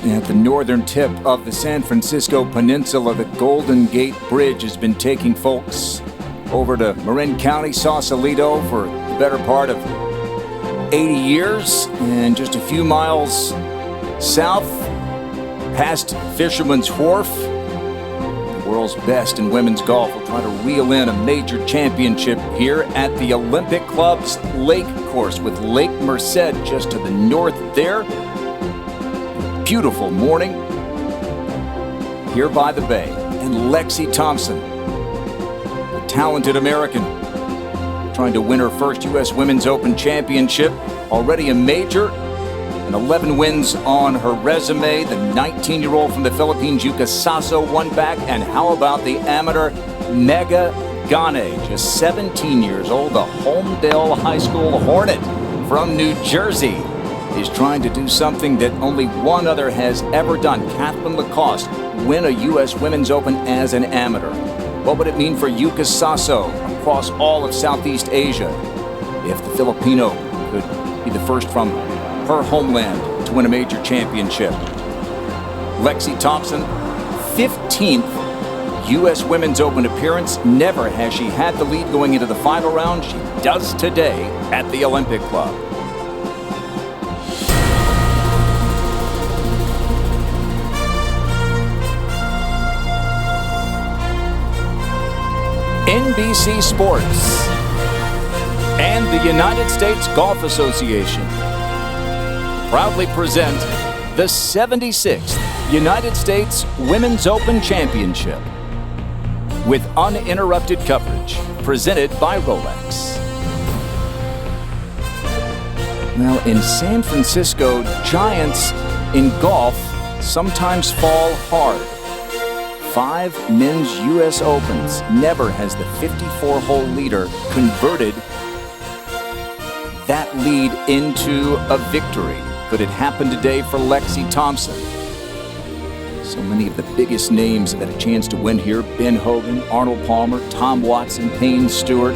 At the northern tip of the San Francisco Peninsula, the Golden Gate Bridge has been taking folks over to Marin County, Sausalito for the better part of 80 years. And just a few miles south, past Fisherman's Wharf, the world's best in women's golf will try to reel in a major championship here at the Olympic Club's Lake Course, with Lake Merced just to the north there. Beautiful morning here by the bay. And Lexi Thompson, the talented American, trying to win her first U.S. Women's Open Championship. Already a major and 11 wins on her resume. The 19-year-old from the Philippines, Yuka Saso, won back. And how about the amateur Mega Gane, just 17 years old, the Homedale High School Hornet from New Jersey, is trying to do something that only one other has ever done. Catherine Lacoste win a U.S. Women's Open as an amateur. What would it mean for Yuka Saso across all of Southeast Asia if the Filipino could be the first from her homeland to win a major championship? Lexi Thompson, 15th U.S. Women's Open appearance. Never has she had the lead going into the final round. She does today at the Olympic Club. NBC Sports and the United States Golf Association proudly present the 76th United States Women's Open Championship with uninterrupted coverage presented by Rolex. Well, in San Francisco, giants in golf sometimes fall hard. 5 men's U.S. Opens. Never has the 54-hole leader converted that lead into a victory. Could it happen today for Lexi Thompson? So many of the biggest names have had a chance to win here. Ben Hogan, Arnold Palmer, Tom Watson, Payne Stewart.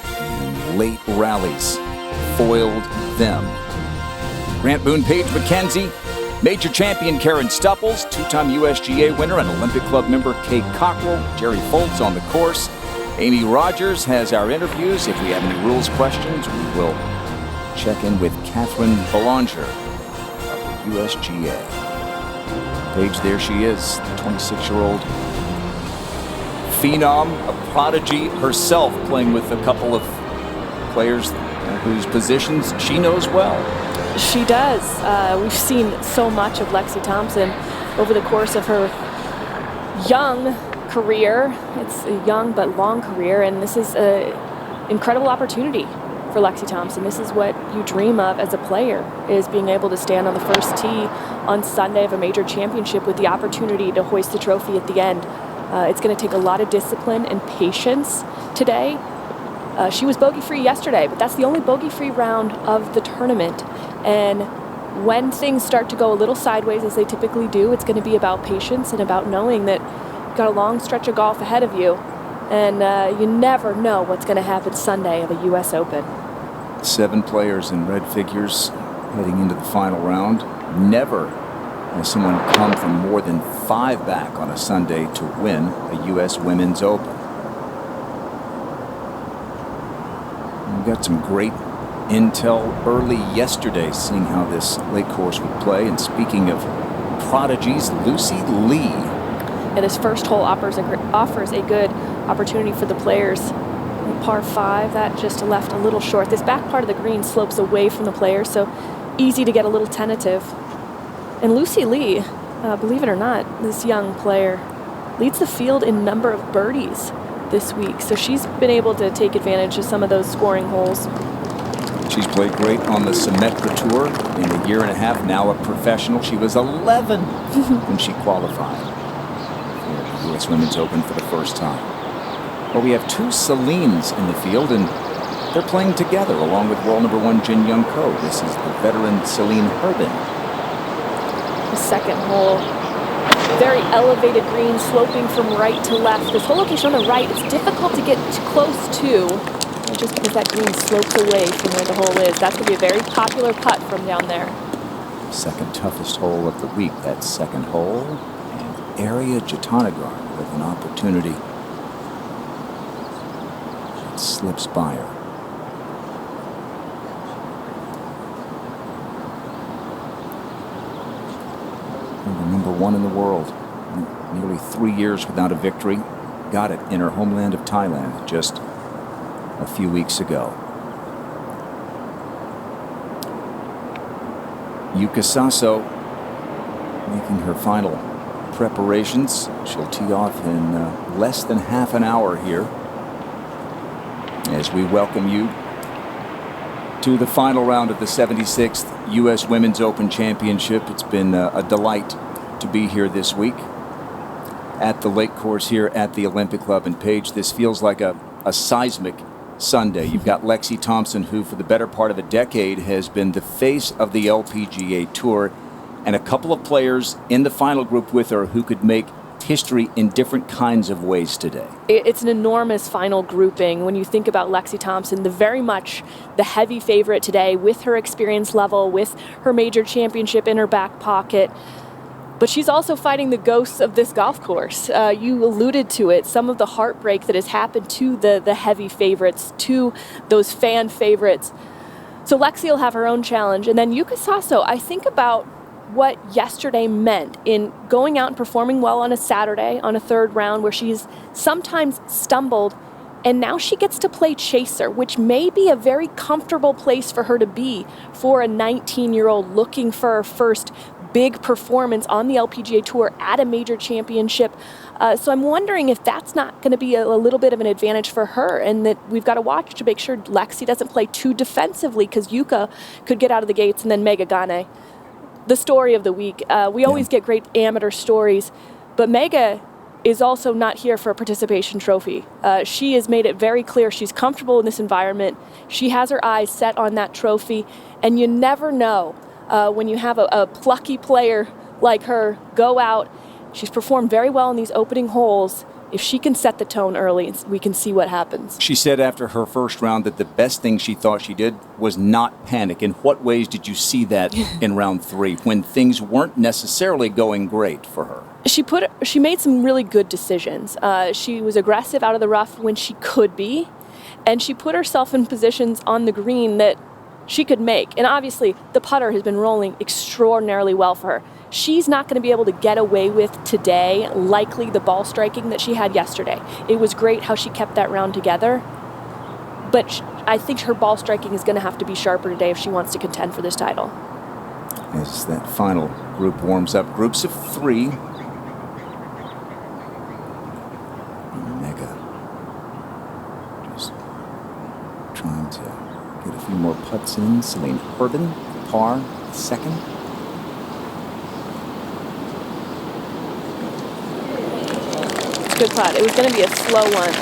And late rallies foiled them. Grant Boone, Paige McKenzie, major champion Karen Stupples, two-time USGA winner and Olympic Club member Kay Cockrell, Jerry Foltz on the course. Amy Rogers has our interviews. If we have any rules questions, we will check in with Catherine Belanger of the USGA. Paige, there she is, the 26-year-old phenom, a prodigy herself, playing with a couple of players whose positions she knows well. She does. We've seen so much of Lexi Thompson over the course of her young career. It's a young but long career, and this is an incredible opportunity for Lexi Thompson. This is what you dream of as a player, is being able to stand on the first tee on Sunday of a major championship with the opportunity to hoist the trophy at the end. It's going to take a lot of discipline and patience today. She was bogey-free yesterday, but that's the only bogey-free round of the tournament. And when things start to go a little sideways, as they typically do, it's going to be about patience and about knowing that you've got a long stretch of golf ahead of you, and you never know what's going to happen Sunday of a U.S. Open. 7 players in red figures heading into the final round. Never has someone come from more than 5 back on a Sunday to win a U.S. Women's Open. We've got some great intel early yesterday, seeing how this lake course would play. And speaking of prodigies, Lucy Lee. And his first hole offers a good opportunity for the players. Par 5, that just left a little short. This back part of the green slopes away from the players, so easy to get a little tentative. And Lucy Lee, believe it or not, this young player leads the field in number of birdies this week. So she's been able to take advantage of some of those scoring holes. She's played great on the Symetra Tour in a year and a half, now a professional. She was 11 when she qualified for the U.S. Women's Open for the first time. Well, we have 2 Celines in the field, and they're playing together along with world number 1 Jin Young Ko. This is the veteran Celine Herbin. The second hole, very elevated green, sloping from right to left. This whole location on the right, it's difficult to get too close to, just because that green slopes away from where the hole is. That's going to be a very popular putt from down there. Second toughest hole of the week, that second hole. And Ariya Jutanugarn with an opportunity that slips by her. Number one in the world. Nearly 3 years without a victory. Got it in her homeland of Thailand just a few weeks ago. Yuka Saso making her final preparations. She'll tee off in less than half an hour here as we welcome you to the final round of the 76th U.S. Women's Open Championship. It's been a delight to be here this week at the lake course here at the Olympic Club. And Paige, this feels like a seismic Sunday. You've got Lexi Thompson, who for the better part of a decade has been the face of the LPGA Tour, and a couple of players in the final group with her who could make history in different kinds of ways today. It's an enormous final grouping when you think about Lexi Thompson, very much the heavy favorite today with her experience level, with her major championship in her back pocket. But she's also fighting the ghosts of this golf course. You alluded to it, some of the heartbreak that has happened to the heavy favorites, to those fan favorites. So Lexi will have her own challenge. And then Yuka Saso, I think about what yesterday meant in going out and performing well on a Saturday, on a third round, where she's sometimes stumbled, and now she gets to play chaser, which may be a very comfortable place for her to be for a 19-year-old looking for her first big performance on the LPGA Tour at a major championship. So I'm wondering if that's not going to be a little bit of an advantage for her, and that we've got to watch to make sure Lexi doesn't play too defensively, because Yuka could get out of the gates, and then Megha Ganne. The story of the week. We always get great amateur stories, but Megha is also not here for a participation trophy. She has made it very clear she's comfortable in this environment. She has her eyes set on that trophy, and you never know when you have a plucky player like her go out. She's performed very well in these opening holes. If she can set the tone early, we can see what happens. She said after her first round that the best thing she thought she did was not panic. In what ways did you see that in round 3 when things weren't necessarily going great for her? She made some really good decisions. She was aggressive out of the rough when she could be, and she put herself in positions on the green that she could make. And obviously, the putter has been rolling extraordinarily well for her. She's not going to be able to get away with today, likely the ball striking that she had yesterday. It was great how she kept that round together, but I think her ball striking is going to have to be sharper today if she wants to contend for this title. As that final group warms up, groups of 3. Megha just trying to get a few more putts in. Celine Hrbin, par, second. Good putt. It was going to be a slow one.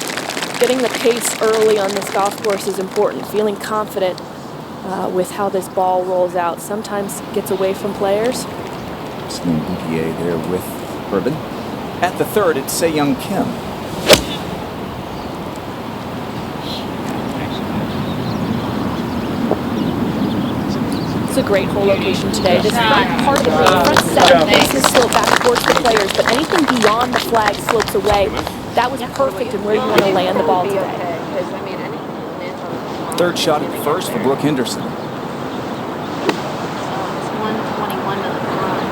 Getting the pace early on this golf course is important. Feeling confident with how this ball rolls out. Sometimes gets away from players. Celine Boutier there with Hrbin. At the third, it's Se-Young Kim. It's a great hole location today. This back part of the front seven faces slope back towards the players, but anything beyond the flag slopes away. That was perfect in where you want to land the ball today. Third shot at the first for Brooke Henderson. It's 121 to the front.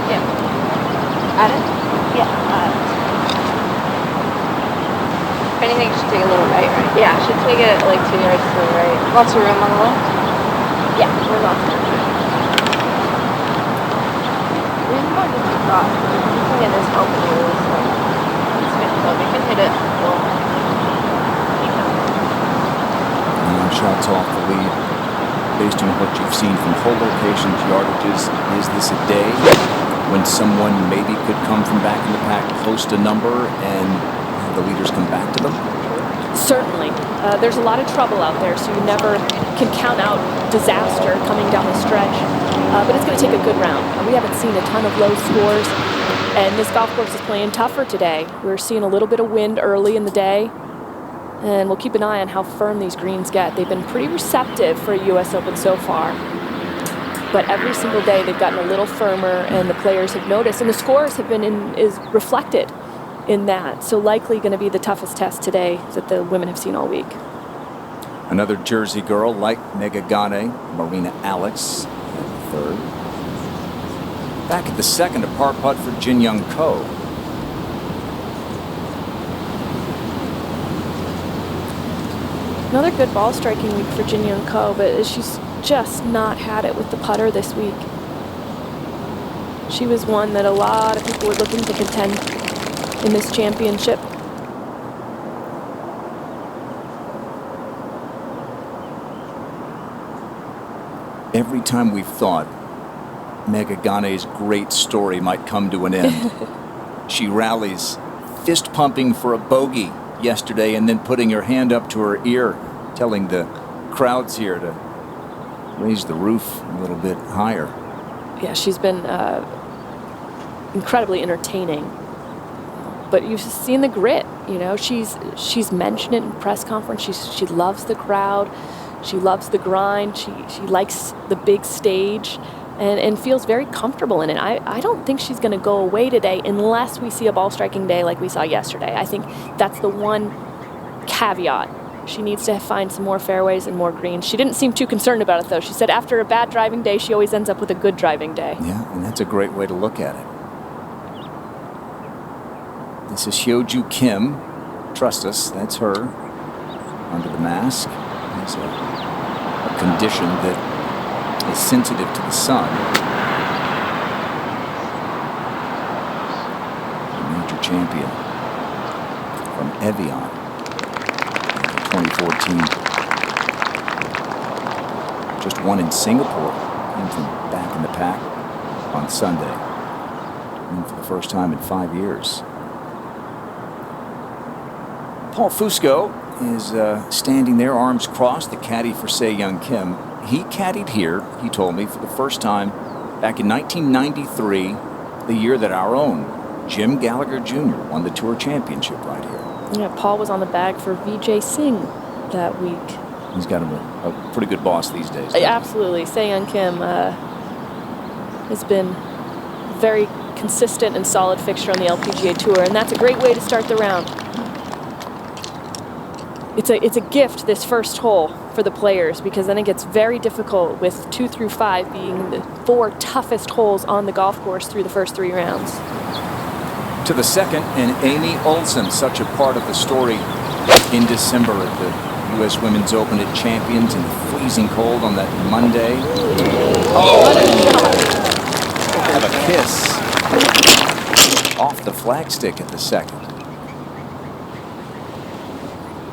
Yeah. Add it? Yeah. If anything, you should take a little right? Yeah, should take it like 2 yards to the right. Lots of room on the left? Yeah, there's lots of room. We can go just across. You can get this open really slow. It's good, so we can hit it full. 9 shots off the lead. Based on what you've seen from hole locations, yardages, is this a day when someone maybe could come from back in the pack, post a number, and the leaders come back to them? Certainly. There's a lot of trouble out there, so you never can count out disaster coming down the stretch. But it's going to take a good round. We haven't seen a ton of low scores. And this golf course is playing tougher today. We're seeing a little bit of wind early in the day, and we'll keep an eye on how firm these greens get. They've been pretty receptive for a U.S. Open so far, but every single day they've gotten a little firmer, and the players have noticed, and the scores have been is reflected in that. So likely going to be the toughest test today that the women have seen all week. Another Jersey girl like Megha Ganne, Marina Alex, at the third. Back at the second, a par putt for Jin Young Ko. Another good ball striking week for Jin Young Ko, but she's just not had it with the putter this week. She was one that a lot of people were looking to contend in this championship. Every time we've thought Megha Ganne's great story might come to an end, she rallies, fist pumping for a bogey yesterday and then putting her hand up to her ear, telling the crowds here to raise the roof a little bit higher. Yeah, she's been incredibly entertaining. But you've seen the grit, you know. She's mentioned it in press conference. She loves the crowd. She loves the grind. She likes the big stage. And feels very comfortable in it. I don't think she's going to go away today unless we see a ball striking day like we saw yesterday. I think that's the one caveat. She needs to find some more fairways and more greens. She didn't seem too concerned about it, though. She said after a bad driving day, she always ends up with a good driving day. Yeah, and that's a great way to look at it. This is Hyo-Joo Kim. Trust us, that's her. Under the mask. There's a condition that is sensitive to the sun. A major champion from Evian in 2014. Just won in Singapore. Came from back in the pack on Sunday. And for the first time in 5 years. Paul Fusco is standing there, arms crossed, the caddy for Se Young Kim. He caddied here, he told me, for the first time back in 1993, the year that our own Jim Gallagher Jr. won the Tour Championship right here. Yeah, Paul was on the bag for Vijay Singh that week. He's got a pretty good boss these days. Absolutely. Se Young Kim has been very consistent and solid fixture on the LPGA Tour, and that's a great way to start the round. It's a gift, this first hole, for the players, because then it gets very difficult with 2 through 5 being the 4 toughest holes on the golf course through the first 3 rounds. To the second, and Amy Olsen, such a part of the story in December at the U.S. Women's Open at Champions in the freezing cold on that Monday. Oh, what a shot! Have a kiss off the flagstick at the second.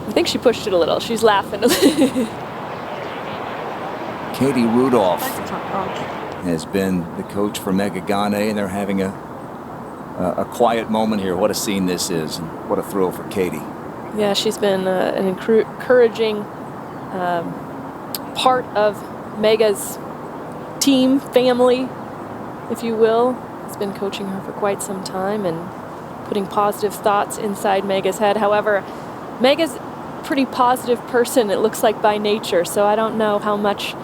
I think she pushed it a little. She's laughing. Katie Rudolph has been the coach for Megha Ganne, and they're having a quiet moment here. What a scene this is, and what a thrill for Katie. Yeah, she's been an encouraging part of Megha's team, family, if you will. Has been coaching her for quite some time and putting positive thoughts inside Megha's head. However, Megha's pretty positive person, it looks like, by nature, so I don't know how much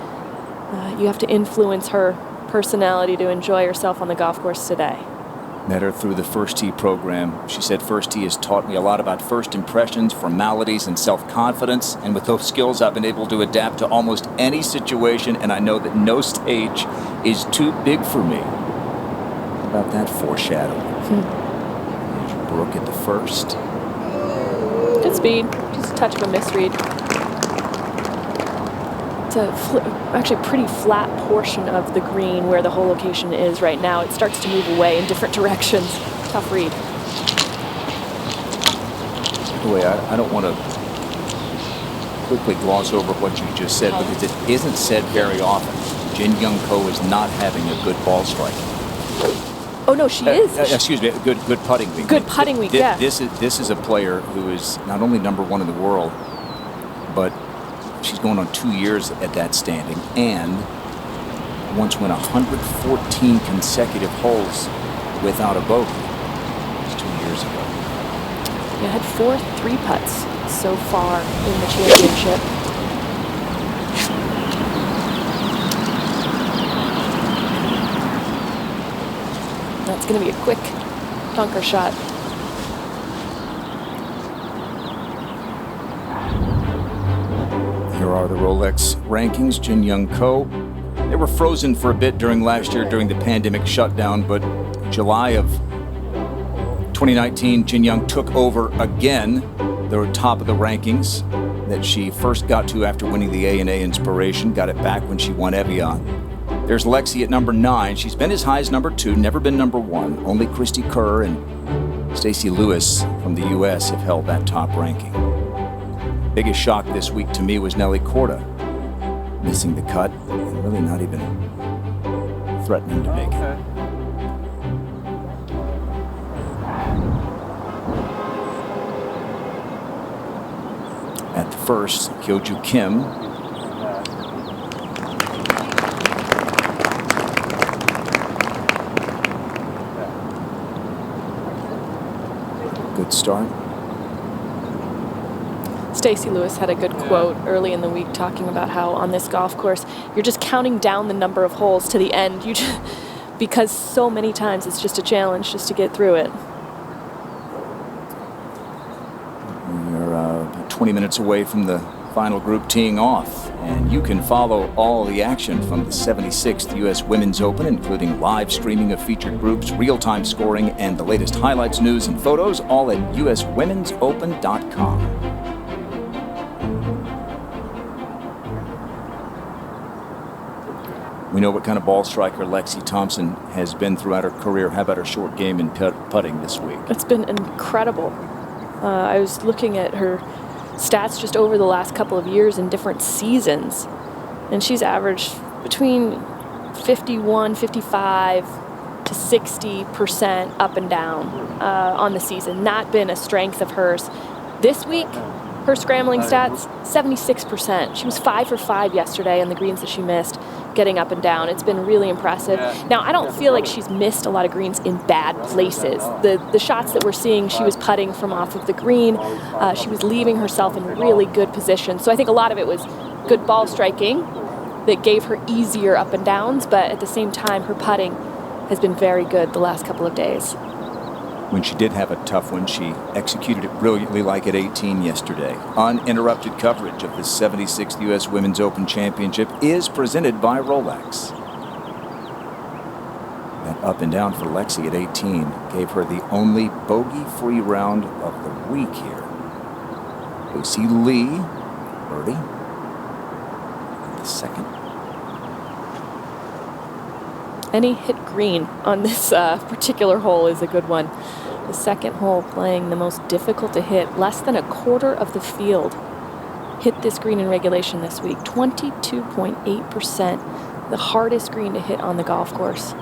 you have to influence her personality to enjoy herself on the golf course today. Met her through the First Tee program. She said First Tee has taught me a lot about first impressions, formalities, and self-confidence, and with those skills I've been able to adapt to almost any situation, and I know that no stage is too big for me. How about that foreshadowing? There's Brooke at the first. Good speed, just a touch of a misread. It's actually a pretty flat portion of the green where the hole location is right now. It starts to move away in different directions. Tough read. By the way, I don't want to quickly gloss over what you just said, because it isn't said very often. Jin Young Ko is not having a good ball strike. Oh no, she is. Excuse me, good putting week. Good putting week, yeah. This is a player who is not only #1 in the world, but she's going on 2 years at that standing, and once went 114 consecutive holes without a bogey. years ago. You had 4 3-putts so far in the championship. That's going to be a quick bunker shot. Here are the Rolex rankings. Jin Young Ko. They were frozen for a bit during last year during the pandemic shutdown, but July of 2019, Jin Young took over again. They were top of the rankings that she first got to after winning the A&A Inspiration. Got it back when she won Evian. There's Lexi at number 9. She's been as high as number 2, never been number 1. Only Christy Kerr and Stacey Lewis from the U.S. have held that top ranking. Biggest shock this week to me was Nelly Korda missing the cut and really not even threatening to make it. At the first, Kyoju Kim. Good start. Stacey Lewis had a good quote early in the week talking about how on this golf course, you're just counting down the number of holes to the end. You just, because so many times it's just a challenge just to get through it. We're about 20 minutes away from the final group teeing off, and you can follow all the action from the 76th U.S. Women's Open, including live streaming of featured groups, real-time scoring, and the latest highlights, news, and photos, all at uswomensopen.com. We know what kind of ball striker Lexi Thompson has been throughout her career. How about her short game in putting this week? It's been incredible. I was looking at her stats just over the last couple of years in different seasons, and she's averaged between 51, 55 to 60% up and down on the season. Not been a strength of hers. This week, her scrambling stats, 76%. She was 5 for 5 yesterday on the greens that she missed, getting up and down. It's been really impressive. Now, I don't feel like she's missed a lot of greens in bad places. The shots that we're seeing, she was putting from off of the green. She was leaving herself in really good position. So I think a lot of it was good ball striking that gave her easier up and downs, but at the same time, her putting has been very good the last couple of days. When she did have a tough one, she executed it brilliantly, like at 18 yesterday. Uninterrupted coverage of the 76th U.S. Women's Open Championship is presented by Rolex. That up and down for Lexi at 18 gave her the only bogey-free round of the week here. Lucy Lee, birdie, at the second. Any hit green on this particular hole is a good one. The second hole playing the most difficult to hit. Less than a quarter of the field hit this green in regulation this week. 22.8%. The hardest green to hit on the golf course.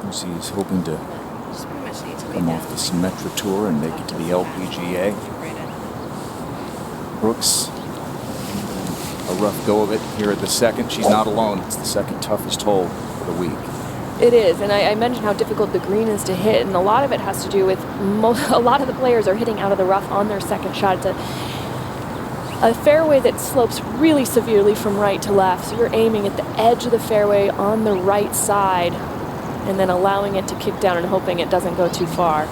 Lucy's hoping to come off the Symetra Tour and make it to the LPGA. Brooks, a rough go of it here at the second. She's not alone. It's the second toughest hole of the week. It is, and I mentioned how difficult the green is to hit, and a lot of it has to do with a lot of the players are hitting out of the rough on their second shot. It's a fairway that slopes really severely from right to left, so you're aiming at the edge of the fairway on the right side and then allowing it to kick down and hoping it doesn't go too far.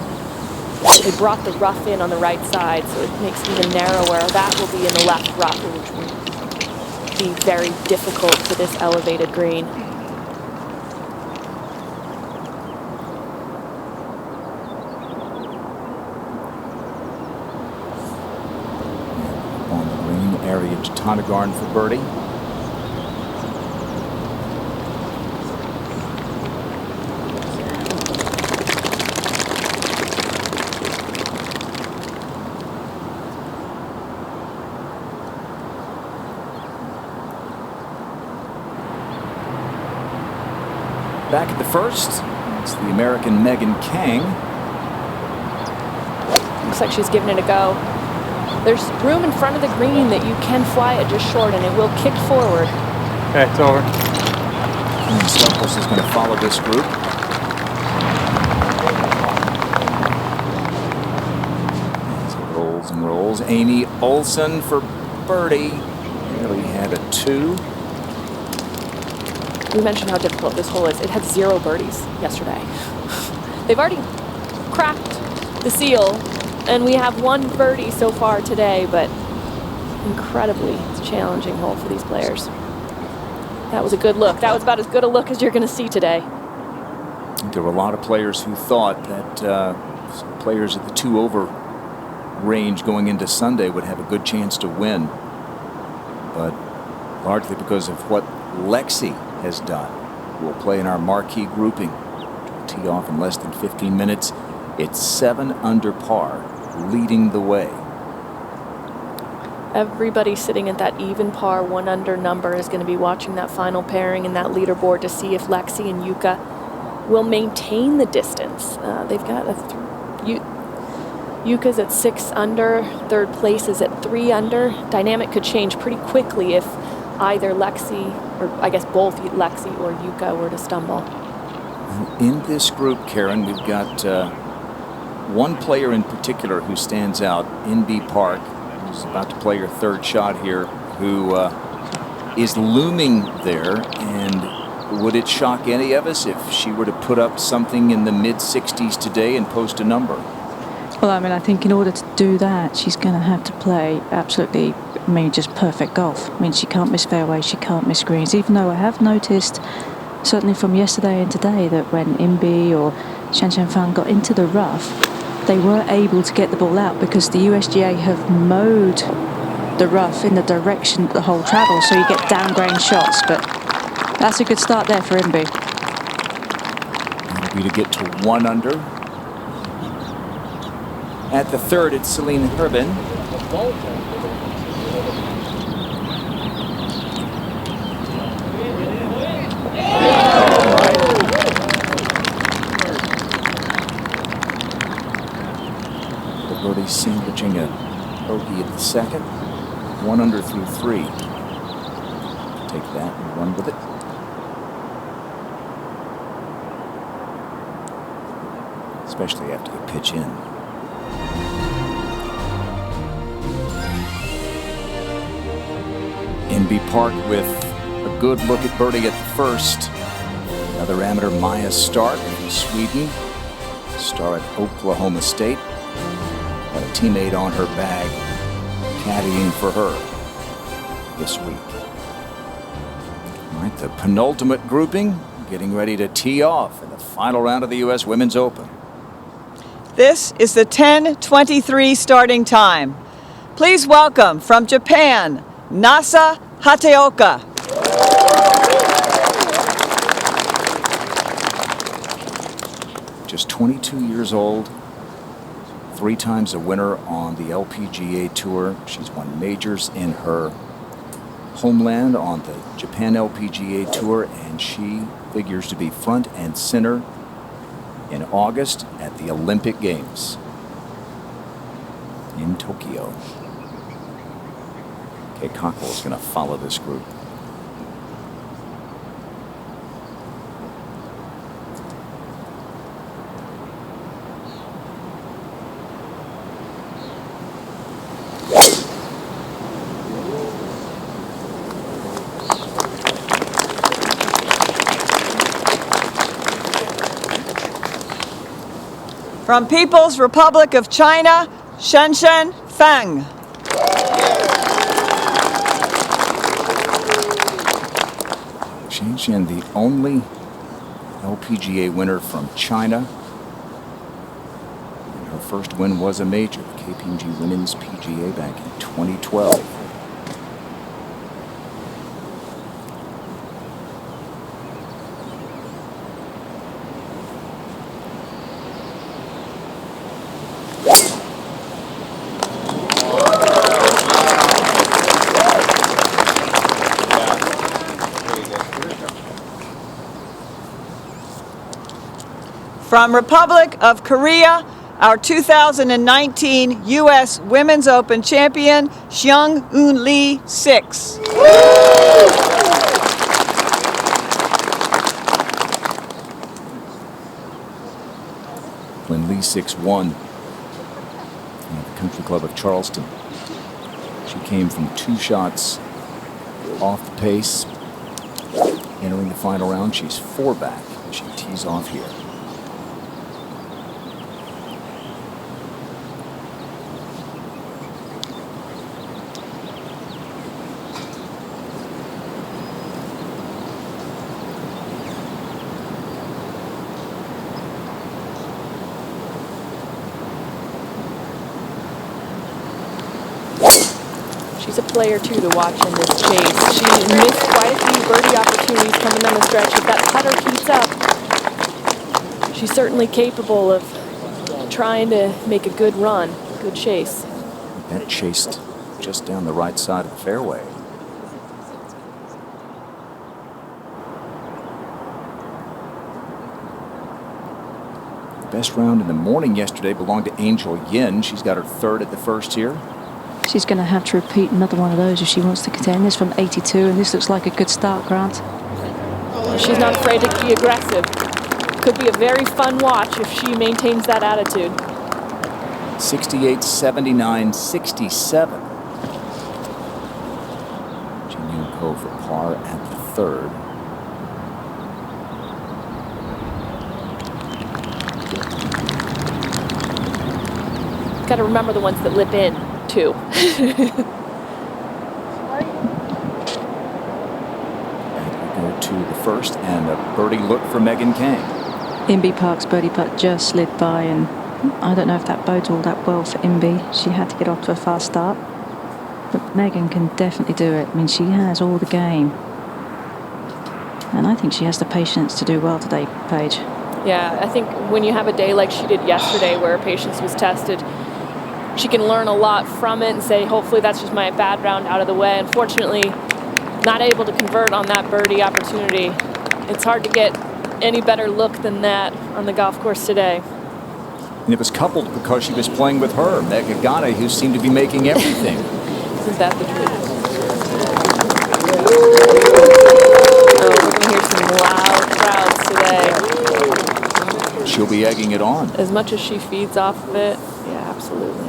They brought the rough in on the right side, so it makes it even narrower. That will be in the left rough, which will be very difficult for this elevated green. On the green area, Jatanagarn for birdie. Back at the first, it's the American Megan Kang. Looks like she's giving it a go. There's room in front of the green that you can fly it just short, and it will kick forward. Okay, it's over. And Stokos is going to follow this group. As it rolls and rolls. Amy Olsen for birdie. Nearly had a 2. We mentioned how difficult this hole is. It had 0 birdies yesterday. They've already cracked the seal, and we have 1 birdie so far today, but incredibly challenging hole for these players. That was a good look. That was about as good a look as you're going to see today. There were a lot of players who thought that players at the 2-over range going into Sunday would have a good chance to win, but largely because of what Lexi has done. We'll play in our marquee grouping. We'll tee off in less than 15 minutes. It's 7 under par, leading the way. Everybody sitting at that even par 1 under number is going to be watching that final pairing and that leaderboard to see if Lexi and Yuka will maintain the distance. They've got Yuka's at 6 under, 3rd place is at 3 under. Dynamic could change pretty quickly if either Lexi, or I guess both Lexi or Yuka, were to stumble. In this group, Karen, we've got one player in particular who stands out, Inbee Park, who's about to play her 3rd shot here, who is looming there. And would it shock any of us if she were to put up something in the mid-60s today and post a number? Well, I mean, I think in order to do that, she's going to have to play absolutely, I mean, just perfect golf. I mean, she can't miss fairways, she can't miss greens, even though I have noticed, certainly from yesterday and today, that when Inbee or Shan Shan Fang got into the rough, they were able to get the ball out because the USGA have mowed the rough in the direction that the hole travels, so you get downgrain shots. But that's a good start there for Inbee. That'll be to get to 1 under. At the 3rd, it's Celine Herbin. Birdie sandwiching a bogey at the 2nd. 1 under through 3. Take that and run with it. Especially after the pitch in. Inbee Park with a good look at birdie at the 1st. Another amateur, Maya Stark from Sweden. Star at Oklahoma State. Got a teammate on her bag caddying for her this week. All right, the penultimate grouping getting ready to tee off in the final round of the U.S. Women's Open. This is the 10:23 starting time. Please welcome from Japan, Nasa Hateoka. Just 22 years old, 3 times a winner on the LPGA Tour. She's won majors in her homeland on the Japan LPGA Tour, and she figures to be front and center in August at the Olympic Games in Tokyo. Kay Cockle is going to follow this group. From People's Republic of China, Shan Shan Fang. Shan Shan, the only LPGA winner from China. And her first win was a major, the KPMG Women's PGA back in 2012. From Republic of Korea, our 2019 U.S. Women's Open champion, Seung-Eun Lee, 6. Lee 6-1 at the Country Club of Charleston. She came from 2 shots off the pace. Entering the final round, she's 4 back as she tees off here. She's a player, too, to watch in this chase. She missed quite a few birdie opportunities coming down the stretch. If that putter heats up, she's certainly capable of trying to make a good run, good chase. That chased just down the right side of the fairway. The best round in the morning yesterday belonged to Angel Yin. She's got her 3rd at the first here. She's going to have to repeat another one of those if she wants to contend. This from 82, and this looks like a good start, Grant. She's not afraid to be aggressive. Could be a very fun watch if she maintains that attitude. 68, 79, 67. Jin Yoon Ko for par at the 3rd. Got to remember the ones that lip in, too. And we go to the first, and a birdie look for Megan Kang. Inbee Park's birdie putt just slid by, and I don't know if that bodes all that well for Inbee. She had to get off to a fast start. But Megan can definitely do it. I mean, she has all the game. And I think she has the patience to do well today, Paige. Yeah, I think when you have a day like she did yesterday where her patience was tested, she can learn a lot from it and say, hopefully that's just my bad round out of the way. Unfortunately, not able to convert on that birdie opportunity. It's hard to get any better look than that on the golf course today. And it was coupled because she was playing with her, Megan Gane, who seemed to be making everything. Isn't that the truth? Oh, we're going to hear some loud crowds today. She'll be egging it on. As much as she feeds off of it, yeah, absolutely.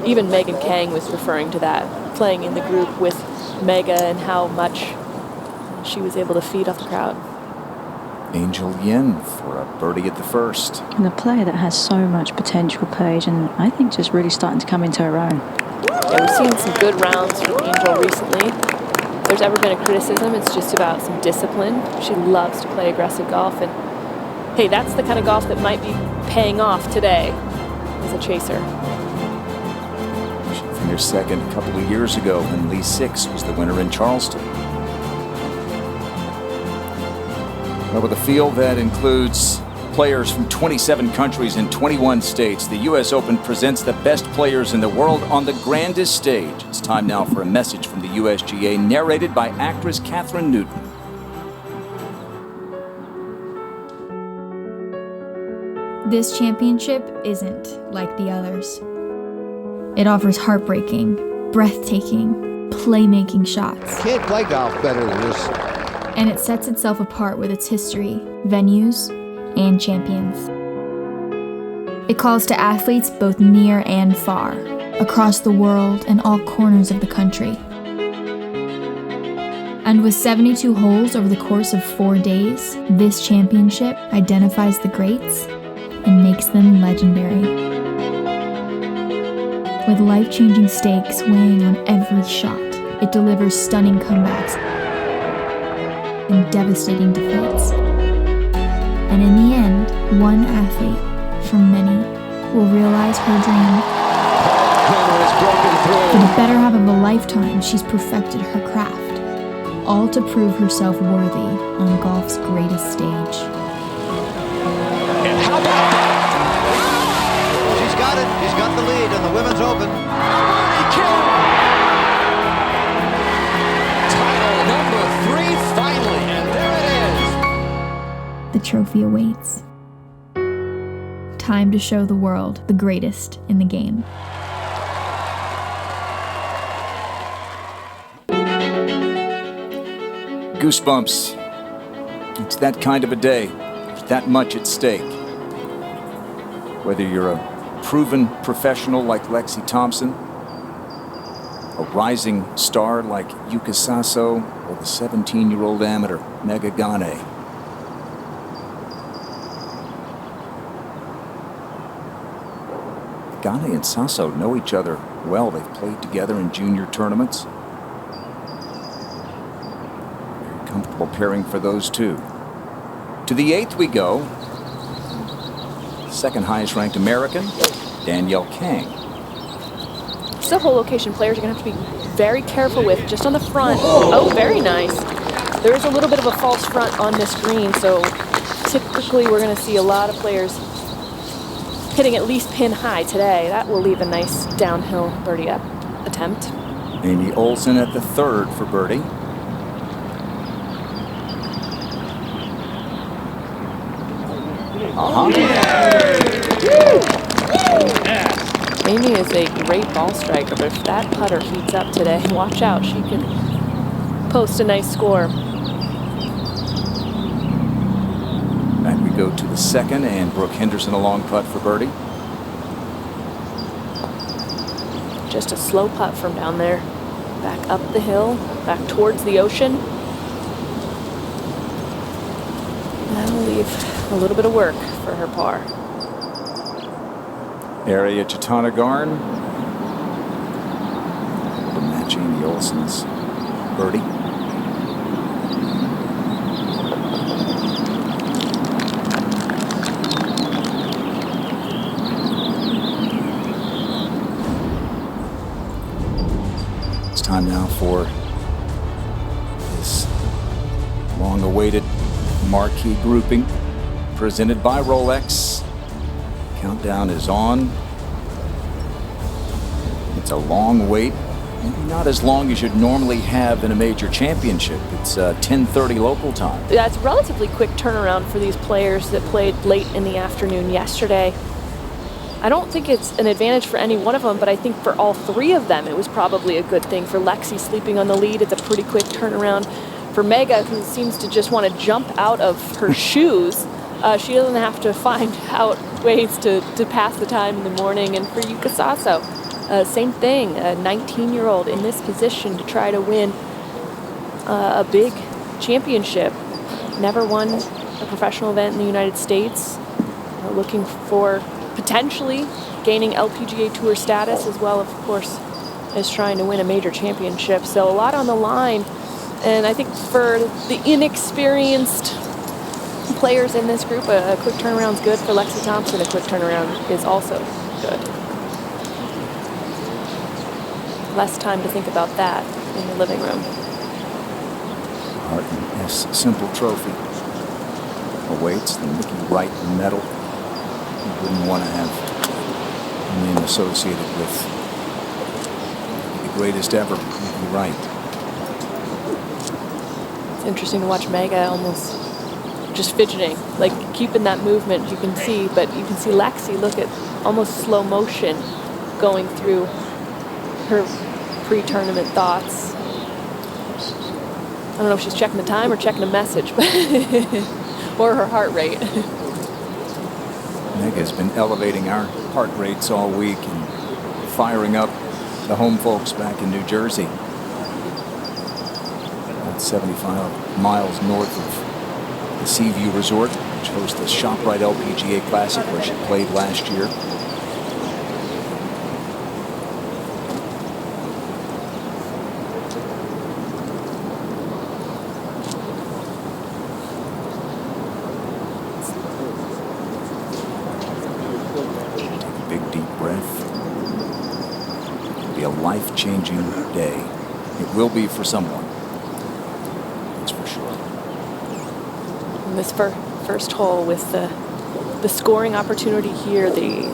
Even Megan Kang was referring to that, playing in the group with Mega and how much she was able to feed off the crowd. Angel Yin for a birdie at the first. And a player that has so much potential, Paige, and I think just really starting to come into her own. Yeah, we've seen some good rounds from Angel recently. If there's ever been a criticism, it's just about some discipline. She loves to play aggressive golf, and hey, that's the kind of golf that might be paying off today as a chaser. She finished 2nd a couple of years ago when Lee 6 was the winner in Charleston. Well, with a field that includes players from 27 countries and 21 states, the U.S. Open presents the best players in the world on the grandest stage. It's time now for a message from the USGA, narrated by actress Catherine Newton. This championship isn't like the others. It offers heartbreaking, breathtaking, playmaking shots. Can't play golf better than this. And it sets itself apart with its history, venues, and champions. It calls to athletes both near and far, across the world and all corners of the country. And with 72 holes over the course of 4 days, this championship identifies the greats and makes them legendary. With life-changing stakes weighing on every shot, it delivers stunning comebacks and devastating defeats. And in the end, one athlete, from many, will realize her dream. For the better half of a lifetime, she's perfected her craft, all to prove herself worthy on golf's greatest stage. How about that? She's got it. She's got the lead in the Women's Open. Title number 3 finally, and there it is. The trophy awaits. Time to show the world the greatest in the game. Goosebumps. It's that kind of a day. There's that much at stake. Whether you're a proven professional like Lexi Thompson, a rising star like Yuka Saso, or the 17-year-old amateur Megha Ganne, Ganne and Saso know each other well. They've played together in junior tournaments. Very comfortable pairing for those two. To the 8th we go. Second highest ranked American, Danielle Kang. It's a whole location players are going to have to be very careful with, just on the front. Oh, very nice. There is a little bit of a false front on this green, so typically we're going to see a lot of players hitting at least pin high today. That will leave a nice downhill birdie attempt. Amy Olsen at the 3rd for birdie. Amy is a great ball striker, but if that putter heats up today, watch out. She could post a nice score. Back we go to the 2nd, and Brooke Henderson a long putt for birdie. Just a slow putt from down there. Back up the hill, back towards the ocean. That'll leave a little bit of work for her par. Ariya Jutanugarn to match Amy Olsen's birdie. It's time now for this long-awaited marquee grouping presented by Rolex. Countdown is on. It's a long wait, maybe not as long as you'd normally have in a major championship. It's 10:30 local time. Yeah, it's a relatively quick turnaround for these players that played late in the afternoon yesterday. I don't think it's an advantage for any one of them, but I think for all three of them, it was probably a good thing. For Lexi sleeping on the lead, it's a pretty quick turnaround. For Megha, who seems to just want to jump out of her shoes, she doesn't have to find out ways to pass the time in the morning. And for Yuka Saso, same thing, a 19-year-old in this position to try to win a big championship. Never won a professional event in the United States. Looking for potentially gaining LPGA Tour status, as well, of course, as trying to win a major championship. So a lot on the line. And I think for the inexperienced players in this group, a quick turnaround is good. For Lexi Thompson, a quick turnaround is also good. Less time to think about that in the living room. Martin S. Simple Trophy awaits the Mickey Wright medal. You wouldn't want to have a name associated with the greatest ever, Mickey Wright. It's interesting to watch Megha almost just fidgeting, like keeping that movement you can see, but you can see Lexi look at almost slow motion going through her pre-tournament thoughts. I don't know if she's checking the time or checking a message, but or her heart rate. Megha's been elevating our heart rates all week and firing up the home folks back in New Jersey. About 75 miles north of the Seaview Resort, which hosts the ShopRite LPGA Classic, where she played last year. Life-changing day. It will be for someone. That's for sure. And this first hole with the scoring opportunity here, the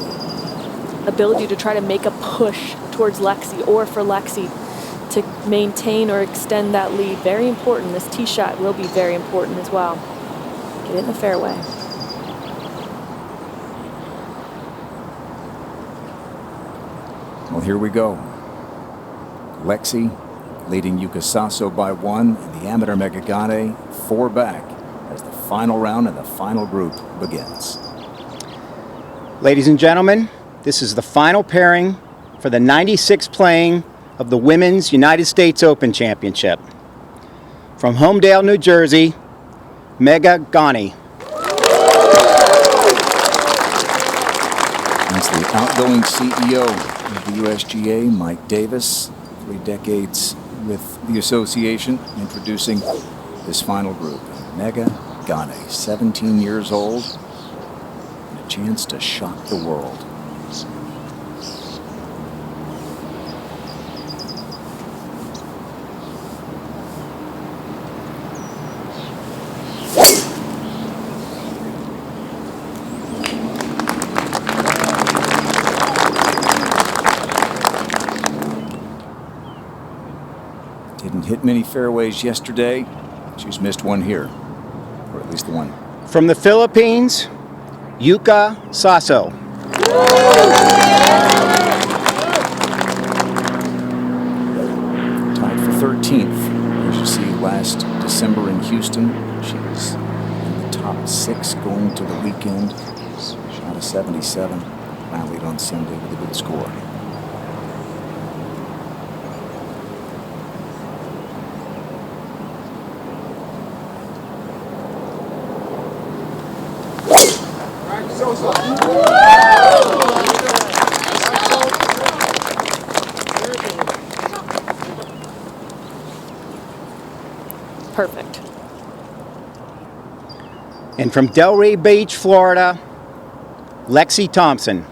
ability to try to make a push towards Lexi, or for Lexi to maintain or extend that lead. Very important. This tee shot will be very important as well. Get it in the fairway. Well, here we go. Lexi leading Yuka Saso by 1, and the amateur Megha Ganne 4 back as the final round and the final group begins. Ladies and gentlemen, this is the final pairing for the 96th playing of the Women's United States Open Championship. From Homedale, New Jersey, Megha Ghani. That's the outgoing CEO of the USGA, Mike Davis, 3 decades with the association, introducing this final group. Megha Ghani, 17 years old, and a chance to shock the world. Didn't hit many fairways yesterday. She's missed one here, or at least the one. From the Philippines, Yuka Saso. Tied for 13th. As you see, last December in Houston, she was in the top 6 going to the weekend. Shot a 77. Rallied on Sunday with a good score. Perfect. And from Delray Beach, Florida, Lexi Thompson.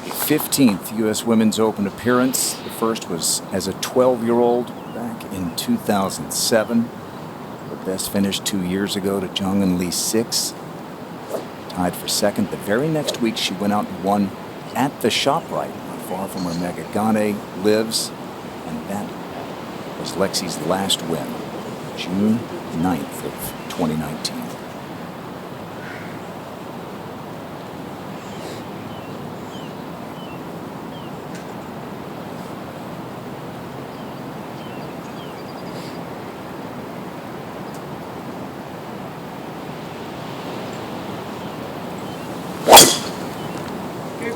The 15th U.S. Women's Open appearance. The first was as a 12-year-old back in 2007. Her best finish 2 years ago to Jung In Lee 6. Tied for second. The very next week she went out and won at the ShopRite, not far from where Megha Ghani lives. And that was Lexi's last win, June 9th of 2019.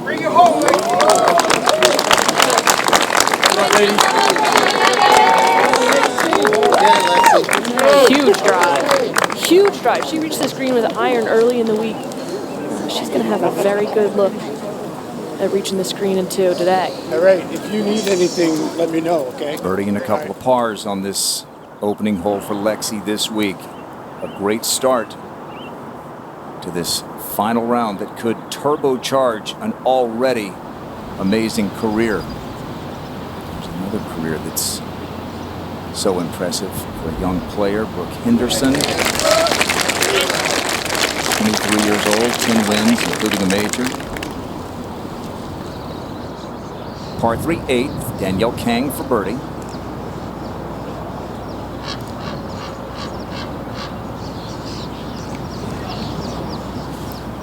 Bring it home, ladies. Huge drive. Huge drive. She reached this green with an iron early in the week. She's going to have a very good look at reaching the screen in 2 today. All right, if you need anything, let me know, okay? Birdie and a couple of pars on this opening hole for Lexi this week. A great start to this final round that could turbocharge an already amazing career. There's another career that's so impressive for a young player, Brooke Henderson. 23 years old, 10 wins, including a major. Par 3, 8th, Danielle Kang for birdie.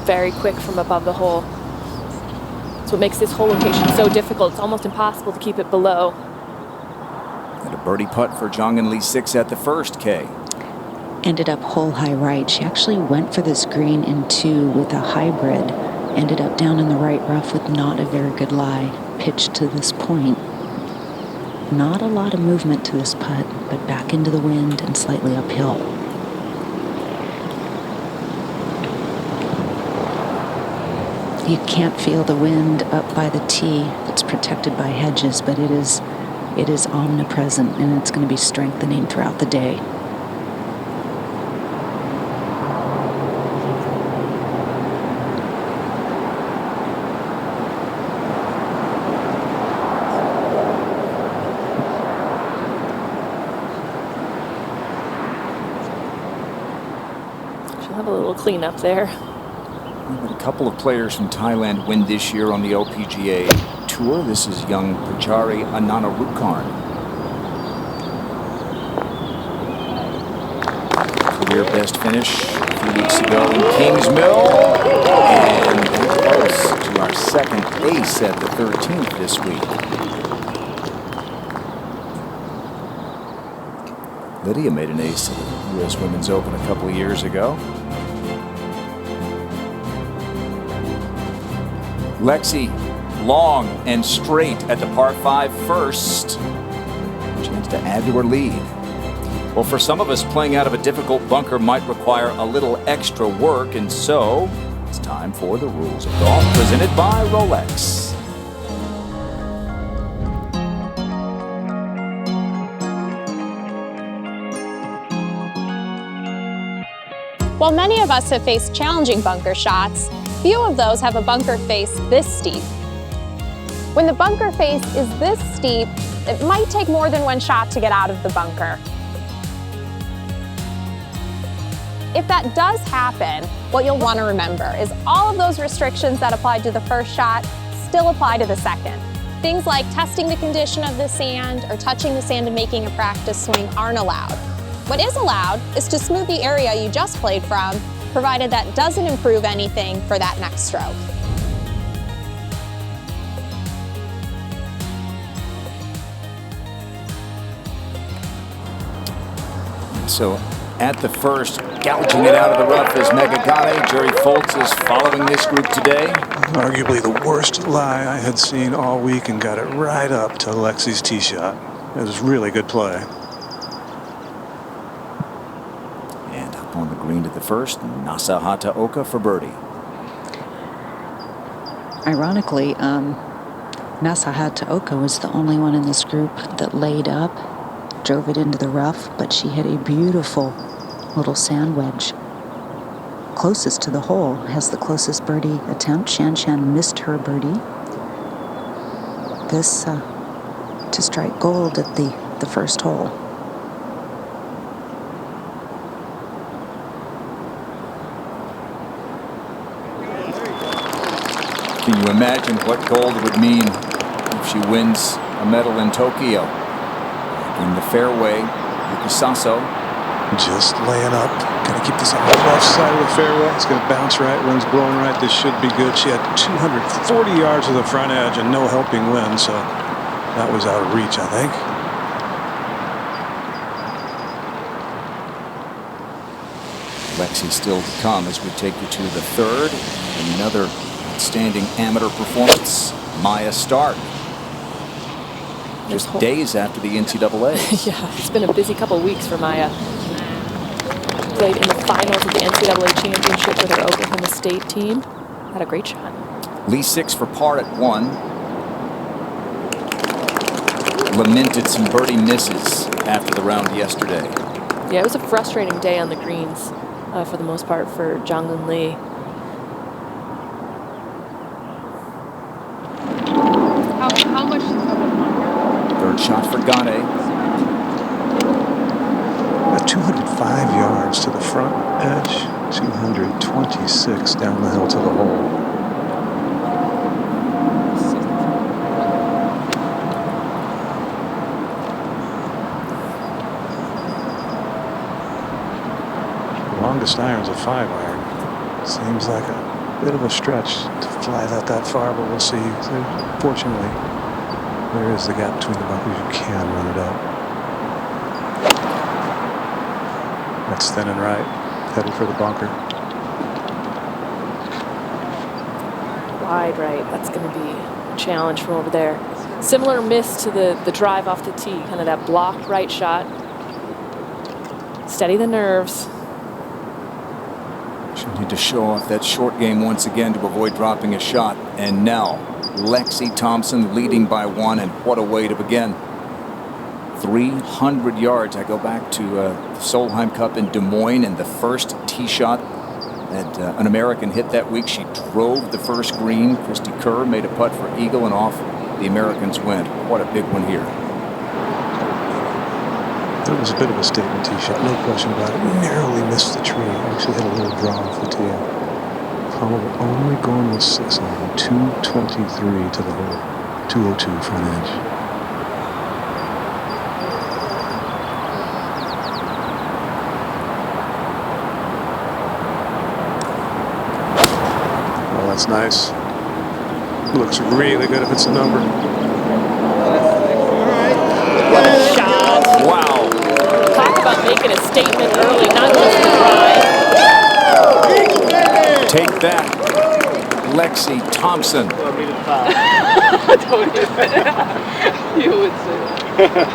Very quick from above the hole. That's what makes this hole location so difficult. It's almost impossible to keep it below. And a birdie putt for Jung In Lee 6 at the first, Kay. Ended up hole high right. She actually went for this green in 2 with a hybrid. Ended up down in the right rough with not a very good lie. Pitched to this point. Not a lot of movement to this putt, but back into the wind and slightly uphill. You can't feel the wind up by the tee. It's protected by hedges, but it is omnipresent, and it's going to be strengthening throughout the day. She'll have a little cleanup there. A couple of players from Thailand win this year on the LPGA Tour. This is young Pujari Ananarukarn. Career best finish a few weeks ago in Kings Mill. And close to our second ace at the 13th this week. Lydia made an ace at the U.S. Women's Open a couple of years ago. Lexi, long and straight at the par 5 first. Chance to add to her lead. Well, for some of us, playing out of a difficult bunker might require a little extra work, and so it's time for the Rules of Golf, presented by Rolex. While many of us have faced challenging bunker shots, few of those have a bunker face this steep. When the bunker face is this steep, it might take more than one shot to get out of the bunker. If that does happen, what you'll want to remember is all of those restrictions that applied to the first shot still apply to the second. Things like testing the condition of the sand or touching the sand and making a practice swing aren't allowed. What is allowed is to smooth the area you just played from, provided that doesn't improve anything for that next stroke. So at the first, gouging it out of the rough is Megan Ganne. Jerry Foltz is following this group today. Arguably the worst lie I had seen all week, and got it right up to Lexi's tee shot. It was really good play. And up on the green to the first, Nasa Hataoka for birdie. Ironically, Nasa Hataoka was the only one in this group that laid up, drove it into the rough, but she hit a beautiful little sand wedge closest to the hole, has the closest birdie attempt. Shan Shan missed her birdie. This to strike gold at the first hole. Can you imagine what gold would mean if she wins a medal in Tokyo? In the fairway, Yuka Saso. Just laying up. Gonna keep this on the left side of the fairway. It's gonna bounce right. Wind's blowing right. This should be good. She had 240 yards to the front edge and no helping wind, so that was out of reach, I think. Lexi still to come as we take you to the third. Another outstanding amateur performance, Maya Stark. Just days after the NCAA. Yeah, it's been a busy couple of weeks for Maya. Played in the finals of the NCAA championship with her Oklahoma State team. Had a great shot. Lee 6 for par at 1. Lamented some birdie misses after the round yesterday. Yeah, it was a frustrating day on the greens for the most part for Jong-un Lee. How much of a bunker? Third shot for Ganne. About 205 yards to the front edge, 226 down the hill to the hole. Longest iron's a 5-iron. Seems like a bit of a stretch to fly that far, but we'll see. So, fortunately, there is the gap between the bunkers. You can run it up. That's thin and right, headed for the bunker. Wide right, that's going to be a challenge from over there. Similar miss to the drive off the tee, kind of that blocked right shot. Steady the nerves. She'll need to show off that short game once again to avoid dropping a shot. And now, Lexi Thompson leading by 1, and what a way to begin. 300 yards. I go back to the Solheim Cup in Des Moines, and the first tee shot that an American hit that week. She drove the first green. Christy Kerr made a putt for eagle, and off the Americans went. What a big one here. It was a bit of a statement tee shot, no question about it. Narrowly missed the tree. Actually hit a little draw off the tee. Probably only going with 6 on 223 to the hole. 202 front edge. Well, that's nice. Looks really good if it's a number. Wow. Talk about about making a statement early, not just the drive. Take that, Lexi Thompson. You would say that.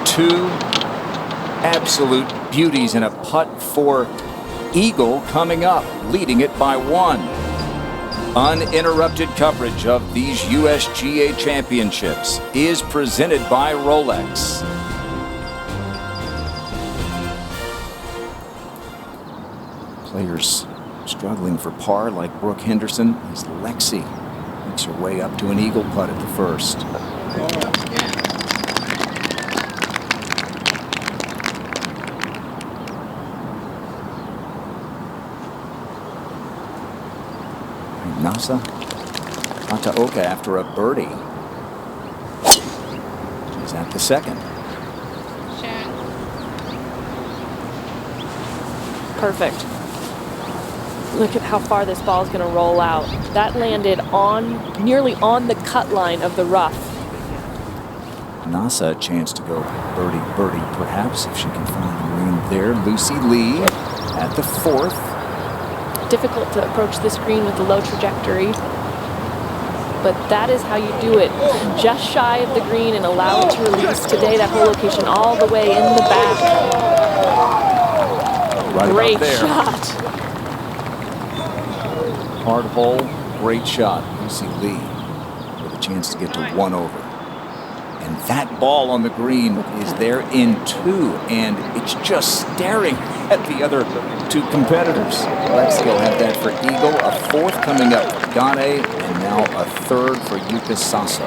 Two absolute beauties and a putt for eagle coming up, leading it by 1. Uninterrupted coverage of these USGA championships is presented by Rolex. Players struggling for par like Brooke Henderson as Lexi makes her way up to an eagle putt at the first. Nasa Hataoka after a birdie. She's at the second. Perfect. Look at how far this ball is going to roll out. That landed nearly on the cut line of the rough. Nasa a chance to go birdie, perhaps, if she can find the green there. Lucy Lee at the fourth. Difficult to approach this green with the low trajectory, but that is how you do it. Just shy of the green and allow it to release. Today, that whole location all the way in the back. Right Great about there. shot. Hard hole, great shot. Lucy Lee with a chance to get to 1 over. And that ball on the green is there in 2, and it's just staring at the other 2 competitors. Lexi will have that for eagle, a 4th coming up for Gane, and now a 3rd for Yuka Saso.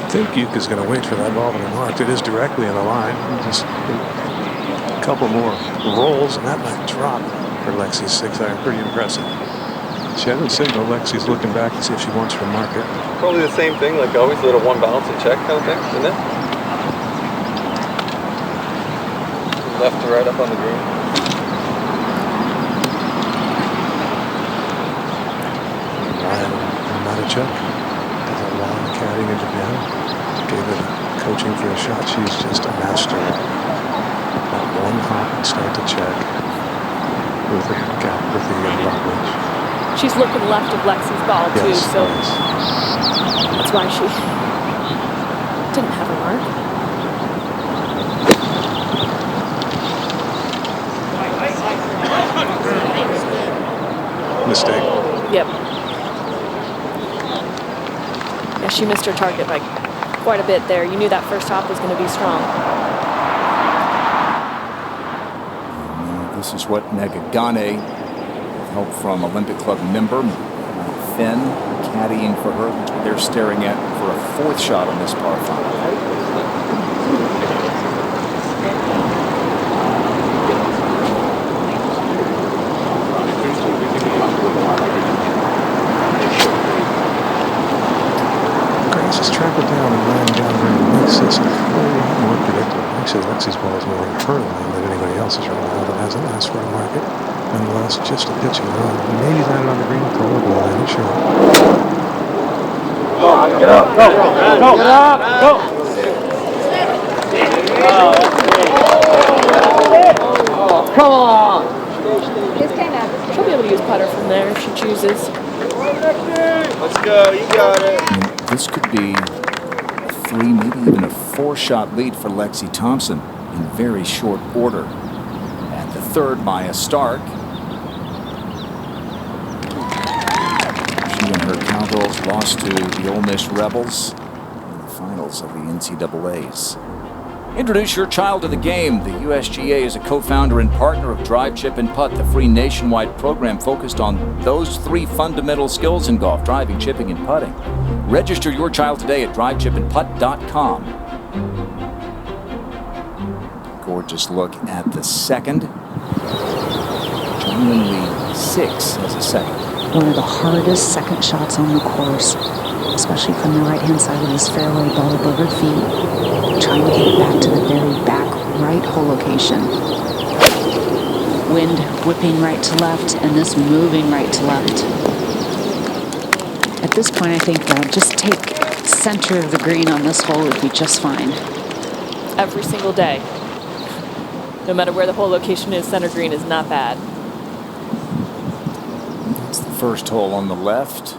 I think Yuka's going to wait for that ball to be marked. It is directly in the line. Just a couple more rolls, and that might drop for Lexi's 6-iron. Pretty impressive. She hasn't signaled. Lexi's looking back to see if she wants her to mark it. Probably the same thing, like always, a little 1 bounce and check kind of thing, isn't it? Left to right up on the green. Ryan Matichuk has a long caddying in Japan. Gave her coaching for a shot. She's just a master. Not 1 hop and start to check with the gap with the block wedge. She's looking left of Lexi's ball too, Yes, so yes. that's why she didn't have a mark. Mistake. Yep. Yeah, she missed her target by quite a bit there. You knew that first hop was going to be strong. This is what Megha Gane, with help from Olympic Club member Finn, caddying for her. They're staring at for a 4th shot on this par 5. Grass has trackled down and ran down there and makes this a whole lot more predictable. Actually, Lexi's ball is more in her line than anybody else's right now that hasn't asked for a market. Nonetheless, just a pitching run. Maybe landed on the green, probably landed short. Get up, go, go, get up, go. Come on. She'll be able to use putter from there if she chooses. Let's go, you got it. This could be a 3, maybe even a 4-shot lead for Lexi Thompson in very short order. At the 3rd, Maya Stark. She and her Cowgirls lost to the Ole Miss Rebels in the finals of the NCAAs. Introduce your child to the game. The USGA is a co-founder and partner of Drive, Chip, and Putt, the free nationwide program focused on those 3 fundamental skills in golf: driving, chipping, and putting. Register your child today at drivechipandputt.com. Gorgeous look at the 2nd. Joining the 6 as a 2nd. One of the hardest 2nd shots on the course, especially from the right-hand side of this fairway, ball above her feet, trying to get it back to the very back right hole location. Wind whipping right to left, and this moving right to left. At this point, I think just take center of the green on this hole would be just fine. every single day. No matter where the hole location is, center green is not bad. That's the first hole on the left.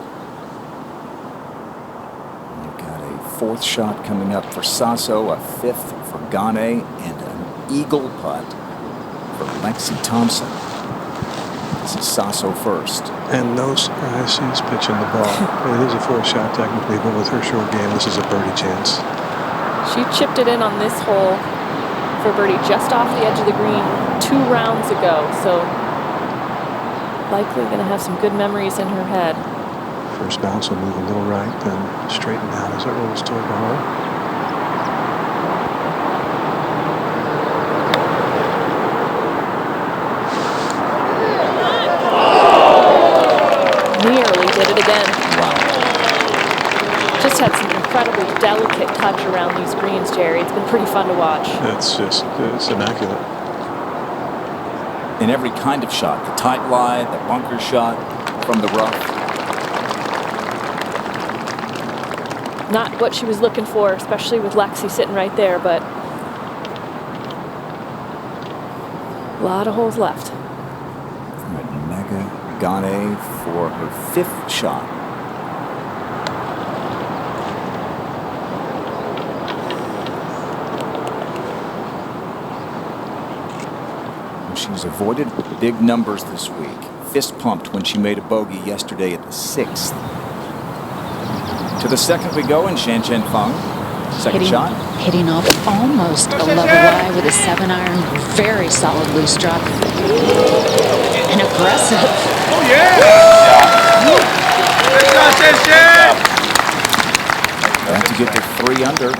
We've got a fourth shot coming up for Sasso, a fifth for Gane, and an eagle putt for Lexi Thompson. This is Sasso first. And no surprise, she's pitching the ball. It is a fourth shot technically, but with her short game, this is a birdie chance. She chipped it in on this hole for birdie just off the edge of the green 2 rounds ago, so likely going to have some good memories in her head. First bounce will move a little right, then straighten out as it rolls toward the hole. Nearly did it again. Wow. Just had some incredibly delicate touch around these greens, Jerry. It's been pretty fun to watch. It's immaculate. In every kind of shot, the tight lie, the bunker shot from the rough. Not what she was looking for, especially with Lexi sitting right there, but a lot of holes left. Megha Gane for her 5th shot. She's avoided big numbers this week. Fist pumped when she made a bogey yesterday at the 6th. To the second we go, and Shan Chen Feng. Second shot. Hitting off almost a level lie with a 7-iron. Very solid loose drop. And aggressive. Oh, yeah! Back to get to 3 under.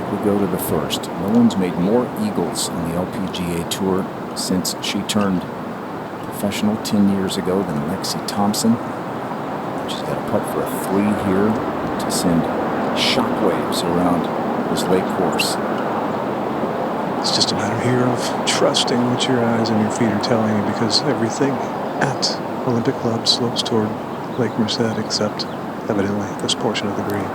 We go to the first. No one's made more eagles on the LPGA Tour since she turned professional 10 years ago than Lexi Thompson. She's got a putt for a 3 here to send shockwaves around this lake course. It's just a matter here of trusting what your eyes and your feet are telling you, because everything at Olympic Club slopes toward Lake Merced except evidently this portion of the green.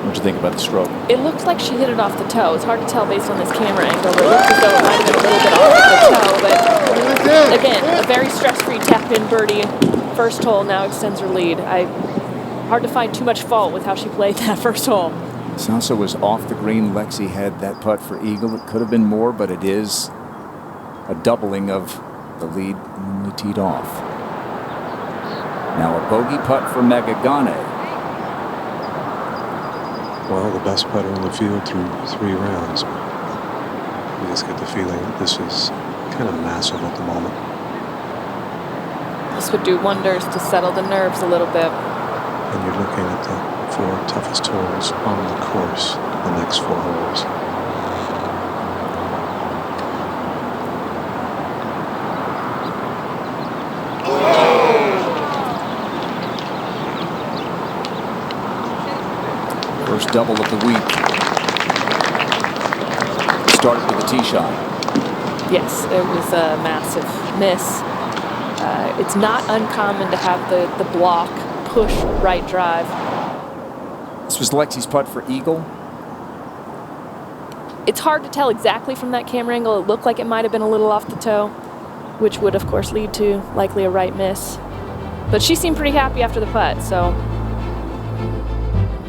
What'd you think about the stroke? It looked like she hit it off the toe. It's hard to tell based on this camera angle, but it looked as though it might have been a little bit off the toe. But again, a very stress-free tap-in birdie. First hole now extends her lead. Hard to find too much fault with how she played that first hole. Sasso was off the green. Lexi had that putt for eagle. It could have been more, but it is a doubling of the lead when we teed off. Now a bogey putt for Megha Gane. Well, the best putter in the field through 3 rounds. You just get the feeling that this is kind of massive at the moment. This would do wonders to settle the nerves a little bit. And you're looking at the 4 toughest holes on the course, the next 4 holes. First double of the week. Started with a tee shot. Yes, it was a massive miss. It's not uncommon to have the block push right drive. This was Lexi's putt for eagle. It's hard to tell exactly from that camera angle. It looked like it might have been a little off the toe, which would of course lead to likely a right miss. But she seemed pretty happy after the putt, so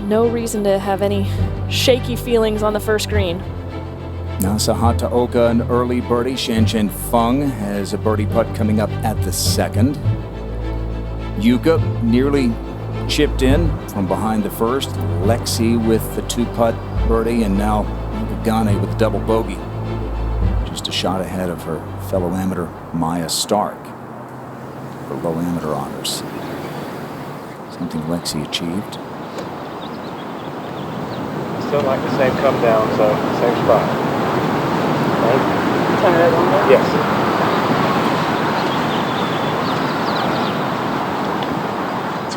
no reason to have any shaky feelings on the first green. Nasa Hataoka, an early birdie. Shan Chen Feng has a birdie putt coming up at the second. Yuka nearly chipped in from behind the first. Lexi with the 2-putt birdie, and now Gane with the double bogey. Just a shot ahead of her fellow amateur Maya Stark for low amateur honors. Something Lexi achieved. Still like the same come down, so same spot. Right? Turn it on there? Yes.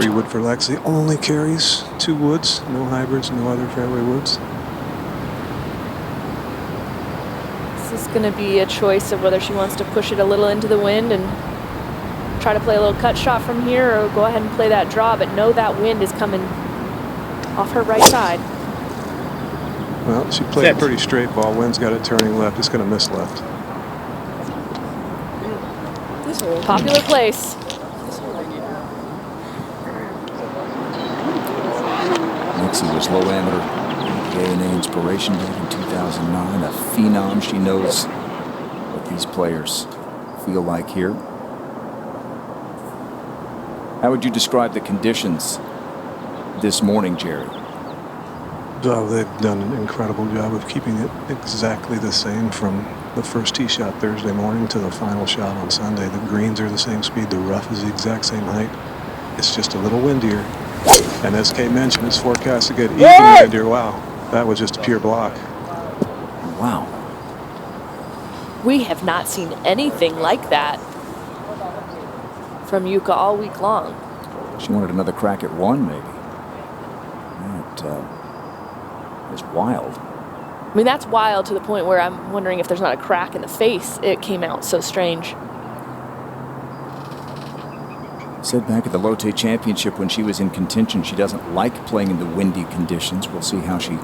Free wood for Lexi. Only carries 2 woods, no hybrids, no other fairway woods. This is going to be a choice of whether she wants to push it a little into the wind and try to play a little cut shot from here, or go ahead and play that draw, but know that wind is coming off her right side. Well, she played a pretty straight ball. Wind's got it turning left. It's going to miss left. Popular place. Lexi was low amateur A&A Inspiration Day in 2009. A phenom. She knows what these players feel like here. How would you describe the conditions this morning, Jerry? Oh, they've done an incredible job of keeping it exactly the same from the first tee shot Thursday morning to the final shot on Sunday. The greens are the same speed. The rough is the exact same height. It's just a little windier. And as Kate mentioned, it's forecast to get even windier. Wow, that was just a pure block. Wow. We have not seen anything like that from Yuka all week long. She wanted another crack at 1, maybe. That is wild. I mean, that's wild to the point where I'm wondering if there's not a crack in the face. It came out so strange. Said back at the Lotte Championship when she was in contention, she doesn't like playing in the windy conditions. We'll see how she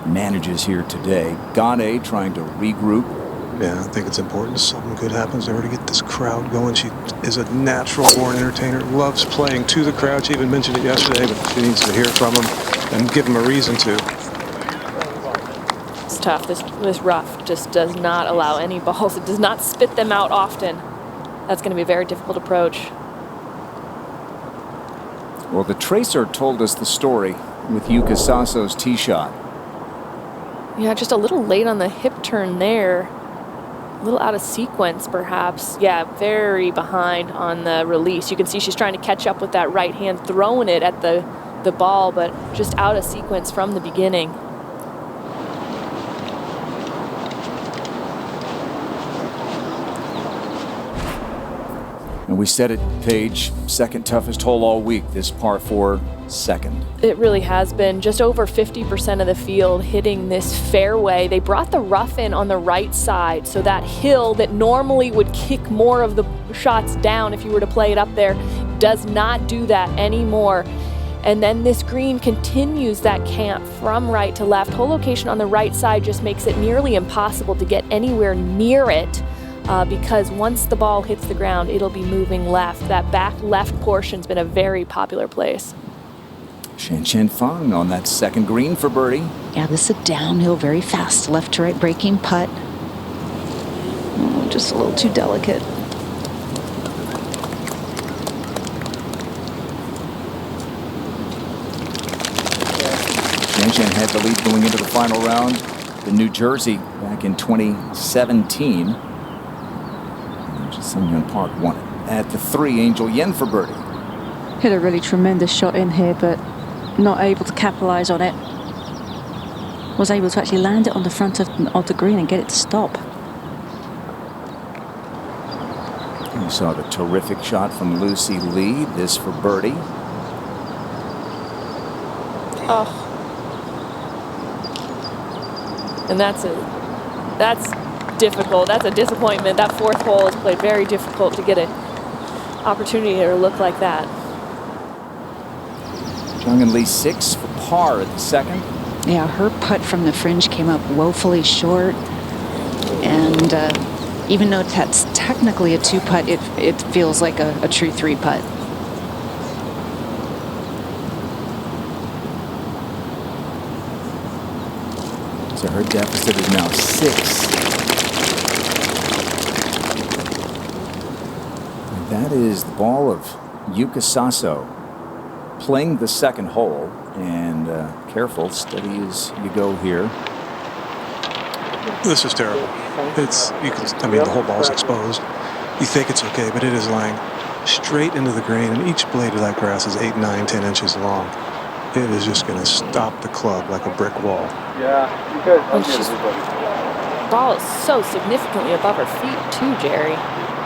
manages here today. Gade trying to regroup. Yeah, I think it's important. Something good happens to her to get this crowd going. She is a natural-born entertainer, loves playing to the crowd. She even mentioned it yesterday, but she needs to hear from them and give them a reason to. It's tough. This rough just does not allow any balls. It does not spit them out often. That's going to be a very difficult approach. Well, the tracer told us the story with Yuka Sasso's tee shot. Yeah, just a little late on the hip turn there. A little out of sequence, perhaps. Yeah, very behind on the release. You can see she's trying to catch up with that right hand, throwing it at the ball, but just out of sequence from the beginning. And we said it, Paige, second toughest hole all week, this par 4 second. It really has been. Just over 50% of the field hitting this fairway. They brought the rough in on the right side, so that hill that normally would kick more of the shots down if you were to play it up there does not do that anymore. And then this green continues that camp from right to left. Hole location on the right side just makes it nearly impossible to get anywhere near it. Because once the ball hits the ground, it'll be moving left. That back left portion's been a very popular place. Shan Feng on that second green for birdie. Yeah, this is a downhill, very fast left to right breaking putt. Oh, just a little too delicate. Shan had the lead going into the final round. The New Jersey back in 2017. Sun Hyun Park won it at the 3. Angel Yen for birdie. Hit a really tremendous shot in here, but not able to capitalize on it. Was able to actually land it on the front of the green and get it to stop. You saw the terrific shot from Lucy Lee. This for birdie. Oh. And that's difficult. That's a disappointment. That fourth hole is played very difficult to get an opportunity to look like that. Jung-In Lee 6 for par at the second. Yeah, her putt from the fringe came up woefully short. And even though that's technically a 2-putt, it feels like a true 3-putt. So her deficit is now 6. And that is the ball of Yuka Sasso playing the second hole. And careful, steady as you go here. This is terrible. I mean, the whole ball's exposed. You think it's okay, but it is lying straight into the green, and each blade of that grass is 8, 9, 10 inches long. It is just going to stop the club like a brick wall. Yeah, you guys. Ball is so significantly above her feet too, Jerry.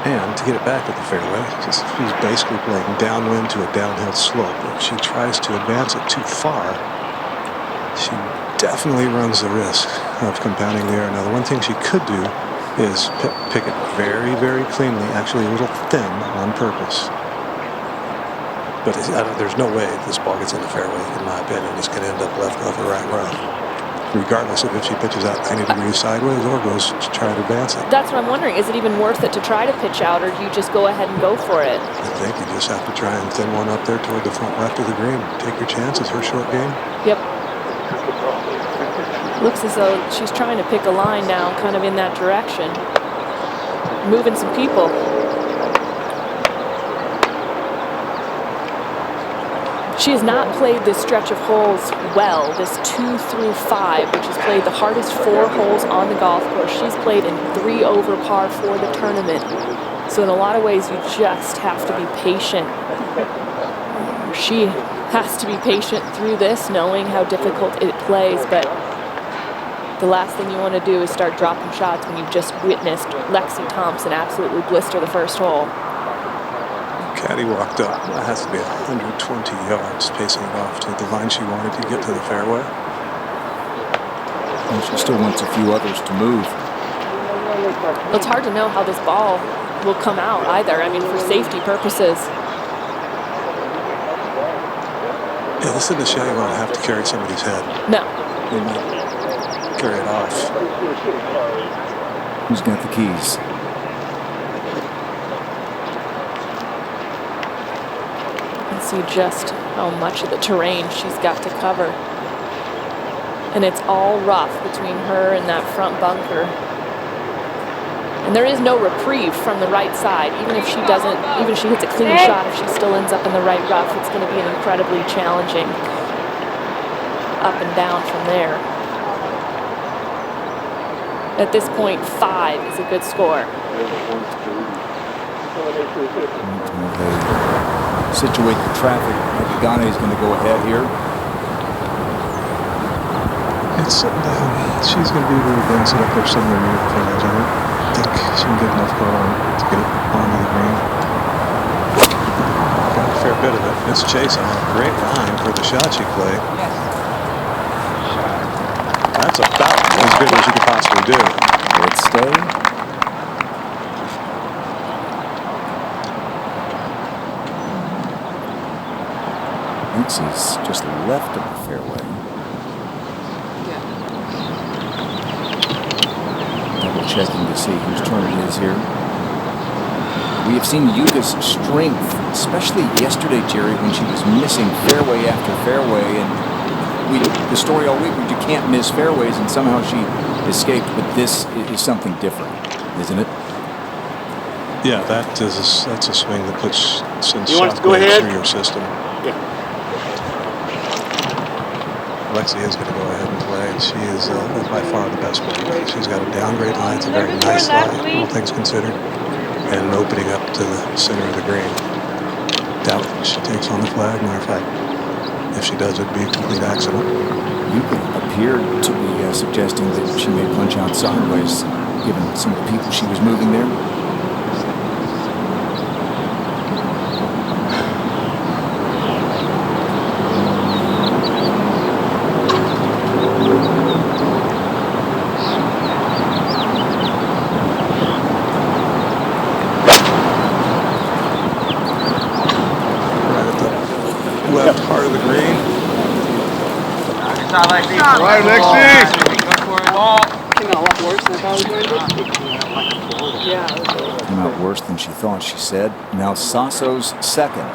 And to get it back at the fairway, she's basically playing downwind to a downhill slope. If she tries to advance it too far, she definitely runs the risk of compounding the error. Now, the one thing she could do is pick it very, very cleanly, actually a little thin on purpose. But there's no way this ball gets in the fairway, in my opinion. It's going to end up left rough or right rough, regardless of if she pitches out 90 degrees sideways or goes to try to advance it. That's what I'm wondering. Is it even worth it to try to pitch out, or do you just go ahead and go for it? I think you just have to try and thin one up there toward the front left of the green. Take your chances. Her short game. Yep. Looks as though she's trying to pick a line now, kind of in that direction. Moving some people. She has not played this stretch of holes well, this 2 through 5, which has played the hardest 4 holes on the golf course. She's played in 3 over par for the tournament. So in a lot of ways, you just have to be patient. She has to be patient through this, knowing how difficult it plays, but the last thing you want to do is start dropping shots when you've just witnessed Lexi Thompson absolutely blister the first hole. Caddy walked up. That has to be 120 yards, pacing it off to the line she wanted to get to the fairway. And she still wants a few others to move. It's hard to know how this ball will come out either. I mean, for safety purposes. Yeah, this isn't a shot you want to have to carry somebody's head. No. You might carry it off. Who's got the keys? See just how much of the terrain she's got to cover. And it's all rough between her and that front bunker. And there is no reprieve from the right side. Even if she doesn't, even if she hits a clean shot, if she still ends up in the right rough, it's going to be an incredibly challenging up and down from there. At this point, 5 is a good score. Situate the traffic. Gane is going to go ahead here. It's sitting down. She's going to be able to advance it up there somewhere near the front edge. I don't think she can get enough going to get it onto the green. Got a fair bit of it. It's chasing on a great line for the shot she played. That's about as good as you could possibly do. Will it stay? Lexi's just left of the fairway. Double checking to see whose turn it is here. We have seen Yuka's strength, especially yesterday, Jerry, when she was missing fairway after fairway. And the story all week was you can't miss fairways, and somehow she escaped. But this is something different, isn't it? Yeah, that's a swing that puts sends shockwaves through your system. Yeah. Lexi is going to go ahead and play. She is by far the best player. She's got a downgrade line. It's a very nice line, all things considered, and an opening up to the center of the green. Doubt she takes on the flag. Matter of fact, if she does, it'd be a complete accident. Yuka appeared to be suggesting that she may punch out sideways, given some of the people she was moving there. Left part of the green. Right, Lexi! Came out a lot worse than I thought it was going to. Yeah. Came out worse than she thought, she said. Now Sasso's second.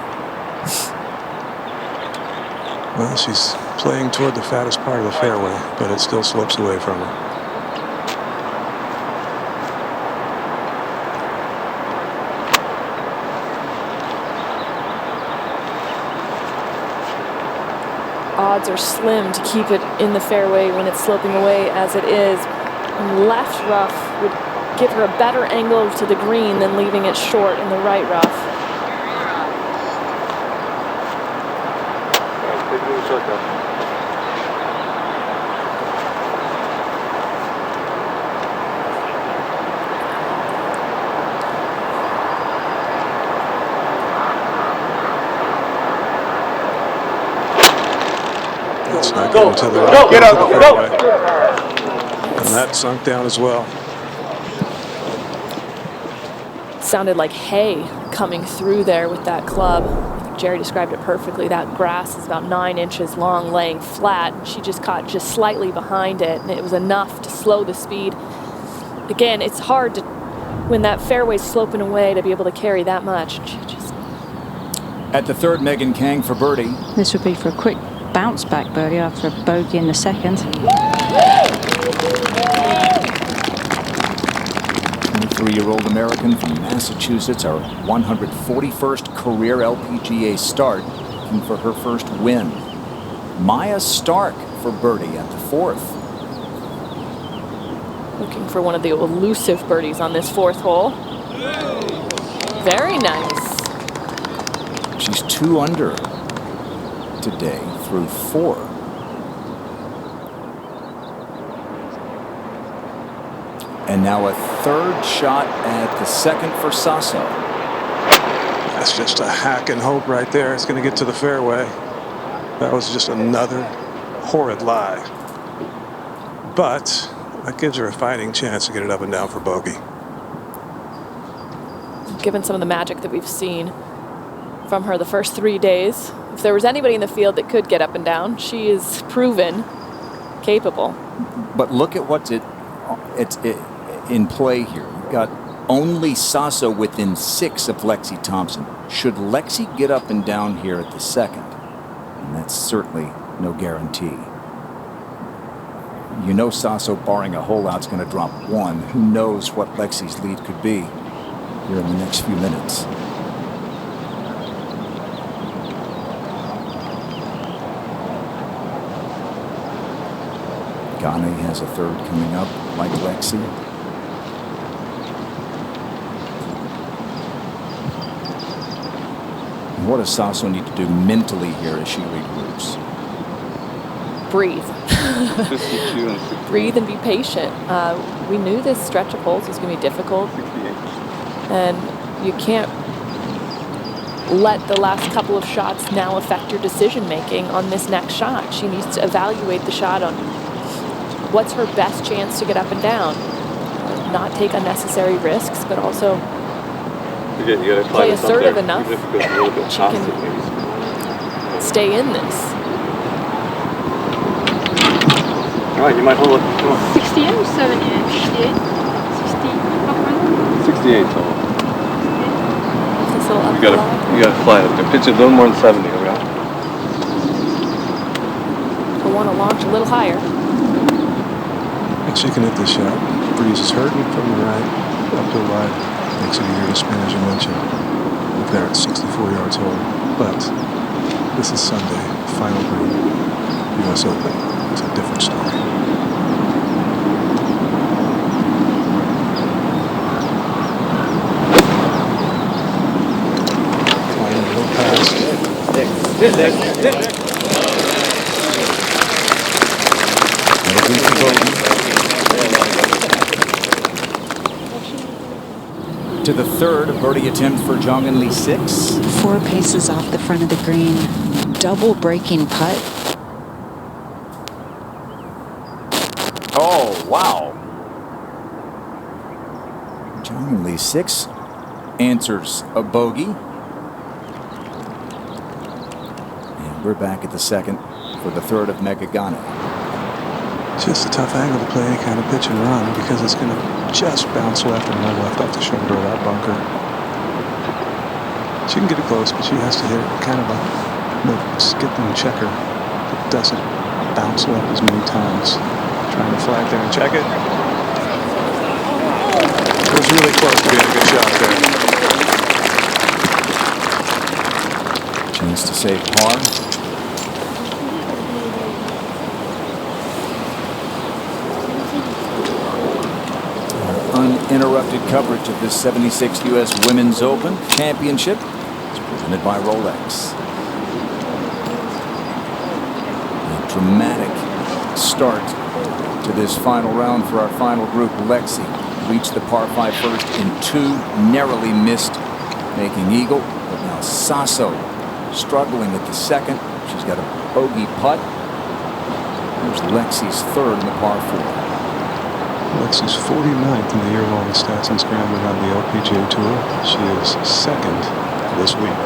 Well, she's playing toward the fattest part of the fairway, but it still slopes away from her. Odds are slim to keep it in the fairway when it's sloping away as it is. And left rough would give her a better angle to the green than leaving it short in the right rough. It's not going to the right. Get up, go. And that sunk down as well. Sounded like hay coming through there with that club. I think Jerry described it perfectly. That grass is about 9 inches long, laying flat. She just caught just slightly behind it, and it was enough to slow the speed. Again, it's hard to, when that fairway's sloping away, to be able to carry that much. She just... At the third, Megan Kang for birdie. This would be for a quick bounce back birdie after a bogey in the second. 23-year-old American from Massachusetts, our 141st career LPGA start, looking for her first win. Maya Stark for birdie at the fourth. Looking for one of the elusive birdies on this fourth hole. Very nice. She's 2 under today through 4. And now a third shot at the second for Sasso. That's just a hack and hope right there. It's going to get to the fairway. That was just another horrid lie. But that gives her a fighting chance to get it up and down for bogey. Given some of the magic that we've seen from her the first 3 days, if there was anybody in the field that could get up and down, she is proven capable. But look at what's in play here. You've got only Sasso within 6 of Lexi Thompson. Should Lexi get up and down here at the second, and that's certainly no guarantee. You know Sasso, barring a hole out, is going to drop 1. Who knows what Lexi's lead could be here in the next few minutes. Gane has a third coming up, like Lexi. And what does Sasso need to do mentally here as she regroups? Breathe. Breathe and be patient. We knew this stretch of holes was going to be difficult. And you can't let the last couple of shots now affect your decision making on this next shot. She needs to evaluate the shot on what's her best chance to get up and down. Not take unnecessary risks, but also play assertive enough that she can stay in this. All right, you might hold it. Come on. 68 or 78? 68? 68 total. This little You gotta fly it. Pitch it a little more than 70. Okay? We'll want to launch a little higher. And she can hit this shot. Breeze is hurting from the right, uphill wide. Makes it easier to spin, as you mentioned. Up there at 64 yards hole. But this is Sunday, final green, U.S. Open. It's a different story. Flying a little past. To the third, a birdie attempt for Zhang Enli 6. 4 paces off the front of the green. Double breaking putt. Oh, wow. Zhang Enli 6 answers a bogey. And we're back at the second for the third of Megha Ganne. Just a tough angle to play any kind of pitch and run because it's going to just bounce left and run left off the shoulder of that bunker. She can get it close, but she has to hit it kind of a skipping checker that doesn't bounce left as many times. Trying to flag there and check it. It was really close to being a good shot there. Chance to save par. Uninterrupted coverage of this 76th U.S. Women's Open Championship is presented by Rolex. A dramatic start to this final round for our final group. Lexi reached the par 5 first in 2, narrowly missed making eagle. But now Sasso struggling at the second. She's got a bogey putt. Here's Lexi's third in the par 4. Lexi's 49th in the year-long stats and scrambling on the LPGA Tour. She is second this week.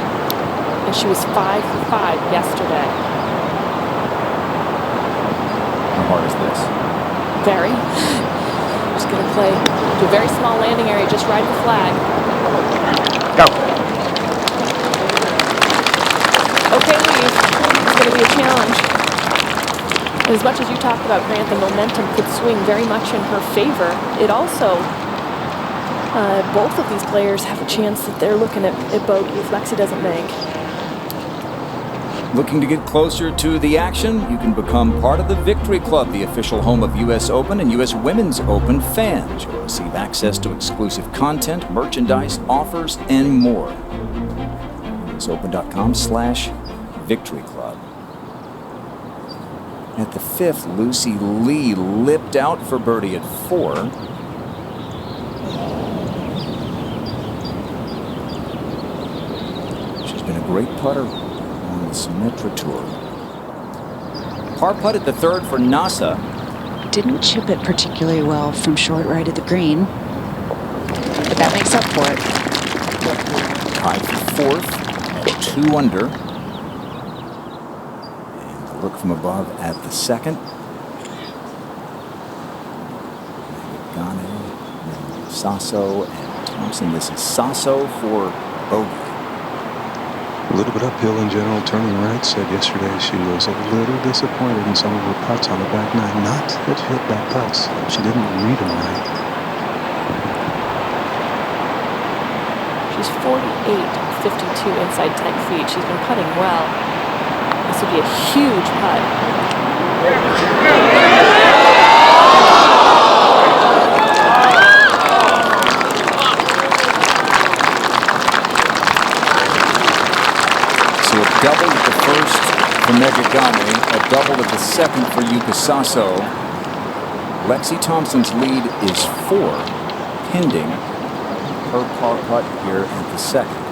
And she was 5 for 5 yesterday. How hard is this? Very. Just going to play to a very small landing area, just right of the flag. Go. Okay, Lee. It's going to be a challenge. As much as you talked about, Grant, the momentum could swing very much in her favor. It also, both of these players have a chance that they're looking at bogey if Lexi doesn't make. Looking to get closer to the action? You can become part of the Victory Club, the official home of U.S. Open and U.S. Women's Open fans. You'll receive access to exclusive content, merchandise, offers, and more. USOpen.com/Victory Club. At the 5th, Lucy Lee lipped out for birdie at 4. She's been a great putter on the Symetra Tour. Par putt at the 3rd for Nasa. Didn't chip it particularly well from short right of the green, but that makes up for it. Tied for 4th at 2 under. Look from above at the 2nd. Gane, Sasso, and Thompson. This is Sasso for bogey. A little bit uphill in general, turning right. Said yesterday she was a little disappointed in some of her putts on the back nine. Not that she hit bad putts. She didn't read them right. She's 48-52 inside 10 feet. She's been putting well. This would be a huge putt. So a double at the 1st for Megha Ganne, a double at the 2nd for Yuka Sasso. Lexi Thompson's lead is 4, pending her par putt here at the 2nd.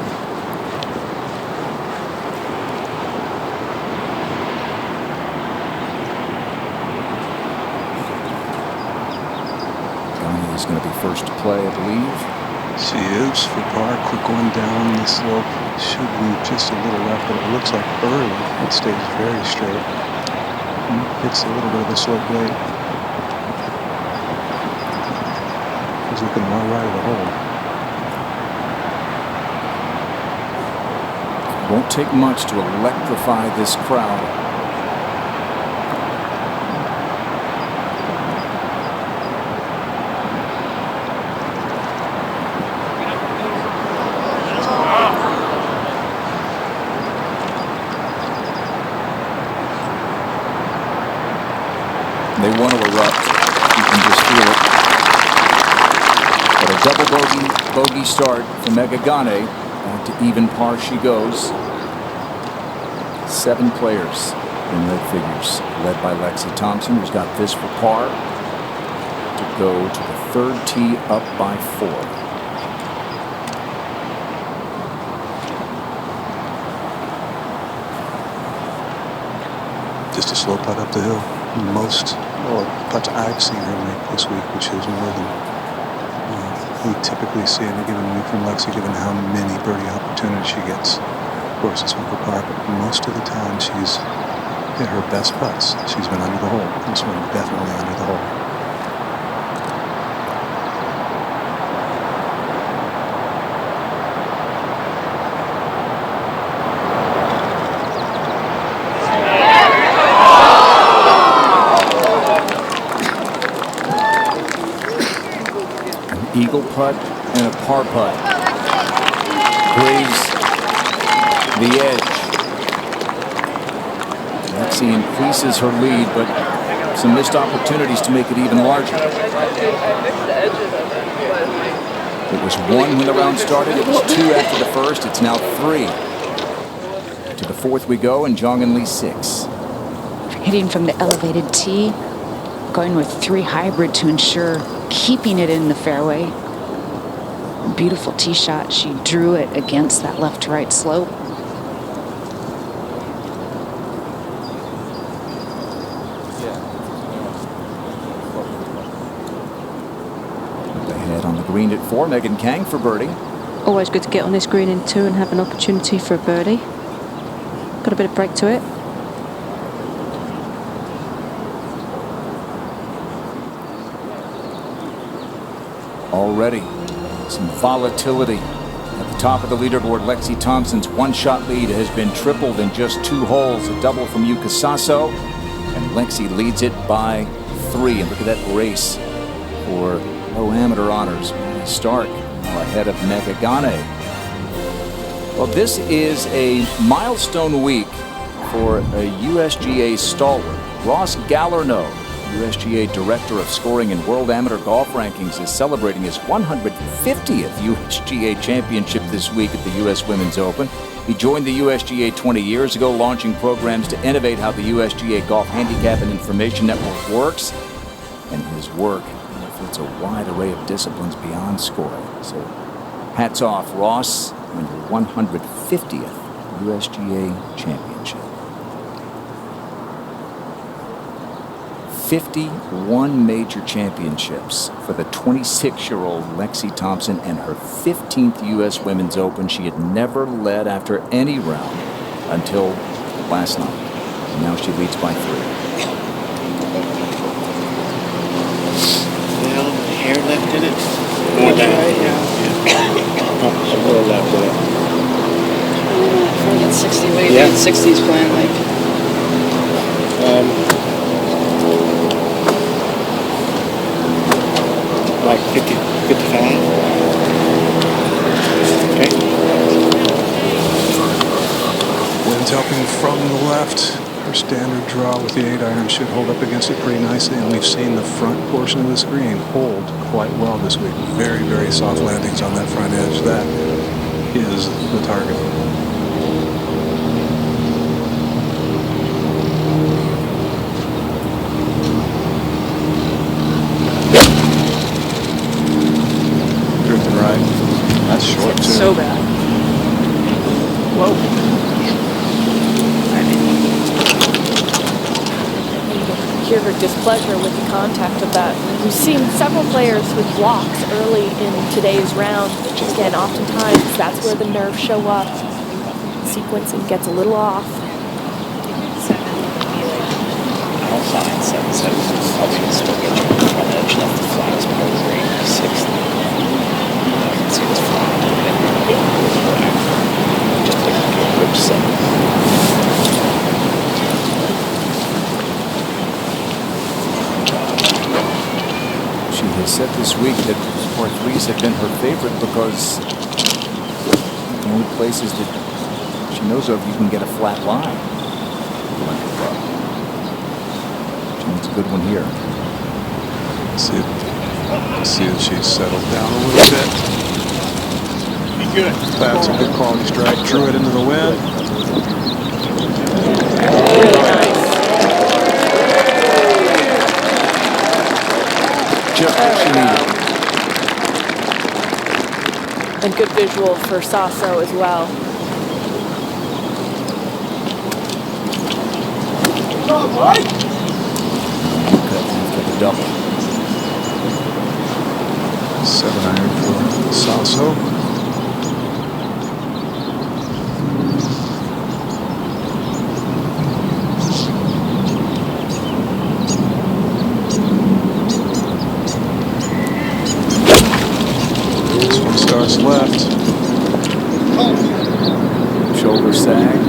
Is going to be first to play, I believe. She is for par. Quick one down the slope. Should move just a little left, but it looks like early it stays very straight. Hits a little bit of the slope late. He's looking well right of the hole. Won't take much to electrify this crowd. They want to erupt. You can just feel it. But a double bogey start for Megha Ganne. Back to even par she goes. 7 players in red figures, led by Lexi Thompson, who's got this for par to go to the 3rd tee, up by 4. Just a slow putt up the hill. Most putts I've seen her make this week, which is more than we typically see in a given week from Lexi, given how many birdie opportunities she gets. Of course, this one for par, but most of the time she's hit her best putts. She's been under the hole. This one definitely under the hole. Eagle putt and a par putt. Graves the edge. Lexi increases her lead, but some missed opportunities to make it even larger. It was 1 when the round started. It was 2 after the first. It's now 3. To the 4th we go, and Jong In Lee 6. Hitting from the elevated tee, going with 3 hybrid to ensure keeping it in the fairway. Beautiful tee shot. She drew it against that left to right slope. green at 4. Megan Kang for birdie. Always good to get on this green in 2 and have an opportunity for a birdie. Got a bit of break to it. Already some volatility at the top of the leaderboard. Lexi Thompson's one-shot lead has been tripled in just 2 holes. A double from Yuka Saso, and Lexi leads it by 3. And look at that race for low amateur honors. Maya Stark ahead of Megha Ganne. Well, this is a milestone week for a USGA stalwart. Ross Galarneau, USGA Director of Scoring and World Amateur Golf Rankings, is celebrating his 150th USGA Championship this week at the U.S. Women's Open. He joined the USGA 20 years ago, launching programs to innovate how the USGA Golf Handicap and Information Network works. And his work benefits a wide array of disciplines beyond scoring. So hats off, Ross, on your 150th USGA Championship. 51 major championships for the 26-year-old Lexi Thompson, and her 15th U.S. Women's Open. She had never led after any round until last night. And now she leads by 3. Well, hair left in it. More down. Right, yeah. Some more left in it. I think it's 60, maybe. Yeah. 60s plan, like 50, 55. Okay. Wind's helping from the left. Her standard draw with the 8-iron should hold up against it pretty nicely, and we've seen the front portion of the screen hold quite well this week. Very, very soft landings on that front edge. That is the target. That's short, too. So bad. Whoa. Hear her displeasure with the contact of that. We've seen several players with blocks early in today's round. Again, oftentimes that's where the nerves show up. Sequencing gets a little off. All signs 7-7. Probably can still get you on the front edge. That's the flattest part of the green. 6th. I can see this flat. Just like a quick 7. She has said this week that par 3s have been her favorite because the only places that she knows of you can get a flat line. She needs a good one here. See if she's settled down a little bit. Good. That's a good quality strike. Drew it into the wind. Just what she needed. And good visual for Saso as well. After the double. 7-iron for Saso. This one starts left. Shoulder sag.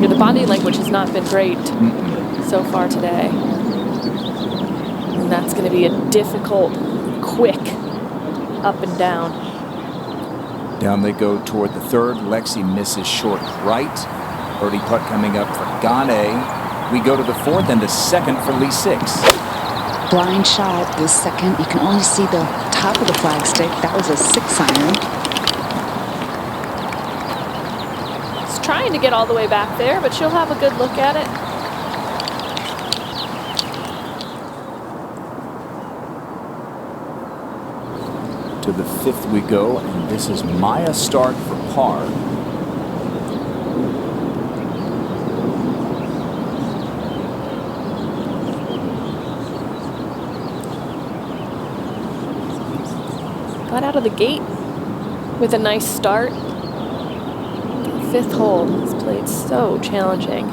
Yeah, the body language has not been great so far today. And that's going to be a difficult, quick up and down. Down they go toward the 3rd. Lexi misses short right. Birdie putt coming up for Ganne. We go to the 4th and the 2nd for Lee Six. Blind shot, the 2nd. You can only see the top of the flagstick. That was a 6-iron. She's trying to get all the way back there, but she'll have a good look at it. To the 5th we go, and this is Maya Stark for par. got out of the gate with a nice start. The fifth hole has played so challenging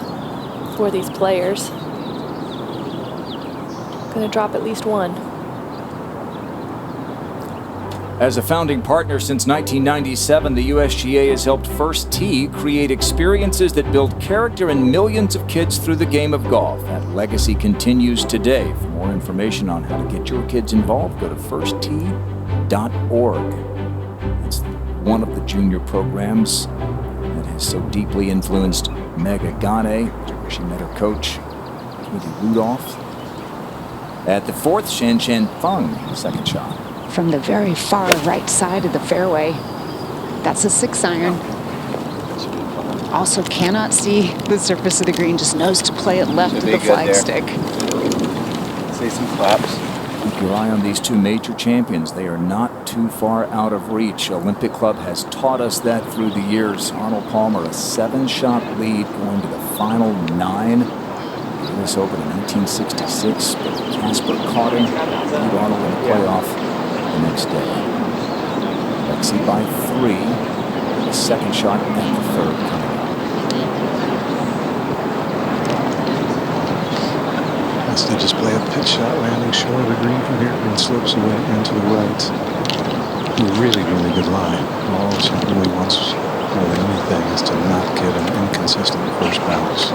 for these players. Going to drop at least one. As a founding partner since 1997, the USGA has helped First Tee create experiences that build character in millions of kids through the game of golf. That legacy continues today. For more information on how to get your kids involved, go to firsttee.org. It's one of the junior programs that has so deeply influenced Megha Ganne. She met her coach, Katie Rudolph. At the fourth, Shanshan Feng, second shot. From the very far right side of the fairway. That's a 6-iron. Also cannot see the surface of the green, just knows to play it left of the flagstick. See some claps. Keep your eye on these two major champions. They are not too far out of reach. Olympic Club has taught us that through the years. Arnold Palmer, a 7-shot lead going to the final 9. US Open in 1966, but Casper caught him, beat Arnold in the playoff the next day. Lexi by 3, the second shot and the third coming up. Instead, just play a pitch shot, landing short of the green from here, and slips away into the right. A really, really good line. All she really wants more than anything is to not get an inconsistent first bounce.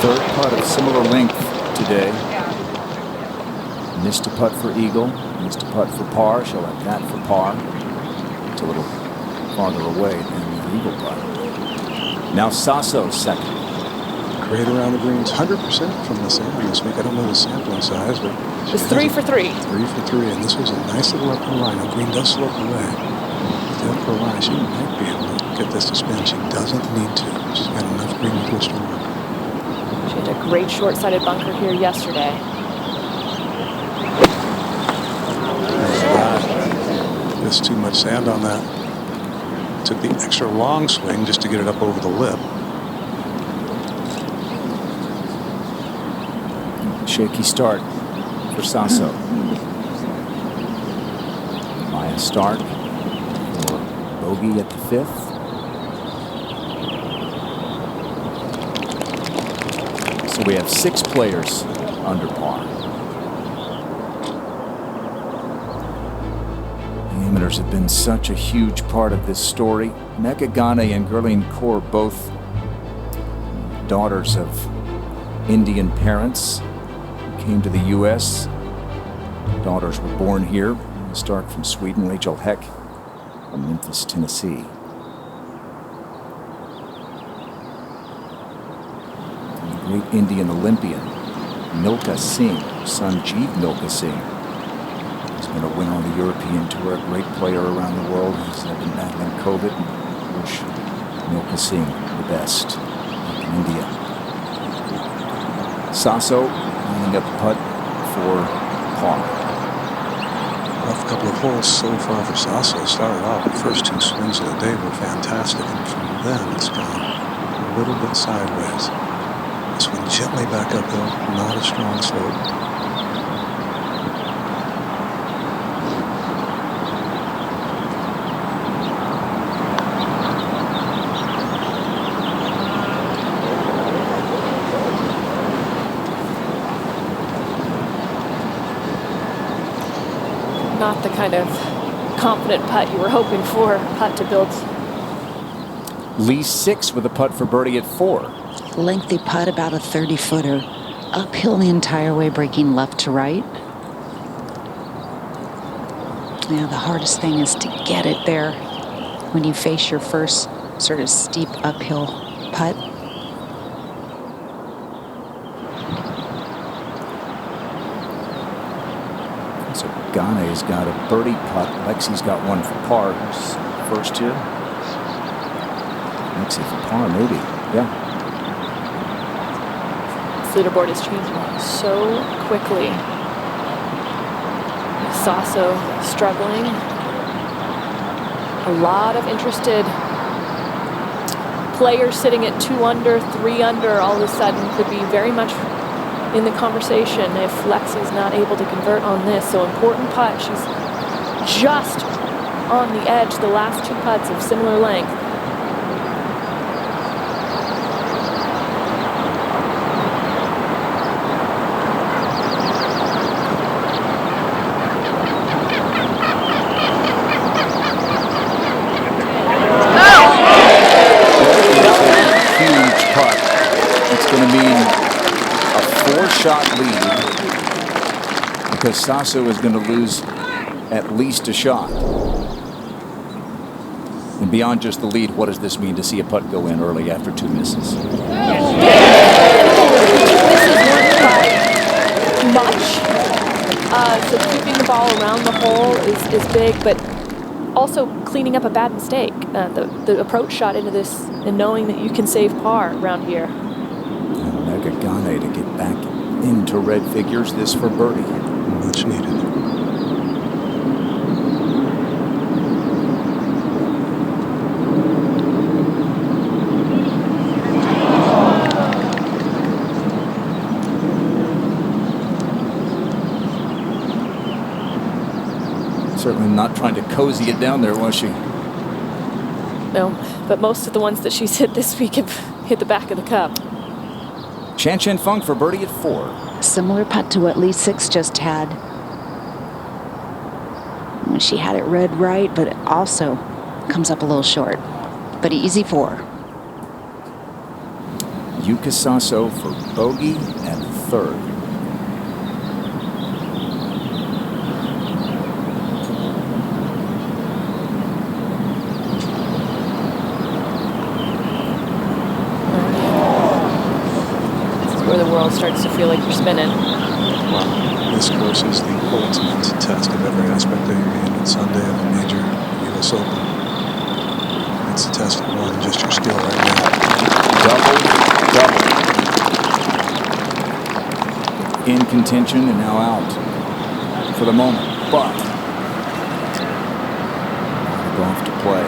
Third putt of similar length today. Missed a putt for eagle, missed a putt for par. She'll have that for par. It's a little farther away than the eagle putt. Now Sasso second. Great around the greens, 100% from the sampling this week. I don't know the sampling size, but it's 3 for 3. 3 for 3, and this was a nice little upper line. The green does slope away. The upper line, she might be able to get this to spin. She doesn't need to. She's got enough green to twist around. She had a great short-sided bunker here yesterday. There's too much sand on that. Took the extra long swing just to get it up over the lip. Shaky start for Sasso. Maya Stark for bogey at the 5th. So we have 6 players under par. The amateurs have been such a huge part of this story. Megha Ganne and Gurleen Kaur, both daughters of Indian parents, came to the U.S. Daughters were born here. Stark from Sweden, Rachel Heck from Memphis, Tennessee. Great Indian Olympian Milkha Singh, son Jeev Milkha Singh, has been a winner on the European Tour, a great player around the world. He's been battling COVID, and wish Milkha Singh the best in India. Sasso lining up the putt for par. Rough couple of holes so far for Sasso. Started off, the first 2 swings of the day were fantastic, and from then it's gone a little bit sideways. This one gently back uphill, not a strong slope. Not the kind of confident putt you were hoping for, putt to build. Lee 6 with a putt for birdie at 4. Lengthy putt, about a 30-footer. Uphill the entire way, breaking left to right. Yeah, the hardest thing is to get it there when you face your first sort of steep uphill putt. So Gane's got a birdie putt. Lexi's got one for par. Who's first here? Lexi for par, maybe. Yeah. This leaderboard is changing so quickly. Sasso struggling. A lot of interested players sitting at 2 under, 3 under, all of a sudden could be very much in the conversation if Lexi's not able to convert on this. So important putt. She's just on the edge, the last 2 putts of similar length. Shot lead because Sasso is going to lose at least a shot. And beyond just the lead, what does this mean to see a putt go in early after 2 misses? Misses weren't by much, so keeping the ball around the hole is big, but also cleaning up a bad mistake. The approach shot into this and knowing that you can save par around here. And Megha Ganne to get back into red figures, this for birdie. Much needed. Certainly not trying to cozy it down there, was she? No, but most of the ones that she's hit this week have hit the back of the cup. Chan Chen Fung for birdie at 4. Similar putt to what Lee Six just had. When she had it read right, but it also comes up a little short. But easy 4. Yuka Sasso for bogey at 3rd. Starts to feel like you're spinning. Well, this course is the ultimate test of every aspect of your game. It's Sunday of the major U.S. Open. It's a test of more than just your skill right now. Double. In contention and now out for the moment, but golf to play.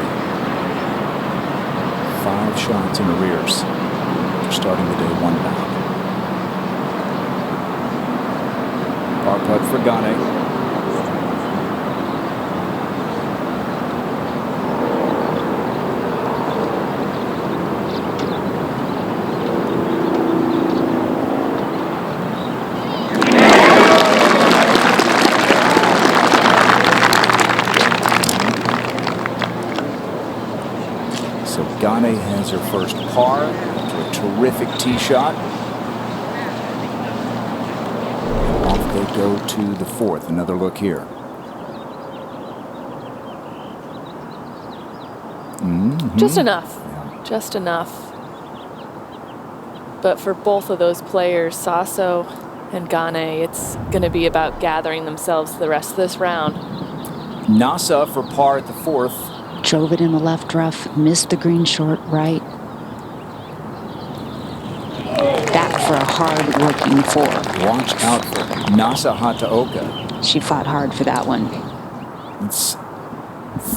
5 shots in arrears. They're starting the day 1 back. Par putt for Ganne. So Ganne has her first par after a terrific tee shot. They go to the 4th. Another look here. Just enough. Just enough. But for both of those players, Sasso and Ganne, it's going to be about gathering themselves the rest of this round. Nasa for par at the 4th. Drove it in the left rough, missed the green short right. That for a hard-working 4. Watch out for Nasa Hataoka. She fought hard for that one. It's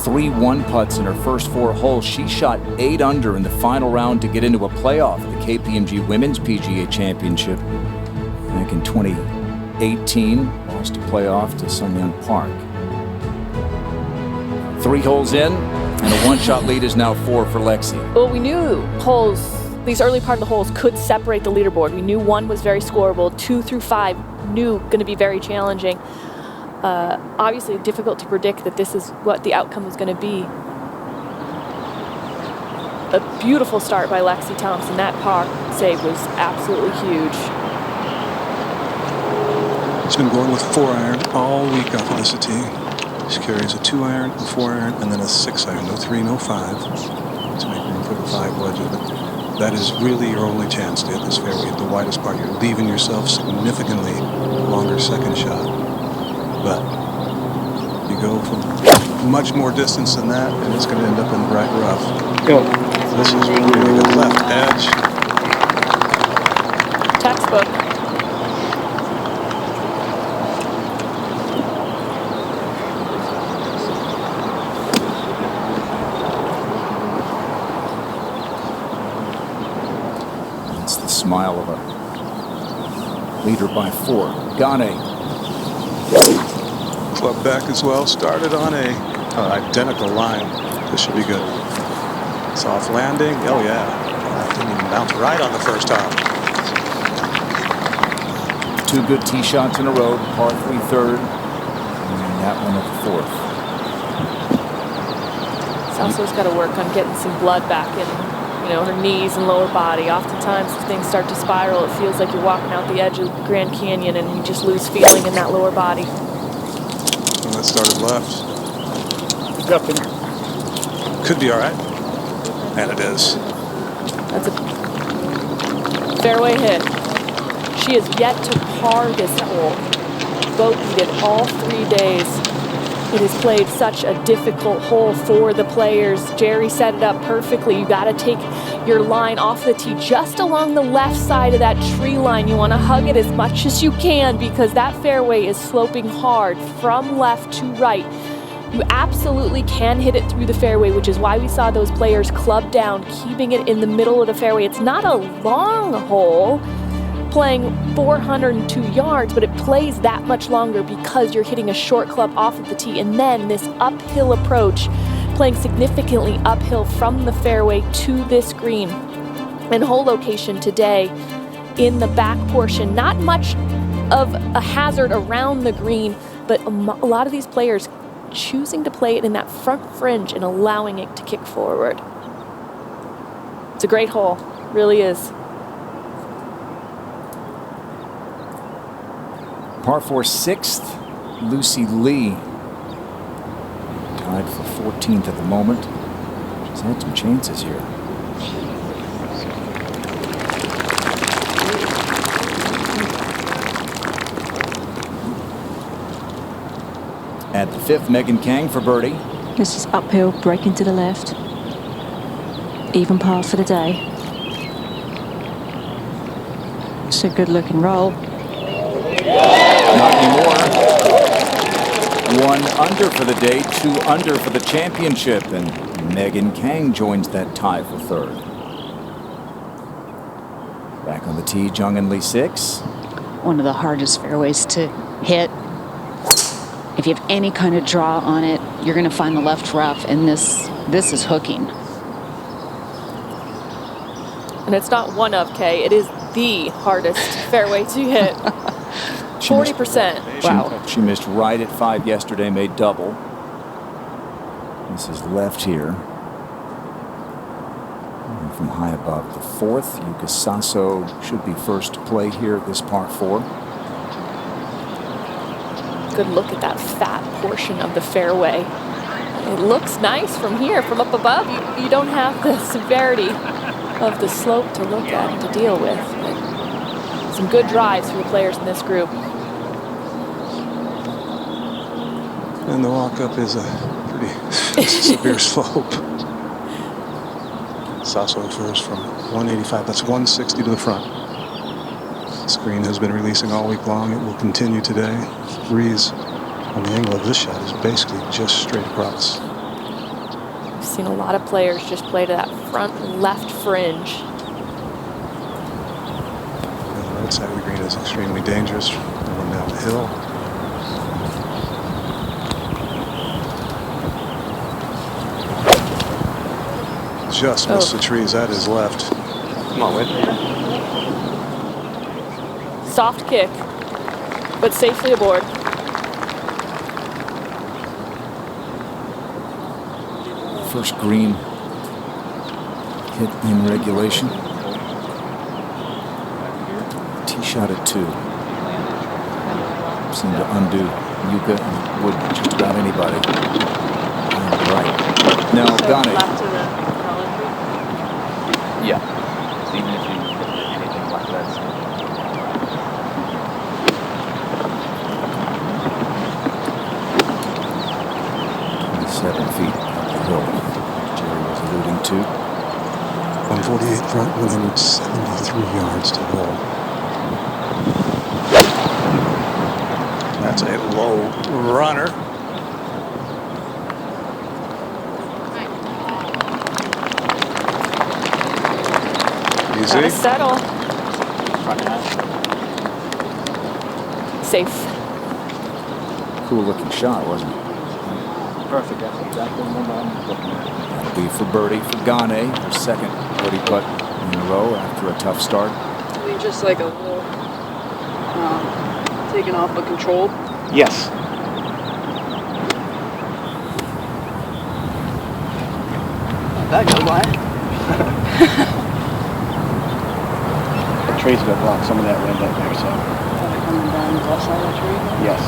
3 1-putts in her first 4 holes. She shot 8 under in the final round to get into a playoff at the KPMG Women's PGA Championship back in 2018. Lost a playoff to Sun Young Park. 3 holes in, and a 1-shot lead is now 4 for Lexi. Well, we knew these early part of the holes could separate the leaderboard. We knew 1 was very scoreable, 2 through 5 knew going to be very challenging. Obviously difficult to predict that this is what the outcome was going to be. A beautiful start by Lexi Thompson. That par save was absolutely huge. She's been going with 4-iron all week off of this tee. She carries a 2-iron, a 4-iron, and then a 6-iron. No 3, no 5 to make room for the 5 wedges. But that is really your only chance to hit this fairway at the widest part. You're leaving yourself significantly longer second shot. but you go from much more distance than that, and it's going to end up in the right rough. Go. This is really good left edge. Textbook. It's the smile of a leader by 4. Gane. Club back as well. Started on a identical line. This should be good. Soft landing. Oh yeah. That didn't even bounce right on the first time. 2 good tee shots in a row. Par 3 third. And that one at the 4th. Sasso's got to work on getting some blood back in, her knees and lower body. Oftentimes, if things start to spiral, it feels like you're walking out the edge of the Grand Canyon and you just lose feeling in that lower body. Well, that started left. Dropping. Could be all right. And it is. That's a fairway hit. She has yet to par this hole. Bogeyed it all 3 days. It has played such a difficult hole for the players. Jerry set it up perfectly. You got to take your line off the tee just along the left side of that tree line. You want to hug it as much as you can because that fairway is sloping hard from left to right. You absolutely can hit it through the fairway, which is why we saw those players club down, keeping it in the middle of the fairway. It's not a long hole, playing 402 yards, but it plays that much longer because you're hitting a short club off of the tee. And then this uphill approach, playing significantly uphill from the fairway to this green. And hole location today in the back portion, not much of a hazard around the green, but a lot of these players choosing to play it in that front fringe and allowing it to kick forward. It's a great hole, really is. Par 4 6th, Lucy Lee. Tied for 14th at the moment. She's had some chances here. At the 5th, Megan Kang for birdie. This is uphill, breaking to the left. Even par for the day. It's a good looking roll. Not anymore. 1 under for the day, 2 under for the championship, and Megan Kang joins that tie for 3rd. Back on the tee, Jung In Lee 6. One of the hardest fairways to hit. If you have any kind of draw on it, you're going to find the left rough, and this is hooking. And it's not one of, Kay, it is the hardest fairway to hit. 40%. Wow. She missed right at 5 yesterday, made double. This is left here. And from high above the 4th, Yuka Sasso should be first to play here at this par 4. Good look at that fat portion of the fairway. It looks nice from here, from up above. You don't have the severity of the slope to look at and to deal with. But some good drives for the players in this group. And the walk up is a pretty severe slope. Sasso first from 185. That's 160 to the front. Screen has been releasing all week long. It will continue today. Breeze on the angle of this shot is basically just straight across. We've seen a lot of players just play to that front left fringe. And the right side of the green is extremely dangerous. Going down the hill. Just missed the trees. That is left. Come on, Whit. Soft kick, but safely aboard. First green hit in regulation. Tee shot at 2. Seemed to undo Yuka and would just about anybody. Right. Now, Gane. Yeah. Even if you hit anything like that. 7 feet up the hill Jerry was alluding to. 148 front, 173 yards to hole. That's a low runner. Easy. Gotta settle. Front half. Safe. Cool looking shot, wasn't it? Perfect. That's exactly the number I'm looking at. That'll be for birdie for Gane, her second birdie putt in a row after a tough start. I mean, just like a little taken off but controlled. Yes. That go by. The tree's gonna block some of that wind up there, so. Coming down the left side of the tree. Yes.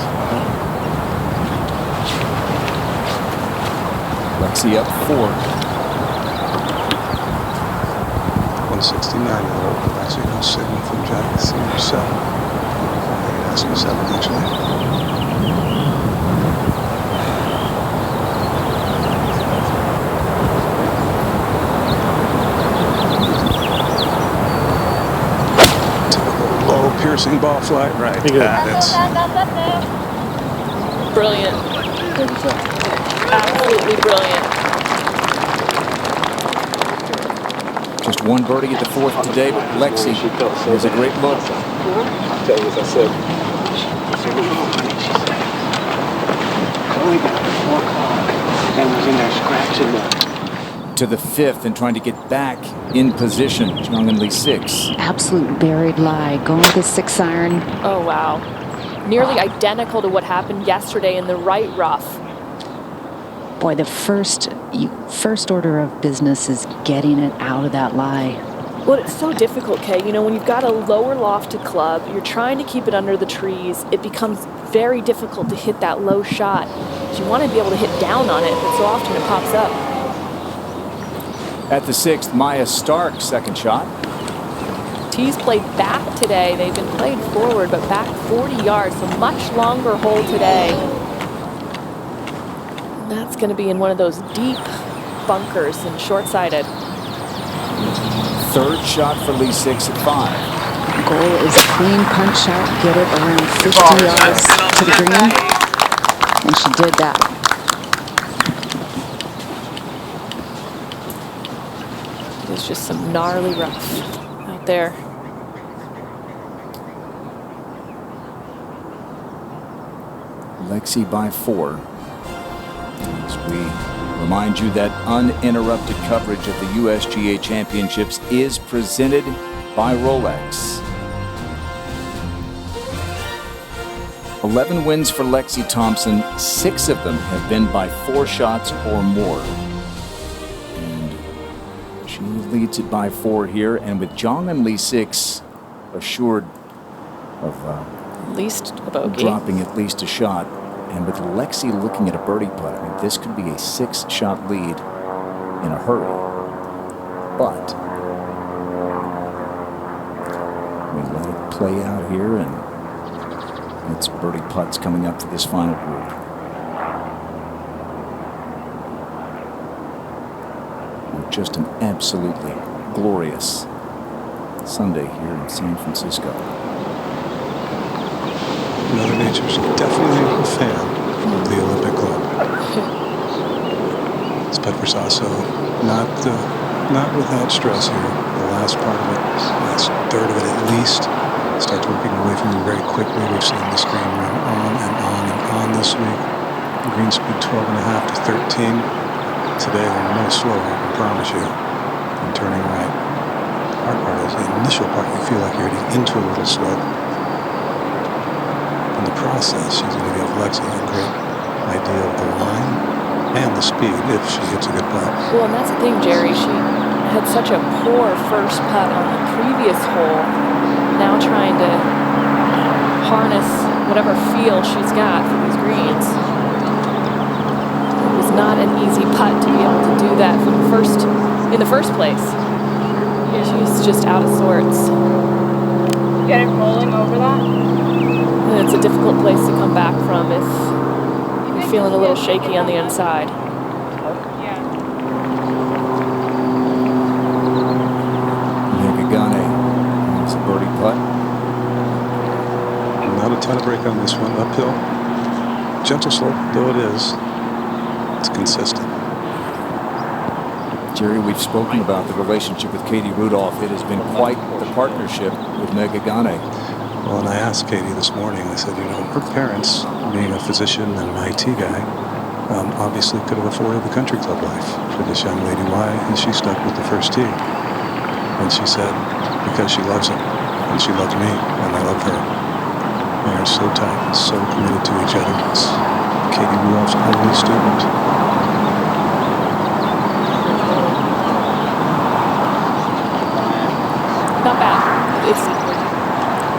Lexi up 4. 169 to hole. Actually, no signal from Jack. Senior 7. I can ask him 7 actually. Piercing ball flight, right? That's Brilliant. Absolutely brilliant. Just one birdie at the 4th today, but Lexi has a great look. I'll tell you, as I said. Chloe got up at 4 o'clock and was in there scratching the. To the 5th and trying to get back in position. Jeonghan Lee 6. Absolute buried lie. Going with the 6 iron. Oh, wow. Nearly identical to what happened yesterday in the right rough. Boy, the first order of business is getting it out of that lie. Well, it's so difficult, Kay. You know, when you've got a lower lofted club, you're trying to keep it under the trees, it becomes very difficult to hit that low shot. You want to be able to hit down on it, but so often it pops up. At the 6th, Maya Stark, second shot. Tees played back today. They've been played forward, but back 40 yards, so much longer hole today. And that's going to be in one of those deep bunkers and short-sided. Third shot for Lee 6 at 5. Goal is clean punch shot, get it around 50 yards to the green. And she did that. It's just some gnarly rough out there. Lexi by 4. As we remind you that uninterrupted coverage of the USGA Championships is presented by Rolex. 11 wins for Lexi Thompson. 6 of them have been by 4 shots or more. She leads it by 4 here, and with Jeonghan Lee 6 assured of at least a bogey, dropping at least a shot, and with Lexi looking at a birdie putt, I mean, this could be a 6-shot lead in a hurry. But we let it play out here, and it's birdie putts coming up for this final group. Just an absolutely glorious Sunday here in San Francisco. Mother Nature's definitely a fan of the Olympic Club. It's Pedrosasso, not without stress here. The last part of it, last third of it at least, starts working away from you very quickly. We've seen this green run on and on and on this week. The green speed 12.5 to 13. Today they're no slower, I can promise you, than turning right. The hard part is the initial part, you feel like you're getting into a little slope. In the process, she's going to give Lexi a great idea of the line and the speed if she hits a good putt. Well, and that's the thing, Jerry. She had such a poor first putt on the previous hole. Now trying to harness whatever feel she's got for these greens. It was not an easy putt to be able to do that from in the first place. She's just out of sorts. Get it rolling over that? And it's a difficult place to come back from if you're feeling a little shaky on the inside. birdie putt. Not a ton of break on this one. Uphill. Gentle slope, though it is. It's consistent. Jerry, we've spoken about the relationship with Katie Rudolph. It has been quite the partnership with Megha Ganne. Well, and I asked Katie this morning, I said, you know, her parents, being a physician and an IT guy, obviously could have afforded the country club life for this young lady. Why is she stuck with the first tee? And she said, because she loves him, and she loves me, and I love her. They are so tight and so committed to each other. It's Katie Rudolph's only student. Not bad. It's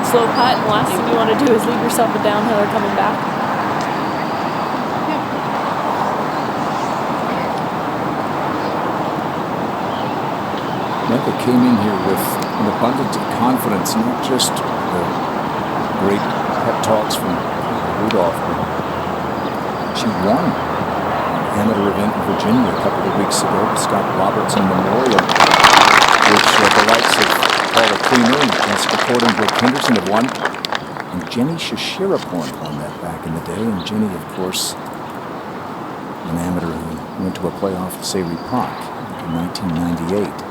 slow putt, and the last thing you want to do is leave yourself a downhiller coming back. Megha came in here with an abundance of confidence, not just the great pep talks from Rudolph, but she won an amateur event in Virginia a couple of weeks ago, the Scott Robertson Memorial, which the likes of Paula Creamer and Jessica Corden and Brooke Henderson have won. And Jenny Shashiraporn won that back in the day. And Jenny, of course, an amateur who went to a playoff at Sayri Park in 1998.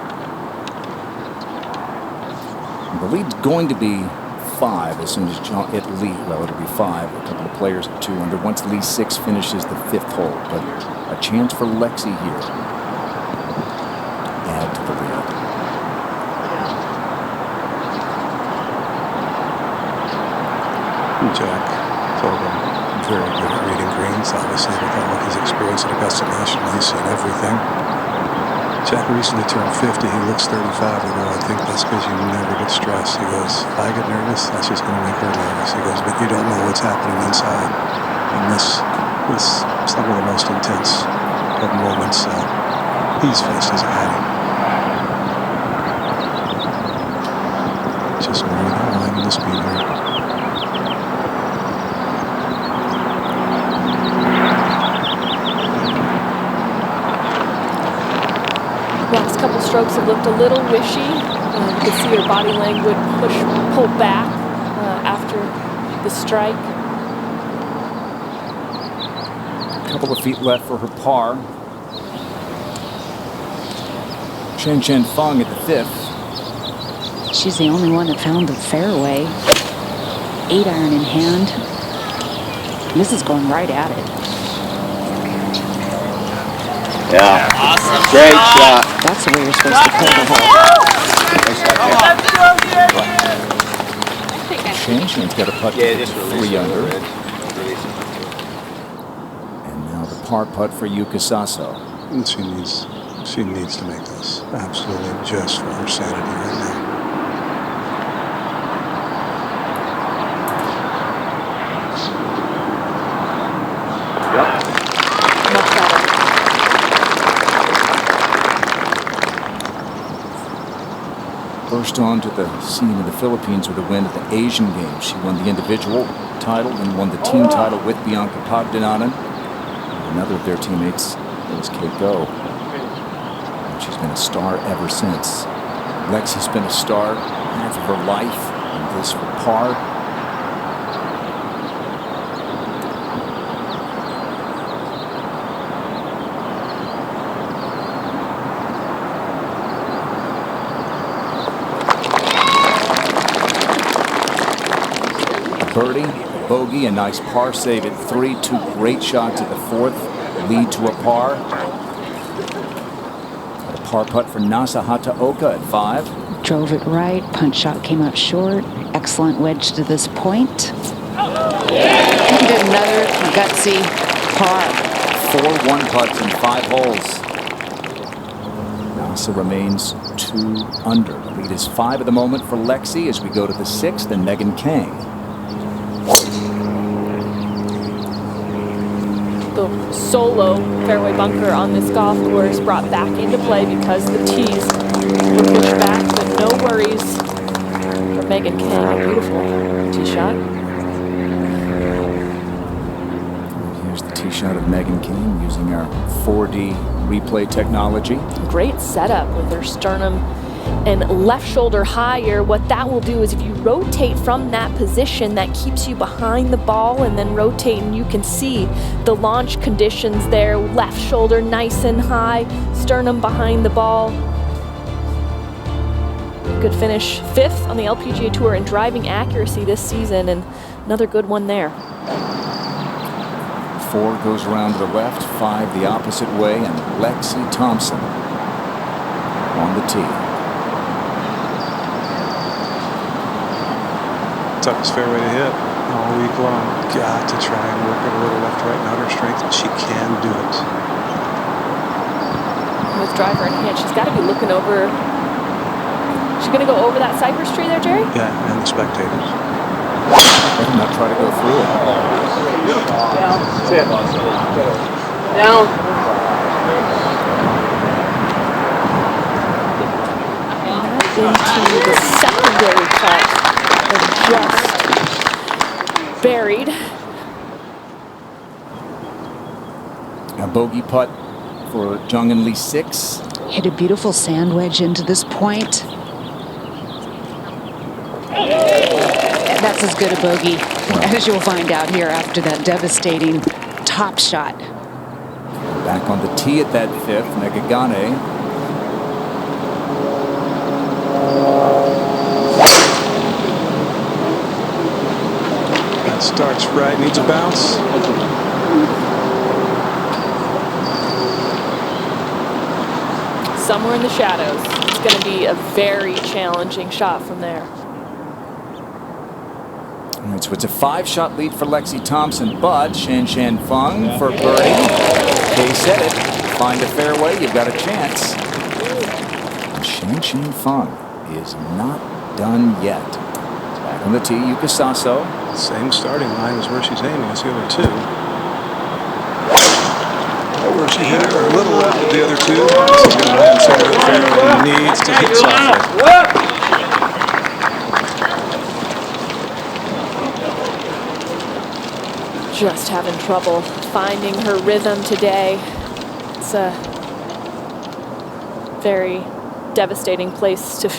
The lead's going to be 5 as soon as John, it'll be 5, a couple of players at 2 under. Once Lee 6 finishes the 5th hole, but a chance for Lexi here. Add to the lead. Jack told him very good at reading greens. Obviously, with all of his experience at Augusta National, he's seen everything. Jack recently turned 50. He looks 35. I go, I think that's because you never get stressed. He goes, if I get nervous, that's just going to make her nervous. He goes, but you don't know what's happening inside. And this is some of the most intense of moments he's faced as a caddy. Just knowing the line and the speed here. Last couple strokes have looked a little wishy. You can see her body language pull back after the strike. A couple of feet left for her par. Chen Feng at the 5th. She's the only one that found the fairway. 8-iron in hand. This is going right at it. Yeah. Awesome. Great shot. That's the way you're supposed to play the hole. Shan's got a putt for 3 under. And now the par putt for Yuka Saso. And she needs to make this absolutely just for her sanity right now. First on to the scene of the Philippines with a win at the Asian Games. She won the individual title and won the team title with Bianca Pagdinanan. Another of their teammates was Kate Go. And she's been a star ever since. Lexi's been a star half of her life, and this for par. Birdie, bogey, a nice par save at 3. 2 great shots at the 4th lead to a par. A par putt for Nasa Hataoka at 5. Drove it right. Punch shot came up short. Excellent wedge to this point. And another gutsy par. 4 1-putts in 5 holes. Nasa remains 2 under. The lead is 5 at the moment for Lexi as we go to the 6th and Megan Kang. The solo fairway bunker on this golf course brought back into play because the tees were pushed back, but no worries for Megan Kang. A beautiful tee shot. Here's the tee shot of Megan Kang using our 4D replay technology. Great setup with her sternum and left shoulder higher. What that will do is if you rotate from that position, that keeps you behind the ball, and then rotate, and you can see the launch conditions there. Left shoulder nice and high, sternum behind the ball. Good finish, 5th on the LPGA Tour in driving accuracy this season, and another good one there. 4 goes around to the left, 5 the opposite way, and Lexi Thompson on the tee. Toughest fairway to hit all week long. Got to try and work it a little left, right, and outer strength, and she can do it. With driver in hand, she's got to be looking over. She's going to go over that cypress tree there, Jerry? Yeah, and the spectators. Better not try to go through it. Down. Into the secondary cut and just buried. A bogey putt for Jung In Lee 6. Hit a beautiful sand wedge into this point. That's as good a bogey as you'll find out here after that devastating top shot. Back on the tee at that 5th, Megagane. That starts right, needs a bounce. Somewhere in the shadows. It's going to be a very challenging shot from there. All right, so it's a 5-shot lead for Lexi Thompson, but Shan Feng for birdie. They said it. Find a fairway, you've got a chance. Shan Feng is not done yet. Back on the tee, Yuka Saso. Same starting line as where she's aiming as the other 2. Where she hit it, a little left of the other 2. She's going to land somewhere in the fairway. Needs to hit softly. Just having trouble finding her rhythm today. It's a very devastating place to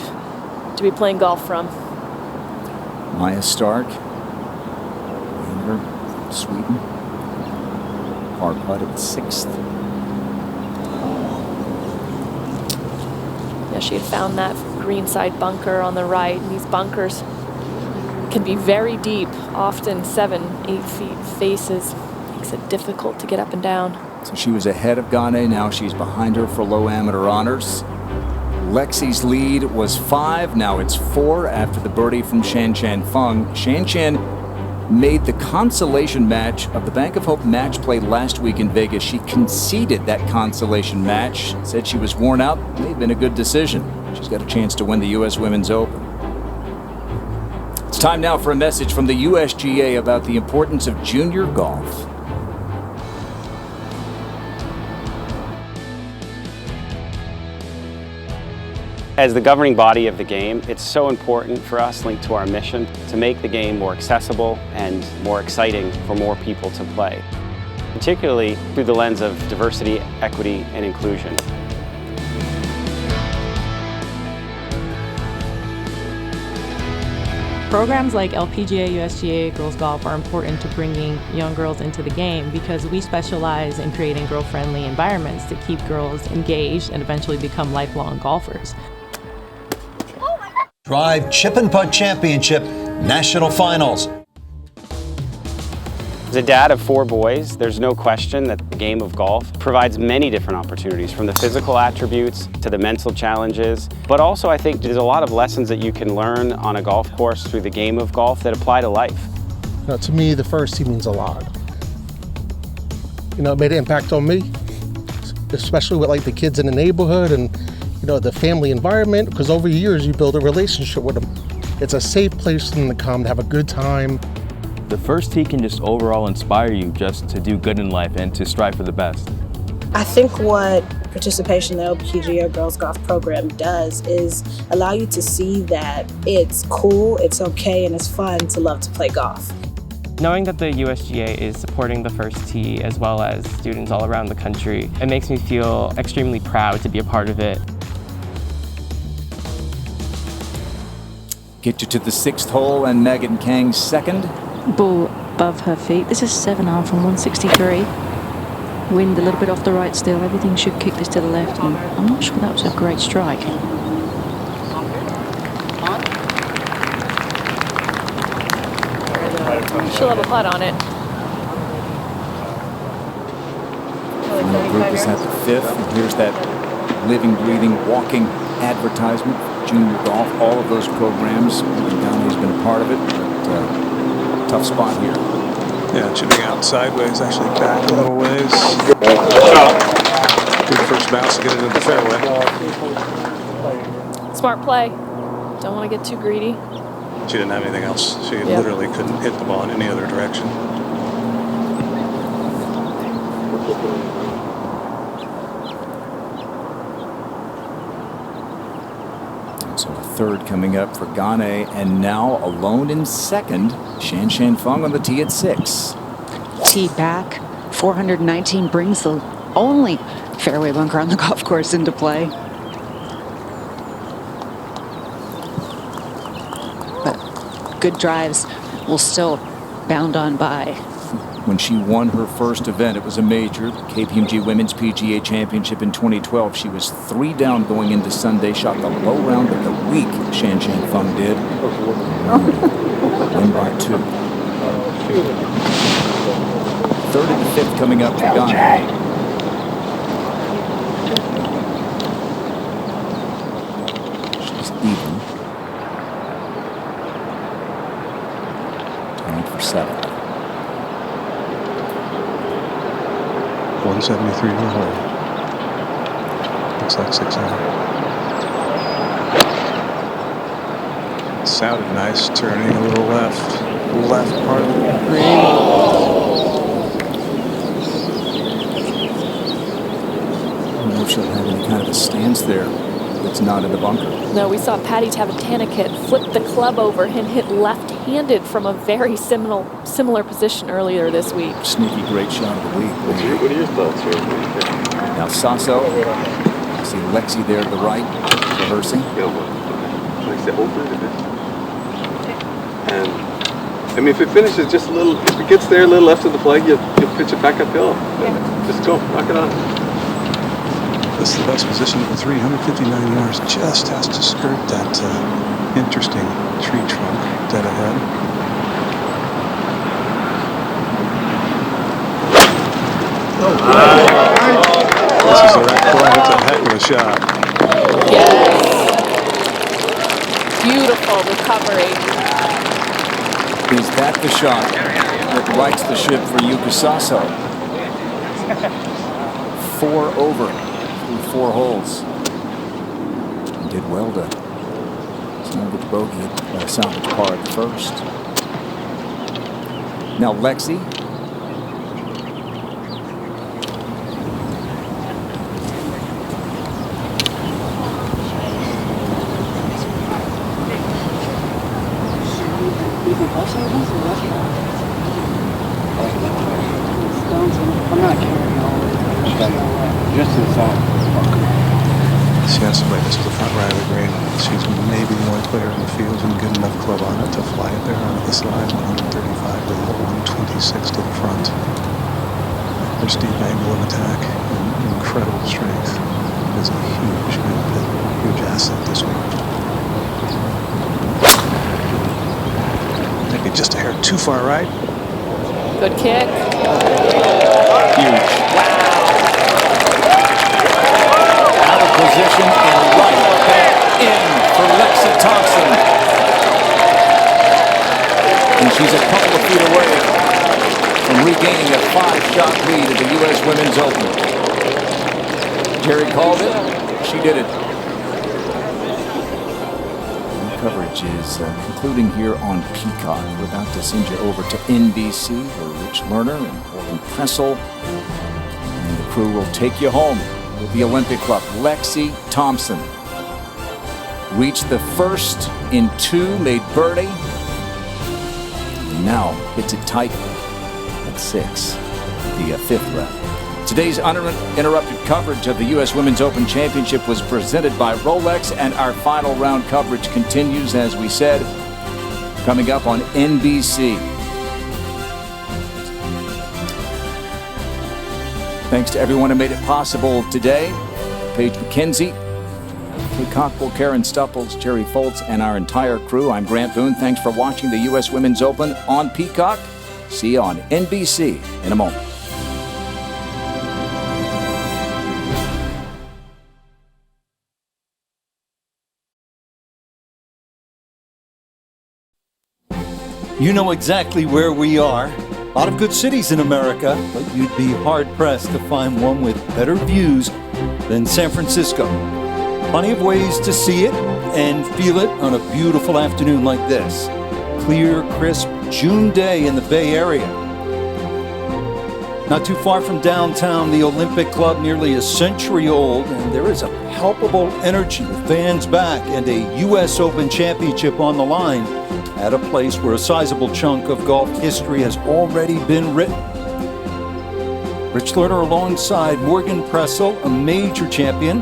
be playing golf from. Maya Stark, Sweden. Par putt at 6th. Yeah, she had found that greenside bunker on the right, and these bunkers can be very deep, often 7-8 feet faces. Makes it difficult to get up and down. So she was ahead of Gane, now she's behind her for low amateur honors. Lexi's lead was 5, now it's 4 after the birdie from Shan Feng. Shan made the consolation match of the Bank of Hope match play last week in Vegas. She conceded that consolation match, said she was worn out. May have been a good decision. She's got a chance to win the U.S. Women's Open. It's time now for a message from the USGA about the importance of junior golf. As the governing body of the game, it's so important for us, linked to our mission, to make the game more accessible and more exciting for more people to play, particularly through the lens of diversity, equity, and inclusion. Programs like LPGA, USGA, Girls Golf are important to bringing young girls into the game because we specialize in creating girl-friendly environments to keep girls engaged and eventually become lifelong golfers. Drive Chip and Putt Championship National Finals. As a dad of 4 boys, there's no question that the game of golf provides many different opportunities, from the physical attributes to the mental challenges. But also, I think there's a lot of lessons that you can learn on a golf course through the game of golf that apply to life. To me, the first tee means a lot. It made an impact on me, especially with like the kids in the neighborhood and the family environment, because over years you build a relationship with them. It's a safe place for them to come, to have a good time. The first tee can just overall inspire you just to do good in life and to strive for the best. I think what participation in the LPGA Girls Golf program does is allow you to see that it's cool, it's okay, and it's fun to love to play golf. Knowing that the USGA is supporting the First Tee as well as students all around the country, it makes me feel extremely proud to be a part of it. Get you to the 6th hole and Megan Kang's second. Ball above her feet. This is 7-iron from 163. Wind a little bit off the right still. Everything should kick this to the left. And I'm not sure that was a great strike. She'll have a putt on it. The group is at the 5th. And here's that living, breathing, walking advertisement for junior golf. All of those programs. Downey's been a part of it. But, tough spot here. Yeah, chipping out sideways, actually back a little ways. Good first bounce to get it into the fairway. Smart play. Don't want to get too greedy. She didn't have anything else. She literally couldn't hit the ball in any other direction. So a third coming up for Gane, and now alone in second, Shan Shan Feng on the tee at 6. Tee back, 419 brings the only fairway bunker on the golf course into play. But good drives will still bound on by. When she won her first event, it was a major, the KPMG Women's PGA Championship in 2012. She was 3 down going into Sunday, shot the low round of the week, Shan Shan Feng did. Win by 2. 3rd and 5th coming up for Gane. She's even. Tied for 7th. 173 to the hole. Looks like 6 under. Sounded nice, turning a little left part of the green. I don't know if she'll have any kind of a stance there that's not in the bunker. No, we saw Patty Tavatanikit flip the club over and hit left-handed from a very similar position earlier this week. Sneaky great shot of the week. What are your thoughts here? Now Sasso, I see Lexi there to the right, reversing. And I mean, if it finishes just a little, if it gets there a little left of the flag, you'll pitch it back uphill. Just go, knock it on. This is the best position of the 359 yards. Just has to skirt that interesting tree trunk dead ahead. This is the right play. It's a heck of a shot. Yes. Beautiful recovery. Is that the shot that rights the ship for Yuka Sasso? 4 over through 4 holes. And did well to salvage bogey, salvage par at the first. Now Lexi. I'm not carrying all of it. Just in front. She has to play this to the front right of the green. She's maybe the only player in the field with a good enough club on it to fly it there onto the side. 135 to the 126 to the front. Her steep angle of attack and incredible strength is a huge asset this week. Take it just a hair too far right. Good kick. Huge. Out of position and right back in for Lexi Thompson. And she's a couple of feet away from regaining a 5-shot lead at the U.S. Women's Open. Jerry called it. She did it. Coverage is concluding here on Peacock. We're about to send you over to NBC where Rich Lerner and Orland Pressel and the crew will take you home with the Olympic Club. Lexi Thompson reached the first in 2, made birdie, and now hits it tight at 6, the 5th left. Today's uninterrupted coverage of the U.S. Women's Open Championship was presented by Rolex, and our final round coverage continues, as we said, coming up on NBC. Thanks to everyone who made it possible today. Paige McKenzie, Kate Cockbull, Karen Stupples, Jerry Foltz, and our entire crew. I'm Grant Boone. Thanks for watching the U.S. Women's Open on Peacock. See you on NBC in a moment. You know exactly where we are. A lot of good cities in America, but you'd be hard-pressed to find one with better views than San Francisco. Plenty of ways to see it and feel it on a beautiful afternoon like this. Clear, crisp June day in the Bay Area. Not too far from downtown, the Olympic Club, nearly a century old, and there is a palpable energy with fans back and a U.S. Open Championship on the line at a place where a sizable chunk of golf history has already been written. Rich Lerner alongside Morgan Pressel, a major champion.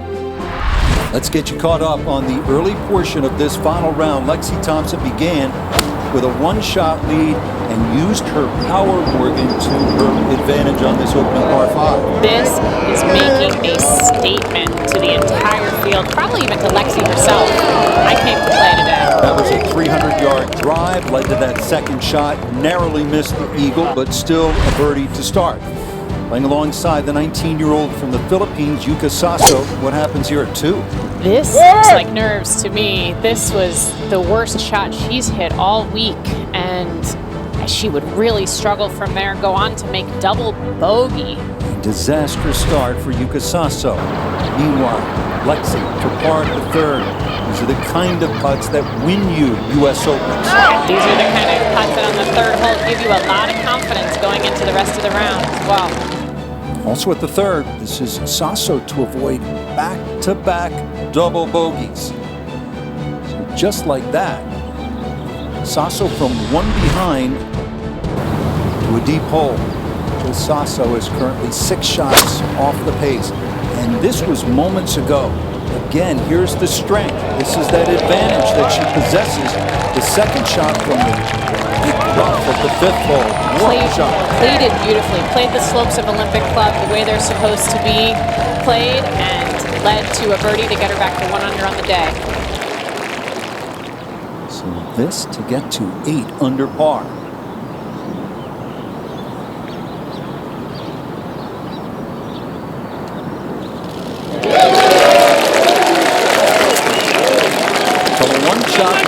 Let's get you caught up on the early portion of this final round. Lexi Thompson began with a one-shot lead and used her power, Morgan, to her advantage on this opening par 5. This is making a statement to the entire field, probably even to Lexi herself. I came to play today. That was a 300-yard drive, led to that second shot, narrowly missed the eagle, but still a birdie to start. Playing alongside the 19-year-old from the Philippines, Yuka Saso. What happens here at 2? This looks like nerves to me. This was the worst shot she's hit all week, and she would really struggle from there, go on to make double bogey. A disastrous start for Yuka Saso. Meanwhile, Lexi to par the third. These are the kind of putts that win you U.S. Opens. These are the kind of putts that on the third hole give you a lot of confidence going into the rest of the round as well. Also at the third, this is Saso to avoid back-to-back double bogeys. So just like that, Saso from one behind to a deep hole. Joe Saso is currently 6 shots off the pace, and this was moments ago. Again, here's the strength. This is that advantage that she possesses. The second shot from the big rough at the 5th hole. Played it beautifully. Played the slopes of Olympic Club the way they're supposed to be played, and led to a birdie to get her back to 1 under on the day. So this to get to 8 under par.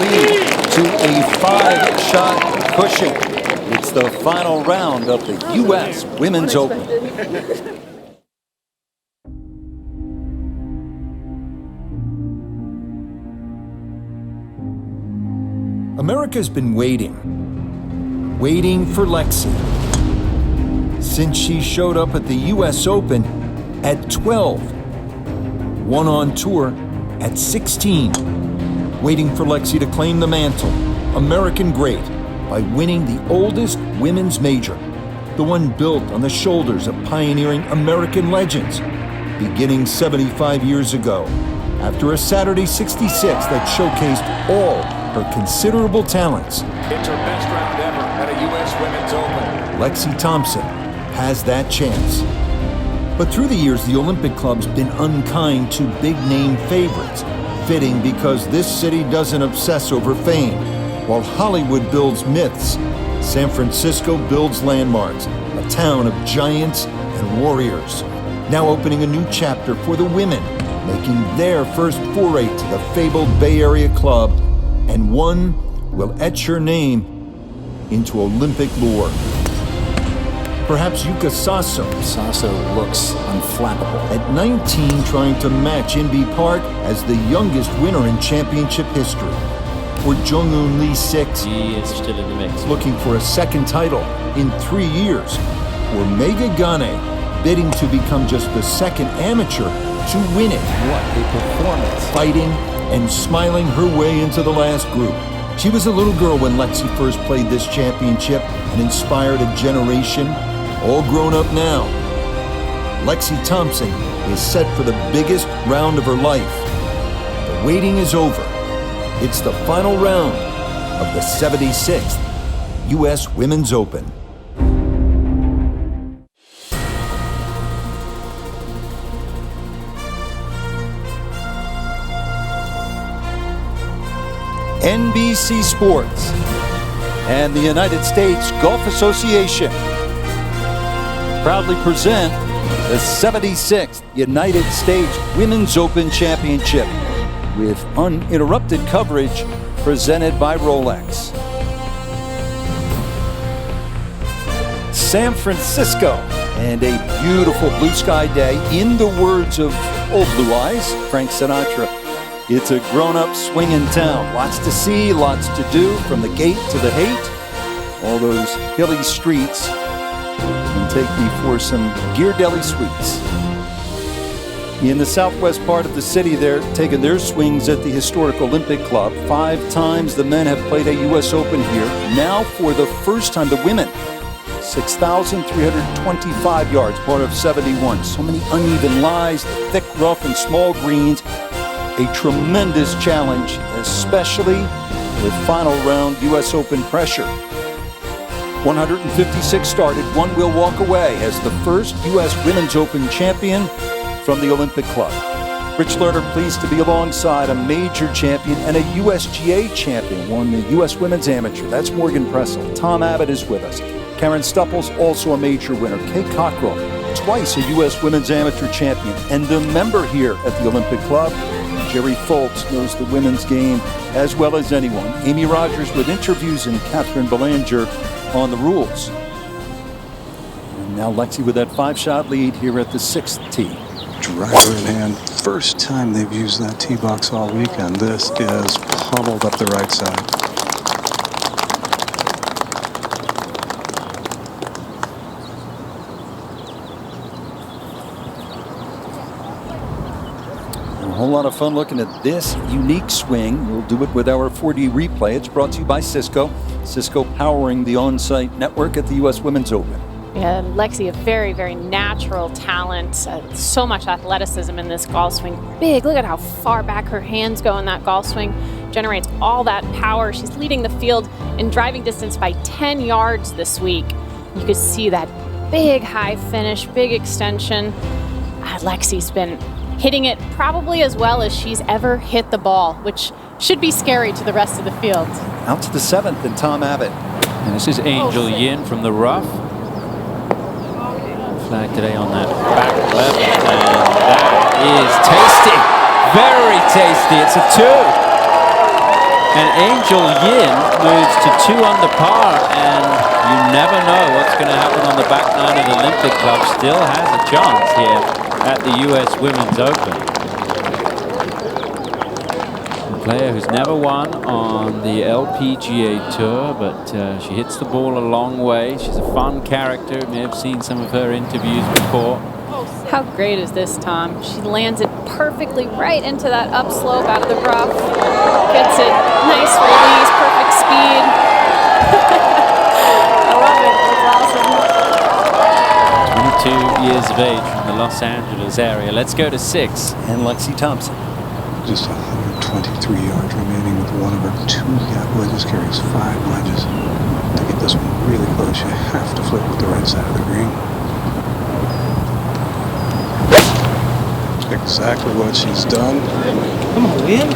Lead to a 5-shot cushion. It's the final round of the U.S. Women's Open. America's been waiting for Lexi since she showed up at the U.S. Open at 12, won on tour at 16. Waiting for Lexi to claim the mantle, American great, by winning the oldest women's major, the one built on the shoulders of pioneering American legends, beginning 75 years ago, after a Saturday 66 that showcased all her considerable talents. It's her best round ever at a U.S. Women's Open. Lexi Thompson has that chance. But through the years, the Olympic Club's been unkind to big-name favorites. Fitting because this city doesn't obsess over fame. While Hollywood builds myths, San Francisco builds landmarks, a town of giants and warriors. Now opening a new chapter for the women, making their first foray to the fabled Bay Area club, and one will etch her name into Olympic lore. Perhaps Yuka Saso. Saso looks unflappable. At 19, trying to match Inbee Park as the youngest winner in championship history. Or Jong-un Lee 6. He is still in the mix. Looking for a second title in 3 years. Or Mega Gane, bidding to become just the second amateur to win it. What a performance. Fighting and smiling her way into the last group. She was a little girl when Lexi first played this championship and inspired a generation, all grown up now. Lexi Thompson is set for the biggest round of her life. The waiting is over. It's the final round of the 76th U.S. Women's Open. NBC Sports and the United States Golf Association proudly present the 76th United States Women's Open Championship with uninterrupted coverage presented by Rolex. San Francisco and a beautiful blue sky day. In the words of Old Blue Eyes, Frank Sinatra, it's a grown-up swinging town. Lots to see, lots to do, from the gate to the hate. All those hilly streets can take me for some Ghirardelli sweets. In the southwest part of the city, they're taking their swings at the historic Olympic Club. 5 times the men have played a U.S. Open here. Now, for the first time, the women, 6,325 yards, part of 71. So many uneven lies, thick, rough, and small greens. A tremendous challenge, especially with final round U.S. Open pressure. 156 started, one will walk away as the first U.S. Women's Open champion from the Olympic Club. Rich Lerner pleased to be alongside a major champion and a USGA champion, won the U.S. Women's Amateur. That's Morgan Pressel. Tom Abbott is with us. Karen Stupples, also a major winner. Kate Cockrell, twice a U.S. Women's Amateur champion and a member here at the Olympic Club. Jerry Foltz knows the women's game as well as anyone. Amy Rogers with interviews and Catherine Belanger on the rules. And now Lexi with that 5-shot lead here at the 6th tee. Driver in hand. First time they've used that tee box all weekend. This is pummeled up the right side. A whole lot of fun looking at this unique swing. We'll do it with our 4D replay. It's brought to you by Cisco. Cisco powering the on-site network at the U.S. Women's Open. Yeah, Lexi, a very, very natural talent. So much athleticism in this golf swing. Big, look at how far back her hands go in that golf swing. Generates all that power. She's leading the field in driving distance by 10 yards this week. You could see that big high finish, big extension. Lexi's been hitting it probably as well as she's ever hit the ball, which should be scary to the rest of the field. Out to the 7th and Tom Abbott. And this is Angel Yin from the rough. Flag today on that back left, and that is tasty, very tasty. It's a 2, and Angel Yin moves to 2 under par, and you never know what's going to happen on the back nine of the Olympic Club. Still has a chance here at the U.S. Women's Open. A player who's never won on the LPGA Tour, but she hits the ball a long way. She's a fun character. You may have seen some of her interviews before. How great is this, Tom? She lands it perfectly right into that upslope out of the rough. Gets it, nice release, perfect speed. I love it, it's awesome. 22 years of age from the Los Angeles area. Let's go to 6. And Lexi Thompson. Just 123 yards remaining with one of her 2 gap wedges, carries 5 wedges. To get this one really close, you have to flip with the right side of the green. Exactly what she's done. Come on, Lynn.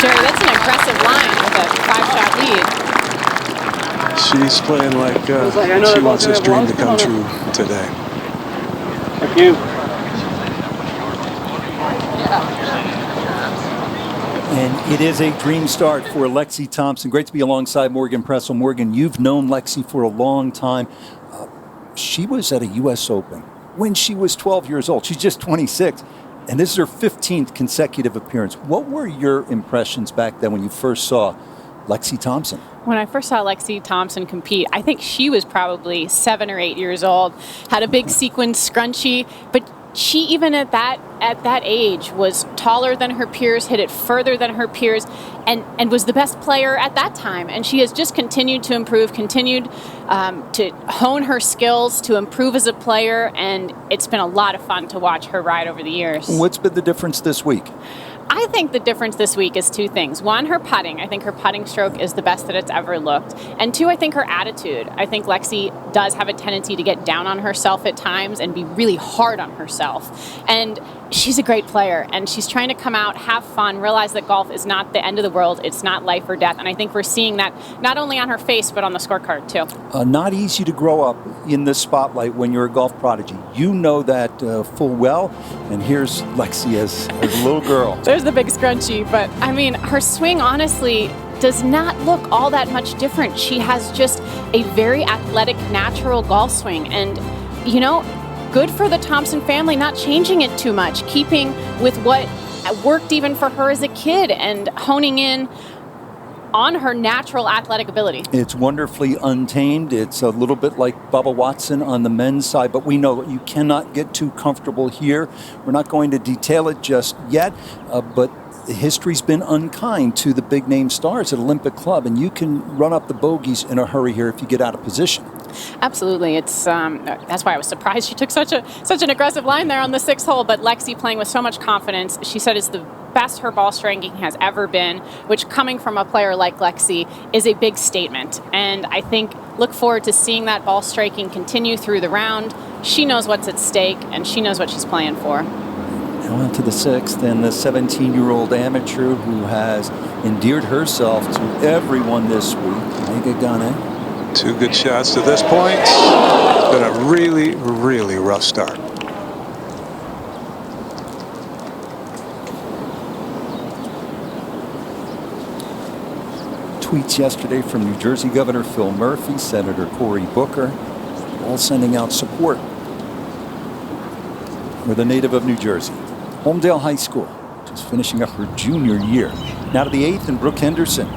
Jerry, that's an aggressive line with a 5-shot lead. She's playing like she wants this dream to come true today. Thank you. And it is a dream start for Lexi Thompson. Great to be alongside Morgan Pressel. Morgan, you've known Lexi for a long time. She was at a U.S. Open when she was 12 years old. She's just 26. And this is her 15th consecutive appearance. What were your impressions back then when you first saw Lexi Thompson? When I first saw Lexi Thompson compete, I think she was probably 7 or 8 years old. Had a big sequin scrunchie, but she, even at that age, was taller than her peers, hit it further than her peers, and was the best player at that time. And she has just continued to improve, continued to hone her skills, to improve as a player, and it's been a lot of fun to watch her ride over the years. What's been the difference this week? I think the difference this week is two things. One, her putting. I think her putting stroke is the best that it's ever looked. And two, I think her attitude. I think Lexi does have a tendency to get down on herself at times and be really hard on herself. And she's a great player, and she's trying to come out, have fun, realize that golf is not the end of the world. It's not life or death. And I think we're seeing that not only on her face, but on the scorecard too. Not easy to grow up in the spotlight when you're a golf prodigy. You know that full well. And here's Lexi as a little girl. There's the big scrunchie, but I mean, her swing honestly does not look all that much different. She has just a very athletic, natural golf swing. And, you know, good for the Thompson family not changing it too much, keeping with what worked even for her as a kid and honing in on her natural athletic ability. It's wonderfully untamed. It's a little bit like Bubba Watson on the men's side, but we know you cannot get too comfortable here. We're not going to detail it just yet, but history's been unkind to the big name stars at Olympic Club, and you can run up the bogeys in a hurry here if you get out of position. Absolutely. It's that's why I was surprised she took such an aggressive line there on the 6th hole, but Lexi playing with so much confidence. She said it's the best her ball striking has ever been, which coming from a player like Lexi is a big statement. And I think look forward to seeing that ball striking continue through the round. She knows what's at stake, and she knows what she's playing for. Now on to the 6th, and the 17-year-old amateur who has endeared herself to everyone this week, Megha Ganne. 2 good shots to this point. It's been a really, really rough start. Tweets yesterday from New Jersey Governor Phil Murphy, Senator Cory Booker, all sending out support for the native of New Jersey. Holmdel High School, just finishing up her junior year. Now to the 8th, and Brooke Henderson.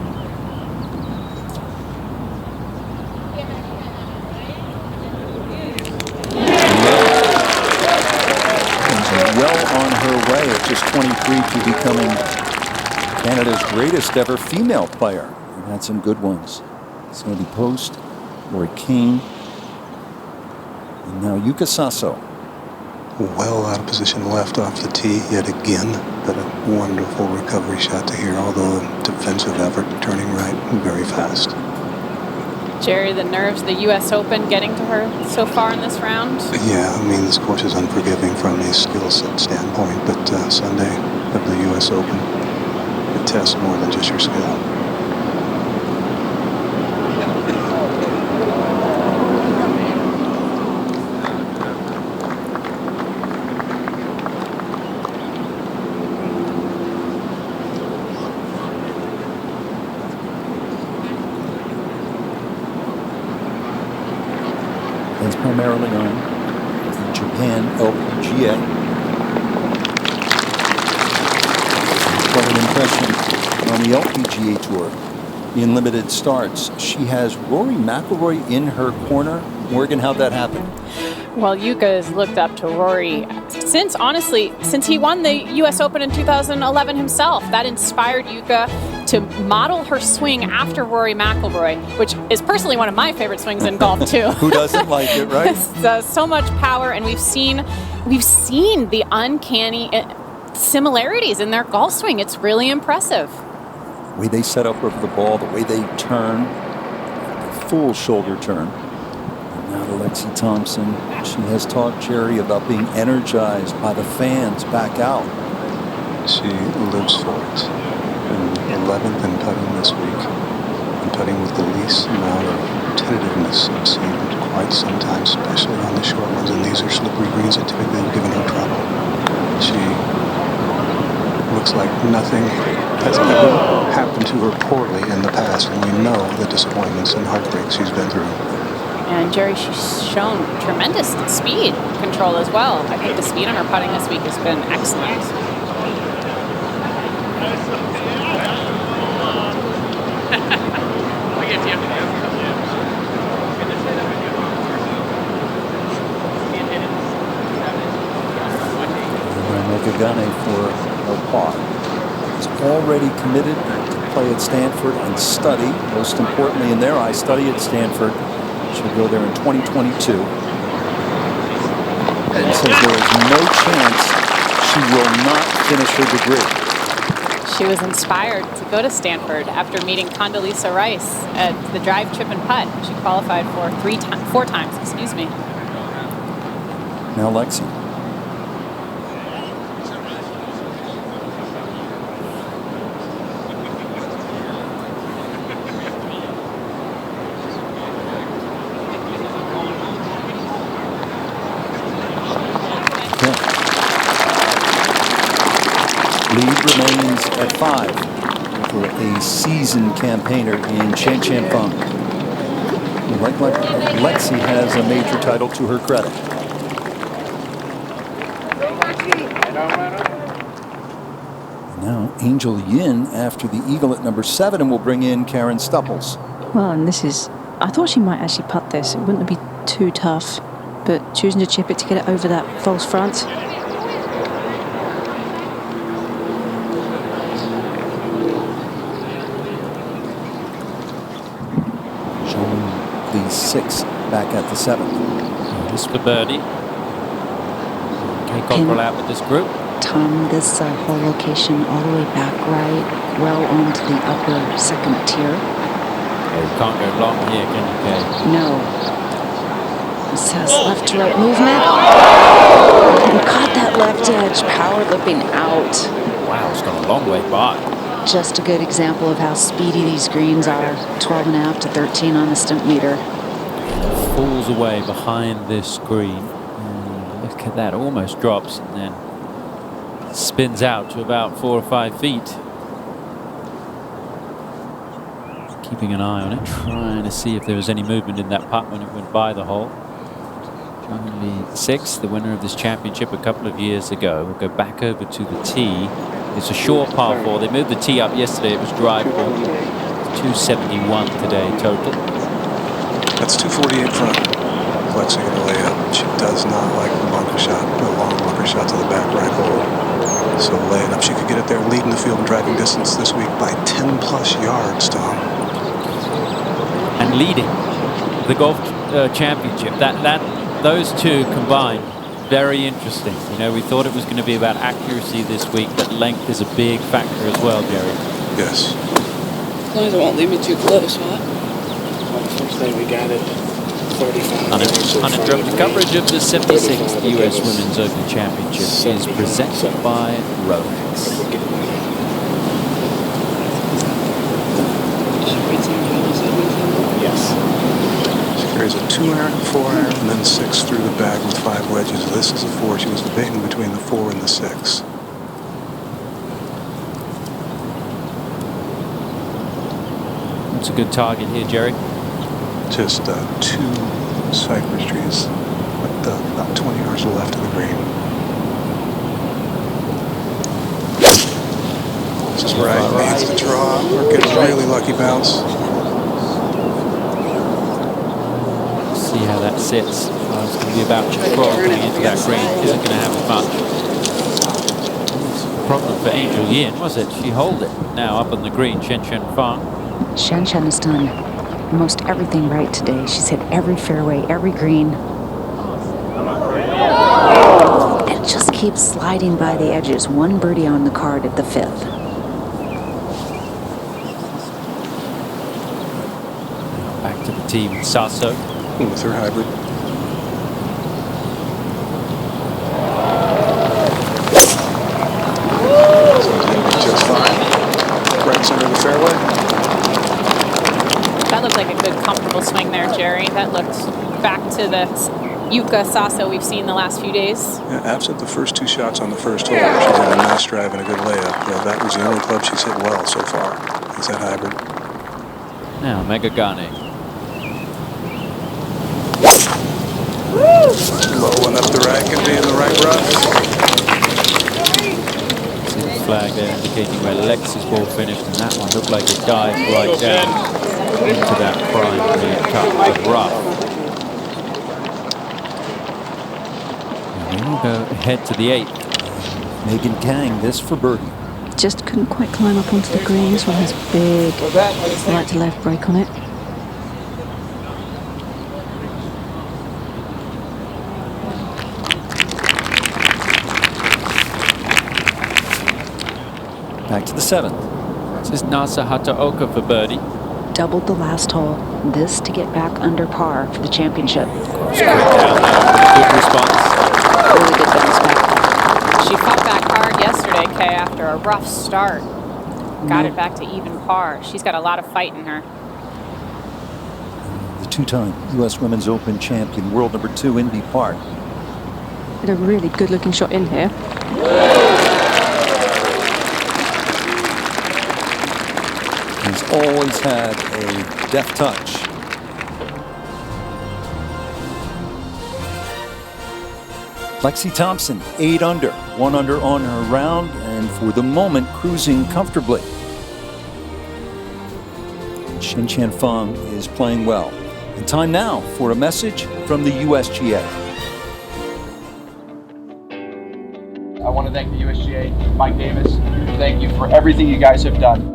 Well on her way at just 23 to becoming Canada's greatest ever female player. We've had some good ones. Sandy Post, Lori King, and now Yuka Saso. Well out of position left off the tee yet again, but a wonderful recovery shot to here, although a defensive effort, turning right very fast. Jerry, the nerves, the U.S. Open getting to her so far in this round? Yeah, I mean, this course is unforgiving from a skill set standpoint, but Sunday of the U.S. Open, it tests more than just your skill. Primarily on the Japan LPGA. Quite an impression on the LPGA Tour in limited starts. She has Rory McIlroy in her corner. Morgan, how'd that happen? Well, Yuka has looked up to Rory since he won the U.S. Open in 2011 himself. That inspired Yuka to model her swing after Rory McIlroy, which is personally one of my favorite swings in golf too. Who doesn't like it, right? So much power, and we've seen the uncanny similarities in their golf swing. It's really impressive. The way they set up over the ball, the way they turn, the full shoulder turn. And now to Lexi Thompson. She has taught Jerry about being energized by the fans back out. She lives for it. And 11th in putting this week, and putting with the least amount of tentativeness I've seen in quite some time, especially on the short ones. And these are slippery greens that typically have given her trouble. She looks like nothing has ever happened to her poorly in the past, and we know the disappointments and heartbreaks she's been through. And Jerry, she's shown tremendous speed control as well. I think the speed on her putting this week has been excellent. Megane for her par. Is already committed to play at Stanford and study. Most importantly, in their eyes, study at Stanford. She'll go there in 2022. And says there is no chance she will not finish her degree. She was inspired to go to Stanford after meeting Condoleezza Rice at the drive, chip, and putt. She qualified for 4 times, excuse me. Now Lexi. Lead remains at 5 for a seasoned campaigner in Chen Chen Feng. Like Lexi has a major title to her credit. Now Angel Yin after the eagle at number 7, and will bring in Karen Stupples. Well, and this is, I thought she might actually putt this. It wouldn't be too tough, but choosing to chip it to get it over that false front. The 6 back at the 7th. This for birdie. Kay Cockrell out with this group. Tom, this whole location all the way back right, well onto the upper 2nd tier. Oh, you can't go long here, can you, Kay? No. This has left to right movement. And caught that left edge, power lipping out. Wow, it's gone a long way by. Just a good example of how speedy these greens are. 12.5 to 13 on the stump meter. Falls away behind this green. Look at that, almost drops and then spins out to about 4 or 5 feet. Keeping an eye on it, trying to see if there was any movement in that putt when it went by the hole. Only 6th, the winner of this championship a couple of years ago. We'll go back over to the tee. It's a short par 4. They moved the tee up yesterday. It was drivable. 271 today total. That's 248 front. Lexi gonna lay up. She does not like the bunker shot, the long bunker shot to the back right hole. So laying up, she could get it there, leading the field in driving distance this week by 10 plus yards, Tom. And leading the golf championship. Those two combined. Very interesting. You know, we thought it was going to be about accuracy this week, but length is a big factor as well, Jerry. Yes. As long as it won't leave me too close, huh? On the first day we got it 35. Uninterrupted coverage of the 76th U.S. Women's Open Championship is presented by Rolex. Yes. Carries a 2-iron, 4-iron, and then 6 through the bag with 5 wedges. This is a 4. She was debating between the 4 and the 6. It's a good target here, Jerry. Just 2 cypress trees with about 20 yards left of the green. This is where I needs to draw. We're getting a really lucky bounce. See how that sits. It's going to be about 12 coming into that green. Isn't going to have as much problem for Angel Yin, was it? She holed it. Now up on the green, Chen Chen Feng. Shen Shen has done almost everything right today. She's hit every fairway, every green. And just keeps sliding by the edges. 1 birdie on the card at the 5th. Back to the tee with Sasso. With her hybrid. Just fine. Right center of the fairway. That looked like a good, comfortable swing there, Jerry. That looked back to the Yuka Sasso we've seen the last few days. Yeah, absent the first 2 shots on the first hole, she's had a nice drive and a good layup. That was the only club she's hit well so far. Is that hybrid? Now Megane. Low one up the right, can be in the right rough. See the flag there indicating where Lexi's ball finished, and that one looked like it dived right down into that prime green cut of rough. And then we'll go ahead to the 8th. Megan Kang, this for birdie. Just couldn't quite climb up onto the green. This one has big right to left break on it. Back to the 7th. This is Nasa Hataoka for birdie. Doubled the last hole. This to get back under par for the championship. Good response. Really good bounce back. She fought back hard yesterday, Kay, after a rough start. Got it back to even par. She's got a lot of fight in her. The two-time U.S. Women's Open champion, world number 2, Indy Park. Had a really good looking shot in here. He's always had a deft touch. Lexi Thompson, 8 under, 1 under on her round, and for the moment, cruising comfortably. Qian Feng is playing well. And time now for a message from the USGA. I want to thank the USGA, Mike Davis. Thank you for everything you guys have done.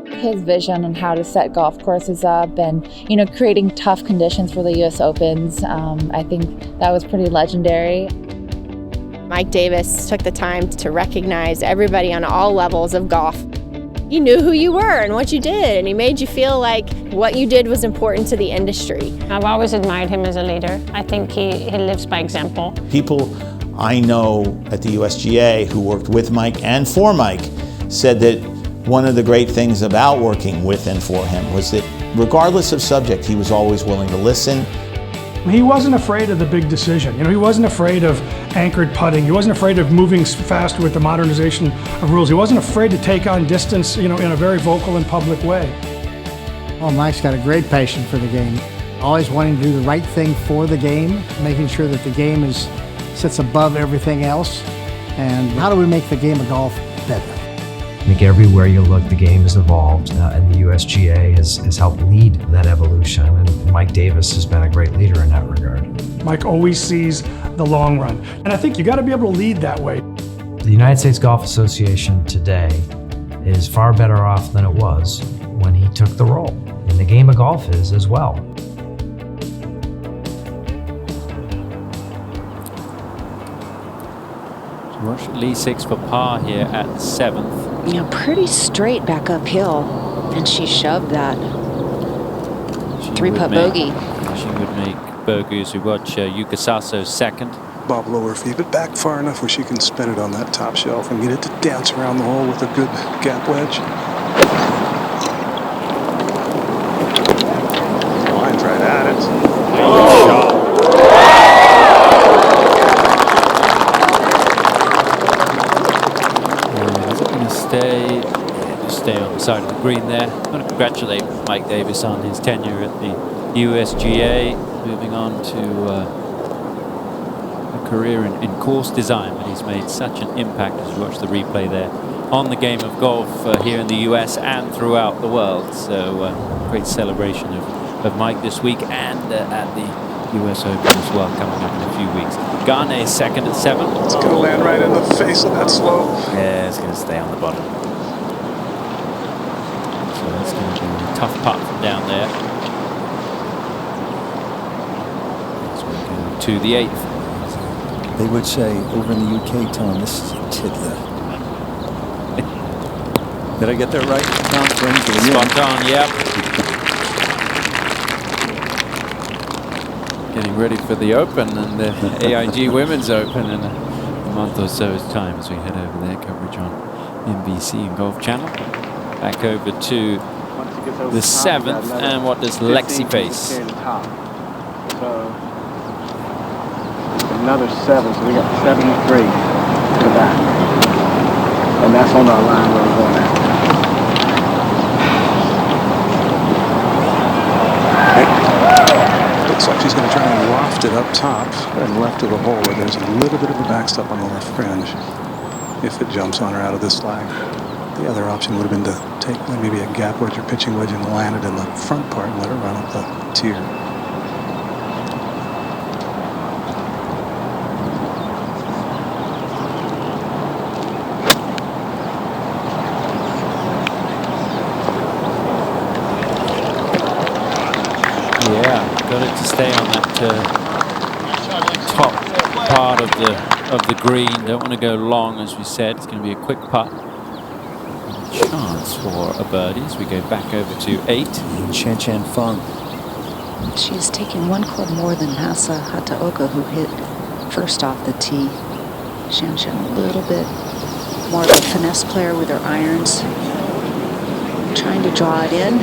His vision on how to set golf courses up and, creating tough conditions for the U.S. Opens. I think that was pretty legendary. Mike Davis took the time to recognize everybody on all levels of golf. He knew who you were and what you did, and he made you feel like what you did was important to the industry. I've always admired him as a leader. I think he lives by example. People I know at the USGA who worked with Mike and for Mike said that one of the great things about working with and for him was that regardless of subject, he was always willing to listen. He wasn't afraid of the big decision. He wasn't afraid of anchored putting. He wasn't afraid of moving fast with the modernization of rules. He wasn't afraid to take on distance, in a very vocal and public way. Well, Mike's got a great passion for the game. Always wanting to do the right thing for the game, making sure that the game sits above everything else. And how do we make the game of golf better? I think everywhere you look, the game has evolved, and the USGA has helped lead that evolution, and Mike Davis has been a great leader in that regard. Mike always sees the long run, and I think you got to be able to lead that way. The United States Golf Association today is far better off than it was when he took the role, and the game of golf is as well. Lee 6 for par here at 7th. Pretty straight back uphill, and she shoved that. 3-putt bogey. She would make bogey as we watch Yuka Saso's second. Bob lower feet, but back far enough where she can spin it on that top shelf and get it to dance around the hole with a good gap wedge. Lines right at it. Good shot. Stay on the side of the green there. I want to congratulate Mike Davis on his tenure at the USGA, moving on to a career in course design, but he's made such an impact as you watch the replay there on the game of golf here in the US and throughout the world. So great celebration of Mike this week and at the US Open as well, coming up in a few weeks. Garnet second at 7. It's going to land right in the face of that slope. Yeah, it's going to stay on the bottom. So that's going to be a tough putt from down there. As we go to the 8th. They would say over in the UK, Tom, this is a tiddler. Did I get that right, Tom? Spot on, yep. Getting ready for the Open and the AIG Women's Open in a month or so's time as we head over their coverage on NBC and Golf Channel. Back over to the 7th, and what does Lexi face? So another 7, so we got 73 to that. And that's on our line where we're going at. Looks like she's going to try and loft it up top and left of the hole where there's a little bit of a backstop on the left fringe if it jumps on her out of this slag. The other option would have been to take maybe a gap wedge or pitching wedge and land it in the front part and let it run up the tier. Yeah, got it to stay on that top part of the green. Don't want to go long, as we said. It's going to be a quick putt. Chance for a birdie as we go back over to 8. Chan Chan Fung. She has taken 1 club more than Hasa Hataoka, who hit first off the tee. Shan Shan a little bit more of a finesse player with her irons, trying to draw it in.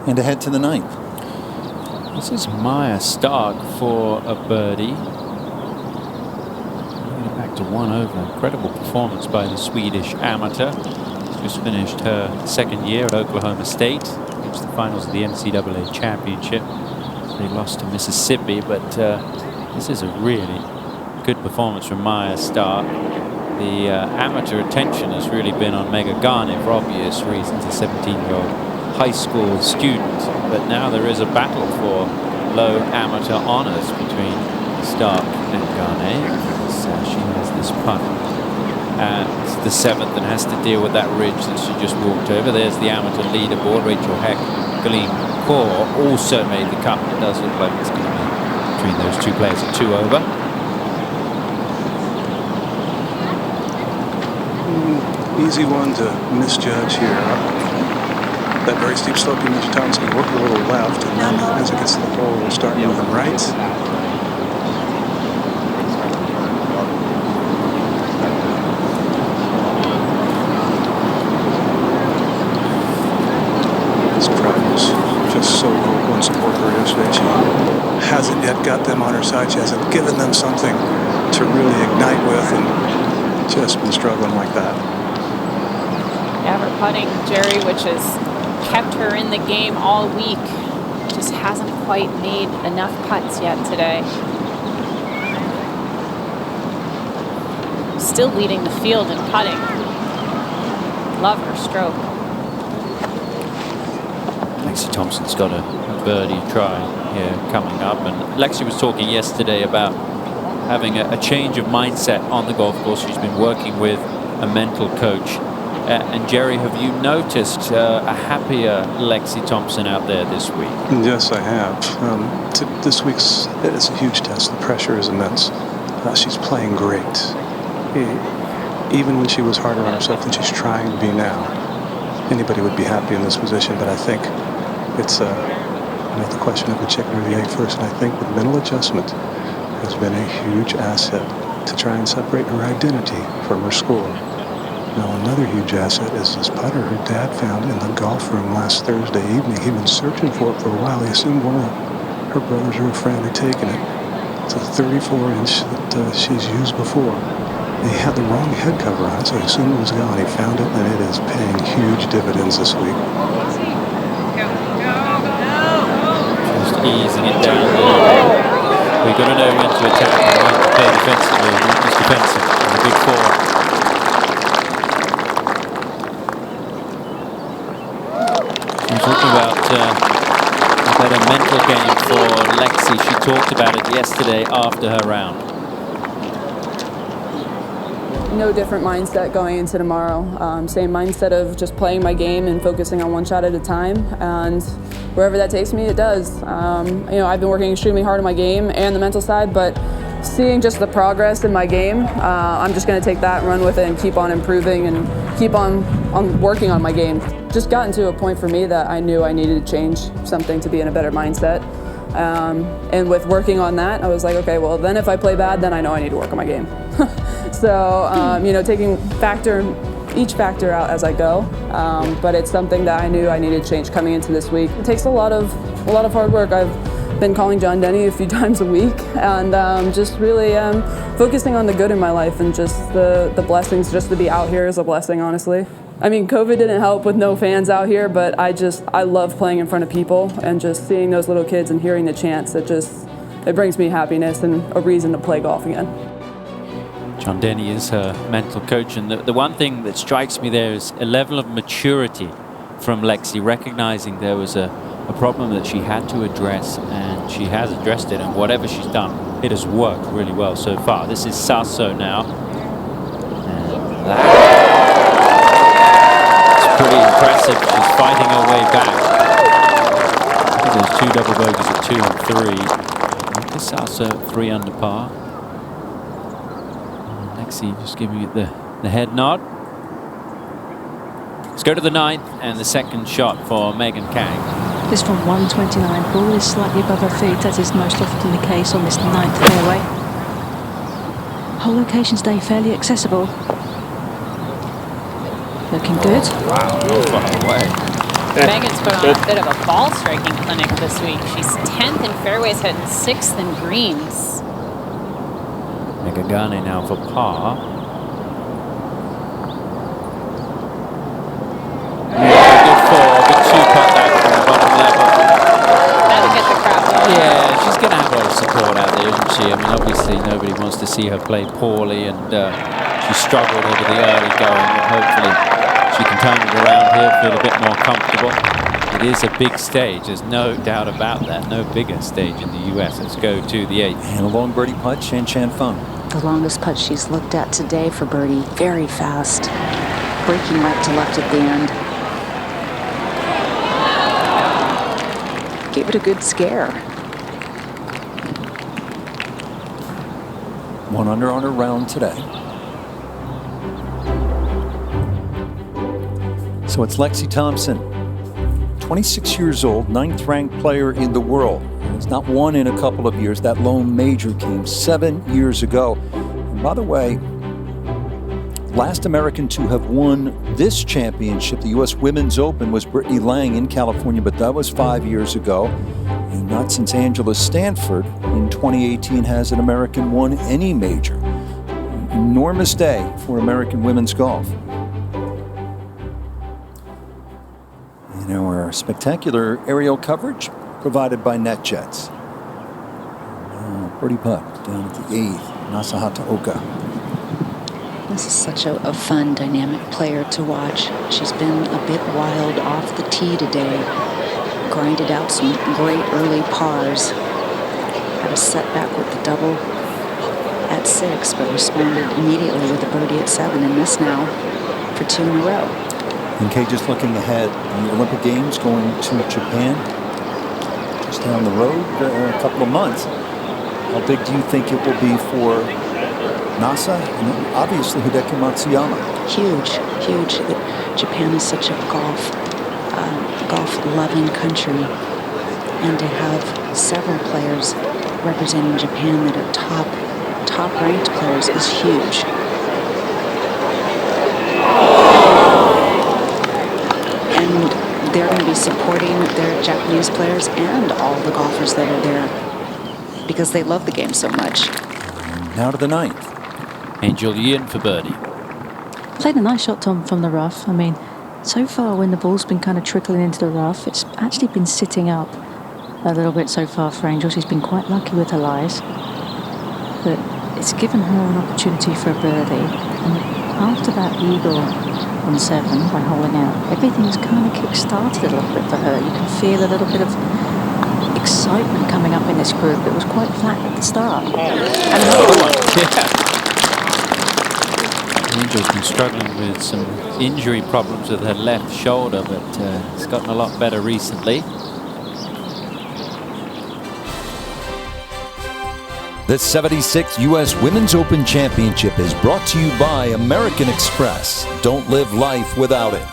And ahead to the 9th. This is Maya Stark for a birdie. Back to 1 over. Incredible performance by the Swedish amateur. Just finished her 2nd year at Oklahoma State. Reached the finals of the NCAA championship. They lost to Mississippi, but this is a really good performance from Maya Stark. The amateur attention has really been on Megha Gane for obvious reasons, a 17-year-old high school student, but now there is a battle for low amateur honors between Stark and Gane. She has this putt at the 7th and has to deal with that ridge that she just walked over. There's the amateur leaderboard. Rachel Heck, Colleen Kaur also made the cut. It does look like it's going to be between those two players at 2 over. Easy one to misjudge here. That very steep slope you mentioned, Tom's going to work a little left, and then as it gets to the hole, we'll start moving right. This crowd was just so vocal and support her yesterday. She hasn't yet got them on her side. She hasn't given them something to really ignite with, and just been struggling like that. Yeah, her putting, Jerry, which is kept her in the game all week, just hasn't quite made enough putts yet today. Still leading the field in putting. Love her stroke. Lexi Thompson's got a birdie try here coming up, and Lexi was talking yesterday about having a change of mindset on the golf course. She's been working with a mental coach. And Jerry, have you noticed a happier Lexi Thompson out there this week? Yes, I have. This week's it's a huge test. The pressure is immense. She's playing great. Even when she was harder on herself than she's trying to be now. Anybody would be happy in this position, but I think it's the question of the chicken or the egg first. And I think the mental adjustment has been a huge asset to try and separate her identity from her score. Now, another huge asset is this putter her dad found in the golf room last Thursday evening. He'd been searching for it for a while. He assumed one of her brothers or a friend had taken it. It's a 34-inch that she's used before. He had the wrong head cover on it, so he assumed it was gone. He found it, and it is paying huge dividends this week. Just easing it down there. We've got to know when to attack and when to play defensively. Just defensive. The big 4. Talking about a mental game for Lexi. She talked about it yesterday after her round. No different mindset going into tomorrow. Same mindset of just playing my game and focusing on one shot at a time. And wherever that takes me, it does. I've been working extremely hard on my game and the mental side, but seeing just the progress in my game, I'm just going to take that and run with it and keep on improving and keep on working on my game. Just gotten to a point for me that I knew I needed to change something to be in a better mindset. And with working on that, I was like, okay, well, then if I play bad, then I know I need to work on my game. So, taking each factor out as I go, but it's something that I knew I needed to change coming into this week. It takes a lot of hard work. I've been calling John Denny a few times a week, and just really focusing on the good in my life and just the blessings. Just to be out here is a blessing, honestly. I mean, COVID didn't help with no fans out here, but I love playing in front of people and just seeing those little kids and hearing the chants. It brings me happiness and a reason to play golf again. John Denny is her mental coach, and the one thing that strikes me there is a level of maturity from Lexi, recognizing there was a problem that she had to address, and she has addressed it, and whatever she's done it has worked really well so far. This is Sasso now. And that's pretty impressive. She's fighting her way back. I think there's 2 double bogeys at 2 and 3. Lucas Sasso 3 under par. Lexi just giving it the head nod. Let's go to the 9th and the second shot for Megan Kang. This from 129. Ball is slightly above her feet, as is most often the case on this 9th fairway. Whole location stay fairly accessible. Looking good. Wow, not far away. Megan's put on a bit of a ball striking clinic this week. She's 10th in fairways, hitting 6th in greens. Megagane now for par. Good 4, good 2 putt back from the bottom level. That'll get the crowd going. Yeah, she's going to have a lot of support out there, isn't she? I mean, obviously nobody wants to see her play poorly, and she struggled over the early going, but hopefully she can turn it around here, feel a bit more comfortable. It is a big stage, there's no doubt about that. No bigger stage in the US. Let's go to the 8th. And a long birdie putt, Shan Chan Feng. The longest putt she's looked at today for birdie. Very fast. Breaking right to left at the end. Gave it a good scare. 1 under on her round today. So it's Lexi Thompson, 26 years old, 9th ranked player in the world. Has not won in a couple of years. That lone major came 7 years ago. And by the way, last American to have won this championship, the U.S. Women's Open, was Brittany Lang in California, but that was 5 years ago. And not since Angela Stanford in 2018 has an American won any major. An enormous day for American women's golf. And our spectacular aerial coverage provided by NetJets. Birdie putt down at the 8th, Nasahata Oka. This is such a fun, dynamic player to watch. She's been a bit wild off the tee today. Grinded out some great early pars. Had a setback with the double at 6, but responded immediately with a birdie at 7, and this now for 2 in a row. And Kay, just looking ahead, the Olympic Games going to Japan, just down the road, a couple of months. How big do you think it will be for Nasa and obviously Hideki Matsuyama? Huge, huge. Japan is such a golf-loving country, and to have several players representing Japan that are top-ranked players is huge. And they're going to be supporting their Japanese players and all the golfers that are there because they love the game so much. Now to the 9th. Angel Yin for birdie. Played a nice shot, Tom, from the rough. I mean, so far when the ball's been kind of trickling into the rough, it's actually been sitting up a little bit so far for Angel. She's been quite lucky with her lies, but it's given her an opportunity for a birdie. And after that eagle on 7 by holing out, everything's kind of kick-started a little bit for her. You can feel a little bit of excitement coming up in this group. It was quite flat at the start. And another one. Yeah. Angel's been struggling with some injury problems with her left shoulder, but it's gotten a lot better recently. The 76th U.S. Women's Open Championship is brought to you by American Express. Don't live life without it.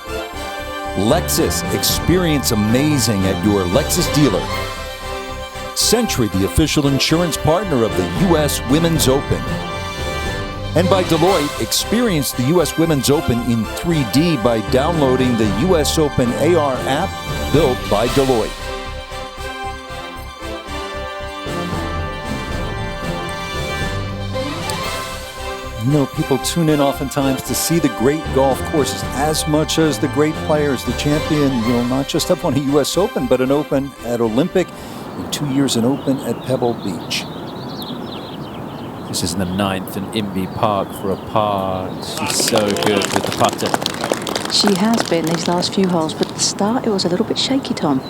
Lexus, experience amazing at your Lexus dealer. Century, the official insurance partner of the U.S. Women's Open. And by Deloitte, experience the U.S. Women's Open in 3D by downloading the U.S. Open AR app built by Deloitte. You know, people tune in oftentimes to see the great golf courses as much as the great players. The champion, not just have won a U.S. Open, but an Open at Olympic, and 2 years an Open at Pebble Beach. This is in the 9th and Inbee Park for a par. She's so good with the putter. She has been these last few holes, but at the start it was a little bit shaky, Tom.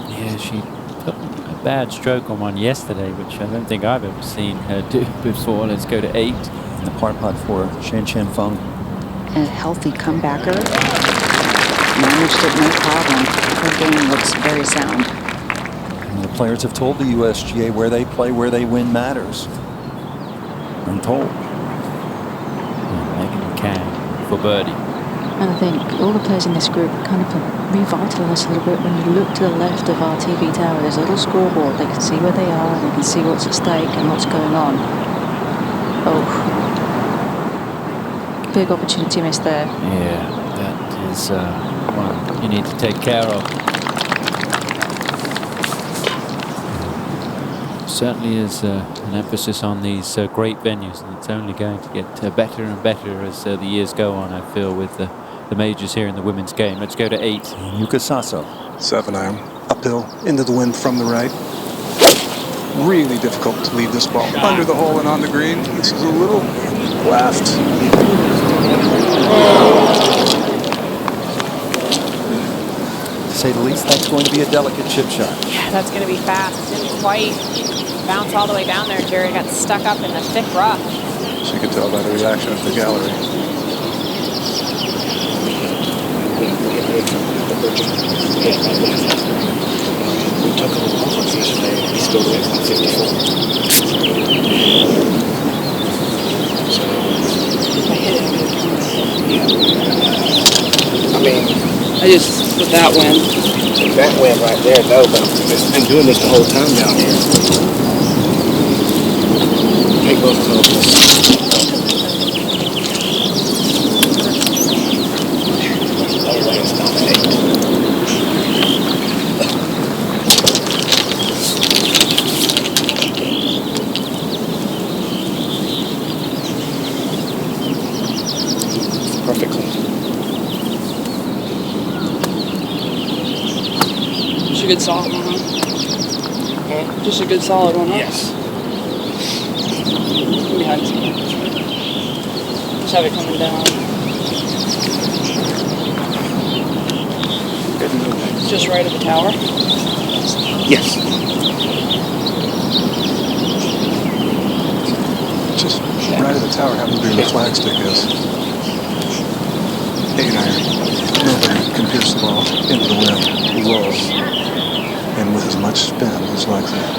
Yeah, she put bad stroke on one yesterday, which I don't think I've ever seen her do before. Let's go to 8. And the par putt for Shan Chan Feng. A healthy comebacker. Managed it no problem. Her game looks very sound. And the players have told the USGA where they play, where they win matters. I'm told. Megan McCann for birdie. And I think all the players in this group kind of revitalised a little bit. When you look to the left of our TV tower, there's a little scoreboard. They can see where they are, they can see what's at stake and what's going on. Oh. Big opportunity missed there. Yeah, that is one you need to take care of. Certainly is an emphasis on these great venues, and it's only going to get better and better as the years go on, I feel, with the majors here in the women's game. Let's go to 8. Yuka Saso. 7 iron. Uphill, into the wind from the right. Really difficult to lead this ball under the hole and on the green. This is a little left. To say the least, that's going to be a delicate chip shot. Yeah, that's going to be fast. Didn't quite bounce all the way down there, Jerry. Got stuck up in the thick rough. She could tell by the reaction of the gallery. We took a little off yesterday. We still went 54. So, I mean, I just, with that wind right there, no, but I've been doing this the whole time down here. Take both of those. Perfectly. Just a good solid one, huh? Just a good solid one, huh? Yes. Behind us. Just have it coming down. Just right at the tower? Yes. Just right at the tower happens to be where the flagstick is. 8 iron. Nobody can pierce the ball into the wind low and with as much spin as like that.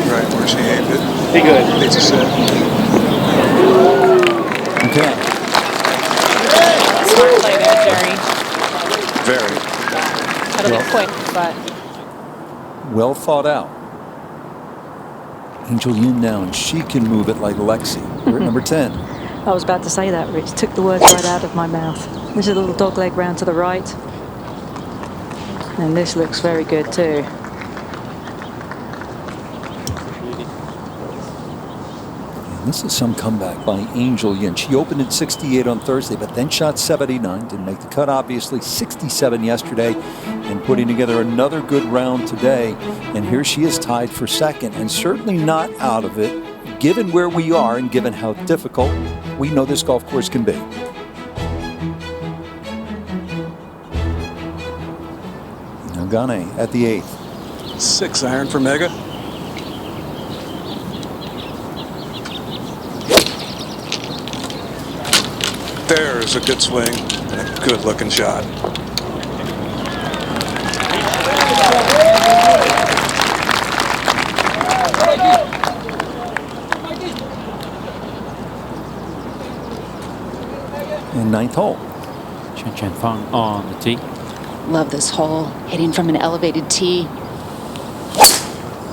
Right where she aimed it. Be good. It's a set. Okay. Smart play there, Jerry. Very. That'll be quick, but Well thought out. Angel Yin now, and she can move it like Lexi. We're at number 10. I was about to say that, Rich. Took the words right out of my mouth. There's a little dog leg round to the right. And this looks very good too. And this is some comeback by Angel Yin. She opened at 68 on Thursday, but then shot 79. Didn't make the cut, obviously. 67 yesterday, and putting together another good round today. And here she is tied for second, and certainly not out of it, given where we are and given how difficult we know this golf course can be. Nagane at the 8th. 6 iron for Mega. There's a good swing and a good looking shot. And 9th hole. Shan Chan Feng on the tee. Love this hole. Hitting from an elevated tee.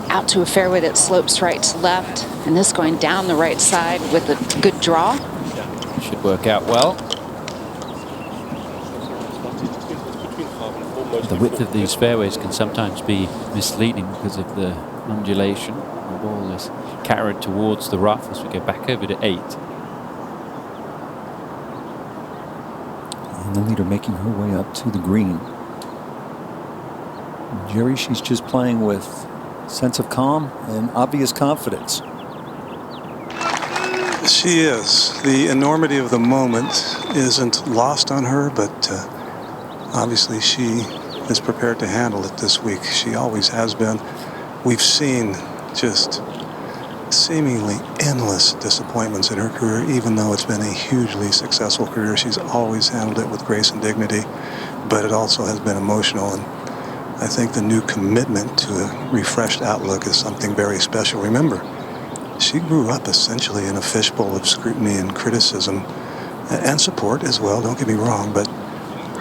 Out to a fairway that slopes right to left. And this going down the right side with a good draw. Should work out well. The width of these fairways can sometimes be misleading because of the undulation. The ball is carried towards the rough as we go back over to 8. And the leader making her way up to the green. Jerry, she's just playing with sense of calm and obvious confidence. She is. The enormity of the moment isn't lost on her, but obviously she is prepared to handle it this week. She always has been. We've seen just seemingly endless disappointments in her career, even though it's been a hugely successful career. She's always handled it with grace and dignity, but it also has been emotional. And I think the new commitment to a refreshed outlook is something very special. Remember, she grew up essentially in a fishbowl of scrutiny and criticism and support as well, don't get me wrong, but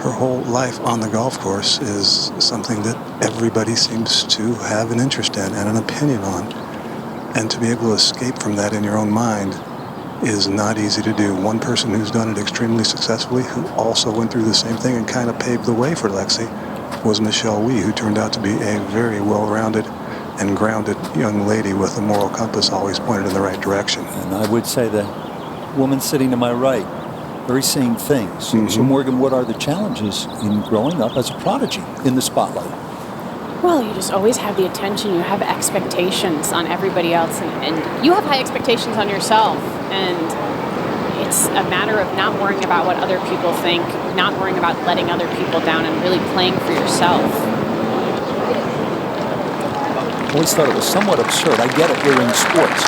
her whole life on the golf course is something that everybody seems to have an interest in and an opinion on. And to be able to escape from that in your own mind is not easy to do. One person who's done it extremely successfully, who also went through the same thing and kind of paved the way for Lexi, was Michelle Wie, who turned out to be a very well-rounded and grounded young lady with a moral compass always pointed in the right direction. And I would say the woman sitting to my right, very same things. So Morgan, what are the challenges in growing up as a prodigy in the spotlight? Well, you just always have the attention. You have expectations on everybody else, and you have high expectations on yourself. And it's a matter of not worrying about what other people think, not worrying about letting other people down, and really playing for yourself. I always thought it was somewhat absurd. I get it, we're in sports,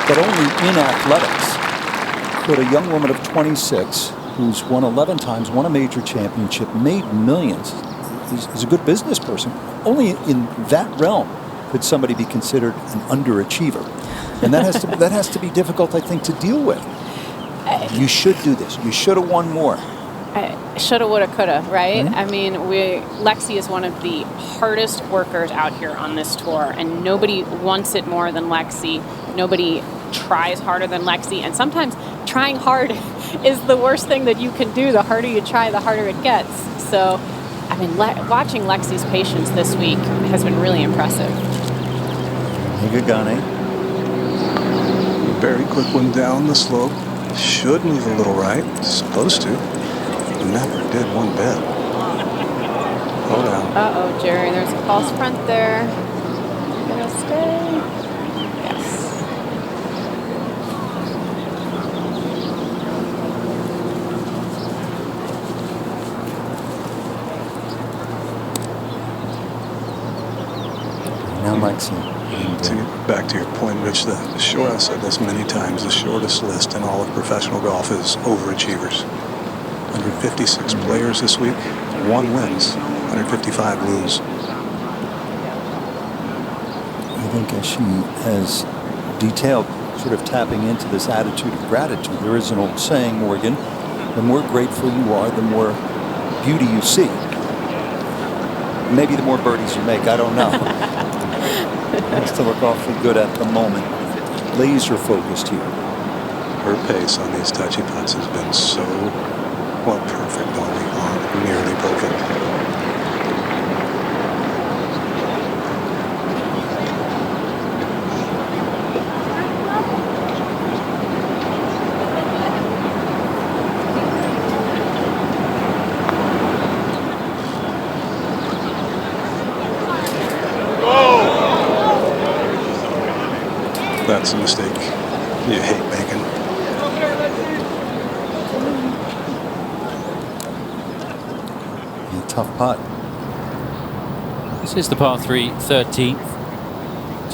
but only in athletics could a young woman of 26 who's won 11 times, won a major championship, made millions, is a good business person. Only in that realm could somebody be considered an underachiever. And that has to be difficult, I think, to deal with. You should do this. You should have won more. Shoulda, woulda, coulda, right? I mean, Lexi is one of the hardest workers out here on this tour, and nobody wants it more than Lexi. Nobody tries harder than Lexi, and sometimes trying hard is the worst thing that you can do. The harder you try, the harder it gets. So, I mean, watching Lexi's patience this week has been really impressive. Higagane. Very quick one down the slope. Should move a little right. Supposed to. Never did one bit. Hold on. Uh-oh, Jerry, there's a false front there. Gonna stay. Yes. Now Lexi. To get back to your point, Rich, the short, I've said this many times, the shortest list in all of professional golf is overachievers. 156 players this week, 1 wins, 155 lose. I think as she has detailed, sort of tapping into this attitude of gratitude, there is an old saying, Morgan, the more grateful you are, the more beauty you see. Maybe the more birdies you make, I don't know. Has to look awfully good at the moment. Laser focused here. Her pace on these touchy putts has been so, well, perfect, only nearly perfect. That's a mistake you hate making. A tough putt. This is the par 3 13th.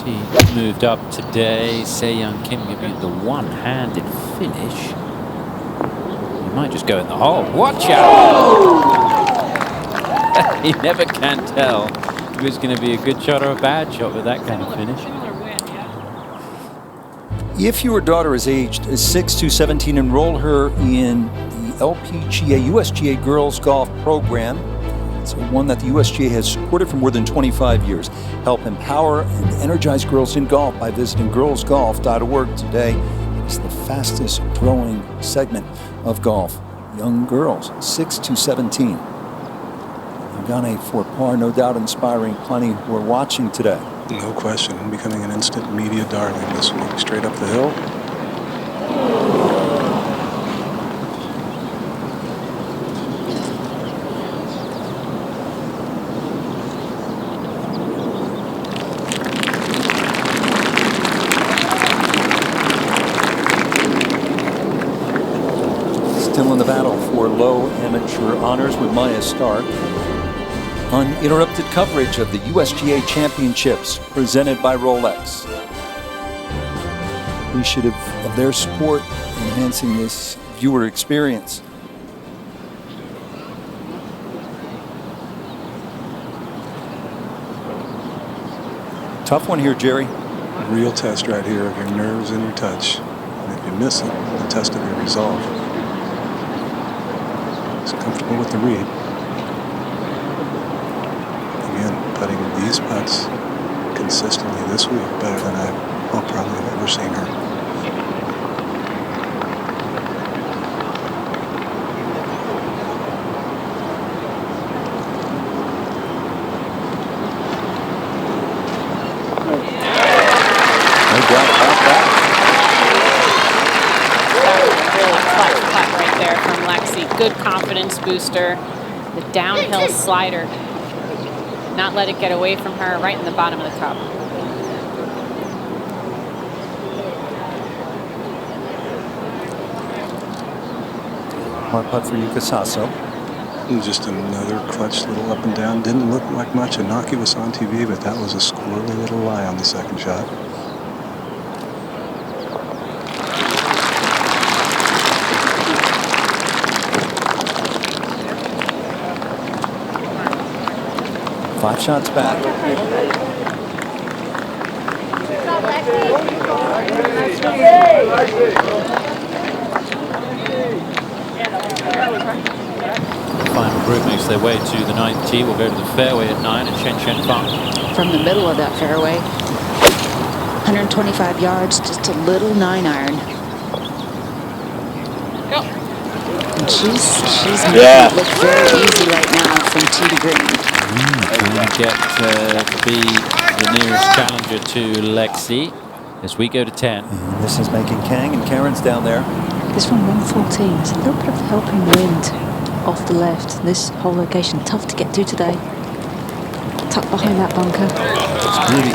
She moved up today. Se-Young Kim giving it the one-handed finish. He might just go in the hole. Watch out! You never can tell who's going to be a good shot or a bad shot with that kind of finish. If your daughter is aged 6 to 17, enroll her in the LPGA USGA Girls Golf Program. It's one that the USGA has supported for more than 25 years. Help empower and energize girls in golf by visiting girlsgolf.org today. It's the fastest growing segment of golf. Young girls, 6 to 17. Higagane for par, no doubt inspiring plenty who are watching today. No question, becoming an instant media darling this week. Straight up the hill. Still in the battle for low amateur honors with Maya Stark. Uninterrupted coverage of the USGA Championships presented by Rolex. Appreciative of their support, enhancing this viewer experience. Tough one here, Jerry. Real test right here of your nerves and your touch. And if you miss it, the test of your resolve. He's comfortable with the read. Again, putting these putts consistently this week better than I'll probably have ever seen her. Good confidence booster, the downhill slider. Not let it get away from her, right in the bottom of the cup. Hard putt for Yuka Saso. Just another clutch little up and down. Didn't look like much innocuous on TV, but that was a squirrely little lie on the second shot. Five shots back. The final group makes their way to the 9th tee. We'll go to the fairway at 9 at Shen Shen Fang. From the middle of that fairway, 125 yards, just a little 9-iron. And she's making it look very easy right now from tee to green. Trying to get to be the nearest challenger to Lexi as we go to 10. And this is making Kang and Karen's down there. This one 114. There's a little bit of helping wind off the left. This whole location tough to get to today. Tucked behind that bunker. It's beauty.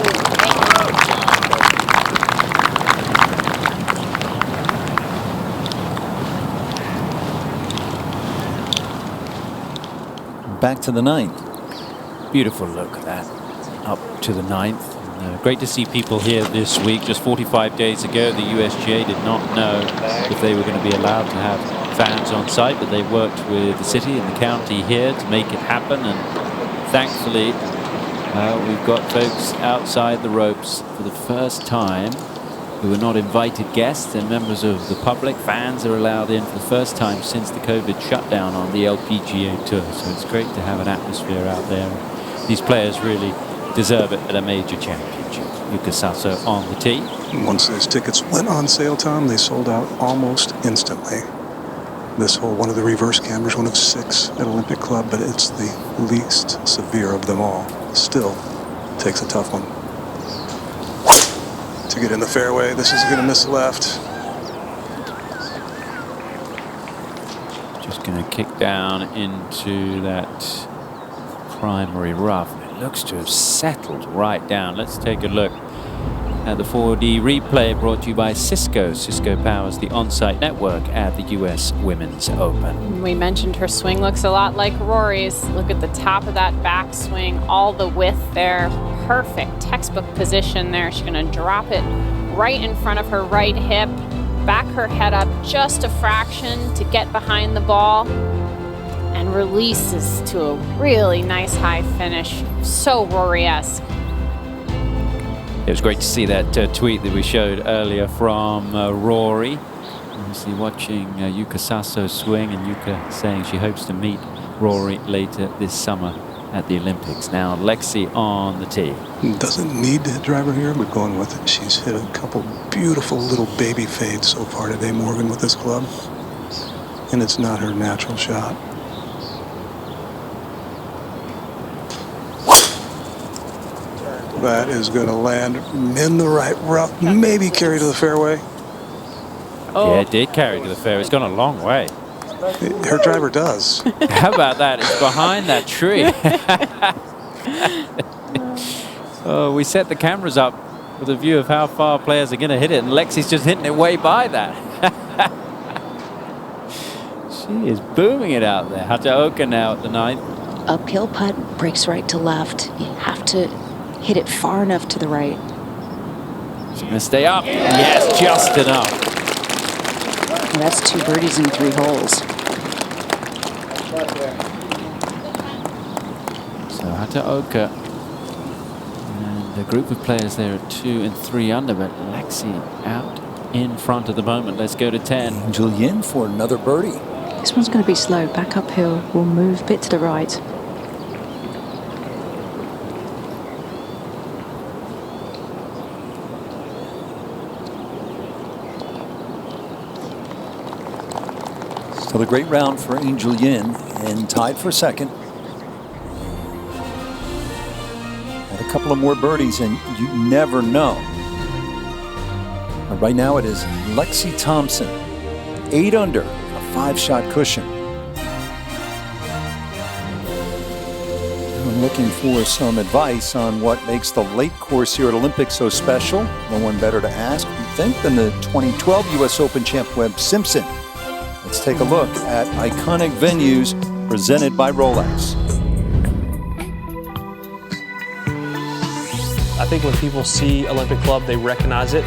Back to the 9th. Beautiful look at that. Up to the 9th. Great to see people here this week. Just 45 days ago, the USGA did not know if they were going to be allowed to have fans on site, but they worked with the city and the county here to make it happen. And thankfully, we've got folks outside the ropes for the first time who are not invited guests, and members of the public. Fans are allowed in for the first time since the COVID shutdown on the LPGA Tour. So it's great to have an atmosphere out there. These players really deserve it at a major championship. Yuka Saso on the tee. Once those tickets went on sale, Tom, they sold out almost instantly. This hole, one of the reverse cameras, one of 6 at Olympic Club, but it's the least severe of them all. Still takes a tough one to get in the fairway. This is going to miss the left. Just going to kick down into that primary rough. It looks to have settled right down. Let's take a look at the 4D replay brought to you by Cisco. Cisco powers the on-site network at the US Women's Open. We mentioned her swing looks a lot like Rory's. Look at the top of that backswing, all the width there. Perfect textbook position there. She's going to drop it right in front of her right hip, back her head up just a fraction to get behind the ball, and releases to a really nice high finish. So Rory-esque. It was great to see that tweet that we showed earlier from Rory. Obviously watching Yuka Saso swing, and Yuka saying she hopes to meet Rory later this summer at the Olympics. Now Lexi on the tee. Doesn't need to hit driver here, but going with it. She's hit a couple beautiful little baby fades so far today, Morgan, with this club. And it's not her natural shot. That is going to land in the right rough, maybe carry to the fairway. Oh. Yeah, it did carry to the fairway. It's gone a long way. Her driver does. How about that? It's behind that tree. Oh, we set the cameras up with a view of how far players are going to hit it, and Lexi's just hitting it way by that. She is booming it out there. Hataoka now at the 9th. Uphill putt, breaks right to left. You have to hit it far enough to the right. She's going to stay up. Yes, just enough. Well, that's 2 birdies in 3 holes. So Hataoka and the group of players there are 2 and 3 under, but Lexi out in front at the moment. Let's go to 10. Angel Yin for another birdie. This one's going to be slow. Back uphill. We'll move a bit to the right. Still a great round for Angel Yin and tied for second. Had a couple of more birdies and you never know. But right now it is Lexi Thompson, 8 under, a 5-shot cushion. I'm looking for some advice on what makes the late course here at Olympic so special. No one better to ask, we think, than the 2012 U.S. Open champ Webb Simpson. Let's take a look at iconic venues presented by Rolex. I think when people see Olympic Club, they recognize it.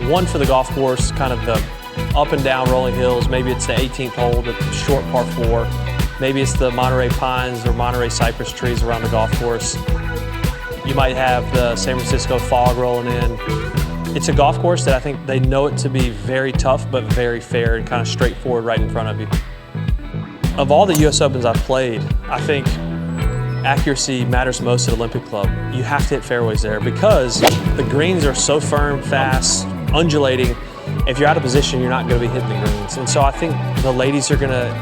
One, for the golf course, kind of the up and down rolling hills. Maybe it's the 18th hole, the short par 4. Maybe it's the Monterey pines or Monterey cypress trees around the golf course. You might have the San Francisco fog rolling in. It's a golf course that I think they know it to be very tough, but very fair and kind of straightforward right in front of you. Of all the US Opens I've played, I think accuracy matters most at Olympic Club. You have to hit fairways there because the greens are so firm, fast, undulating. If you're out of position, you're not going to be hitting the greens. And so I think the ladies are going to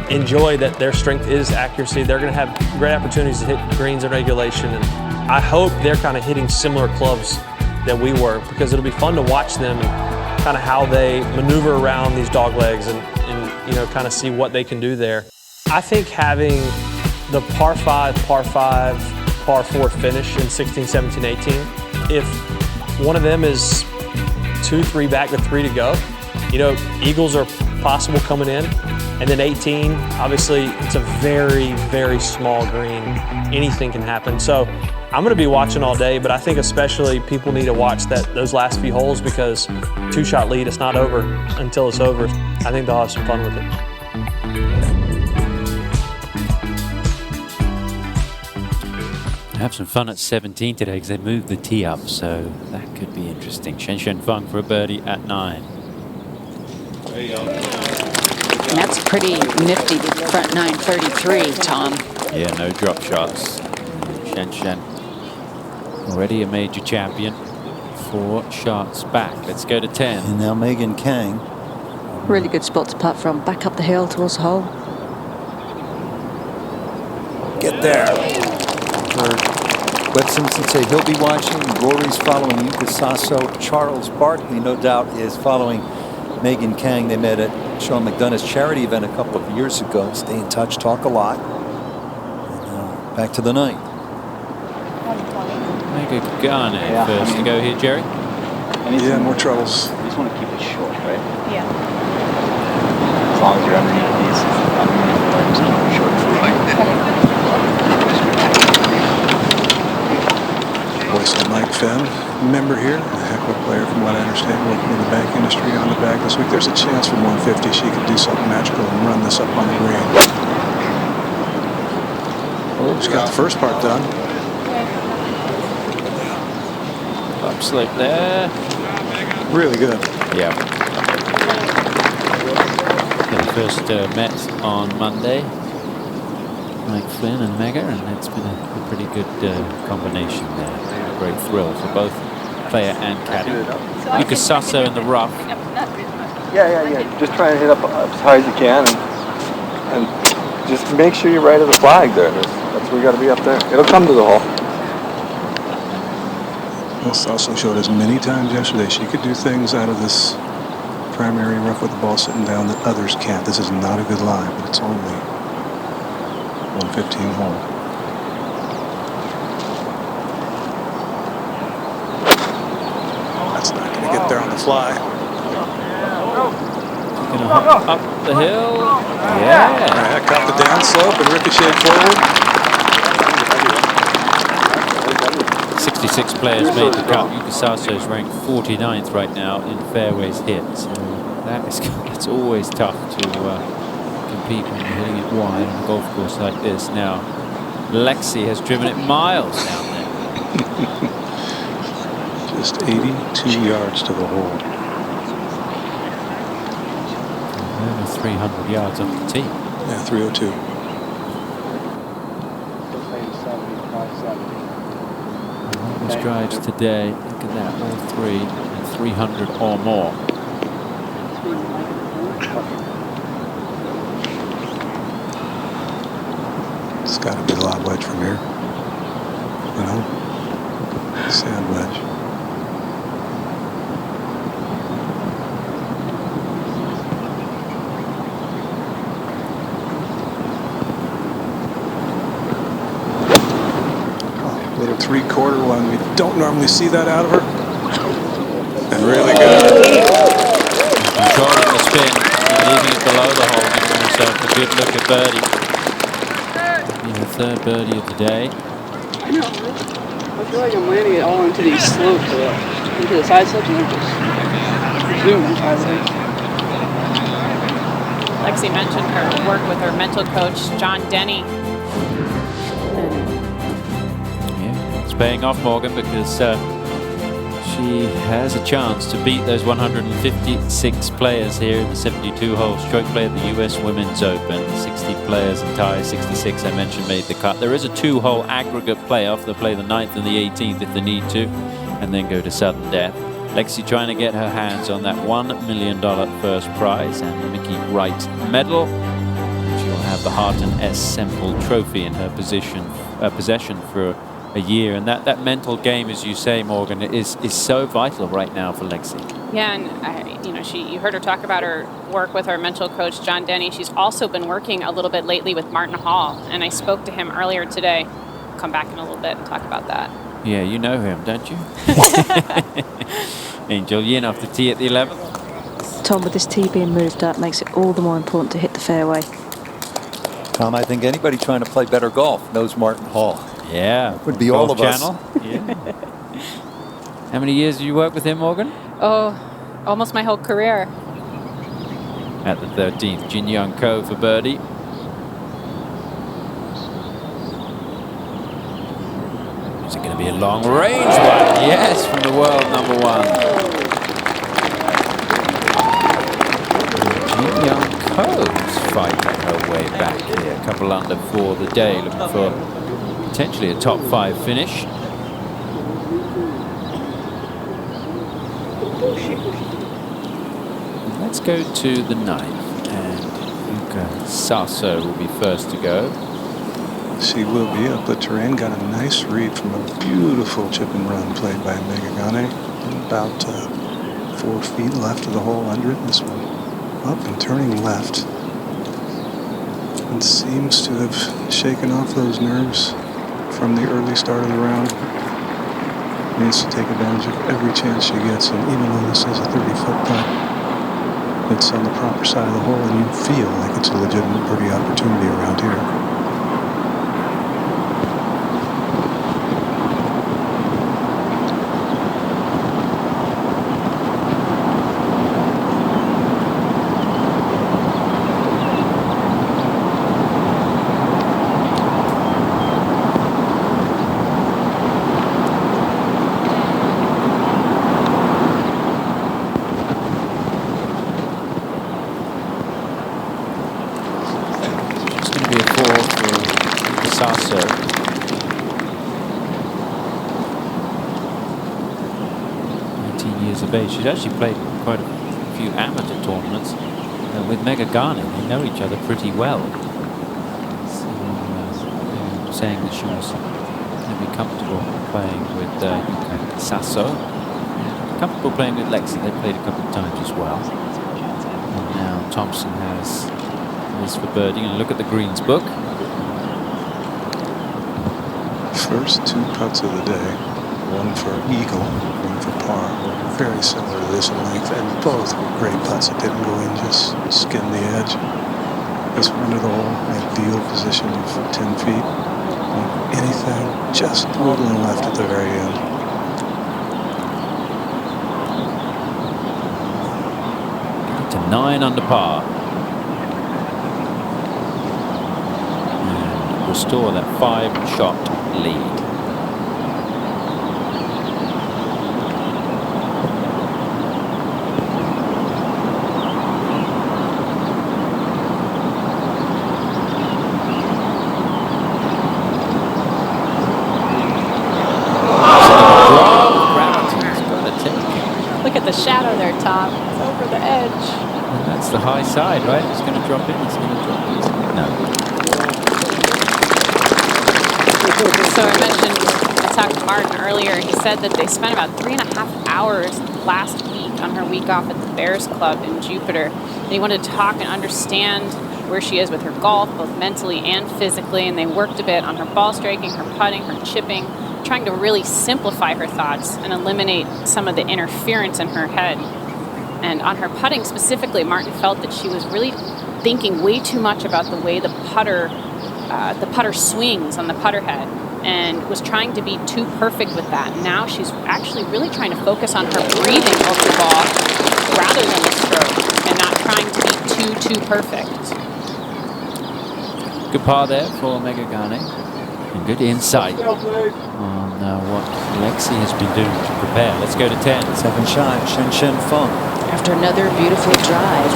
enjoy that their strength is accuracy. They're going to have great opportunities to hit greens in regulation. And I hope they're kind of hitting similar clubs that we were, because it'll be fun to watch them and kind of how they maneuver around these dog legs and you know, kind of see what they can do there. I think having the par 5, par 4 finish in 16, 17, 18, if one of them is 2, 3 back with 3 to go, you know, eagles are possible coming in. And then 18, obviously, it's a very, very small green. Anything can happen. So I'm going to be watching all day, but I think especially people need to watch those last few holes, because 2-shot lead, it's not over until it's over. I think they'll have some fun with it. Have some fun at 17 today because they moved the tee up, so that could be interesting. Shen Shen Feng for a birdie at 9. And that's pretty nifty, front 933, Tom. Yeah, no drop shots. Shen Shen, already a major champion. 4 shots back. Let's go to 10. And now Megan Kang. Really good spot to putt from. Back up the hill towards the hole. Get there. Heard Webb Simpson say he'll be watching. Rory's following Yuka Sasso. Charles Barkley, no doubt, is following Megan Kang. They met at Sean McDonough's charity event a couple of years ago. Stay in touch, talk a lot. And back to the 9th. Mega Gane first to go here, Jerry. Yeah, more troubles. You just want to keep it short, right? Yeah. As long as you're underneath these legs, keep it short. Voice of Mike Fenn, member here, a heck of a player from what I understand, working in the bank industry on the bag this week. There's a chance from 150 she could do something magical and run this up on the green. Oh, she got the first part done. Up slip there. Really good. Yeah. They first met on Monday, Mike Flynn and Mega, and it's been a pretty good combination there. A great thrill for both player and caddy. Yuka Sasso in the rough. Yeah. Just try to hit up as high as you can, and just make sure you're right at the flag there. That's where you got to be up there. It'll come to the hole. This also showed us many times yesterday she could do things out of this primary rough with the ball sitting down that others can't. This is not a good lie, but it's only 115 hole. That's not going to get there on the fly. Gonna hop up the hill. Yeah. That caught the down slope and ricocheted forward. 66 players made the cut. Yuka Saso is ranked 49th right now in fairways hit. So it's always tough to compete when you're hitting it wide on a golf course like this. Now, Lexi has driven it miles down there. Just 82 yards to the hole. Over 300 yards off the tee. Yeah, 302. His drives today, look at that, all three, and 300 or more. It's got to be a lot wedge from here. You know? Sand wedge. Little 3/4 one. We don't normally see that out of her. And really good. Controlling the spin and leaving it below the hole, giving himself a good look at birdie. The third birdie of the day. I know. I feel like I'm landing it all into these slopes, into the side slopes, and they're just zooming sideways. Lexi mentioned her work with her mental coach, John Denny. It's paying off, Morgan, because she has a chance to beat those 156 players here in the 72-hole stroke play at the US Women's Open. 60 players and ties, 66 I mentioned made the cut. There is a 2-hole aggregate playoff. They'll play the 9th and the 18th if they need to, and then go to sudden death. Lexi trying to get her hands on that $1 million first prize and the Mickey Wright medal. She'll have the Harton S. Semple Trophy in her possession for a year, and that mental game, as you say, Morgan, is so vital right now for Lexi. Yeah, and you heard her talk about her work with her mental coach, John Denny. She's also been working a little bit lately with Martin Hall, and I spoke to him earlier today. I'll come back in a little bit and talk about that. Yeah, you know him, don't you? Angel Yin off the tee at the 11th. Tom, with this tee being moved up, makes it all the more important to hit the fairway. Tom, I think anybody trying to play better golf knows Martin Hall. Yeah. Would be all of us. Yeah. How many years did you work with him, Morgan? Oh, almost my whole career. At the 13th, Jin Young Ko for birdie. Is it going to be a long range one? Yes, from the world number one. Jin Young Ko's fighting her way back here. A couple under for the day, looking for potentially a top 5 finish. Let's go to the 9th, and Yuka Saso will be first to go. She will be up the terrain. Got a nice read from a beautiful chip and run played by Megagane. About 4 feet left of the hole under it. This one up and turning left. And seems to have shaken off those nerves from the early start of the round. Needs to take advantage of every chance she gets, and even though this is a 30-foot putt, it's on the proper side of the hole, and you feel like it's a legitimate birdie opportunity around here. She's actually played quite a few amateur tournaments with Megagane. They know each other pretty well. So, saying that she was going to be comfortable playing with Yuka Saso. Comfortable playing with Lexi. They played a couple of times as well. And now Thompson has this for birdie. And look at the greens book. First 2 putts of the day. One for eagle, one for par. Very similar to this in length, and both were great putts that didn't go in, just skimmed the edge. This one under the hole, ideal position of 10 feet. Anything, just a little left at the very end. To 9 under par. And restore that 5-shot lead. Look at the shadow there, Tom. It's over the edge. And that's the high side, right? It's going to drop in. It's going to drop in. No. So I mentioned, I talked to Martin earlier. He said that they spent about 3.5 hours last week on her week off at the Bears Club in Jupiter. And he wanted to talk and understand where she is with her golf, both mentally and physically. And they worked a bit on her ball striking, her putting, her chipping, trying to really simplify her thoughts and eliminate some of the interference in her head. And on her putting specifically, Martin felt that she was really thinking way too much about the way the putter swings on the putter head, and was trying to be too perfect with that. Now she's actually really trying to focus on her breathing over the ball rather than the stroke, and not trying to be too perfect. Good par there for Meghagane. And good insight on what Lexi has been doing to prepare. Let's go to 10. 7 shot, Chen Feng. After another beautiful drive,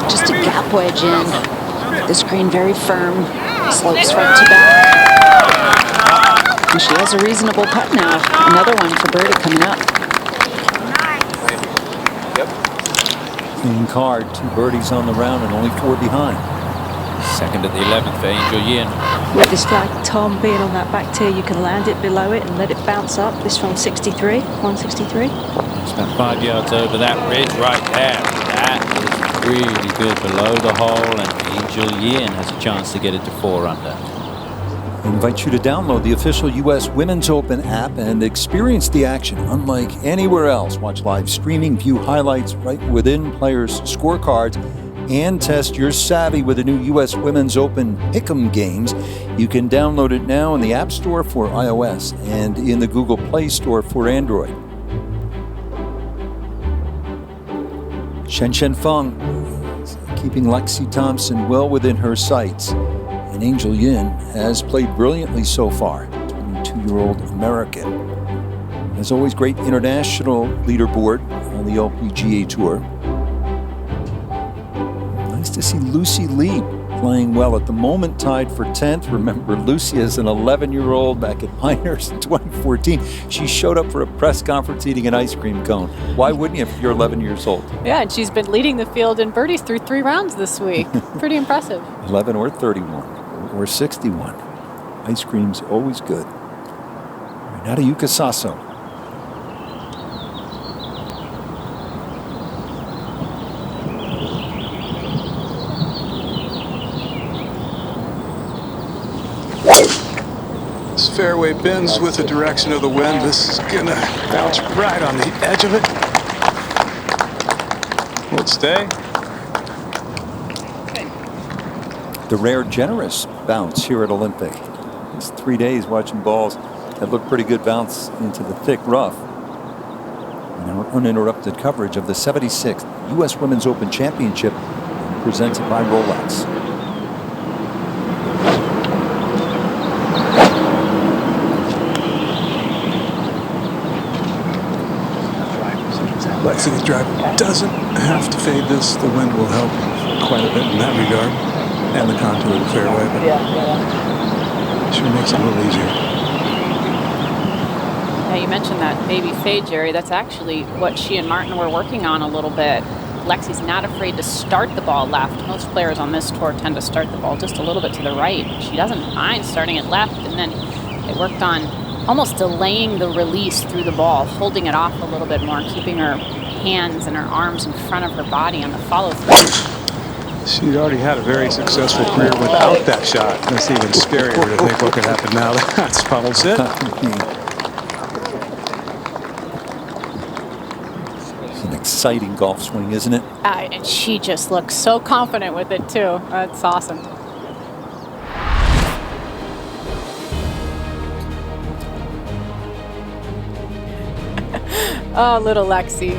just a gap wedge in. This green very firm, slopes right to back. And she has a reasonable putt now. Another one for birdie coming up. Clean card, 2 birdies on the round and only 4 behind. Second at the 11th for Angel Yin. With this flag, Tom, being on that back tier, you can land it below it and let it bounce up. This from 63, 163. It's about 5 yards over that ridge right there. That is really good below the hole, and Angel Yin has a chance to get it to 4 under. I invite you to download the official U.S. Women's Open app and experience the action unlike anywhere else. Watch live streaming, view highlights right within players' scorecards, and test your savvy with the new U.S. Women's Open Pick'em games. You can download it now in the App Store for iOS and in the Google Play Store for Android. Chen Feng keeping Lexi Thompson well within her sights. And Angel Yin has played brilliantly so far, 22-year-old American. As always, great international leaderboard on the LPGA Tour. Nice to see Lucy Lee playing well at the moment, tied for 10th. Remember, Lucy is an 11-year-old back at Pinehurst in 2014. She showed up for a press conference eating an ice cream cone. Why wouldn't you if you're 11 years old? Yeah, and she's been leading the field in birdies through 3 rounds this week. Pretty impressive. 11 or 31 or 61. Ice cream's always good. Renata Yuka Sasso. This fairway bends with the direction of the wind. This is gonna bounce right on the edge of it. Will it stay? The rare generous bounce here at Olympic. It's 3 days watching balls that look pretty good bounce into the thick rough. And our uninterrupted coverage of the 76th U.S. Women's Open Championship presented by Rolex. Lexi, the driver doesn't have to fade this. The wind will help quite a bit in that regard. And the contour of the fairway, but sure makes it a little easier. Yeah, you mentioned that baby fade, Jerry. That's actually what she and Martin were working on a little bit. Lexi's not afraid to start the ball left. Most players on this tour tend to start the ball just a little bit to the right. She doesn't mind starting it left, and then they worked on almost delaying the release through the ball, holding it off a little bit more, keeping her hands and her arms in front of her body on the follow-through. She'd already had a very successful career without that shot. That's even scarier to think what could happen now. That's pummeled it. It's an exciting golf swing, isn't it? And she just looks so confident with it too. That's awesome. Oh, little Lexi.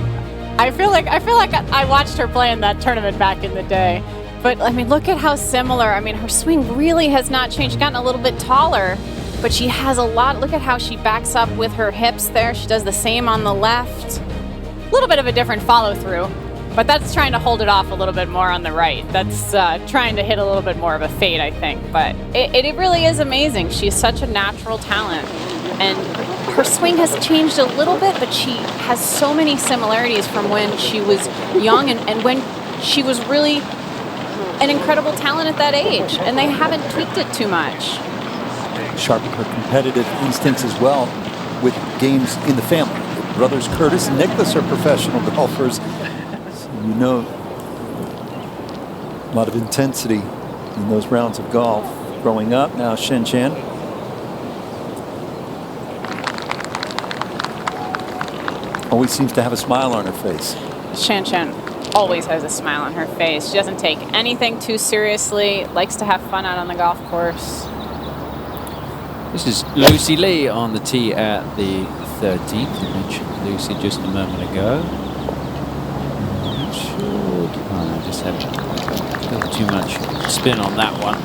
I feel like I watched her play in that tournament back in the day. But I mean, look at how similar. I mean, her swing really has not changed. Gotten a little bit taller, but she has a lot. Look at how she backs up with her hips there. She does the same on the left. A little bit of a different follow through, but that's trying to hold it off a little bit more on the right. That's trying to hit a little bit more of a fade, I think. But it really is amazing. She's such a natural talent, and her swing has changed a little bit, but she has so many similarities from when she was young and when she was really an incredible talent at that age, and they haven't tweaked it too much. Sharpen her competitive instincts as well with games in the family. Brothers Curtis and Nicholas are professional golfers. So you know, a lot of intensity in those rounds of golf growing up. Now Shen Chan. Always seems to have a smile on her face. Shan Shan always has a smile on her face. She doesn't take anything too seriously, likes to have fun out on the golf course. This is Lucy Lee on the tee at the 13th. I mentioned Lucy just a moment ago. I just had a little too much spin on that one.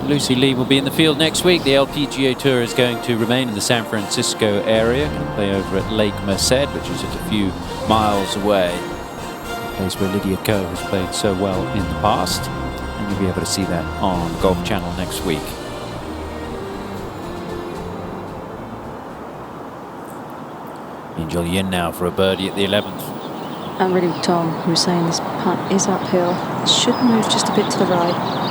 Lucy Lee will be in the field next week. The LPGA Tour is going to remain in the San Francisco area. Going to play over at Lake Merced, which is just a few miles away. A place where Lydia Ko has played so well in the past. And you'll be able to see that on Golf Channel next week. Angel Yin now for a birdie at the 11th. And really, Tom, who was saying this putt is uphill. Should move just a bit to the right.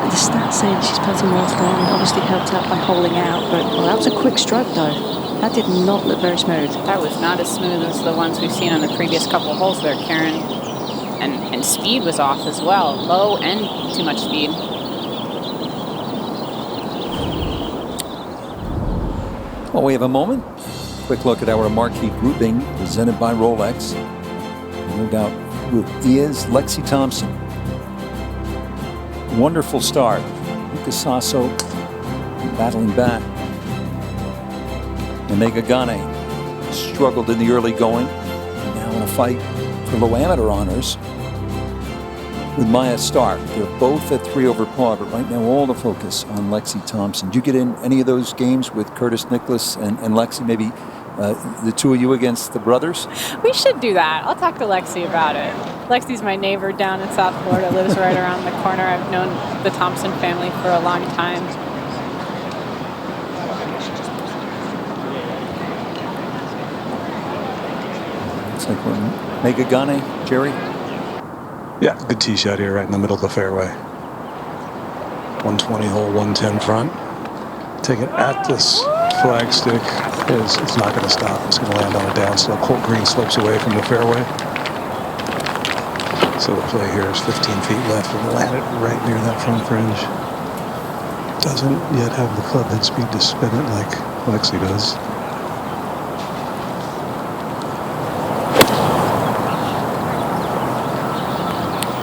The stats say that she's putting well today, and obviously helped out by holding out. But well, that was a quick stroke, though. That did not look very smooth. That was not as smooth as the ones we've seen on the previous couple holes there, Karen. And speed was off as well. Low and too much speed. Well, we have a moment. Quick look at our marquee grouping presented by Rolex. No doubt who is Lexi Thompson. Wonderful start. Yuka Saso battling back. Omega Gane struggled in the early going. Now in a fight for low amateur honors with Maya Stark. They're both at 3 over par, but right now all the focus on Lexi Thompson. Did you get in any of those games with Curtis Nicholas and Lexi? Maybe the two of you against the brothers? We should do that. I'll talk to Lexi about it. Lexi's my neighbor down in South Florida, lives right around the corner. I've known the Thompson family for a long time. Looks like we're Mega Gane, Jerry. Yeah, good tee shot here right in the middle of the fairway. 120 hole, 110 front. Take it at this flagstick. It's not going to stop. It's going to land on a downslope. Colt Green slopes away from the fairway. So the play here is 15 feet left. We'll land it right near that front fringe. Doesn't yet have the club head speed to spin it like Lexi does.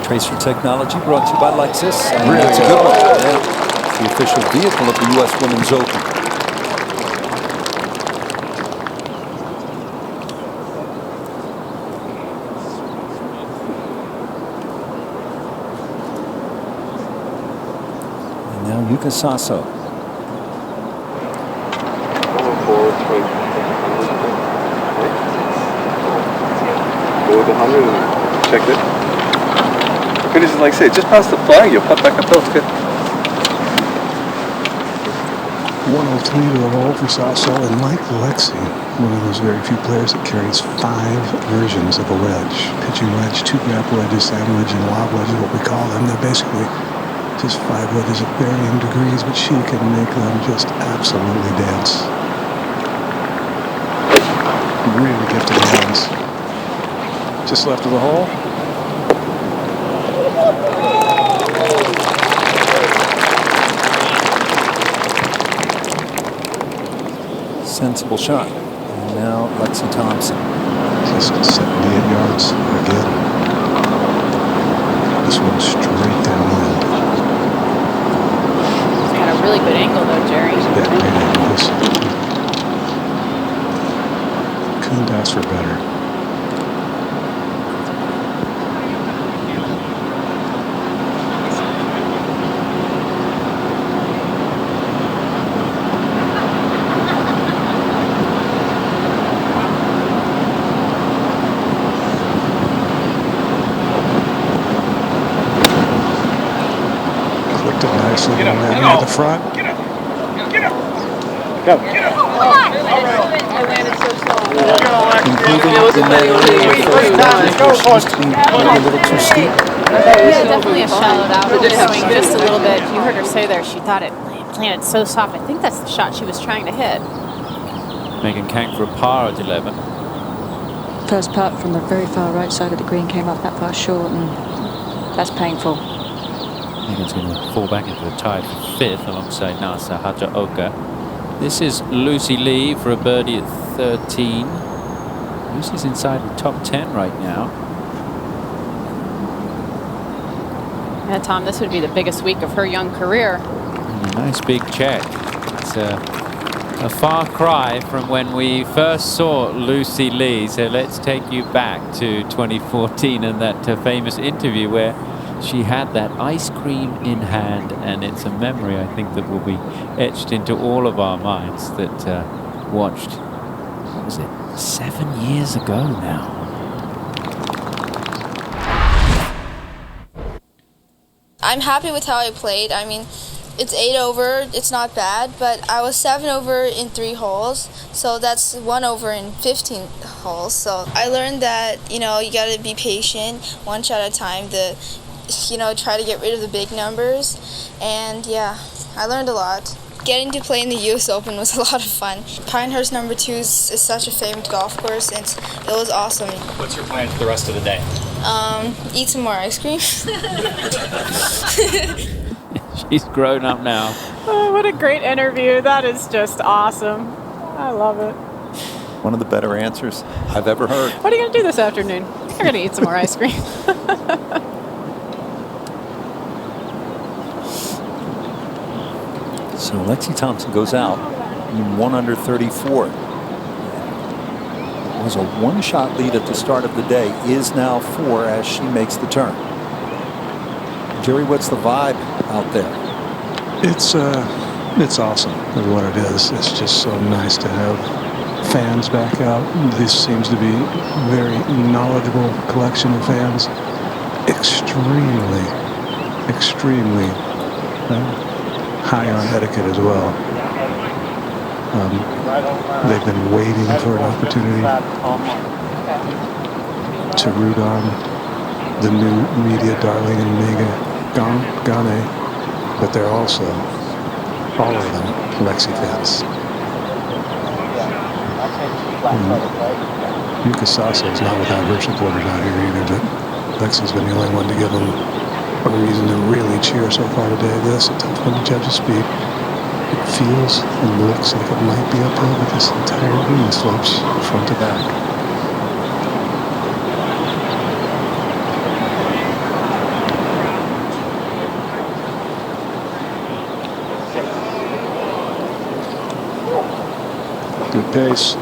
Tracer technology brought to you by Lexus. And really, it's a good one. Yeah. It's the official vehicle of the U.S. Women's Open. And now Yuka Saso. Go with 100 and check it. Finish it like I say, just past the flag, you'll putt back uphill. It's good. 103 to the hole for Saso, and like Lexi, one of those very few players that carries 5 versions of a wedge. Pitching wedge, 2 gap wedges, sand wedge, and lob wedge is what we call them. They're basically just 5 wedges of varying degrees, but she can make them just absolutely dance. Really gifted hands. Just left of the hole. sensible shot. And now Lexi Thompson. Just 78 yards again. This one straight downwind. It's got a really good angle though, Jerry. Yeah, great angles. Couldn't ask for better. At the front. Get up. Go. Get up. I landed so slow. A little too steep. Yeah, definitely a shallowed out swing just a little bit. You heard her say there she thought it landed so soft. I think that's the shot she was trying to hit. Megan Kang for a par at 11. First putt from the very far right side of the green came up that far short, and that's painful. Megan's going to fall back into the tie for 5th alongside Nasa Hajaoka. This is Lucy Lee for a birdie at 13. Lucy's inside the top 10 right now. Yeah, Tom, this would be the biggest week of her young career. A nice big check. It's a far cry from when we first saw Lucy Lee. So let's take you back to 2014 and that famous interview where she had that ice cream in hand, and it's a memory I think that will be etched into all of our minds that watched, what was it, 7 years ago now. I'm happy with how I played. I mean, it's 8 over, it's not bad, but I was 7 over in 3 holes, so that's 1 over in 15 holes. So I learned that, you gotta be patient, one shot at a time, try to get rid of the big numbers, and yeah, I learned a lot. Getting to play in the U.S. Open was a lot of fun. Pinehurst number 2 is such a famous golf course, and it was awesome. What's your plan for the rest of the day? Eat some more ice cream. She's grown up now. Oh, what a great interview. That is just awesome. I love it. One of the better answers I've ever heard. What are you going to do this afternoon? You're going to eat some more ice cream. So Lexi Thompson goes out in 1 under 34. It was a 1-shot lead at the start of the day, is now 4 as she makes the turn. Jerry, what's the vibe out there? It's awesome is what it is. It's just so nice to have fans back out. This seems to be a very knowledgeable collection of fans. Extremely high on etiquette as well. They've been waiting for an opportunity to root on the new media darling and Megan Ganne, but they're also, all of them, Lexi fans. Yuka Saso is not without her supporters out here either, but Lexi's been the only one to give them a reason to really cheer so far today. This a tough one to judge the speed. It feels and looks like it might be uphill, but this entire green slopes front to back. Good pace.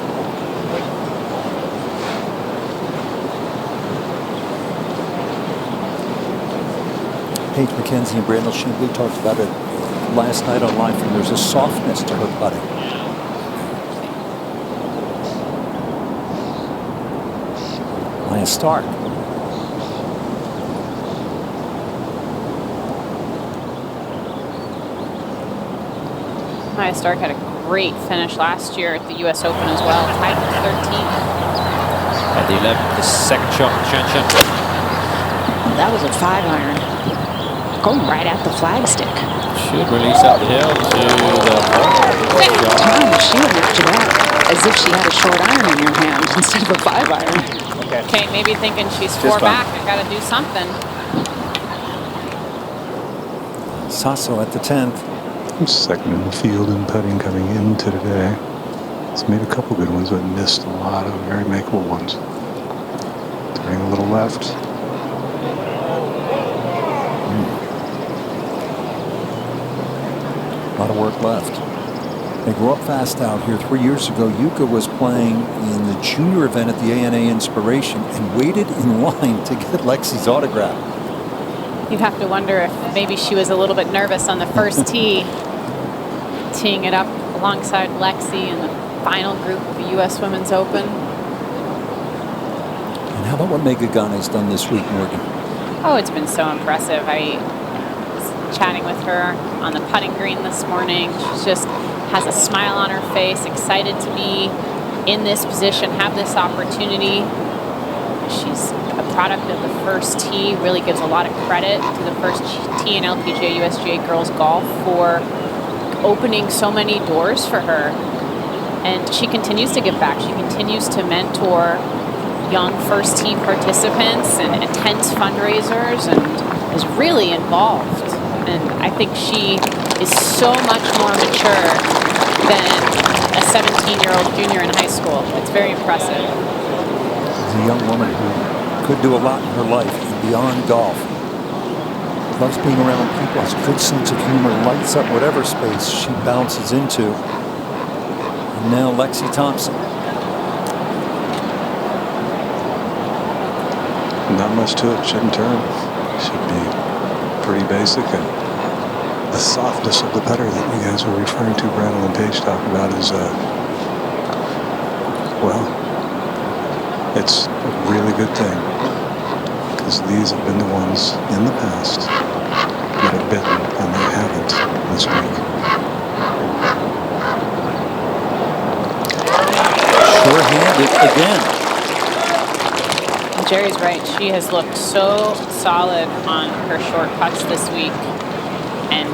Paige McKenzie and Brandel Chambly talked about it last night on Live From. There's a softness to her putting. Maya Stark. Maya Stark had a great finish last year at the U.S. Open as well, tied for 13th. At the 11th, the second shot, Shanshan. That was a 5-iron. Going right at the flagstick. Should release up the hill to the Tom, she would knock you out as if she had a short iron in her hand instead of a 5-iron. Okay, maybe thinking she's 4 back. I got to do something. Saso at the 10th. Second in the field in putting coming into today. He's made a couple good ones, but missed a lot of very makeable ones. Turning a little left. A lot of work left. They grew up fast out here. 3 years ago, Yuka was playing in the junior event at the ANA Inspiration and waited in line to get Lexi's autograph. You'd have to wonder if maybe she was a little bit nervous on the first tee, teeing it up alongside Lexi in the final group of the U.S. Women's Open. And how about what Megan Ganne's done this week, Morgan? Oh, it's been so impressive. I was chatting with her on the putting green this morning. She just has a smile on her face, excited to be in this position, have this opportunity. She's a product of the first tee, really gives a lot of credit to the first tee in LPGA USGA Girls Golf for opening so many doors for her. And she continues to give back. She continues to mentor young first tee participants and attends fundraisers and is really involved. And I think she is so much more mature than a 17-year-old junior in high school. It's very impressive. She's a young woman who could do a lot in her life and beyond golf. Loves being around people, has a good sense of humor, lights up whatever space she bounces into. And now Lexi Thompson. Not much to it. Shouldn't turn. Should be pretty basic. And the softness of the putter that you guys were referring to, Brandon and Paige talked about, is well, it's a really good thing, because these have been the ones in the past that have bitten, and they haven't this week. Sure-handed again. Jerry's right. She has looked so solid on her short putts this week, and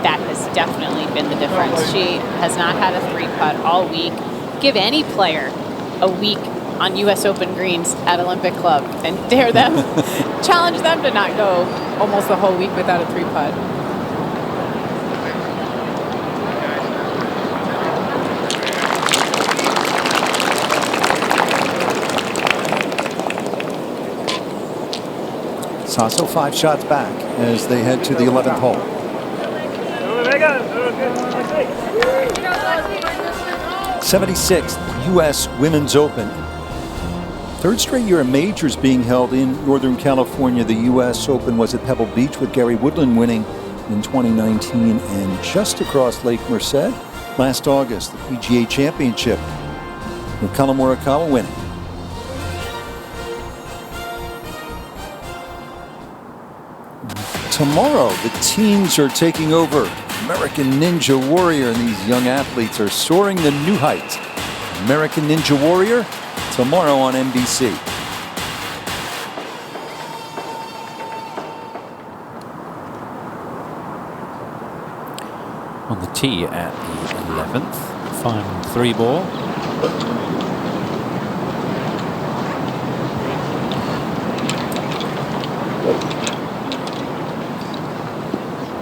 that has definitely been the difference. She has not had a 3-putt all week. Give any player a week on U.S. Open greens at Olympic Club and dare them, challenge them to not go almost the whole week without a 3-putt. Sasso 5 shots back as they head to the 11th hole. 76th U.S. Women's Open. Third straight year of majors being held in Northern California. The U.S. Open was at Pebble Beach with Gary Woodland winning in 2019, and just across Lake Merced last August, the PGA Championship with Collin Morikawa winning. Tomorrow, the teams are taking over American Ninja Warrior, and these young athletes are soaring to new heights. American Ninja Warrior, tomorrow on NBC. On the tee at the 11th, final 3-ball.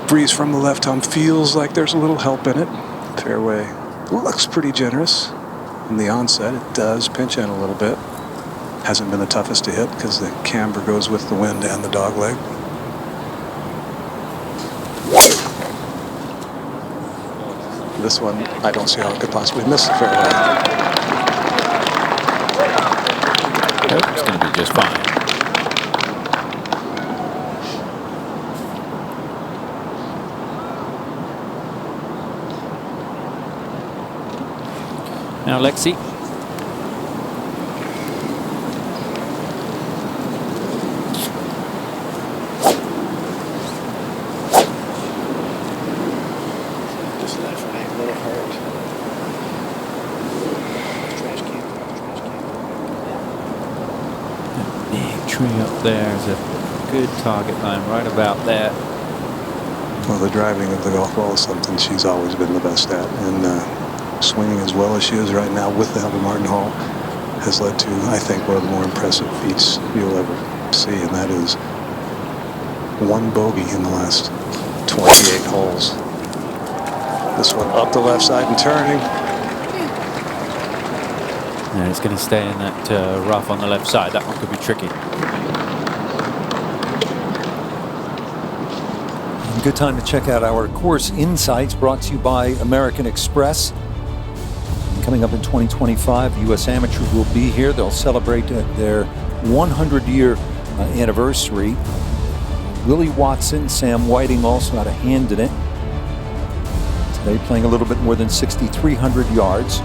Breeze from the left arm feels like there's a little help in it. Fairway looks pretty generous. In the onset, it does pinch in a little bit. Hasn't been the toughest to hit because the camber goes with the wind and the dog leg. This one, I don't see how it could possibly miss the fairway. It's going to be just fine. Now Lexi. Just left right, a little hurt. Trash can. That big tree up there is a good target line right about there. Well, the driving of the golf ball is something she's always been the best at, and swinging as well as she is right now with the help of Martin Hall has led to, I think, one of the more impressive feats you'll ever see, and that is 1 bogey in the last 28 holes. This one up the left side and turning. And it's going to stay in that rough on the left side. That one could be tricky. And good time to check out our course insights brought to you by American Express. And coming up in 2025, U.S. Amateur will be here. They'll celebrate their 100-year anniversary. Willie Watson, Sam Whiting also had a hand in it. Today playing a little bit more than 6,300 yards.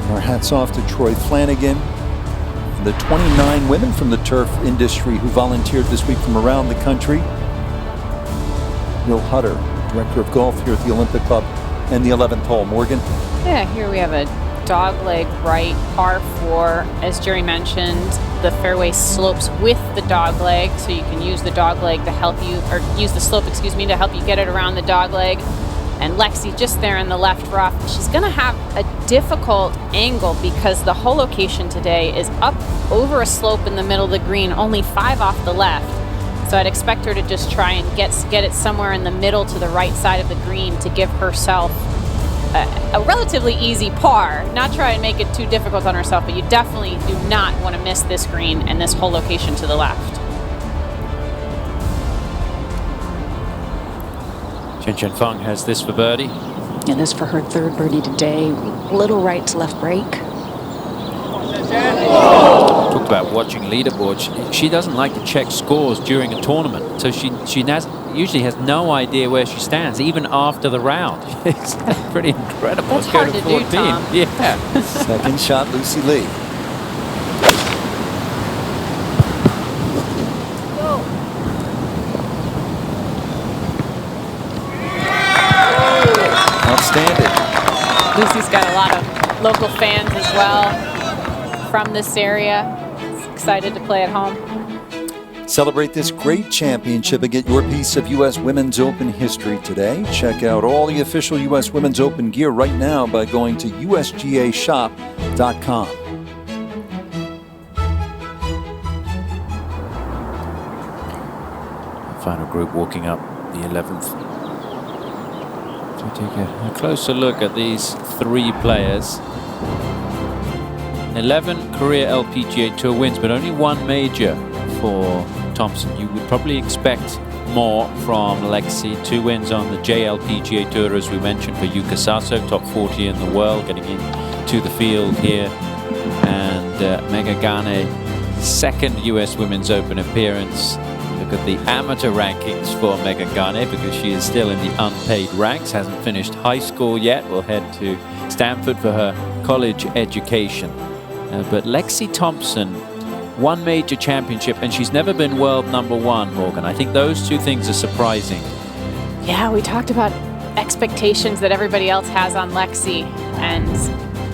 Our hats off to Troy Flanagan, and the 29 women from the turf industry who volunteered this week from around the country. Will Hutter, Director of Golf here at the Olympic Club, and the 11th hole. Morgan? Yeah, here we have a dogleg right, par 4. As Jerry mentioned, the fairway slopes with the dogleg, so you can use the dogleg to help you, or use the slope, excuse me, to help you get it around the dogleg. And Lexi just there in the left rough. She's going to have a difficult angle because the hole location today is up over a slope in the middle of the green, only 5 off the left. So I'd expect her to just try and get it somewhere in the middle to the right side of the green to give herself a relatively easy par. Not try and make it too difficult on herself, but you definitely do not want to miss this green and this hole location to the left. Chen Chen Feng has this for birdie. And this for her 3rd birdie today. Little right to left break. Talked about watching leaderboards. She doesn't like to check scores during a tournament, so she usually has no idea where she stands, even after the round. It's pretty incredible. That's hard to do, Tom. Yeah. Second shot, Lucy Lee. Outstanding. Lucy's got a lot of local fans as well from this area. Excited to play at home. Celebrate this great championship and get your piece of U.S. Women's Open history today. Check out all the official U.S. Women's Open gear right now by going to usgashop.com. Final group walking up the 11th. So we take a closer look at these 3 players. 11 career LPGA Tour wins, but only 1 major for Thompson. You would probably expect more from Lexi. 2 wins on the JLPGA Tour, as we mentioned, for Yuka Saso, top 40 in the world, getting into the field here. And Megha Ganne, 2nd US Women's Open appearance. Look at the amateur rankings for Megha Ganne, because she is still in the unpaid ranks, hasn't finished high school yet. Will head to Stanford for her college education. But Lexi Thompson, 1 major championship, and she's never been world #1, Morgan. I think those 2 things are surprising. Yeah, we talked about expectations that everybody else has on Lexi. And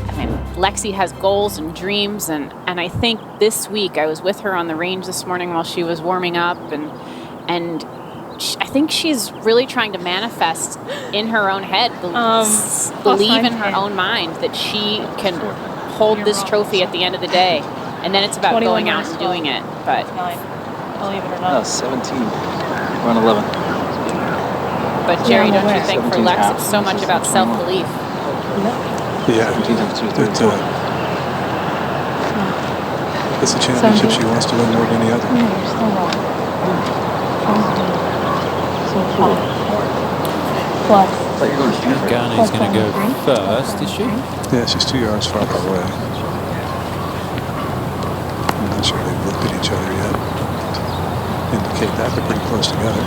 I mean, Lexi has goals and dreams. And I think this week, I was with her on the range this morning while she was warming up. And I think she's really trying to manifest in her own head, believe in her own mind that she can hold this trophy at the end of the day. And then it's about going out and doing it. But believe it or not. 17. We're on 11. But Jerry, don't you think for Lex it's so much about self-belief? Yeah. It's a championship she wants to win more than any other. Ganne is going to go first, is she? Yeah, she's 2 yards farther away. I'm not sure they've looked at each other yet. Indicate that they're pretty close together.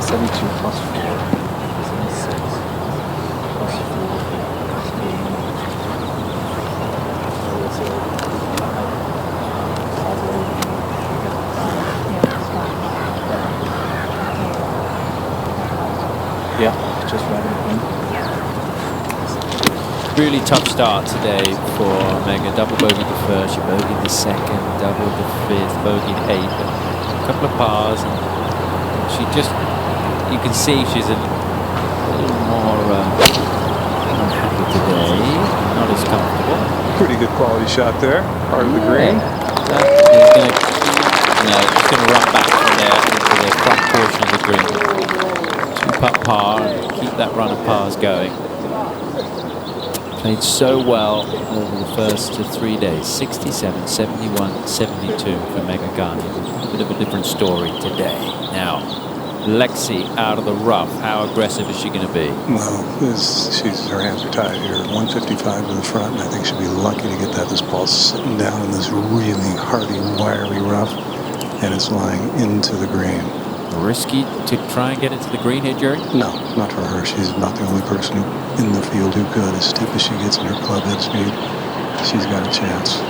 72 plus 4. 76 plus 4. Yeah, just right in. Really tough start today for Megha. Double bogey the first, she bogeyed the second, double the fifth, bogeyed 8, a couple of pars, and she just, you can see she's a little more unhappy today, not as comfortable. Pretty good quality shot there, part of the green. He's going to run back from there into the front portion of the green. 2-putt par, keep that run of pars going. Played so well over the first 3 days. 67, 71, 72 for Megan Guarnier. A bit of a different story today. Now, Lexi out of the rough. How aggressive is she going to be? Well, her hands are tied here. 155 to the front, and I think she'll be lucky to get that. This ball's sitting down in this really hardy, wiry rough, and it's lying into the green. Risky to try and get it to the green here, Jerry? No, not for her. She's not the only person in the field who could. As steep as she gets in her club head speed, she's got a chance.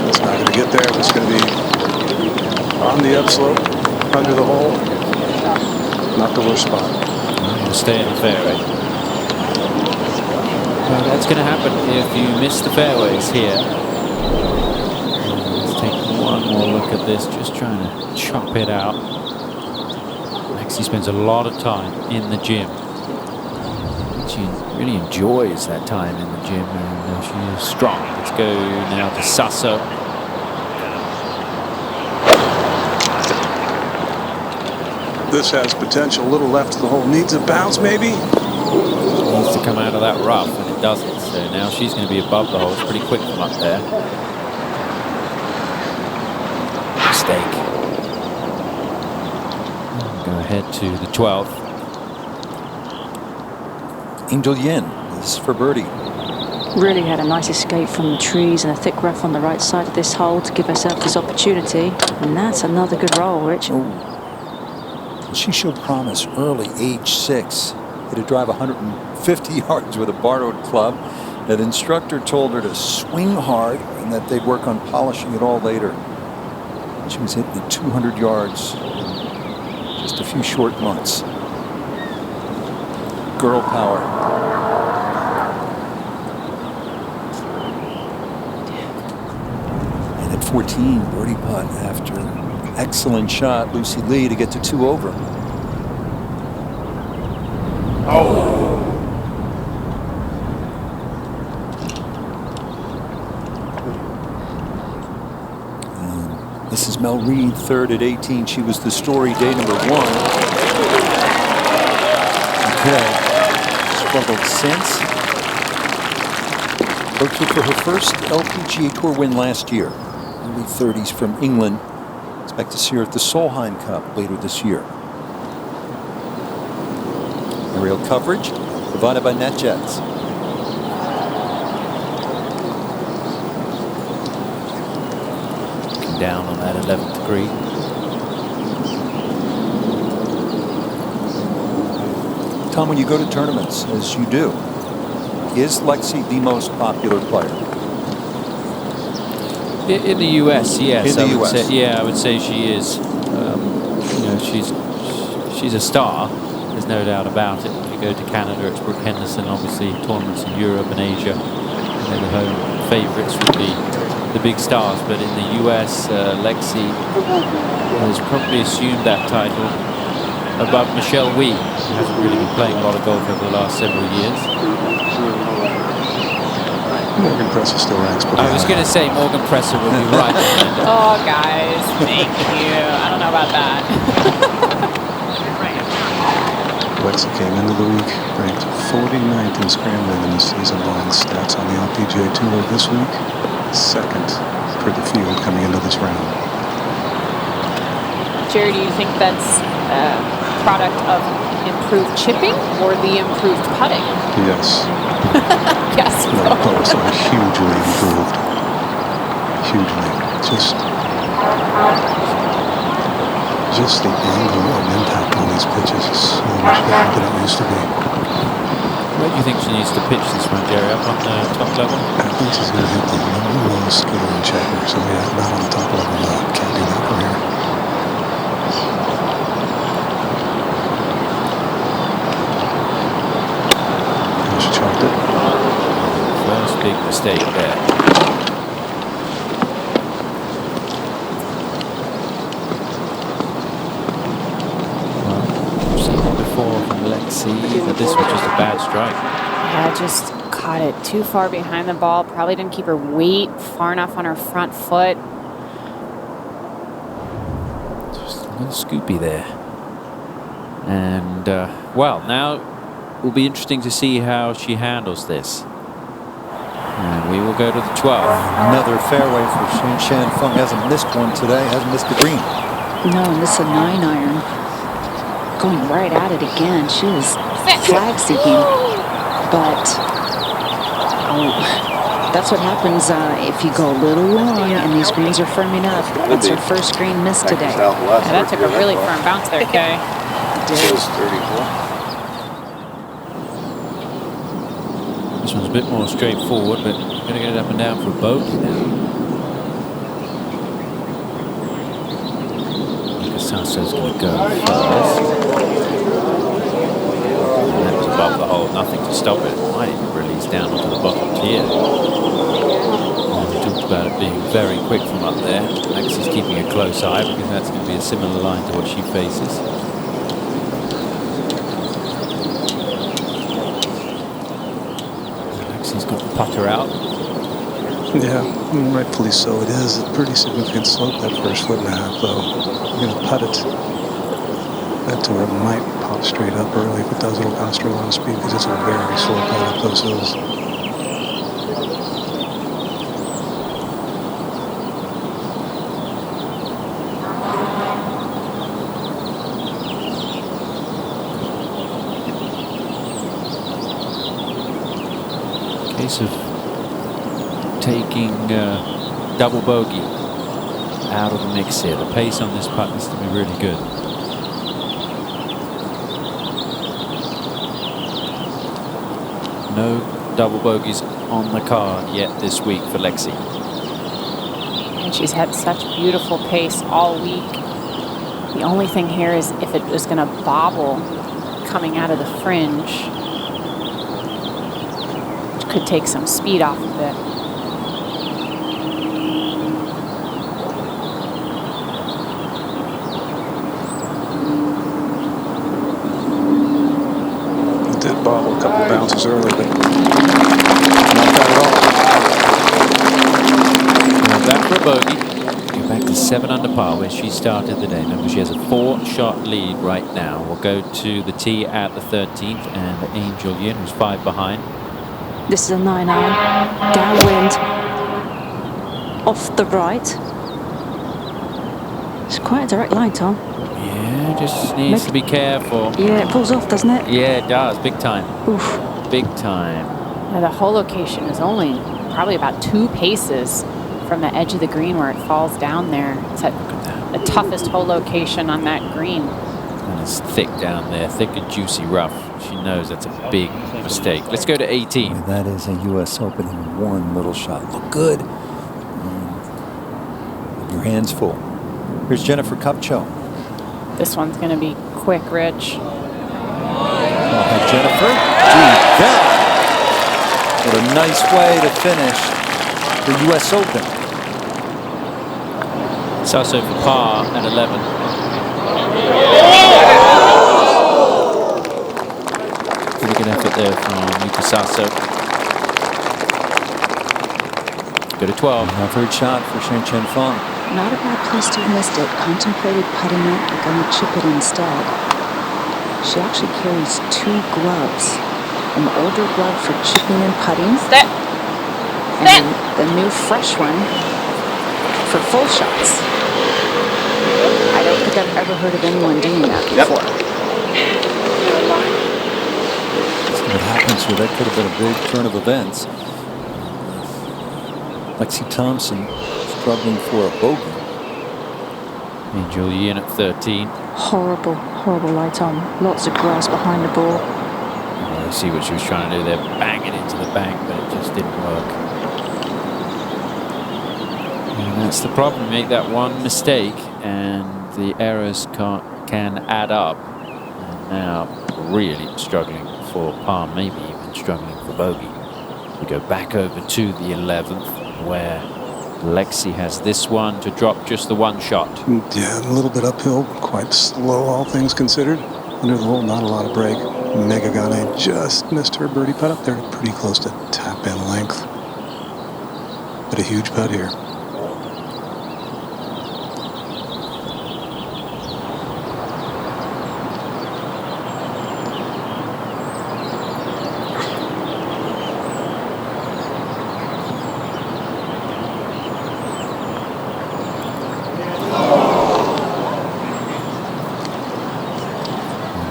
It's not going to get there. It's going to be on the upslope, under the hole. Not the worst spot. We'll stay in the fairway. Well, that's going to happen if you miss the fairways here. Let's take one more look at this, just trying to chop it out. Lexi spends a lot of time in the gym. She really enjoys that time in the gym, and she is strong. Let's go now to Sasso. This has potential. A little left to the hole. Needs a bounce, maybe? Needs to come out of that rough, and it doesn't. So now she's going to be above the hole. It's pretty quick from up there. Mistake. Go ahead to the 12th. Angel Yin is for birdie. Really had a nice escape from the trees and a thick rough on the right side of this hole to give herself this opportunity. And that's another good roll, Rich. She showed promise early, age 6. Hit a drive 150 yards with a borrowed club. That instructor told her to swing hard and that they'd work on polishing it all later. She was hitting it 200 yards in just a few short months. Girl power. And at 14, birdie putt after excellent shot, Lucy Lee, to get to 2 over. And this is Mel Reed, third at 18. She was the story day number 1. Okay. Struggled since. Broke through for her first LPGA Tour win last year. Early 30s from England. Expect to see her at the Solheim Cup later this year. Aerial coverage provided by NetJets. Looking down on that 11th green. Tom, when you go to tournaments, as you do, is Lexi the most popular player? In the U.S., yes. In the U.S. I would say she is. You know, she's a star. There's no doubt about it. When you go to Canada, it's Brooke Henderson. Obviously, tournaments in Europe and Asia, the home favourites would be the big stars. But in the U.S., Lexi has probably assumed that title above Michelle Wie, who hasn't really been playing a lot of golf over the last several years. Morgan Presser still ranks pretty high. I was going to say Morgan Presser will be right behind her. Oh, guys, thank you. I don't know about that. Lexi came into the week ranked 49th in scrambling in the season-long stats on the LPGA Tour this week. Second for the field coming into this round. Jerry, do you think that's a product of improved chipping or the improved putting? Yes. Yes. The putts are hugely improved. Hugely. Just the angle and impact on these pitches is so much better than it used to be. Where do you think she needs to pitch this one, Jerry? Up on the top level? I think she's going to hit the low skitter and checker. So yeah, not on the top level. No, can't do that from here. She chalked it. First big mistake there. Lexi, but this was just a bad strike. Yeah, just caught it too far behind the ball. Probably didn't keep her weight far enough on her front foot. Just little scoopy there. And, well, now it will be interesting to see how she handles this. And we will go to the 12th. Another fairway for Shan Feng. Hasn't missed one today. Hasn't missed the green. No, and this is a 9-iron. Going right at it again. She was flag seeking. But, that's what happens if you go a little long and these greens are firming up. That's her first green miss today. Yeah, that took a really firm bounce there, Kay. It did. 34. This one's a bit more straightforward, but going to get it up and down for a bogey now. Sasso's going to go first. And that was above the hole, nothing to stop it. Might even release down onto the bottom tier. And we talked about it being very quick from up there. Lexi's keeping a close eye because that's going to be a similar line to what she faces. Lexi's got the putter out. Yeah, rightfully so. It is a pretty significant slope, that first 1.5 foot, though. You're going to putt it that to where it might pop straight up early. If it does, it'll cost her a lot of speed because it's a very slow putt up those hills. Case of taking double bogey out of the mix here. The pace on this putt needs to be really good. No double bogeys on the card yet this week for Lexi. And she's had such beautiful pace all week. The only thing here is if it was going to bobble coming out of the fringe, which could take some speed off of it. Did bobble a couple bounces early, but not that at all. Back for a bogey. Go back to 7 under par where she started the day. Remember, she has a 4-shot lead right now. We'll go to the tee at the 13th, and Angel Yin, who's 5 behind. This is a 9-iron. Downwind. Off the right. It's quite a direct line, Tom. Yeah, just needs to be careful. Yeah, it pulls off, doesn't it? Yeah, it does. Big time. Oof. Big time. Now the hole location is only probably about 2 paces from the edge of the green where it falls down there. It's at the toughest hole location on that green. And it's thick down there, thick and juicy rough. She knows that's a big mistake. Let's go to 18. And that is a U.S. Open in one little shot. Look good. Your hands full. Here's Jennifer Kupcho. This one's going to be quick, Rich. Jennifer, gee, God. What a nice way to finish the U.S. Open. Sasso for par at 11. Pretty good effort there from Yuka Sasso. Go to 12. A third shot for Shan Feng. Not a bad place to have missed it. Contemplated putting it, but going to chip it instead. She actually carries 2 gloves. An older glove for chipping and putting. And the new fresh one for full shots. I don't think I've ever heard of anyone doing that before. What happens here? That could have been a big turn of events. Lexi Thompson struggling for a bogey. Angel Yin at 13. Horrible, horrible lie, Tom. Lots of grass behind the ball. Oh, you see what she was trying to do there, bang it into the bank, but it just didn't work. And that's the problem. You make that one mistake, and the errors can add up. And now really struggling for par, maybe even struggling for bogey. We go back over to the 11th, where Lexi has this one to drop just the 1 shot. Yeah, a little bit uphill, quite slow, all things considered. Under the hole, not a lot of break. Megagane just missed her birdie putt up there, pretty close to tap in length. But a huge putt here.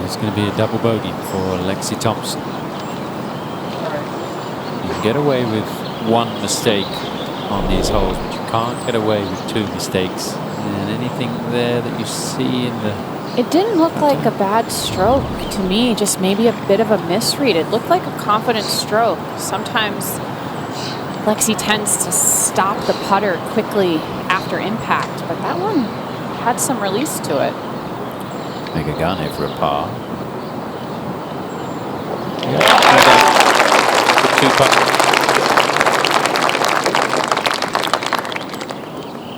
It's going to be a double bogey for Lexi Thompson. You can get away with one mistake on these holes, but you can't get away with two mistakes. And anything there that you see in the... It didn't look like a bad stroke to me, just maybe a bit of a misread. It looked like a confident stroke. Sometimes Lexi tends to stop the putter quickly after impact, but that one had some release to it. Megagane for a par.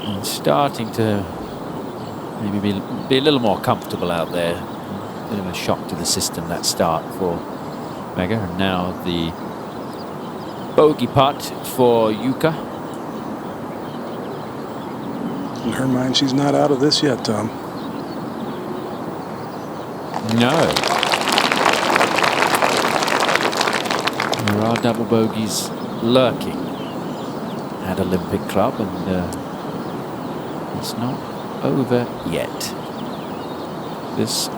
And starting to maybe be a little more comfortable out there. Bit of a shock to the system, that start for Mega. And now the bogey putt for Yuka. In her mind, she's not out of this yet, Tom. No. There are double bogeys lurking at Olympic Club, and it's not over yet. This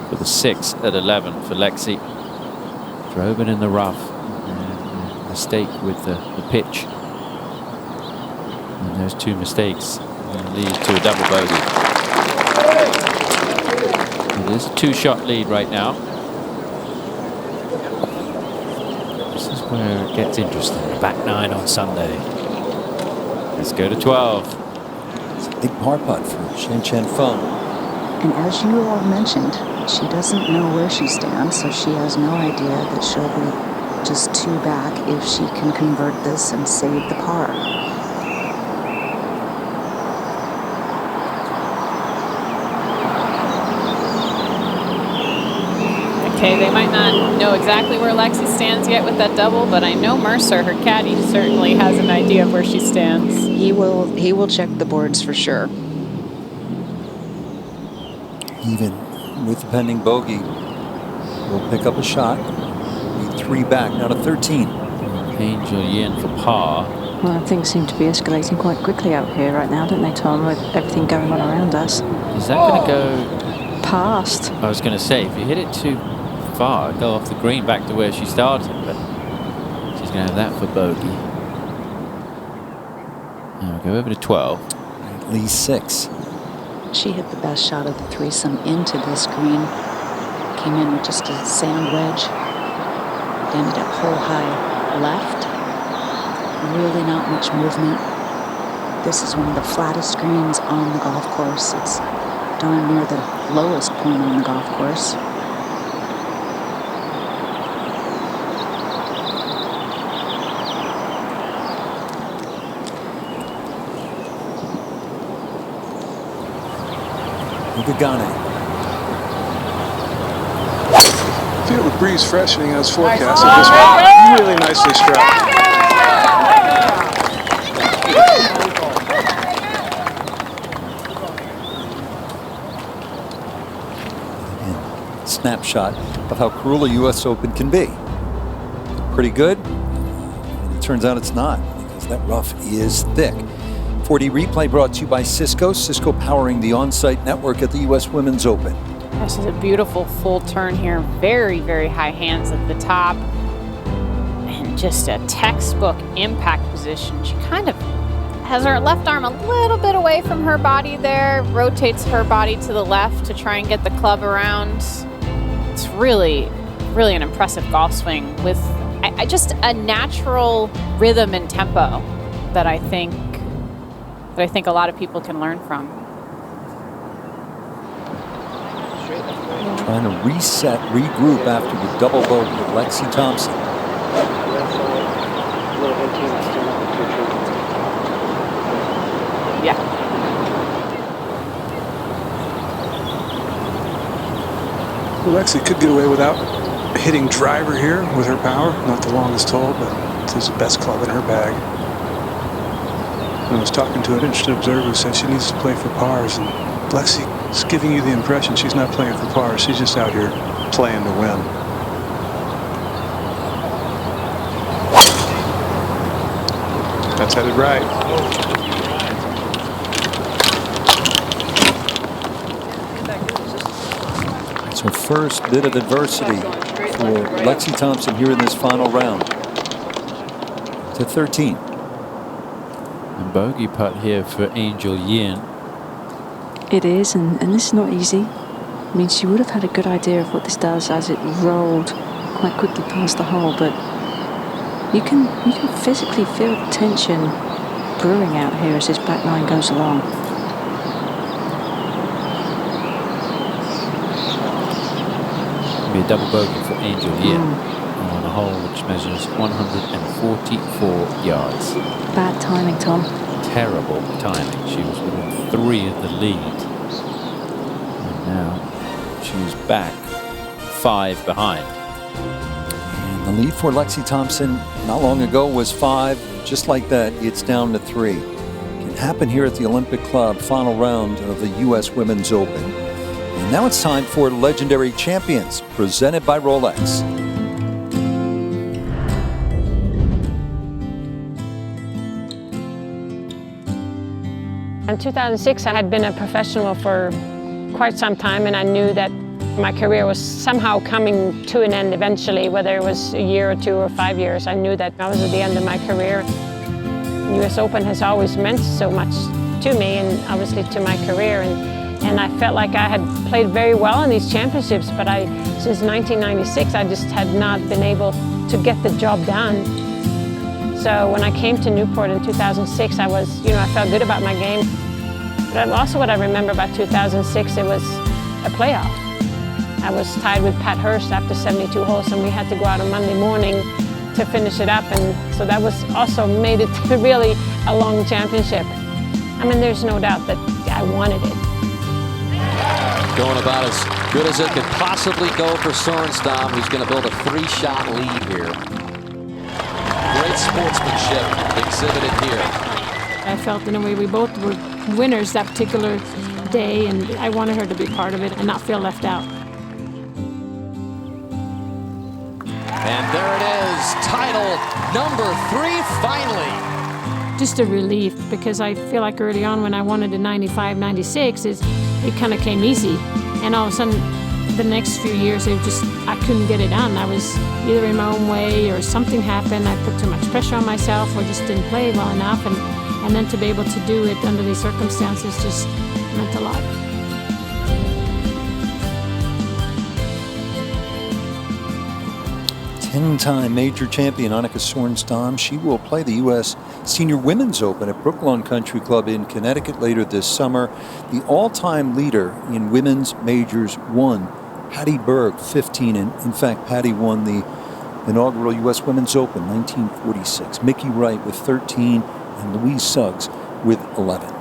for the 6 at 11 for Lexi. Drove it in the rough. And mistake with the pitch. And those two mistakes lead to a double bogey. It is a 2-shot lead right now. This is where it gets interesting. The back 9 on Sunday. Let's go to 12. It's a big par putt for Shan Chen Feng. And as you all mentioned, she doesn't know where she stands, so she has no idea that she'll be just 2 back if she can convert this and save the par. Okay, they might not know exactly where Lexi stands yet with that double, but I know Mercer, her caddy, certainly has an idea of where she stands. He will check the boards for sure. Even with the pending bogey, we'll pick up a shot. Be 3 back, now to 13. Angel Yin for par. Well, things seem to be escalating quite quickly out here right now, don't they, Tom, with everything going on around us? Is that going to go past? I was going to say, if you hit it too far, go off the green back to where she started, but she's going to have that for bogey. Now we'll go over to 12. At least 6. She hit the best shot of the threesome into this green. Came in with just a sand wedge. Ended up hole high left. Really not much movement. This is one of the flattest greens on the golf course. It's darn near the lowest point on the golf course. Megagane. Feel the breeze freshening as forecasted. This one really nicely struck. Snapshot of how cruel a U.S. Open can be. Pretty good. It turns out it's not, because that rough is thick. 4D replay brought to you by Cisco. Cisco powering the on-site network at the U.S. Women's Open. This is a beautiful full turn here. Very, very high hands at the top. And just a textbook impact position. She kind of has her left arm a little bit away from her body there. Rotates her body to the left to try and get the club around. It's really, really an impressive golf swing with just a natural rhythm and tempo that I think a lot of people can learn from. Trying to reset, regroup after the double bogey with Lexi Thompson. Yeah. Lexi could get away without hitting driver here with her power. Not the longest hole, but it's the best club in her bag. I was talking to an interested observer who said she needs to play for pars, and Lexi is giving you the impression she's not playing for pars. She's just out here playing to win. That's headed right. So So first bit of adversity for Lexi Thompson here in this final round. To 13. And bogey putt here for Angel Yin. It is, and this is not easy. I mean, she would have had a good idea of what this does as it rolled quite quickly past the hole, but you can physically feel the tension brewing out here as this back nine goes along. Be a double bogey for Angel Yin on a hole which measures 144 yards. Bad timing, Tom. Terrible timing. She was within 3 of the lead. And now she's back 5 behind. And the lead for Lexi Thompson not long ago was 5. Just like that, it's down to 3. It can happen here at the Olympic Club, final round of the U.S. Women's Open. And now it's time for Legendary Champions, presented by Rolex. In 2006, I had been a professional for quite some time, and I knew that my career was somehow coming to an end eventually, whether it was a year or 2 or 5 years. I knew that I was at the end of my career. The US Open has always meant so much to me and obviously to my career. And I felt like I had played very well in these championships, but since 1996, I just had not been able to get the job done. So when I came to Newport in 2006, I felt good about my game. But also what I remember about 2006, it was a playoff. I was tied with Pat Hurst after 72 holes, and we had to go out on Monday morning to finish it up. And so that was also made it really a long championship. I mean, there's no doubt that I wanted it. Going about as good as it could possibly go for Sorenstam, who's going to build a 3-shot lead here. Great sportsmanship exhibited here. I felt in a way we both were winners that particular day, and I wanted her to be part of it and not feel left out. And there it is, title number 3 finally. Just a relief, because I feel like early on when I wanted a 95, 96, it kind of came easy. And all of a sudden, the next few years, I couldn't get it done. I was either in my own way or something happened. I put too much pressure on myself or just didn't play well enough. And then to be able to do it under these circumstances just meant a lot. Ten-time major champion Annika Sorenstam. She will play the U.S. Senior Women's Open at Brooklawn Country Club in Connecticut later this summer. The all-time leader in women's majors won. Patty Berg, 15. And in fact, Patty won the inaugural U.S. Women's Open, 1946. Mickey Wright with 13 and Louise Suggs with 11.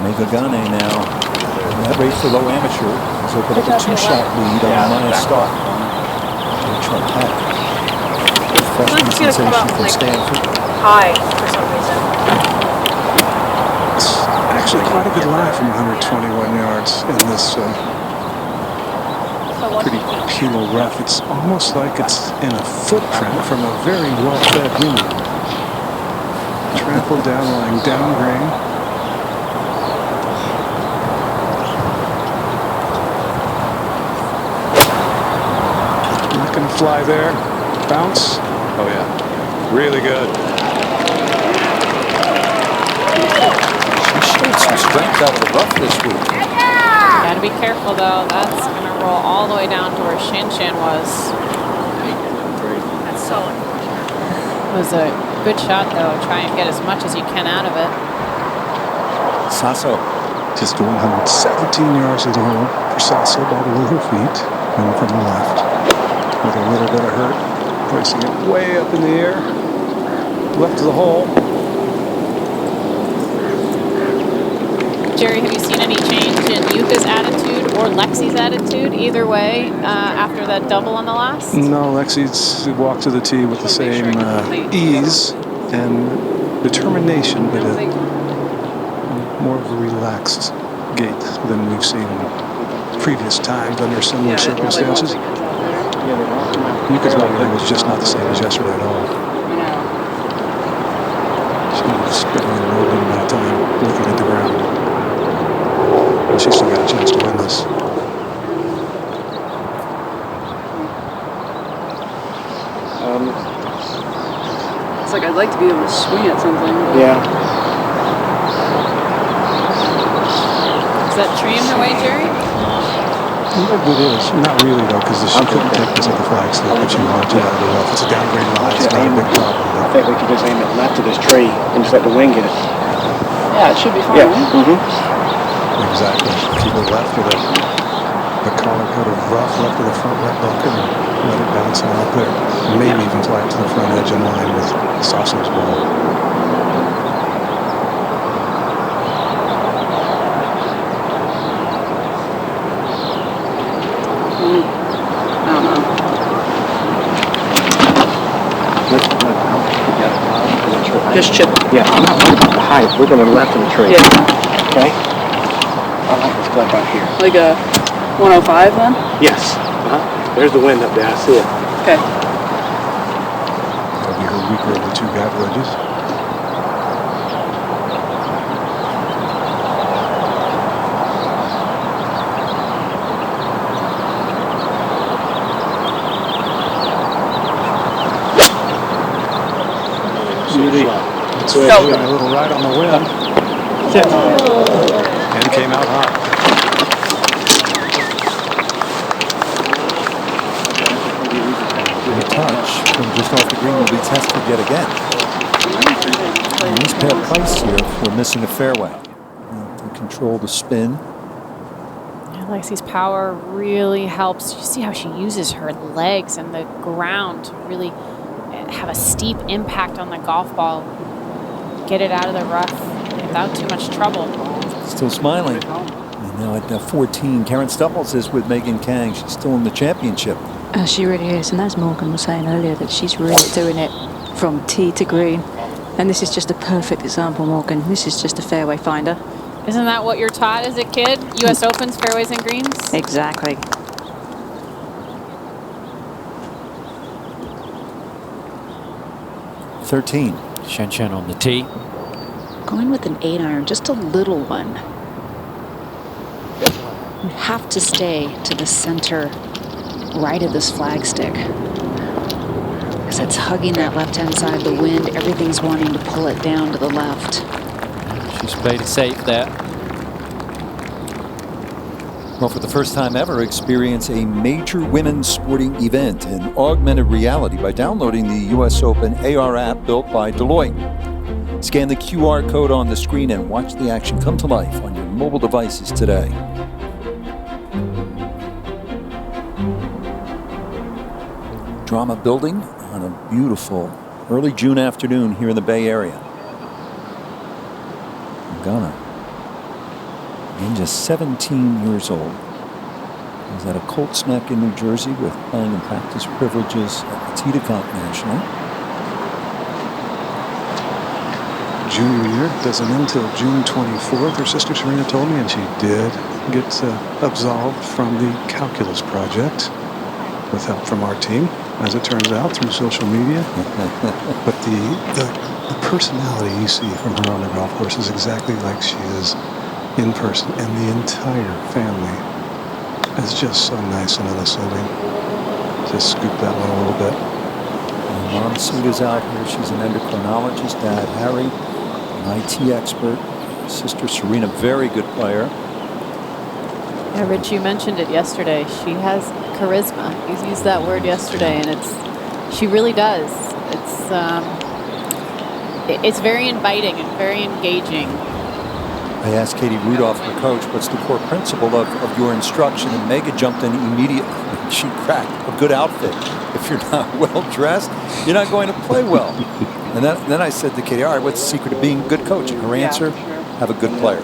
Megagane now. And that race for low amateur has opened up a 2-shot lead on Maya Stark. Freshman sensation from Stanford. High for some reason. It's actually quite a good lie from 121 yards in this pretty penal rough. It's almost like it's in a footprint from a very well-fed human. Trampled down, lying down green. Fly there, bounce. Oh yeah, really good. She showed some strength out of the rough this week. Gotta be careful though. That's gonna roll all the way down to where Shin was. That's solid. It was a good shot though. Try and get as much as you can out of it. Sasso. Just 117 yards to the hole for Sasso, ball below her feet, and from the left. With a little bit of hurt, placing it way up in the air, left of the hole. Jerry, have you seen any change in Yuka's attitude or Lexi's attitude, either way, after that double on the last? No, Lexi's walked to the tee with the same ease and determination, but more of a relaxed gait than we've seen in previous times under similar circumstances. Yuka's body was just not the same as yesterday at all. spending a little amount of time looking at the ground. And she's still got a chance to win this. It's like I'd like to be able to swing at something. But Yeah. Is that tree in her way, Jerry? It is. Not really, though, because she couldn't take this at the flag slope, but she wanted to out of the rough. It's a downgrade line. It's not a big problem. I think we could just aim it left of this tree and just let the wind get it. yeah, it should be fine. Yeah. Exactly. Keep it left of the collar coat of rough, left of the front right bunker, and let it bounce on up there. Maybe even fly it to the front edge in line with Sosso's ball. I don't know. Just chip. Yeah, I'm not worried about the height. We're going to the left of the tree. Yeah. Okay? I like this club right here. Like a 105 then? Yes. There's the wind up there. I see it. Okay. That'll be her weaker of the two gap wedges. That's it. A little right on the wind. And came out hot. The touch from just off the green will be tested yet again. And he's paid a price here for missing a fairway. To control the spin. Yeah, Lexi's power really helps. You see how she uses her legs and the ground to really have a steep impact on the golf ball. Get it out of the rough without too much trouble. Still smiling. And now at 14, Karen Stupples is with Megan Kang. She's still in the championship. She really is, and as Morgan was saying earlier, that she's really doing it from tee to green. And this is just a perfect example, Morgan. This is just a fairway finder. Isn't that what you're taught as a kid? U.S. Opens, fairways and greens? Exactly. .13. Shen Shen on the tee. Going with an 8-iron, just a little one. You have to stay to the center right of this flagstick. Because it's hugging that left-hand side of the wind. Everything's wanting to pull it down to the left. She's played it safe there. Well, for the first time ever, experience a major women's sporting event in augmented reality by downloading the U.S. Open AR app built by Deloitte. Scan the QR code on the screen and watch the action come to life on your mobile devices today. Drama building on a beautiful early June afternoon here in the Bay Area. Ghana. And just 17 years old. He's at a Colts Neck in New Jersey with playing and practice privileges at the Titacomp National. Junior year doesn't end until June 24th, her sister Serena told me, and she did get absolved from the calculus project with help from our team, as it turns out, through social media. But the personality you see from her on the golf course is exactly like she is in person, and the entire family is just so nice and unassuming. Just scoop that one a little bit. And Mom Suda's out here. She's an endocrinologist. Dad Harry, an IT expert. Sister Serena, very good player. Yeah, Rich, you mentioned it yesterday. She has charisma. You used that word yesterday, and she really does. It's very inviting and very engaging. I asked Katie Rudolph, her coach, what's the core principle of your instruction? And Mega jumped in immediately. She cracked a good outfit. If you're not well dressed, you're not going to play well. And then I said to Katie, all right, what's the secret of being a good coach? And her answer, have a good player.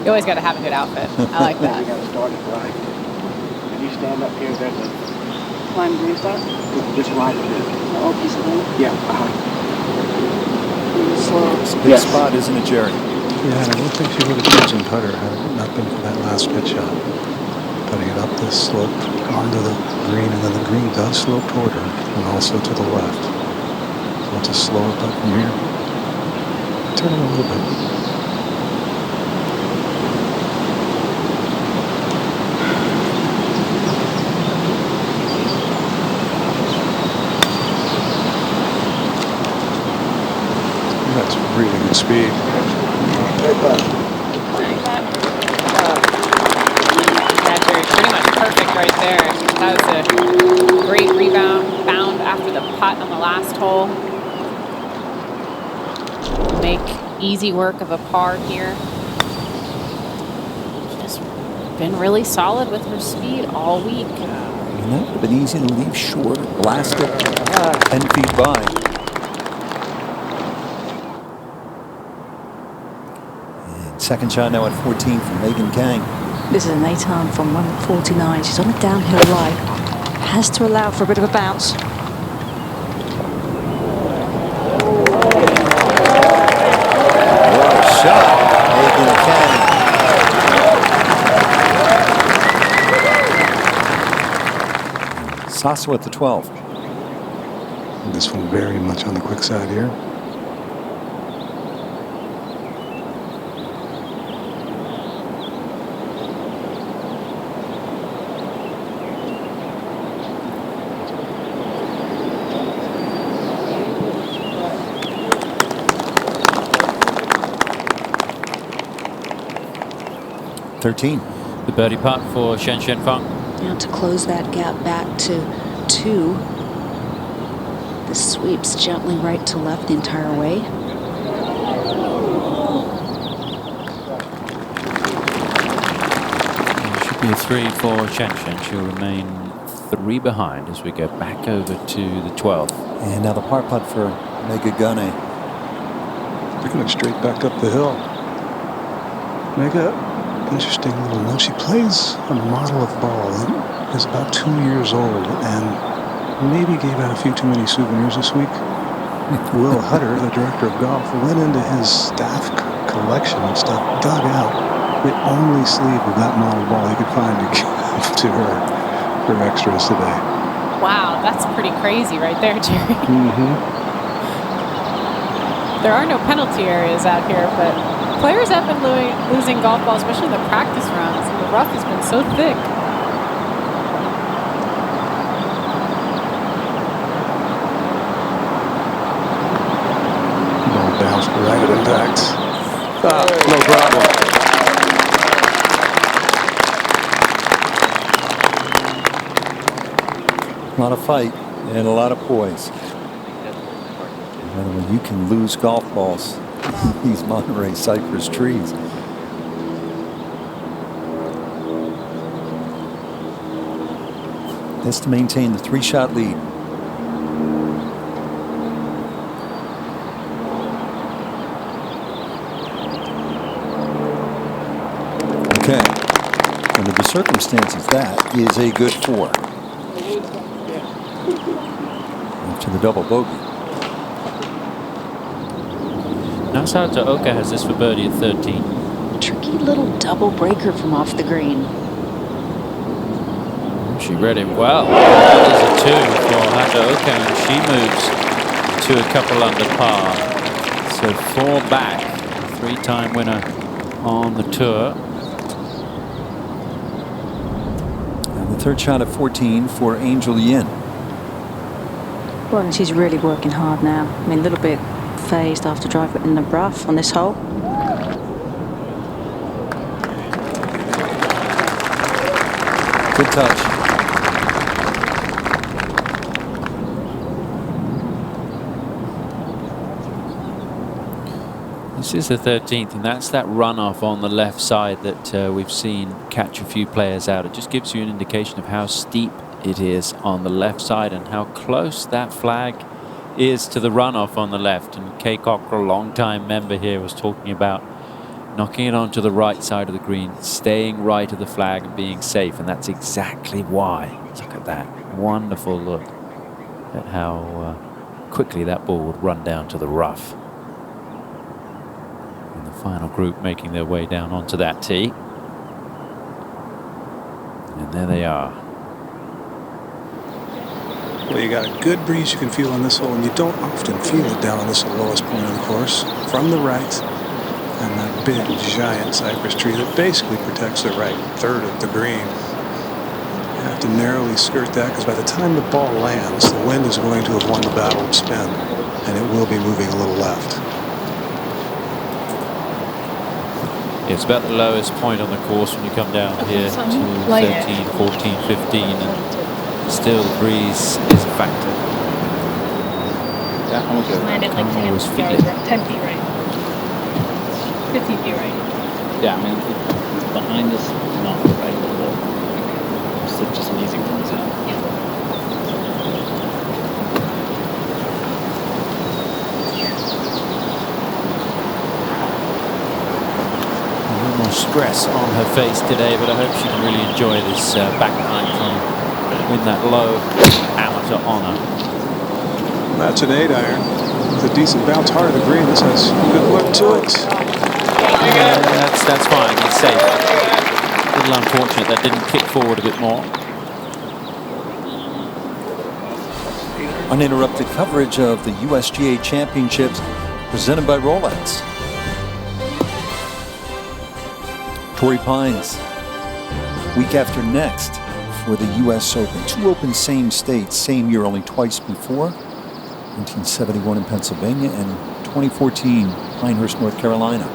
You always got to have a good outfit. I like that. We got to start it right. When you stand up here, there's a Climb green spot? just right of it. The old piece of land? Yeah. It's a big spot, isn't it, Jerry? Yeah, and I don't think she would have chosen putter had it not been for that last pitch shot. Putting it up this slope onto the green, and then the green does slope toward her, and also to the left. Wants a slower putt from here. Turn him a little bit. That's really good speed. Yeah, Jerry, pretty much perfect right there. That was a great rebound after the putt on the last hole. Make easy work of a par here. Just been really solid with her speed all week. And that would have been easy to leave short, blast it 10 feet by. And second shot now at 14 from Megan Kang. This is an 8-iron from 149. She's on a downhill lie. Has to allow for a bit of a bounce. What a shot, Megan Kang. Sasso at the 12. This one very much on the quick side here. The birdie putt for Shen Feng. Now to close that gap back to 2. The sweeps gently right to left the entire way. It should be a 3 for Shen. She'll remain 3 behind as we go back over to the 12th. And now the par putt for Mega Gunne. They're going straight back up the hill. Mega, interesting little note. She plays a model of ball that is about 2 years old and maybe gave out a few too many souvenirs this week. Will Hutter, the director of golf, went into his staff collection and stuff, dug out the only sleeve of that model ball he could find to give to her for extras today. Wow, that's pretty crazy right there, Jerry. There are no penalty areas out here, but players have been losing golf balls, especially in the practice rounds. The rough has been so thick. Ball bounced right at impact. No problem. A lot of fight and a lot of poise. And you can lose golf balls. These Monterey cypress trees. That's to maintain the 3-shot lead. Okay. Under the circumstances, that is a good 4. To the double bogey. Nasato Oka has this for birdie at 13. Tricky little double breaker from off the green. She read it well. That is a 2 for Hataoka, and she moves to a couple under par. So 4 back, 3-time winner on the tour. And the third shot at 14 for Angel Yin. Well, and she's really working hard now. I mean, a little bit phased after driving in the rough on this hole. Good touch. This is the 13th, and that's that runoff on the left side that we've seen catch a few players out. It just gives you an indication of how steep it is on the left side and how close that flag is to the runoff on the left. And Kay Cockrell, long-time member here, was talking about knocking it onto the right side of the green, staying right of the flag and being safe, and that's exactly why. Look at that wonderful look at how quickly that ball would run down to the rough. And the final group making their way down onto that tee. And there they are. Well, you got a good breeze you can feel on this hole, and you don't often feel it down on this lowest point of the course. From the right, and that big, giant cypress tree that basically protects the right third of the green. You have to narrowly skirt that, because by the time the ball lands, the wind is going to have won the battle of spin, and it will be moving a little left. It's about the lowest point on the course when you come down here to 13, 14, 15, and still the breeze is a factor. Yeah, almost good. Landed like 10 feet right. 15 feet right. Yeah, I mean, it's behind us, not right a little bit. It's just an easy one, so. A little more stress on her face today, but I hope she can really enjoy this back nine from win that low amateur honor. That's an 8-iron with a decent bounce hard of the green. This has good look to it. That's fine. It's safe. A little unfortunate that didn't kick forward a bit more. Uninterrupted coverage of the USGA Championships presented by Rolex. Torrey Pines, week after next for the U.S. Open. 2 Opens, same state, same year, only twice before. 1971 in Pennsylvania and 2014 Pinehurst, North Carolina.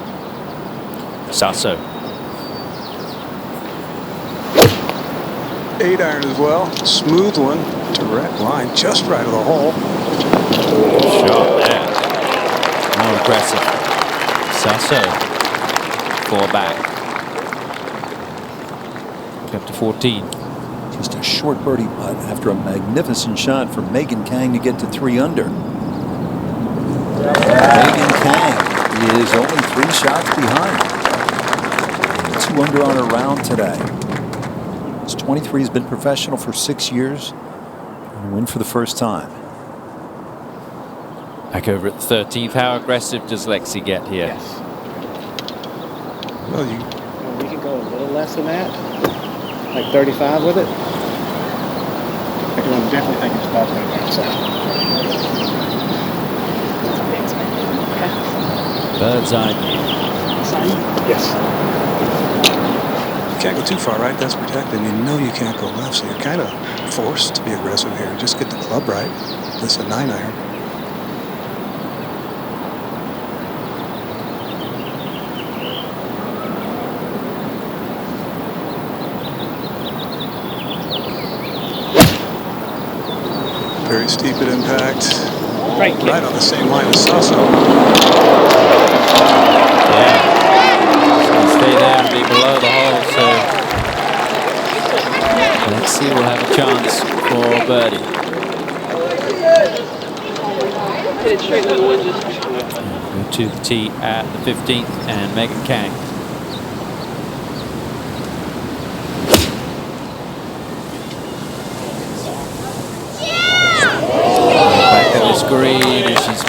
Sasso. 8-iron as well. Smooth one. Direct line. Just right of the hole. Shot there. More aggressive. Sasso. 4 back. Up to 14. Just a short birdie putt after a magnificent shot from Megan Kang to get to 3 under. Megan Kang is only 3 shots behind. 2 under on her round today. She's 23, has been professional for 6 years, and a win for the first time. Back over at the 13th. How aggressive does Lexi get here? Yes. Well, we can go a little less than that, like 35 with it. I'm definitely thinking it's about to go outside. Bird's eye view. Yes. You can't go too far right. That's protected. You know you can't go left, so you're kind of forced to be aggressive here. Just get the club right. This is a 9-iron. Very steep at impact. Right on the same line as Sasso. Yeah. Stay there and be below the hole, so let's see, we'll have a chance for birdie. Hit it straight to the wind. Go to the tee at the 15th and Megan Kang. Green, and she's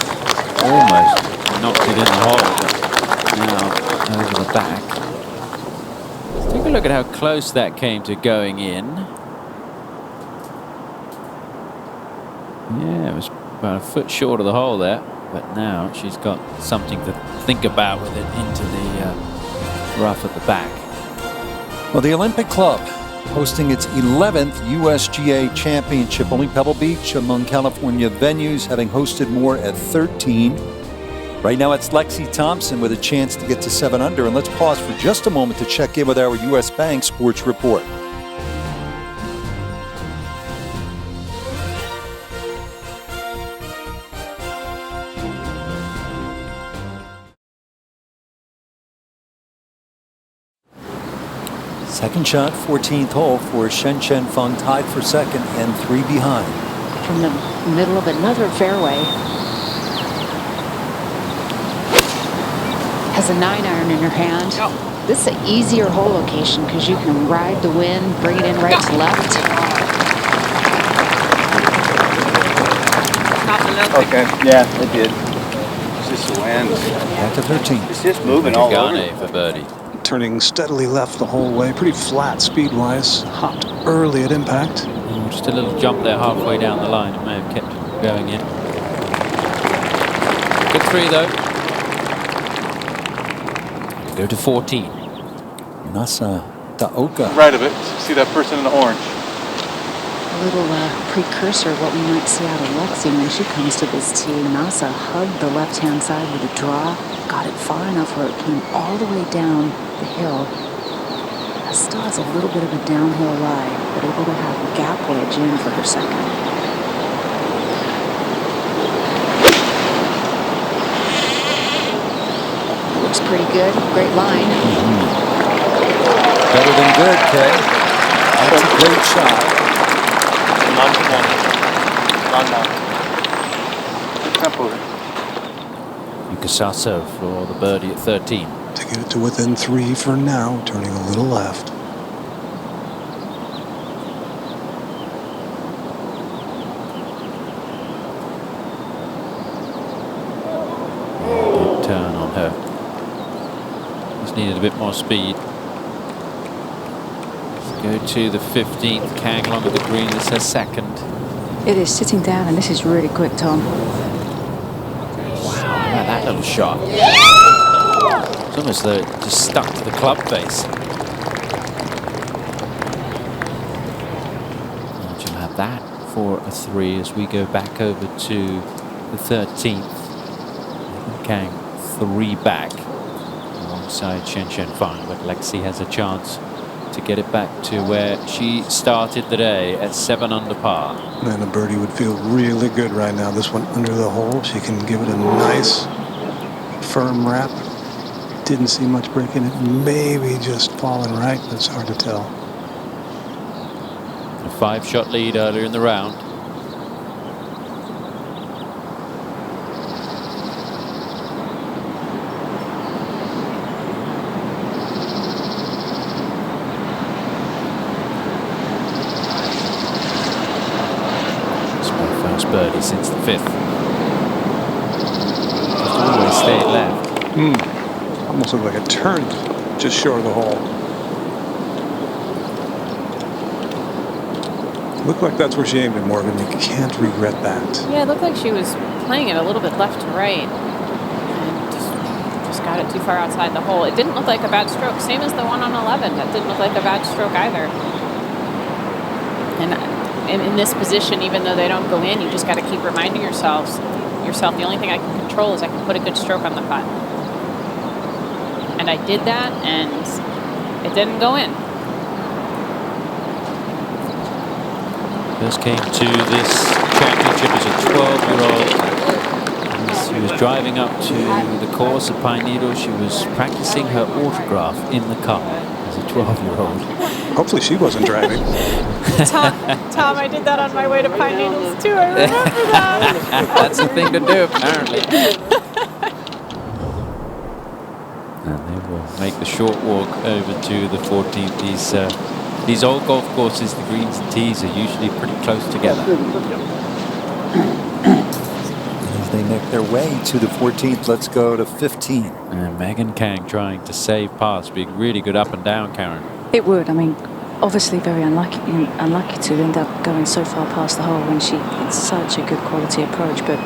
almost knocked it in the hole, but now over the back. Let's take a look at how close that came to going in. Yeah, it was about a foot short of the hole there, but now she's got something to think about with it into the rough at the back. Well, the Olympic Club hosting its 11th USGA Championship, only Pebble Beach among California venues, having hosted more at 13. Right now it's Lexi Thompson with a chance to get to 7 under. And let's pause for just a moment to check in with our U.S. Bank Sports Report. Second shot, 14th hole for Shen Chen Feng, tied for second and 3 behind. From the middle of another fairway. Has a 9-iron in her hand. This is an easier hole location because you can ride the wind, bring it in right to left. Okay, yeah, it did. It's just the wind. Back to 13. It's just moving all over. For birdie. Turning steadily left the whole way, pretty flat speed-wise. Hopped early at impact. Just a little jump there halfway down the line. It may have kept it going in. Good 3 though. Go to 14. Nasa Taoka. Right of it. See that person in the orange? A little precursor of what we might see out of Lexi when she comes to this tee. Nasa hugged the left-hand side with a draw, got it far enough where it came all the way down the hill. Still has a little bit of a downhill lie, but able to have a gap wedge in for her second. Looks pretty good. Great line. Better than good, Kay. That's a great shot. Good tempo. Yuka Saso for the birdie at 13. To get it to within 3 for now, turning a little left. Good turn on her. Just needed a bit more speed. Let's go to the 15th. Kang along with the green. This is her second. It is sitting down, and this is really quick, Tom. Wow, look at that little shot. It's almost though it just stuck to the club face. And she'll have that for a 3 as we go back over to the 13th. Kang 3 back alongside Chen Fang, but Lexi has a chance to get it back to where she started the day at 7 under par. And a birdie would feel really good right now. This one under the hole. She can give it a nice firm wrap. Didn't see much break in it. Maybe just falling right, but it's hard to tell. A 5-shot lead earlier in the round. It's my first birdie since the 5th. Just always stayed left. Almost looked like it turned just short of the hole. Looked like that's where she aimed it, Morgan. You can't regret that. Yeah, it looked like she was playing it a little bit left to right. And just got it too far outside the hole. It didn't look like a bad stroke. Same as the one on 11. That didn't look like a bad stroke either. And in this position, even though they don't go in, you just got to keep reminding yourself, the only thing I can control is I can put a good stroke on the putt. And I did that, and it didn't go in. First came to this championship as a 12-year-old. She was driving up to the course at Pine Needle. She was practicing her autograph in the car as a 12-year-old. Hopefully she wasn't driving. Tom, I did that on my way to Pine Needles too. I remember that. That's the thing to do, apparently. And they will make the short walk over to the 14th. These old golf courses, the greens and tees are usually pretty close together. As they make their way to the 14th, let's go to 15. And Megan Kang trying to save pars, being really good up and down, Karen. It would. I mean, obviously very unlucky to end up going so far past the hole when she it's such a good quality approach. But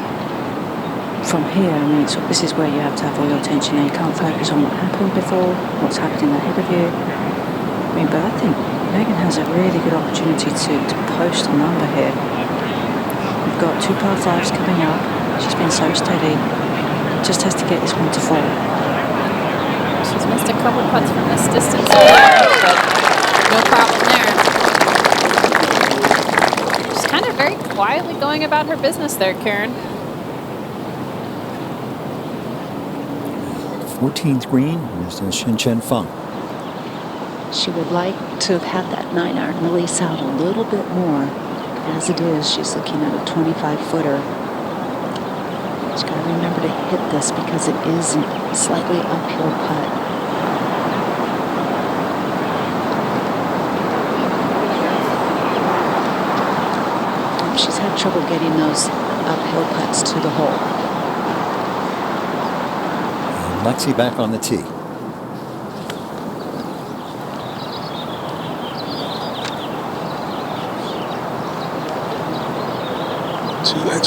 from here, I mean, this is where you have to have all your attention. You can't focus on what happened before, what's happening ahead of you. I mean, but I think Megan has a really good opportunity to post a number here. We've got 2 par 5s coming up. She's been so steady. Just has to get this one to fall. She's missed a couple putts from this distance, but no problem there. She's kind of very quietly going about her business there, Karen. 14th green is Chen Fang. She would like to have had that 9-iron release out a little bit more. As it is, she's looking at a 25-footer. She's got to remember to hit this because it is a slightly uphill putt. She's had trouble getting those uphill putts to the hole. And Lexi back on the tee.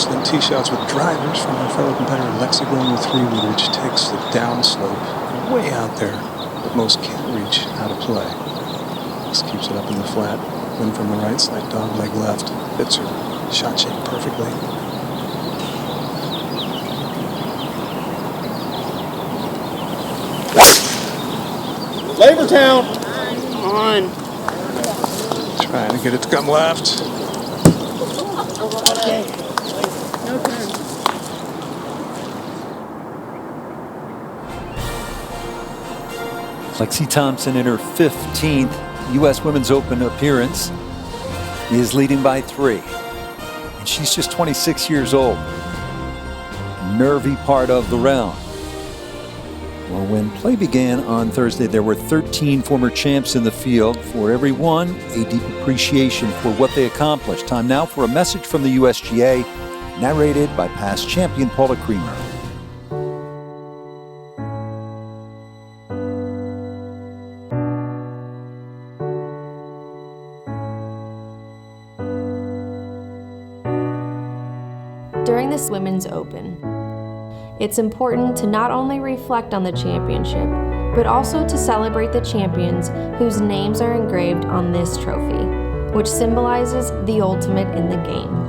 excellent tee shots with drivers from our fellow competitor Lexi going with 3-wood, which takes the downslope way out there that most can't reach how to play. Just keeps it up in the flat. Wind from the right, slight dog leg left. Fits her shot shape perfectly. Flavortown! Come on. Trying to get it to come left. Okay. No turn. Lexi Thompson in her 15th U.S. Women's Open appearance is leading by 3. And she's just 26 years old. Nervy part of the round. Well, when play began on Thursday, there were 13 former champs in the field. For every one, a deep appreciation for what they accomplished. Time now for a message from the USGA, narrated by past champion Paula Creamer. During this Women's Open, it's important to not only reflect on the championship, but also to celebrate the champions whose names are engraved on this trophy, which symbolizes the ultimate in the game.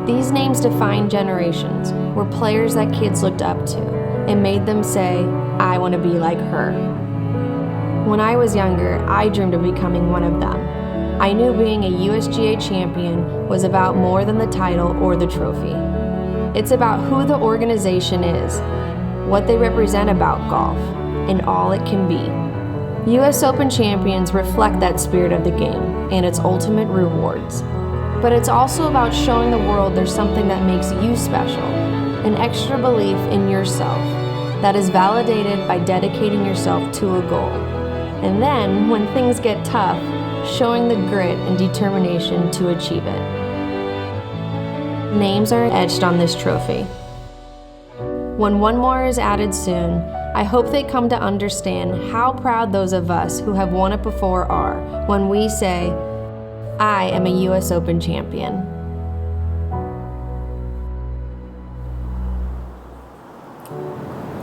These names define generations, were players that kids looked up to and made them say, "I want to be like her." When I was younger, I dreamed of becoming one of them. I knew being a USGA champion was about more than the title or the trophy. It's about who the organization is, what they represent about golf, and all it can be. US Open champions reflect that spirit of the game and its ultimate rewards. But it's also about showing the world there's something that makes you special, an extra belief in yourself that is validated by dedicating yourself to a goal. And then, when things get tough, showing the grit and determination to achieve it. Names are etched on this trophy. When one more is added soon, I hope they come to understand how proud those of us who have won it before are when we say, "I am a US Open champion."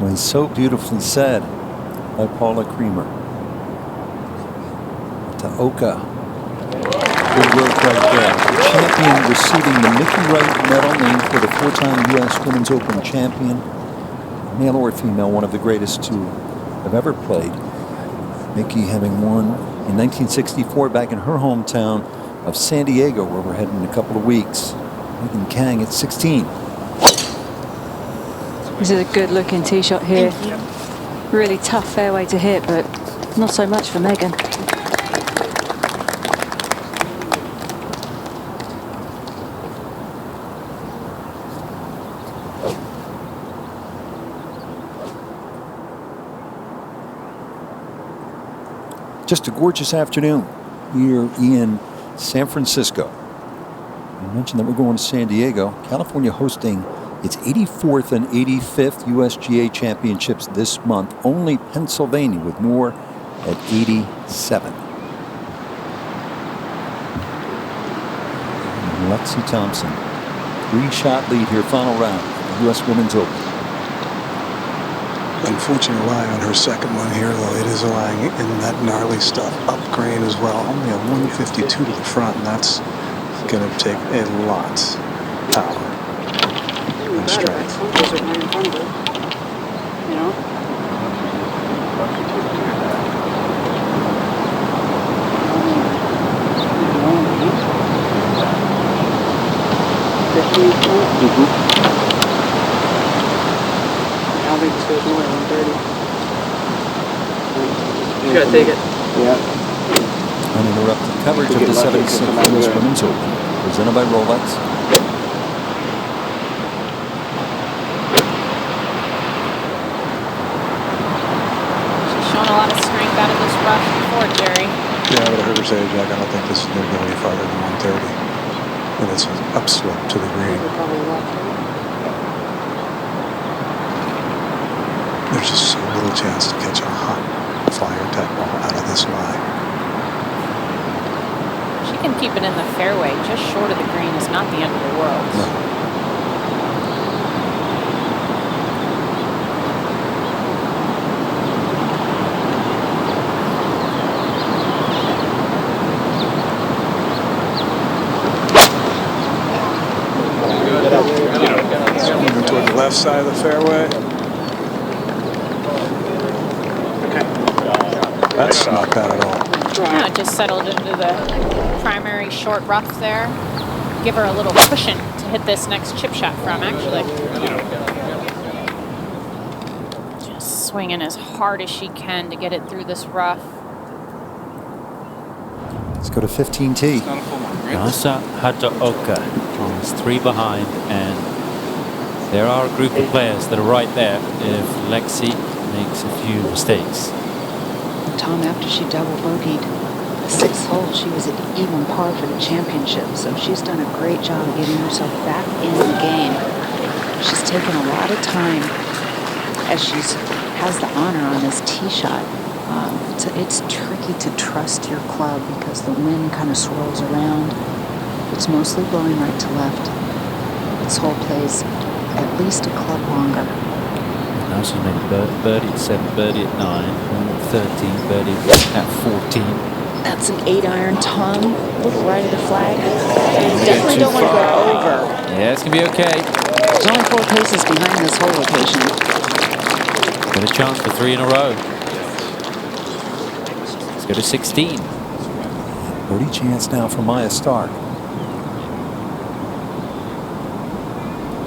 Was so beautifully said by Paula Creamer. To Oka. Good work right there. The champion receiving the Mickey Wright Medal, named for the 4-time U.S. Women's Open champion. Male or female, one of the greatest to have ever played. Mickey having won in 1964 back in her hometown of San Diego, where we're heading in a couple of weeks. Megan Kang at 16. This is a good looking tee shot here. Really tough fairway to hit, but not so much for Megan. Just a gorgeous afternoon here in San Francisco. I mentioned that we're going to San Diego. California hosting its 84th and 85th USGA championships this month. Only Pennsylvania with more at 87. And Lexi Thompson, 3-shot lead here, final round of the US Women's Open. Unfortunate lie on her second one here, though. It is lying in that gnarly stuff. Up grade as well. Only a 152 to the front, and that's going to take a lot of power and strength. You know? I don't think this goes more than 130. You gotta take it. Yeah. Uninterrupted coverage of the 76th U.S. Women's Open, presented by Rolex. She's shown a lot of strength out of this rough before, Jerry. Yeah, but I heard her say, Jack, I don't think this is going to go any farther than 130. And it's an upslope to the green. There's just so little chance to catch a hot flyer type ball out of this line. She can keep it in the fairway just short of the green is not the end of the world. No. left side of the fairway. That's not bad at all. Yeah, just settled into the primary short rough there. Give her a little cushion to hit this next chip shot from, actually. Just swinging as hard as she can to get it through this rough. Let's go to 15T. Nasa Hataoka is 3 behind, and there are a group of players that are right there if Lexi makes a few mistakes. Tom, after she double bogeyed the 6th hole, she was at even par for the championship, so she's done a great job of getting herself back in the game. She's taken a lot of time as she has the honor on this tee shot. It's tricky to trust your club because the wind kind of swirls around. It's mostly blowing right to left. This hole plays at least a club longer. Now she's made a birdie at 7, birdie at 9, 13, birdie at 14. That's an 8-iron, Tom. Look right at the flag. You definitely don't want to go over. Yeah, it's going to be okay. There's only 4 paces behind this hole location. Got a chance for 3 in a row. Let's go to 16. Birdie chance now for Maya Stark.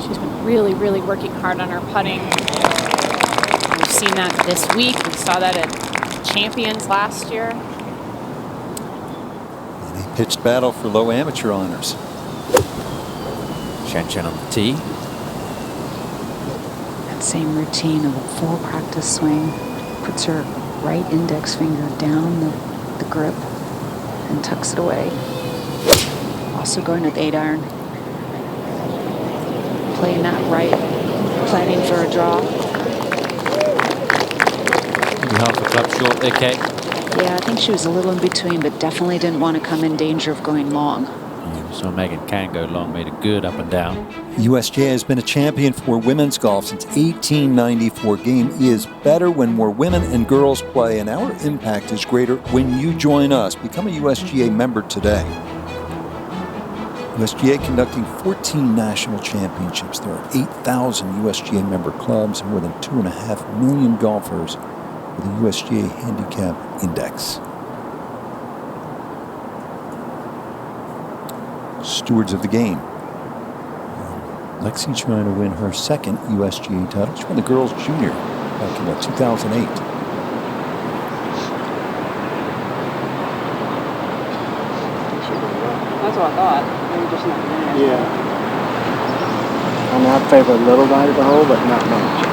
She's been really, really working hard on her putting. We've seen that this week. We saw that at Champions last year. And a pitched battle for low amateur honors. Shan Chen on the tee. That same routine of a full practice swing. Puts her right index finger down the grip and tucks it away. Also going with 8-iron. Playing that right, planning for a draw. Half a club short there, Kate. Yeah, I think she was a little in between, but definitely didn't want to come in danger of going long. So Megan can go long, made it good up and down. USGA has been a champion for women's golf since 1894. Game is better when more women and girls play, and our impact is greater when you join us. Become a USGA member today. USGA conducting 14 national championships. There are 8,000 USGA member clubs and more than 2.5 million golfers with a USGA handicap index. Stewards of the game. Lexi trying to win her 2nd USGA title. She won the girls junior back in 2008. That's what I thought. Maybe just not there. Yeah. I mean, I'd favor a little right of the hole, but not much.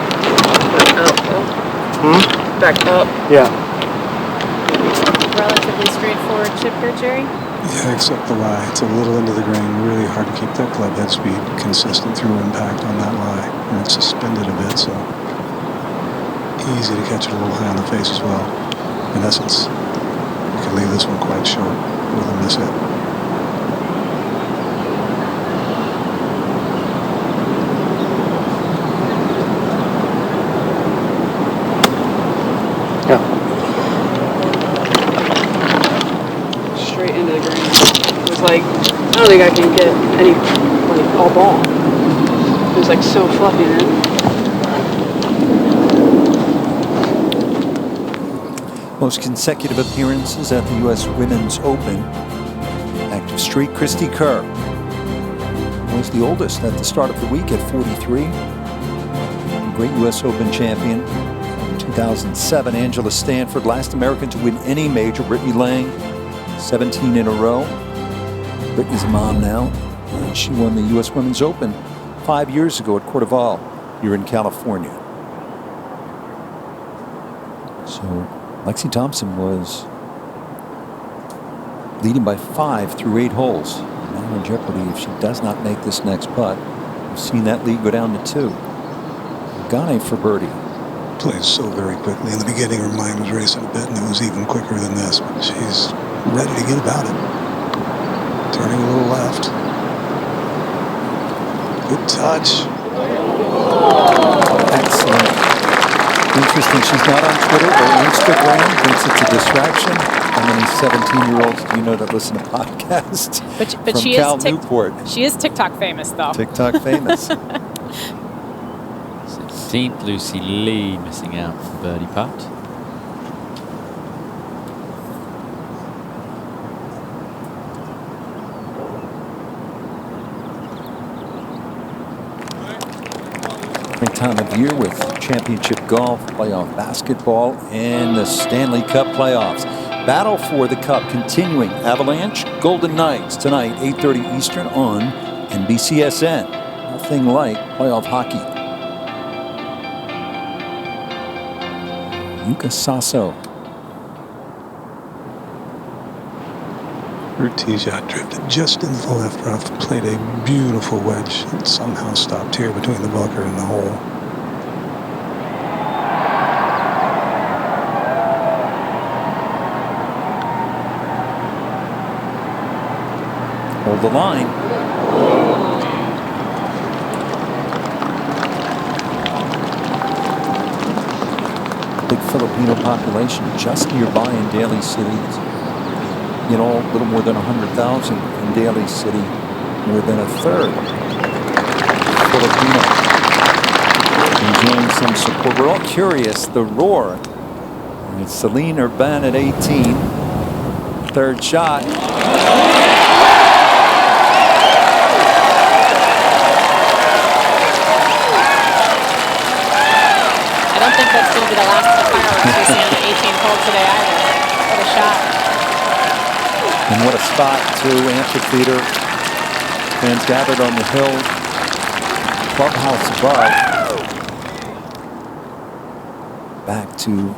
Back up. Yeah. Relatively straightforward chip here, Jerry. Yeah, except the lie. It's a little into the grain. Really hard to keep that club head speed consistent through impact on that lie. And it's suspended a bit, so easy to catch it a little high on the face as well. In essence, you could leave this one quite short with a miss hit. Straight into the green. It was like, I don't think I can get any, like, all ball. It was like so fluffy, man. Most consecutive appearances at the U.S. Women's Open. Active streak, Christy Kerr was the oldest at the start of the week at 43. Great U.S. Open champion. 2007, Angela Stanford, last American to win any major. Brittany Lang, 17 in a row. Brittany's mom now, and she won the U.S. Women's Open 5 years ago at Cordoval here in California. So Lexi Thompson was leading by 5 through 8 holes. Now in jeopardy if she does not make this next putt. We've seen that lead go down to 2. Gane for birdie. Played so very quickly. In the beginning, her mind was racing a bit, and it was even quicker than this. But she's ready to get about it. Turning a little left. Good touch. Excellent. Interesting, she's not on Twitter or Instagram. Thinks it's a distraction. How many 17-year-olds do you know that listen to podcasts? But from she Cal is Newport? She is TikTok famous, though. TikTok famous. 15th, Lucy Lee missing out from birdie putt. Great time of year with championship golf, playoff basketball, and the Stanley Cup playoffs. Battle for the Cup continuing. Avalanche, Golden Knights tonight, 8:30 Eastern on NBCSN. Nothing like playoff hockey. Yuka Sasso. Her tee shot drifted just into the left rough, played a beautiful wedge, and somehow stopped here between the bunker and the hole. Hold the line. Big Filipino population just nearby in Daly City. You know, a little more than 100,000 in Daly City, more than a third Filipino. Enjoying some support. We're all curious, the roar. And it's Celine Urban at 18. Third shot. I don't think that's going to be the last of the fireworks we see on the 18th hole today either. What a shot. And what a spot, too. Amphitheater. Fans gathered on the hill. Clubhouse above. Back to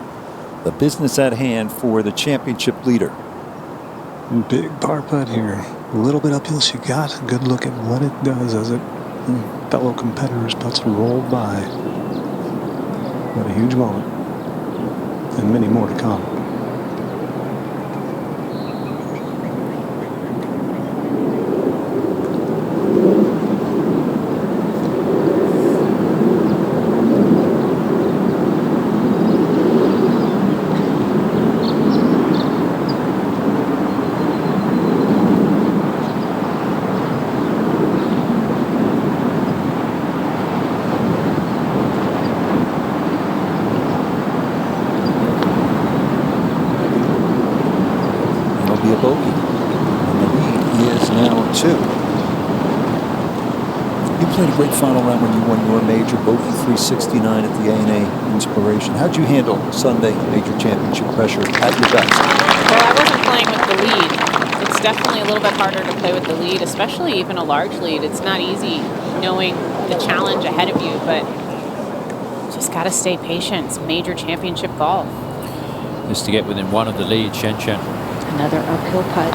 the business at hand for the championship leader. Big par putt here. A little bit uphill. She got a good look at what it does as it fellow competitors' putts roll by. What a huge moment. And many more to come. Final round when you won your major, bogey 369 at the A&A Inspiration. How'd you handle Sunday major championship pressure at your best? Well, I wasn't playing with the lead. It's definitely a little bit harder to play with the lead, especially even a large lead. It's not easy knowing the challenge ahead of you, but just got to stay patient. It's major championship golf. Just to get within one of the lead, Shen Shen. Another uphill putt.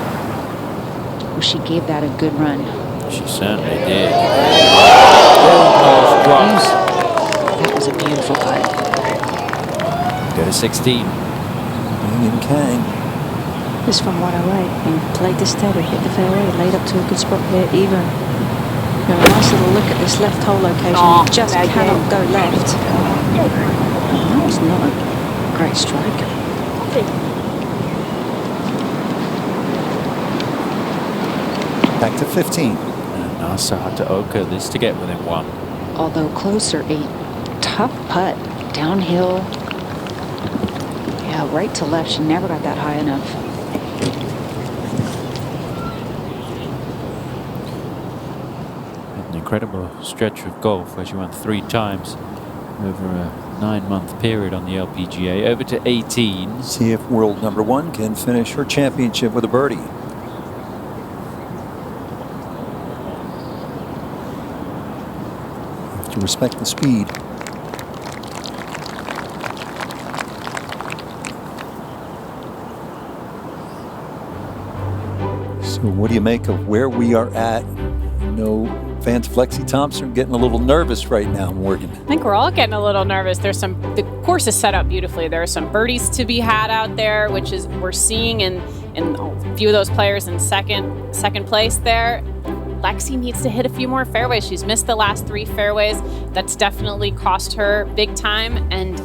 Well, she gave that a good run. She certainly did. That was a beautiful putt. Go to 16. Yin Kang. This from 108 and played this steady, hit the fairway, laid up to a good spot here, even. You know, a nice little look at this left hole location. You just cannot go left. That was not a great strike. Back to 15. And Nasa Hataoka, this to get within one. Although closer, a tough putt. Downhill. Yeah, right to left. She never got that high enough. An incredible stretch of golf where she won 3 times over a 9-month period on the LPGA. Over to 18. See if world number 1 can finish her championship with a birdie. To respect the speed. So what do you make of where we are at? No, Vance Flexi Thompson getting a little nervous right now, Morgan. I think we're all getting a little nervous. The course is set up beautifully. There are some birdies to be had out there, which is we're seeing in a few of those players in second place there. Lexi needs to hit a few more fairways. She's missed the last 3 fairways. That's definitely cost her big time, and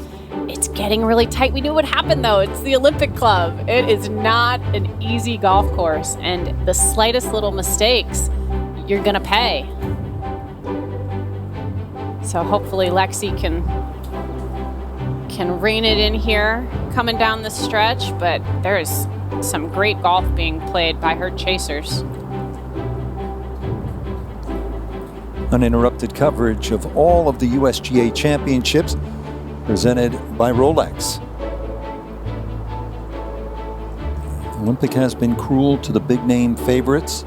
it's getting really tight. We knew what happened, though. It's the Olympic Club. It is not an easy golf course, and the slightest little mistakes, you're going to pay. So hopefully Lexi can rein it in here coming down the stretch, but there is some great golf being played by her chasers. Uninterrupted coverage of all of the USGA championships presented by Rolex. Olympic has been cruel to the big name favorites.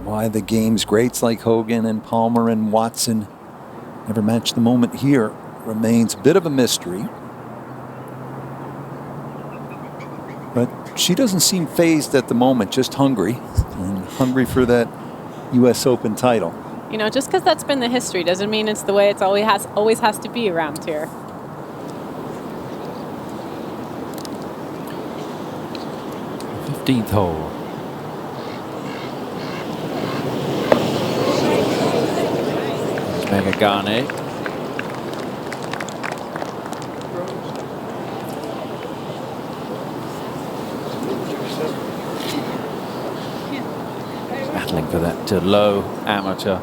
Why the game's greats like Hogan and Palmer and Watson never matched the moment here remains a bit of a mystery. But she doesn't seem phased at the moment, just hungry, and hungry for that US Open title. You know, just because that's been the history doesn't mean it's the way it's always has to be around here. Fifteenth hole. Mega Garnet. Battling for that low amateur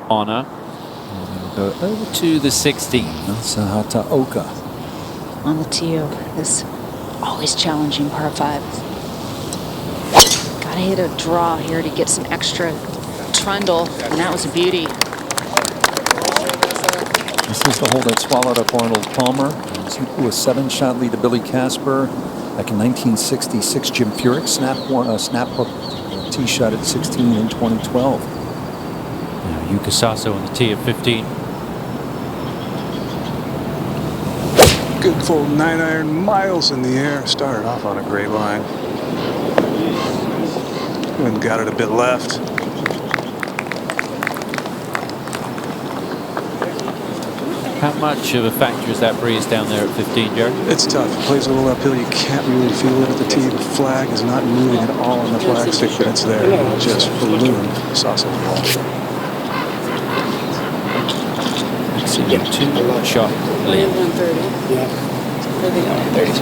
honor. And we'll go over to the 16. Hataoka. On the tee of this always challenging par 5. Gotta hit a draw here to get some extra trundle, and that was a beauty. This is the hole that swallowed up Arnold Palmer. He blew a 7-shot lead to Billy Casper back in 1966. Jim Furyk snap hook tee shot at 16 in 2012. Now Yuka Saso on the tee of 15. Good full 9-iron, miles in the air. Started off on a great line. And got it a bit left. How much of a factor is that breeze down there at 15, Jerry? It's tough. It plays a little uphill. You can't really feel it at the tee. The flag is not moving at all on the flag stick, but it's there. It just ballooned Saso's ball. It's a 2-shot lead. 130. Yeah. 30's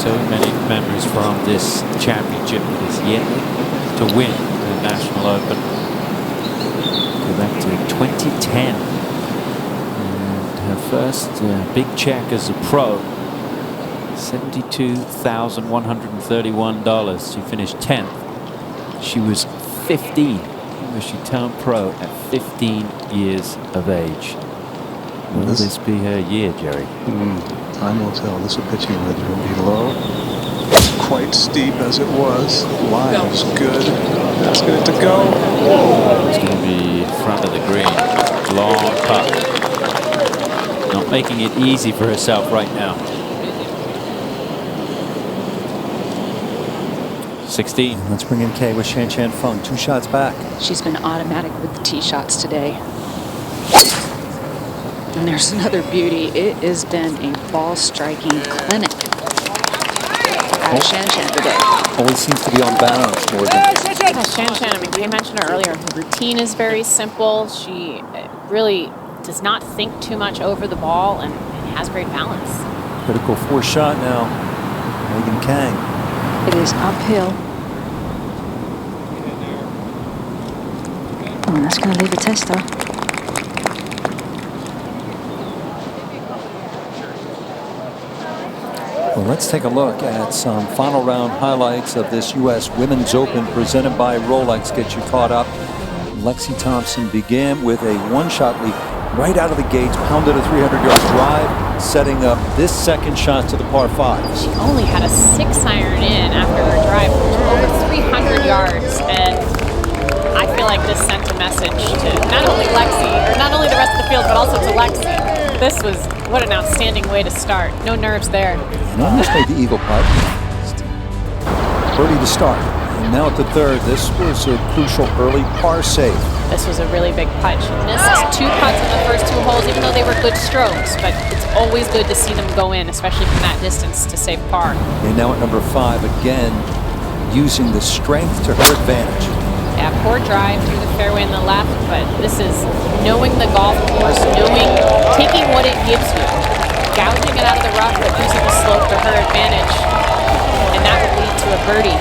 So many memories from this championship that is yet to win the National Open. Go back to 2010. And her first big check as a pro, $72,131. She finished 10th. She was 15 when she turned pro at 15 years of age. Will this be her year, Jerry? Time will tell. This pitching wedge will be low. Quite steep as it was. Line is good. Asking it to go. It's going to be front of the green. Long putt. Not making it easy for herself right now. 16. Let's bring in Kay with Shan Chan Fung. 2 shots back. She's been automatic with the tee shots today. And there's another beauty. It has been a ball striking clinic at Shan Chan today. Always seems to be on balance more than. Shan Chan, I mean, Kay mentioned her earlier. Her routine is very simple. She really does not think too much over the ball and has great balance. Critical 4 shot now. Megan Kang. It is uphill. Oh, that's going to leave a tester. Well, let's take a look at some final round highlights of this U.S. Women's Open presented by Rolex. Get you caught up. Lexi Thompson began with a 1-shot lead right out of the gates, pounded a 300-yard drive, setting up this second shot to the par 5. She only had a 6-iron in after her drive over 300 yards, and I feel like this sent a message to not only Lexi, or not only the rest of the field, but also to Lexi. This was, what an outstanding way to start. No nerves there. And almost made the eagle putt. Birdie to start. And now at the 3rd, this was a crucial early par save. This was a really big putt. She missed 2 putts in the first 2 holes, even though they were good strokes, but it's always good to see them go in, especially from that distance to save par. And now at number 5, again, using the strength to her advantage. Yeah, poor drive through the fairway in the left, but this is knowing the golf course, taking what it gives you, gouging it out of the rough, but using the slope to her advantage, and that would lead to a birdie.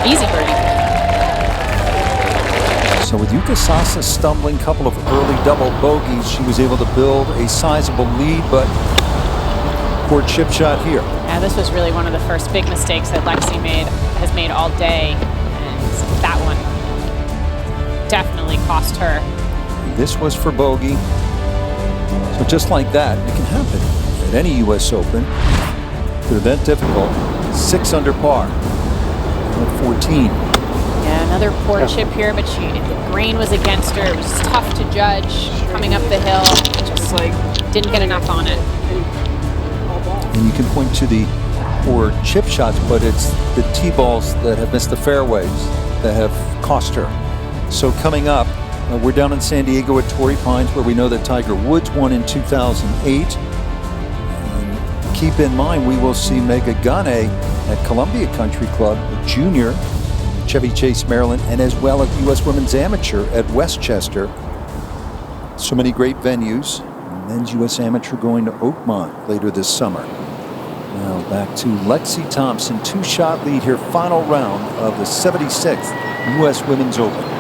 Easy birdie. So with Yuka Sasa stumbling, couple of early double bogeys, she was able to build a sizable lead, but poor chip shot here. Yeah, this was really one of the first big mistakes that Lexi has made all day, and that one definitely cost her. This was for bogey. So just like that, it can happen at any U.S. Open. Could have been difficult. 6 under par at 14. Yeah, another poor chip here, but the grain was against her. It was tough to judge coming up the hill. Just like didn't get enough on it. And you can point to the poor chip shots, but it's the tee balls that have missed the fairways that have cost her. So coming up, we're down in San Diego at Torrey Pines, where we know that Tiger Woods won in 2008. And keep in mind, we will see Mega Gane at Columbia Country Club, Junior, Chevy Chase, Maryland, and as well as U.S. Women's Amateur at Westchester. So many great venues. Men's U.S. Amateur going to Oakmont later this summer. Now back to Lexi Thompson, 2-shot lead here, final round of the 76th U.S. Women's Open.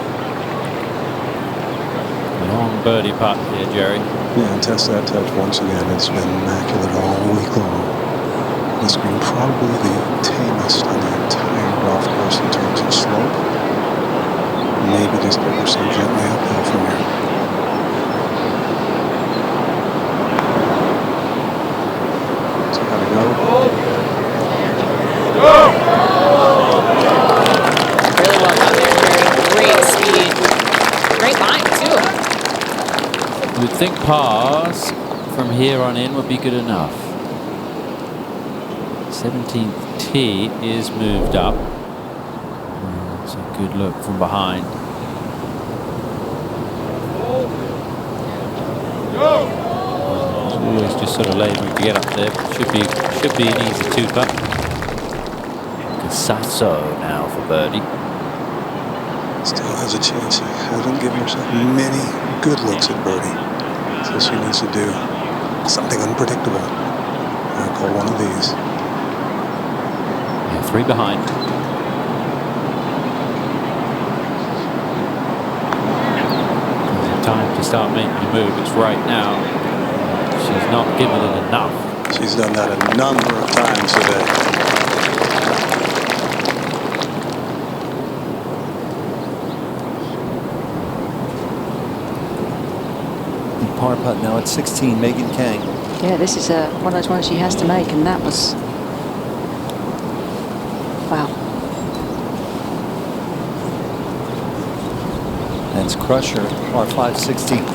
Long birdie putt here, Jerry. Yeah, and test that touch once again. It's been immaculate all week long. This green probably the tamest on the entire golf course in terms of slope. Maybe just ever so gently uphill from here. So gotta go. Really well done there, Jerry. Great speed. Great line, too. You'd think pars from here on in would be good enough. 17th tee is moved up. It's a good look from behind. It's just sort of laboring to get up there. Should be an easy 2-putt. Casasso now for birdie. Still has a chance. She hasn't given herself many good looks at birdie. So she needs to do something unpredictable. I'll call one of these. 3 behind. Time to start making a move. It's right now. She's not given it enough. She's done that a number of times today. Par putt now at 16, Megan Kang. Yeah, this is one of those ones she has to make, and that was, wow. That's Crusher, par 5, 16.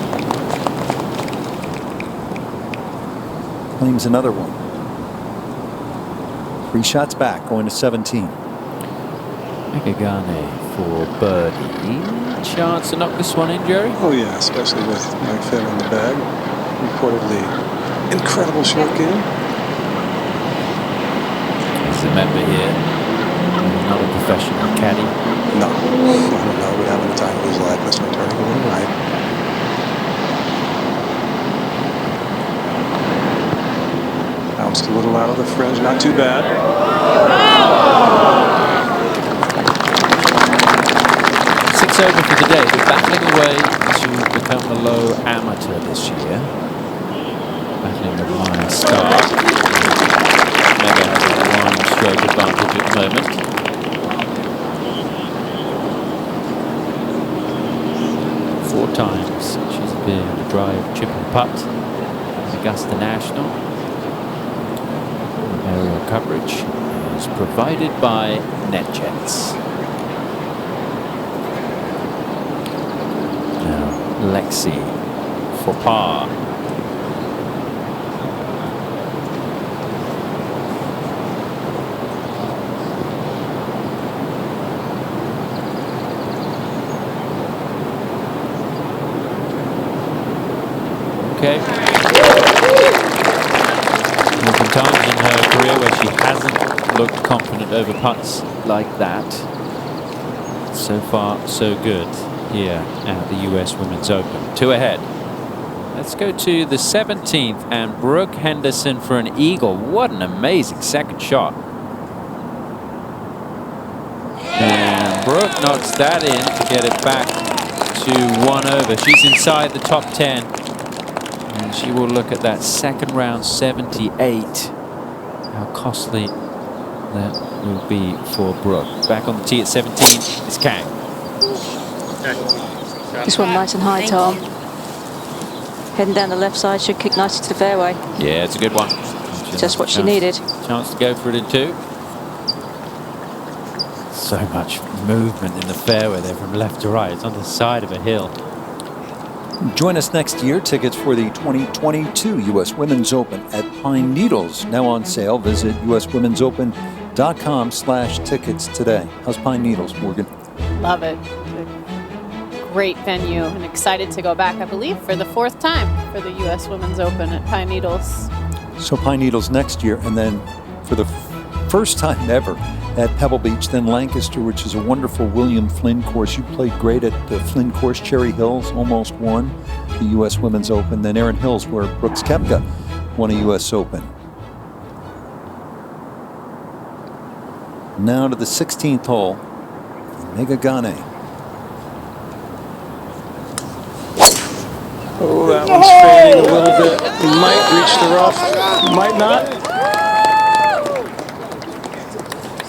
Claims another one. 3 shots back, going to 17. Megagane for birdie. Chance to knock this one in, Jerry? Oh yeah, especially with Mike Finn in the bag. Reportedly incredible short game. He's a member here. Not a professional caddy. No, we're having the time of his life. That's not turning away right. Bounced a little out of the fringe, not too bad. 6 over for the day, but battling away to become a low amateur this year. Battling a minor start. Mega has a 1-stroke advantage at the moment. Four times she's appeared to drive, chip and putt. Augusta National. Aerial coverage is provided by NetJets. Lexi for par. Okay. There have been times in her career where she hasn't looked confident over putts like that. So far, so good here at the US Women's Open. 2 ahead. Let's go to the 17th and Brooke Henderson for an eagle. What an amazing second shot. knocks that in to get it back to 1 over. She's inside the top 10. And she will look at that second round 78. How costly that will be for Brooke. Back on the tee at 17 is Kang. This one nice and high, Tom. Heading down the left side, should kick nicely to the fairway. Yeah, it's a good one. Just what she needed. Chance to go for it in 2. So much movement in the fairway there from left to right. It's on the side of a hill. Join us next year. Tickets for the 2022 U.S. Women's Open at Pine Needles now on sale. Visit uswomensopen.com/tickets today. How's Pine Needles, Morgan? Love it. Great venue, and excited to go back, I believe, for the 4th time for the U.S. Women's Open at Pine Needles. So Pine Needles next year, and then for the first time ever at Pebble Beach, then Lancaster, which is a wonderful William Flynn course. You played great at the Flynn course. Cherry Hills almost won the U.S. Women's Open. Then Erin Hills, where Brooks Koepka won a U.S. Open. Now to the 16th hole, Megha Ganne. Oh, that one's fading a little bit. He might reach the rough, might not.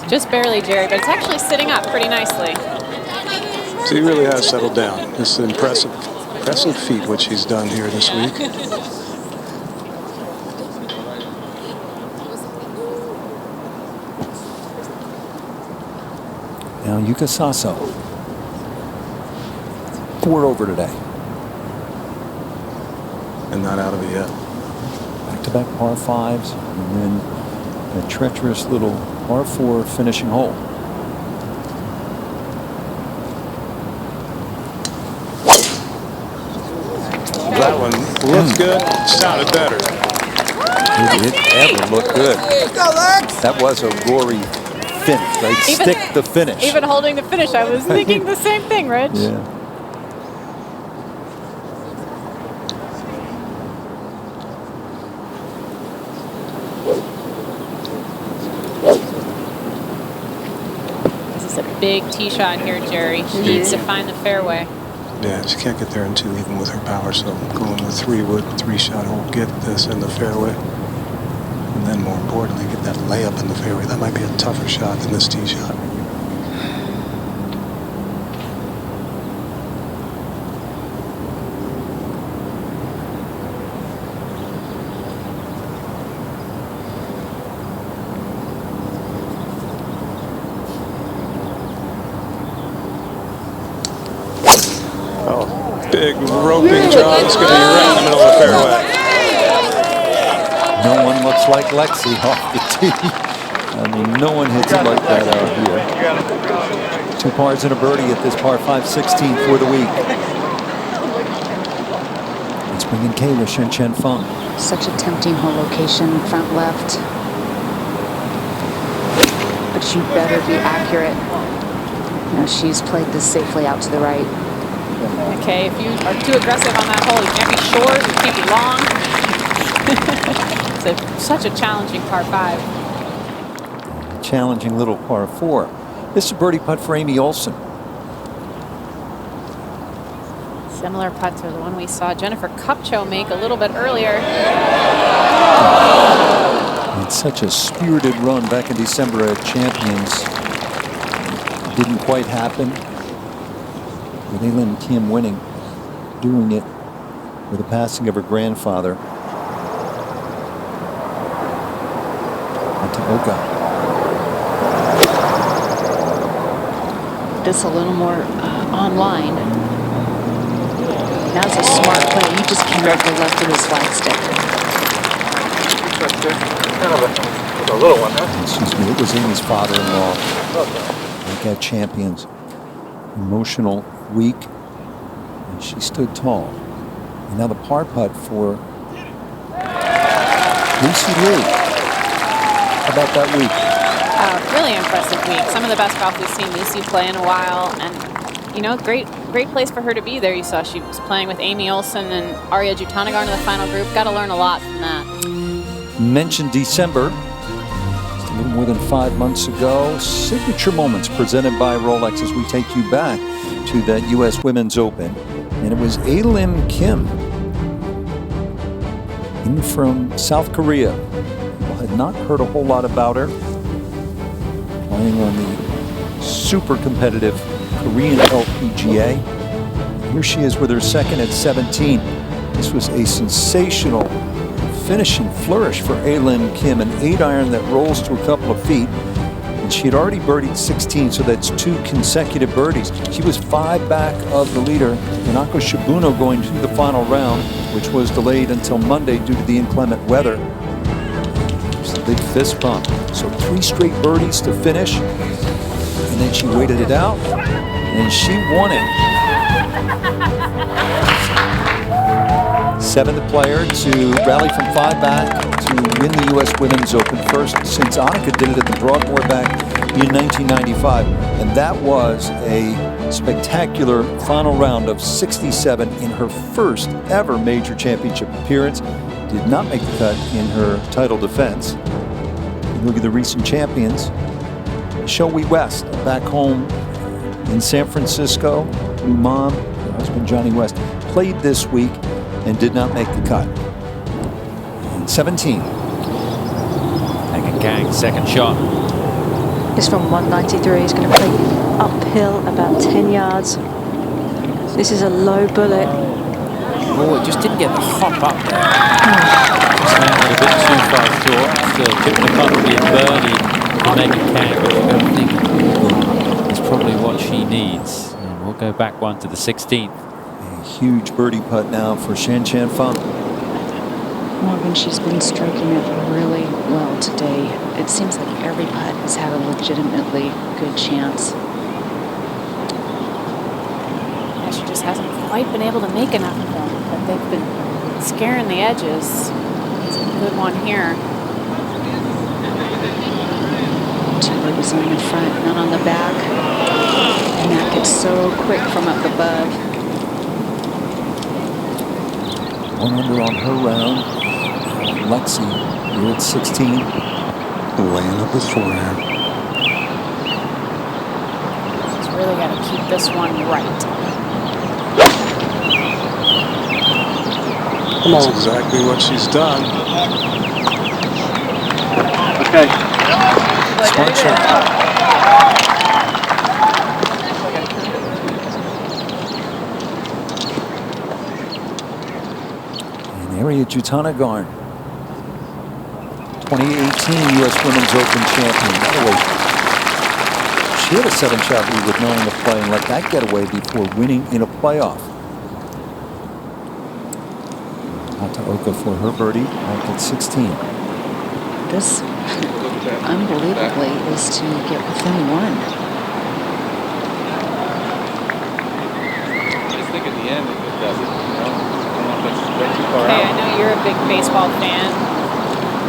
Just barely, Jerry, but it's actually sitting up pretty nicely. So he really has settled down. It's an impressive feat, which he's done here this week. Now Yuka Saso. 4 over today. And not out of it yet. Back-to-back par 5s, and then a treacherous little par 4 finishing hole. That one looked good, sounded better. Did it ever look good? That was a Rory finish, right? Stick the finish. Even holding the finish, I was thinking the same thing, Rich. Yeah. This is a big tee shot here, Jerry. She needs to find the fairway. Yeah, she can't get there in 2 even with her power, so going with 3 wood, 3-shot hole, get this in the fairway. And then more importantly, get that layup in the fairway. That might be a tougher shot than this tee shot. Big roping job. It's going to be right in the middle of the fairway. No one looks like Lexi off the tee. I mean, no one hits it like that out here. 2 pars and a birdie at this par 5 16 for the week. Let's bring in Kayla Shen Feng. Such a tempting hole location, front left. But you better be accurate. No, she's played this safely out to the right. Okay, if you are too aggressive on that hole, you can't be short, you can't be long. It's such a challenging par 5. Challenging little par 4. This is a birdie putt for Amy Olsen. Similar putt to the one we saw Jennifer Kupcho make a little bit earlier. It's such a spirited run back in December at Champions. Didn't quite happen. With Aileen Kim winning, doing it with the passing of her grandfather. And to Oka. This a little more online. That's a smart play. You just cannot go left of this flagstick. Kind of a little one, huh? Excuse me, it was Amy's father-in-law. Like at Champions. Emotional week, and she stood tall. And now the par putt for Lucy Liu. How about that week? Really impressive week. Some of the best golf we've seen Lucy play in a while, and you know, great place for her to be there. You saw she was playing with Amy Olsen and Arya Jutanagar in the final group. Got to learn a lot from that. Mentioned December. Just a little more than 5 months ago. Signature moments presented by Rolex as we take you back to that U.S. Women's Open. And it was A-Lim Kim in from South Korea. People had not heard a whole lot about her. Playing on the super competitive Korean LPGA. And here she is with her second at 17. This was a sensational finishing flourish for A-Lim Kim, an 8-iron that rolls to a couple of feet. And she had already birdied 16, so that's 2 consecutive birdies. She was 5 back of the leader, Hinako Shibuno, going to the final round, which was delayed until Monday due to the inclement weather. It's a big fist bump. So 3 straight birdies to finish. And then she waited it out, and she won it. 7th player to rally from 5 back to win the U.S. Women's Open, first since Annika did it at the Broadmoor back in 1995. And that was a spectacular final round of 67 in her first ever major championship appearance. Did not make the cut in her title defense. Look at the recent champions. Shoei West, back home in San Francisco. New mom, her husband Johnny West, played this week and did not make the cut. And 17. Megan Gang, second shot. It's from 193. He's going to play uphill about 10 yards. This is a low bullet. Oh, it just didn't get the hop up there. Just landed a bit too far short. Still tipping the putt would be a birdie for Megan Kang, but I don't think it's probably what she needs. And we'll go back one to the 16th. A huge birdie putt now for Shan Chan Feng. Morgan, she's been striking it really well today. It seems like every putt has had a legitimately good chance. Yeah, she just hasn't quite been able to make enough of them, but they've been scaring the edges. It's a good one here. 2 birdies on the front, none on the back. And that gets so quick from up above. 1 under on her round. Lexi, here at 16. Laying up with forehand. She's really got to keep this one right. That's exactly what she's done. Okay. Smart shot. Ariya Jutanugarn, 2018 U.S. Women's Open champion. By the way, she had a 7-shot lead with 9 to play and let that get away before winning in a playoff. Hataoka for her birdie back at 16. This, unbelievably, is to get within 1. I just think at the end it does it, you know? Okay, I know you're a big baseball fan,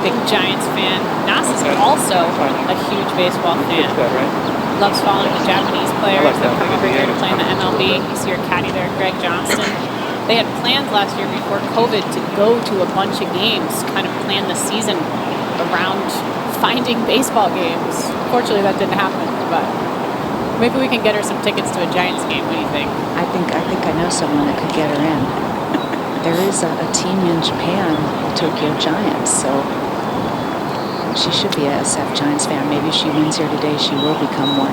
big Giants fan. Nas is also a huge baseball fan. Loves following the Japanese players that come over here to play in the MLB. You see your caddy there, Greg Johnston. They had plans last year before COVID to go to a bunch of games, kind of plan the season around finding baseball games. Fortunately, that didn't happen, but maybe we can get her some tickets to a Giants game. What do you think? I think I know someone that could get her in. There is a team in Japan, the Tokyo Giants, so she should be a SF Giants fan. Maybe if she wins here today, she will become one.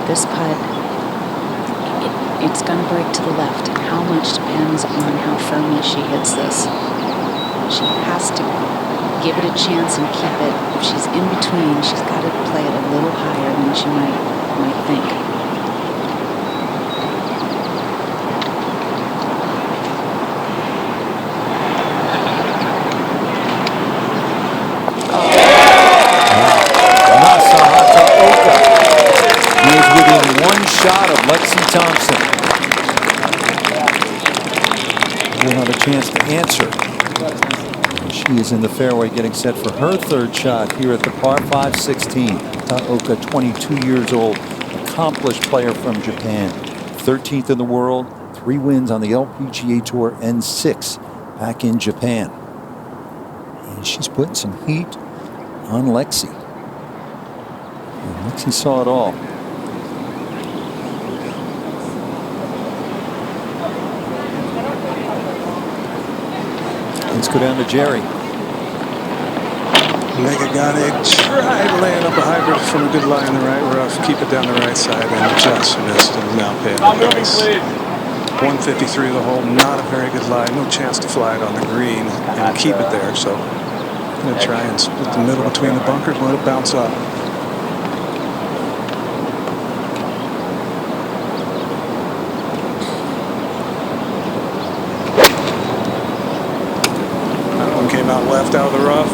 This putt, it's going to break to the left. How much depends on how firmly she hits this. She has to give it a chance and keep it. If she's in between, she's got to play it a little higher than she might think. Shot of Lexi Thompson. We'll have a chance to answer. She is in the fairway getting set for her 3rd shot here at the par 5 16. Hataoka, 22 years old, accomplished player from Japan. 13th in the world, 3 wins on the LPGA Tour and 6 back in Japan. And she's putting some heat on Lexi. Lexi saw it all. Let's go down to Jerry. Legagani tried laying up a hybrid from a good lie in the right rough, keep it down the right side, and just missed, and now paying the price. 153 the hole, not a very good lie, no chance to fly it on the green and keep it there. So I'm going to try and split the middle between the bunkers and let it bounce up. That one came out left out of the rough.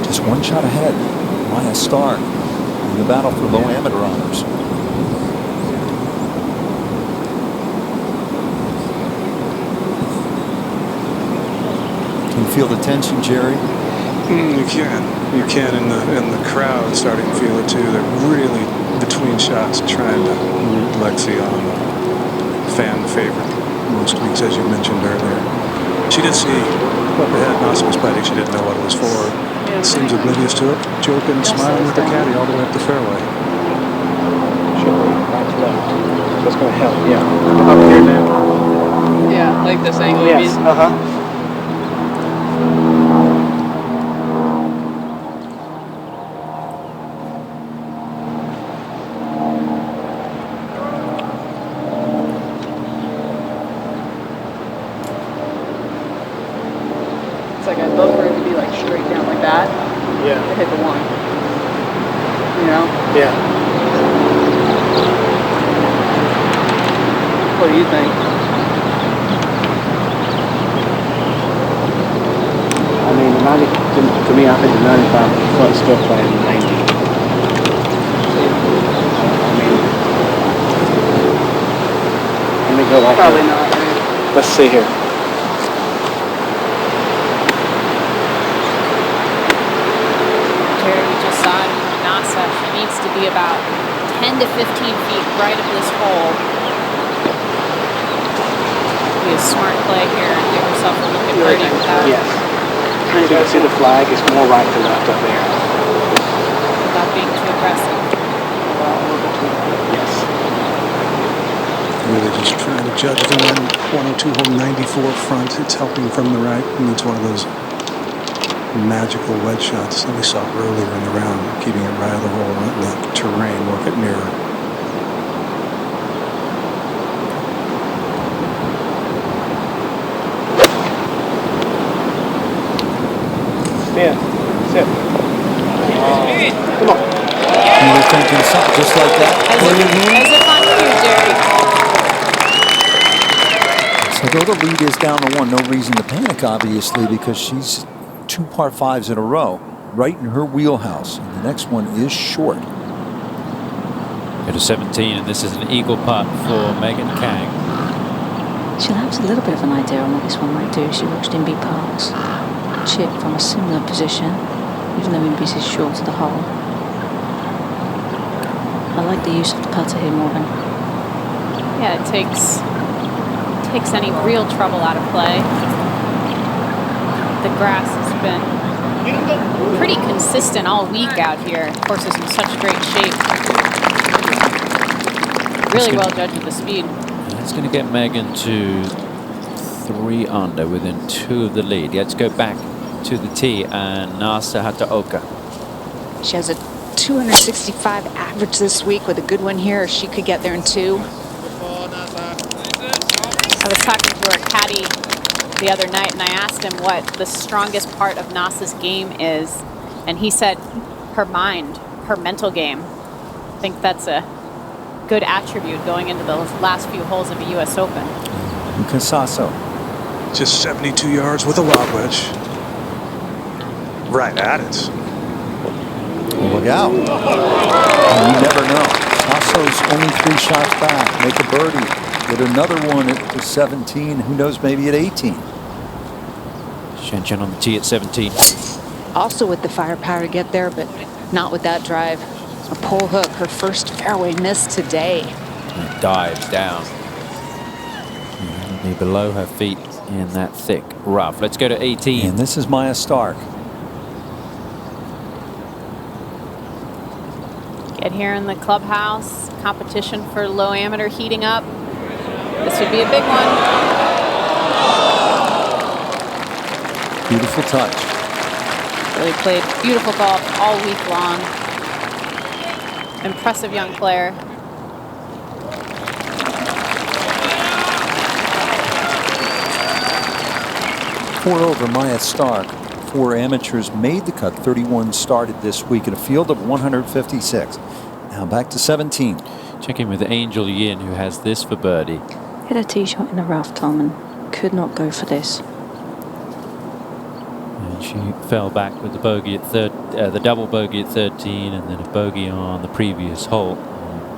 Just one shot ahead. Maya Stark in the battle for low amateur honors. Can you feel the tension, Jerry? You can. You can in the crowd starting to feel it too. They're really between shots trying to root Lexi on fan favorite most weeks, as you mentioned earlier. She did see up ahead. Nasa was putting. She didn't know what it was for. Seems oblivious to it. Joking, smiling with the caddy all the way up the fairway. Right to left. That's going to help. Yeah. Up here now. Yeah, like this angle. Yes. It's like I'd love for it to be like straight down like that. Yeah. To hit the one. You know? Yeah. What do you think? I mean, the 90, to me, I think the 95 front still playing the 90. I mean, let me go like Probably that. not, right? Let's see here. Jerry, we just saw it from Nasa. She needs to be about 10 to 15 feet right of this hole. Be a smart play here and give herself a look at birdie without, Yes. So you can see the flag is more right to left up there. without being too aggressive. Yes. Really just trying to judge the 102 hole 94 front. It's helping from the right, and it's one of those magical wedge shots that we saw earlier in the round, keeping it right of the hole, letting the terrain work it nearer. Yeah. Sit. Come on. You were thinking something just like that. As if on cue, Jerry. So though the lead is down to one, no reason to panic, obviously, because she's 2 par 5s in a row, right in her wheelhouse. And the next one is short. Go to 17, and this is an eagle putt for Megan Kang. She'll have a little bit of an idea on what this one might do. She watched him beat Parks. Chip from a similar position, even though Imby's is short of the hole. I like the use of the putter here, Morgan. Yeah, it takes any real trouble out of play. The grass has been pretty consistent all week out here. Of course, it's in such great shape. Really well judged with the speed. It's going to get Megan to 3 under within 2 of the lead. Let's go back to the tee, and Nasa Hataoka. She has a 265 average this week with a good one here. She could get there in 2. I was talking to her caddy the other night, and I asked him what the strongest part of Nasa's game is, and he said her mind, her mental game. I think that's a good attribute going into the last few holes of a U.S. Open. Casasso. Just 72 yards with a lob wedge. Right at it. Look out. And you never know. Sasso's only 3 shots back. Make a birdie. Get another one at 17. Who knows, maybe at 18. Shen Chen on the tee at 17. Also with the firepower to get there, but not with that drive. A pull hook, her first fairway miss today. And dives down. Be below her feet in that thick rough. Let's go to 18. And this is Maya Stark. Right here in the clubhouse, competition for low amateur heating up. This would be a big one. Beautiful touch. Really played beautiful golf all week long. Impressive young player. Four over Maya Stark. 4 amateurs made the cut. 31 started this week in a field of 156. Now back to 17. Checking with Angel Yin, who has this for birdie. Hit a tee shot in the rough, Tom, and could not go for this. And she fell back with the bogey at the double bogey at 13, and then a bogey on the previous hole.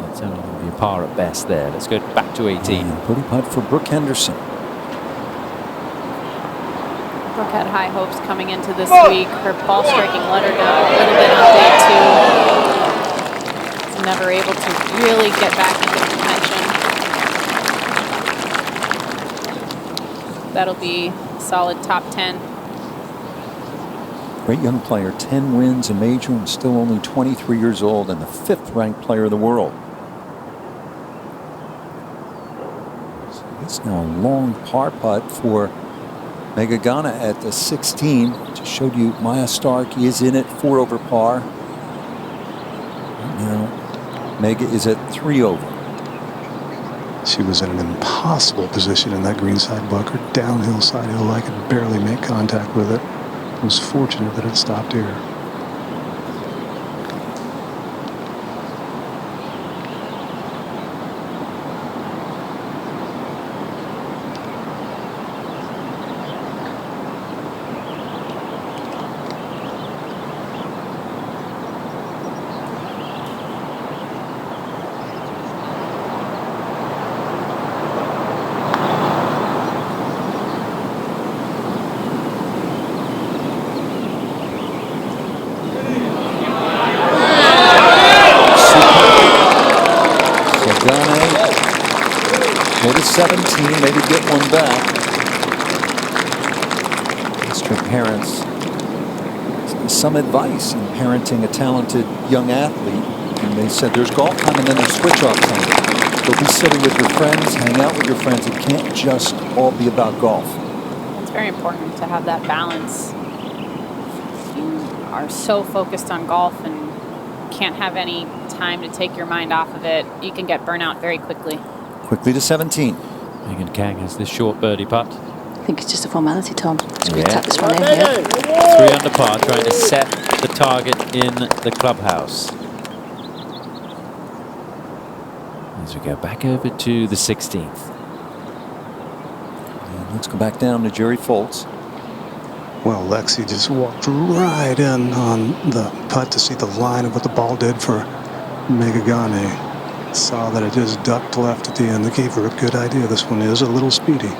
That's only going to be a par at best there. Let's go back to 18. Birdie putt for Brooke Henderson. Brooke had high hopes coming into this week. Her ball striking let her down a little bit on day 2. Was never able to really get back into contention. That'll be a solid top 10. Great young player, 10 wins a major and still only 23 years old and the 5th ranked player in the world. So it's now a long par putt for Megagana at the 16. Just showed you Maya Stark is in it 4 over par. Right now, Mega is at 3 over. She was in an impossible position in that greenside bunker, downhill side hill. I could barely make contact with it. I was fortunate that it stopped here. Go to 17, maybe get one back. Mr. Parents, some advice in parenting a talented young athlete. And they said there's golf time and then there's switch off time. Go be sitting with your friends, hang out with your friends. It can't just all be about golf. It's very important to have that balance. You are so focused on golf and can't have any time to take your mind off of it. You can get burnout very quickly. Quickly to 17. Megan Kang has this short birdie putt. I think it's just a formality, Tom. Just Yeah. tap this one in here. 3 under par, trying to set the target in the clubhouse. As we go back over to the 16th. And let's go back down to Jerry Foltz. Well, Lexi just walked right in on the putt to see the line of what the ball did for Megagane. Saw that it just ducked left at the end. That gave her a good idea. This one is a little speedy.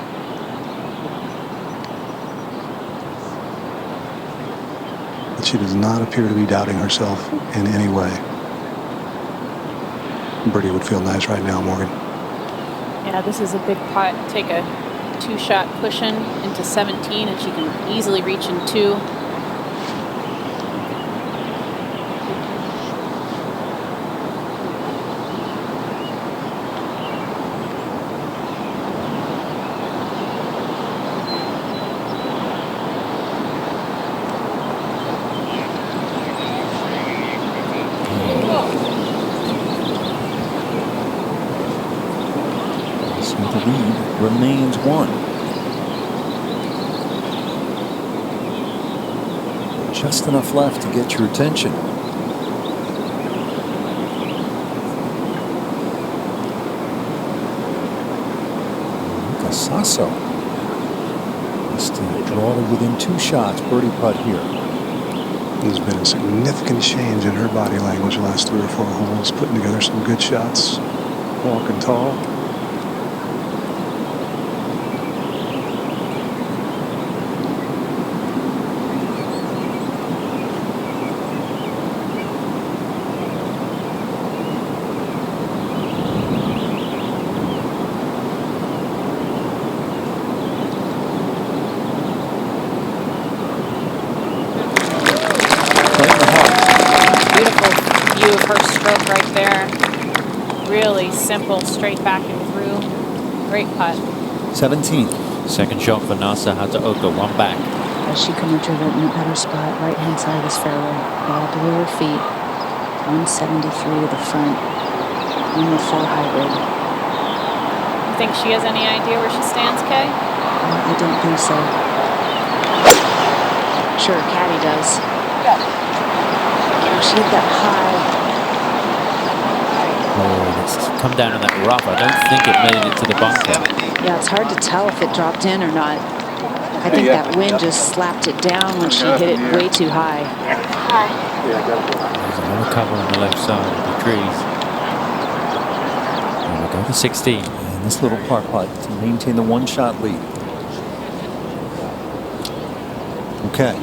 But she does not appear to be doubting herself in any way. Birdie would feel nice right now, Morgan. Yeah, this is a big putt. Take a 2-shot cushion into 17, and she can easily reach in 2. So the lead remains 1. Just enough left to get your attention. Luca Sasso has to draw to within 2 shots. Birdie putt here. There's been a significant change in her body language the last 3 or 4 holes, putting together some good shots, walking tall. her stroke right there. Really simple, straight back and through. Great putt. 17th. Second shot for Nasa Hataoka, one back. She couldn't have driven it in a better spot, right hand side of this fairway. Ball below her feet. 173 to the front. In the 4 hybrid. You think she has any idea where she stands, Kay? I don't think so. Sure, Caddy does. She hit that high. Oh, it's come down in that rough. I don't think it made it to the bunker. Yeah, it's hard to tell if it dropped in or not. I think that wind just slapped it down when she hit it way too high. There's another cover on the left side of the trees. There we go, the 16. And this little par putt to maintain the 1-shot lead. Okay.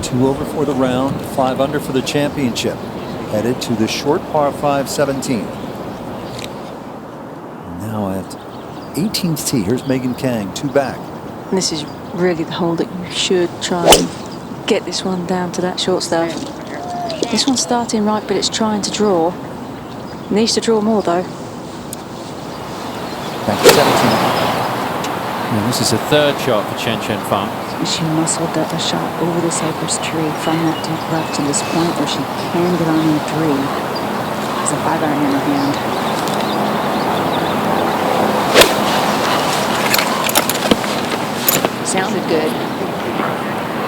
2 over for the round, 5 under for the championship. Headed to the short par 5 17th. Now at 18th tee, here's Megan Kang, 2 back. This is really the hole that you should try and get this one down to that short stuff. This one's starting right, but it's trying to draw. Needs to draw more though. Back to 17th. And this is a third shot for Chen Chen Fang. She muscled that a shot over the cypress tree from that deep left to this point where she can get on in 3. There's a 5-iron in her hand. Sounded good.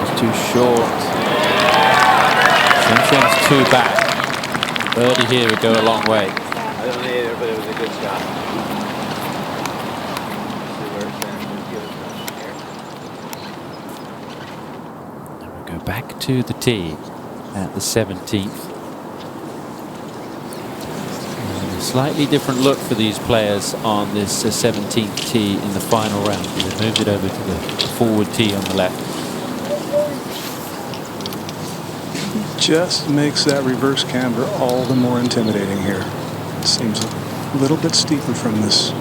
It's too short. Chen Chen's 2 back. Birdie here would go a long way. I don't need it, but it was a good shot. Go back to the tee at the 17th. And a slightly different look for these players on this 17th tee in the final round. They moved it over to the forward tee on the left. Just makes that reverse camber all the more intimidating here. It seems a little bit steeper from this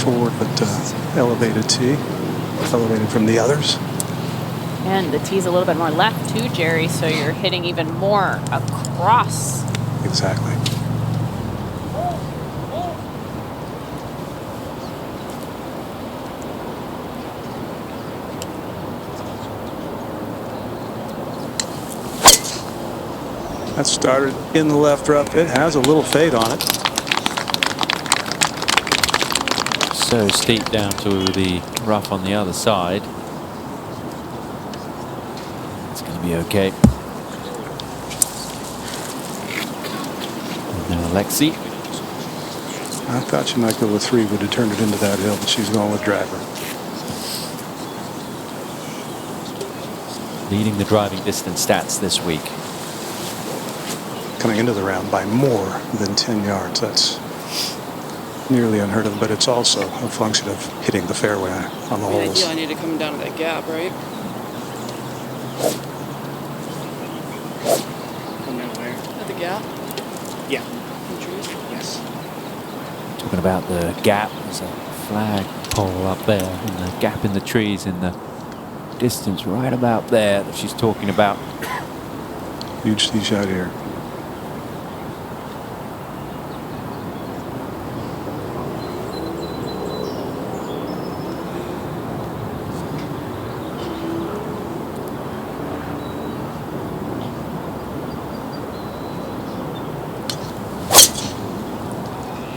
forward but elevated tee, elevated from the others. And the tee's a little bit more left too, Jerry, so you're hitting even more across. Exactly. That started in the left rough. It has a little fade on it. So steep down to the rough on the other side. Be okay. And now Lexi. I thought she might go with 3, would have turned it into that hill, but she's going with driver. Leading the driving distance stats this week. Coming into the round by more than 10 yards. That's nearly unheard of, but it's also a function of hitting the fairway on the holes. Ideally, I need to come down to that gap, right? At the gap? Yeah. Yes. Talking about the gap, there's a flag pole up there, and the gap in the trees in the distance right about there that she's talking about. Huge tee shot here.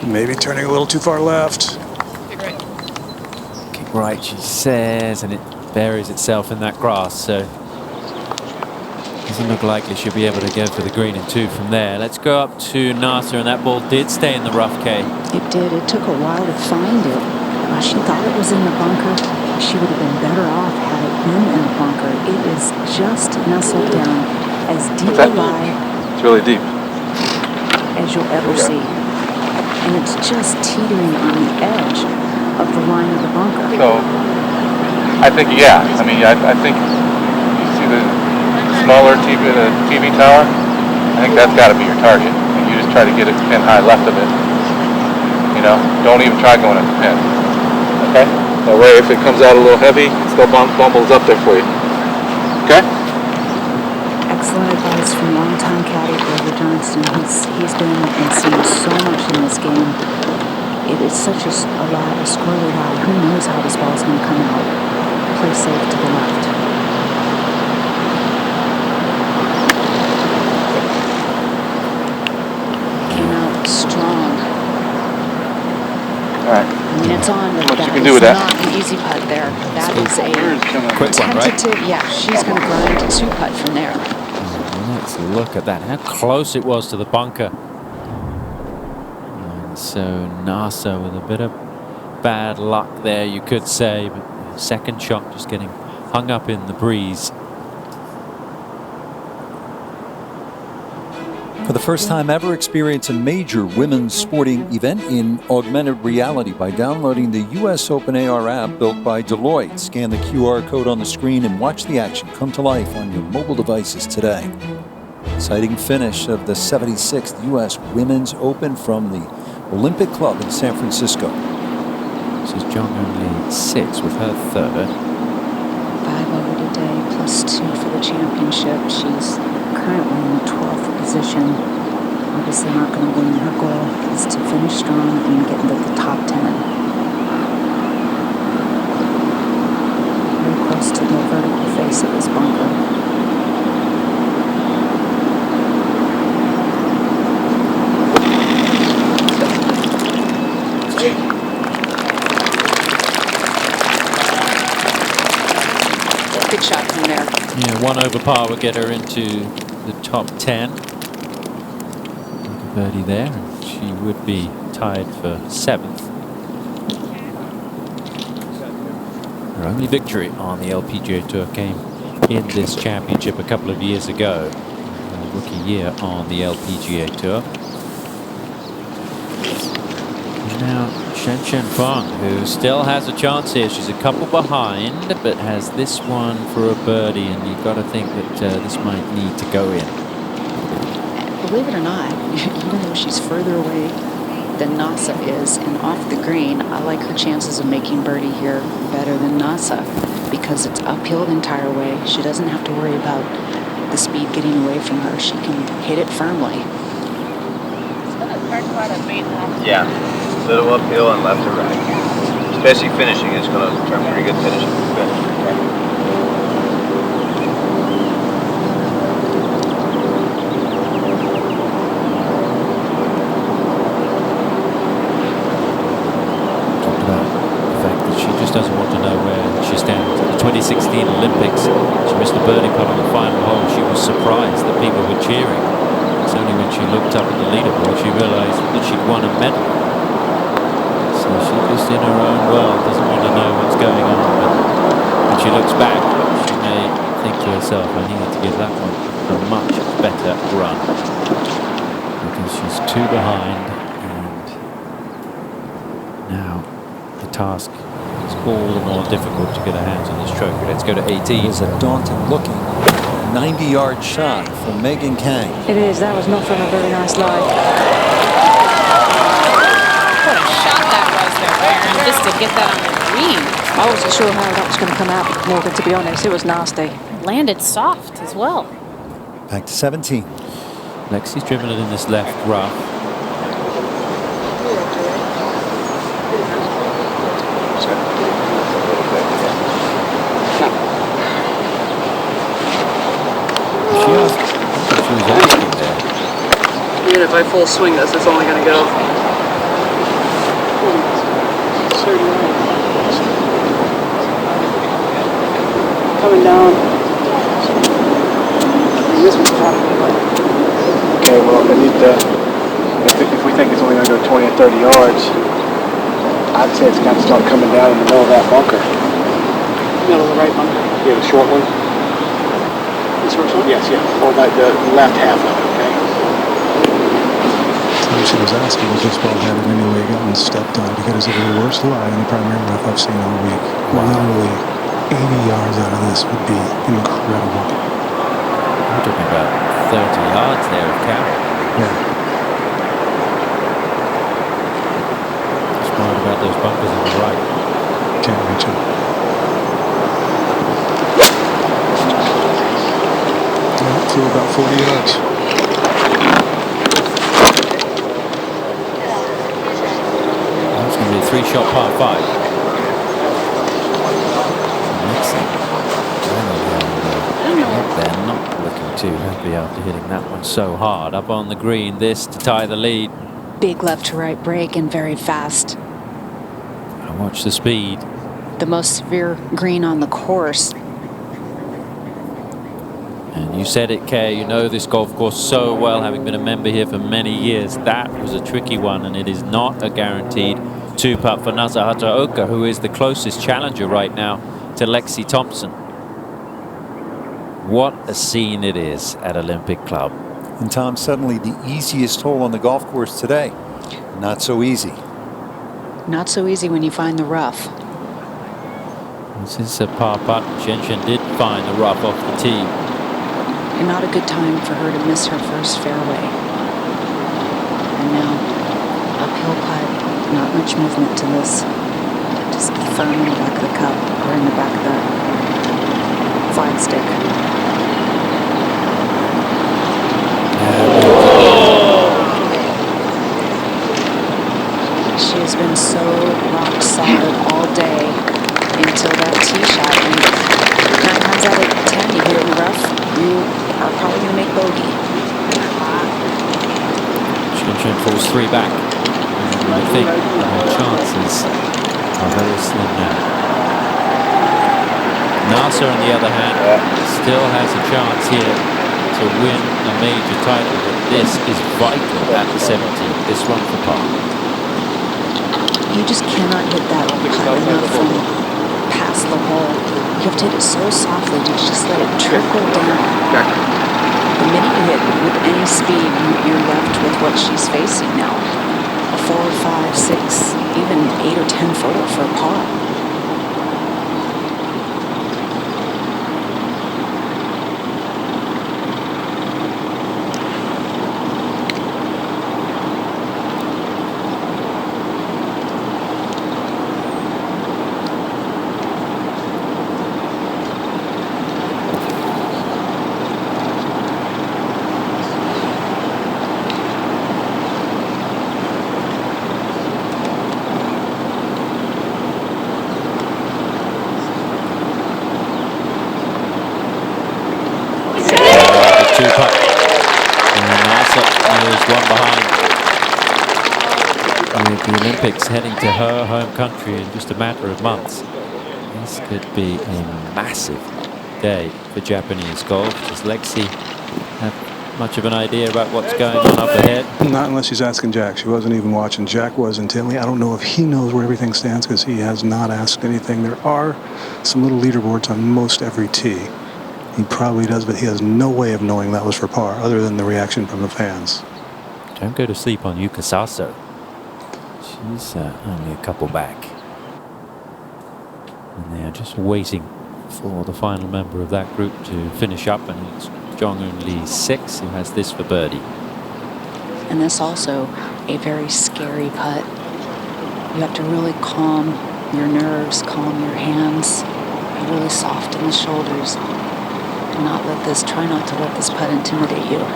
Maybe turning a little too far left. Kick right. Kick right, she says, and it buries itself in that grass, so doesn't look likely she'll be able to go for the green in 2 from there. Let's go up to Nasa, and that ball did stay in the rough, Kay. It did. It took a while to find it. She thought it was in the bunker. She would have been better off had it been in the bunker. It is just nestled down as deep a lie. It's really deep. As you'll ever see. And it's just teetering on the edge of the line of the bunker. So, I think, yeah. I mean, I think you see the smaller TV tower. I think that's got to be your target. And you just try to get it pin high left of it. You know, don't even try going at the pin. Okay? That way, if it comes out a little heavy, it still bumbles up there for you. Okay? Excellent advice from longtime caddy, Grover Johnston. He's been and seen so much in this game. It is such a squirrely lie. Who knows how this ball's going to come out? Play safe to the left. Came out strong. All right. I mean, it's on, but What you that can do is with that? not an easy putt there. That is a Quick one, right? tentative. Yeah, she's going to grind a 2-putt from there. Let's look at that. How close it was to the bunker. And so Nasa with a bit of bad luck there, you could say. But second shot just getting hung up in the breeze. For the first time ever, experience a major women's sporting event in augmented reality by downloading the US Open AR app built by Deloitte. Scan the QR code on the screen and watch the action come to life on your mobile devices today. Exciting finish of the 76th US Women's Open from the Olympic Club in San Francisco. This is Zhang only 6 with her third. 5 over today, plus 2 for the championship. She's currently in the 12th position. Obviously not going to win. Her goal is to finish strong and get into the top 10. Very close to the vertical face of this bunker. Good shot from there. Yeah, 1 over par would get her into the top 10. Birdie there, and she would be tied for 7th. Her only victory on the LPGA Tour came in this championship a couple of years ago. Her rookie year on the LPGA Tour. And now Shen Shen Fang, who still has a chance here. She's a couple behind, but has this one for a birdie, and you've got to think that this might need to go in. Believe it or not, even though she's further away than Nasa is and off the green, I like her chances of making birdie here better than Nasa because it's uphill the entire way. She doesn't have to worry about the speed getting away from her. She can hit it firmly. Yeah, little uphill and left to right. Especially finishing, it's going to turn pretty good finishing. Doesn't want to know where she stands. At the 2016 Olympics, she missed a birdie putt on the final hole. She was surprised that people were cheering. It's only when she looked up at the leaderboard she realized that she'd won a medal. So she's just in her own world, doesn't want to know what's going on. But when she looks back, she may think to herself, I need to give that one a much better run. Because she's 2 behind, and now the task all the more difficult to get her hands on this trophy. Let's go to 18. It was a daunting looking 90-yard shot from Megan Kang. It is. That was not from a very nice lie. What a shot that was there, Baron, just to get that on the green. I wasn't sure how that was going to come out, Morgan, to be honest. It was nasty. Landed soft as well. Back to 17. Lexi's driven it in this left rough. Even if I full swing this, it's only going to go. Coming down. This one's probably like. Okay, well, if we think it's only going to go 20 or 30 yards, I'd say it's got to start coming down in the middle of that bunker. Middle of the right bunker. Yeah, the short one. This first one? Yes, yeah. Or like the left half of it, okay? She was asking if this ball had it anyway gotten stepped on because it was the worst lie in the primary rough I've seen all week. Wow. Literally 80 yards out of this would be incredible. We're talking about 30 yards there of carry. Yeah. Just worried about those bumpers on the right. Can't reach it. through about 40 yards. That's going to be a 3-shot par 5. They're not looking too happy after hitting that one so hard. Up on the green, this to tie the lead. Big left to right break and very fast. And watch the speed. The most severe green on the course. And you said it, Kay, you know this golf course so well, having been a member here for many years. That was a tricky one, and it is not a guaranteed 2-putt for Nasa Hataoka, who is the closest challenger right now to Lexi Thompson. What a scene it is at Olympic Club. And Tom, suddenly the easiest hole on the golf course today. Not so easy. Not so easy when you find the rough. This is a par putt. Chen Chen did find the rough off the tee. And not a good time for her to miss her first fairway. And now, uphill putt, not much movement to this. Just firm in the back of the cup or in the back of the flagstick. She has been so rock solid all day until that tee shot. And 9 times out of 10, you hit it in the rough, you are probably going to make bogey. Chen Chen falls 3 back. And I think her chances are very slim now. Nasa, on the other hand, still has a chance here to win a major title, but this is vital at the 17th. This one for par. You just cannot hit that putt enough from past the hole. You have to hit it so softly to just let it trickle down. The minute you hit with any speed, you're left with what she's facing now. A 4, 5, 6, even 8 or 10 footer for a par. With the Olympics heading to her home country in just a matter of months, this could be a massive day for Japanese golf. Does Lexi have much of an idea about what's going on up ahead? Not unless she's asking Jack. She wasn't even watching. Jack was intently. I don't know if he knows where everything stands because he has not asked anything. There are some little leaderboards on most every tee. He probably does, but he has no way of knowing that was for par other than the reaction from the fans. Don't go to sleep on Yuka Saso. She's only a couple back. And they are just waiting for the final member of that group to finish up, and it's Jong-un Lee 6 who has this for birdie. And this also a very scary putt. You have to really calm your nerves, calm your hands, be really soft in the shoulders. Do not let this, try not to let this putt intimidate you.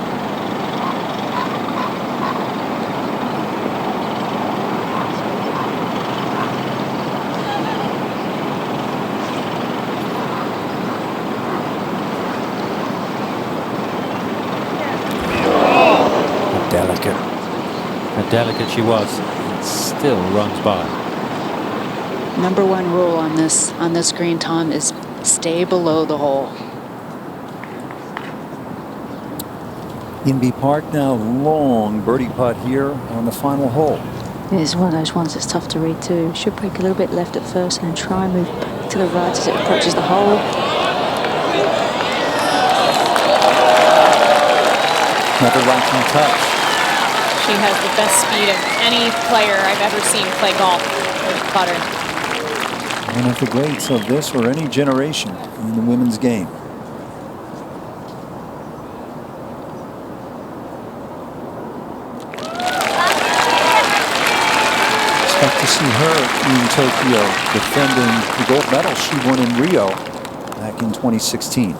Delicate she was, it still runs by. Number 1 rule on this green, Tom, is stay below the hole. Inbee Park now, long birdie putt here on the final hole. It's one of those ones that's tough to read too. Should break a little bit left at first and then try and move back to the right as it approaches the hole. Another right touch. She has the best speed of any player I've ever seen play golf with putter. One of the greats of this or any generation in the women's game. Expect to see her in Tokyo defending the gold medal she won in Rio back in 2016.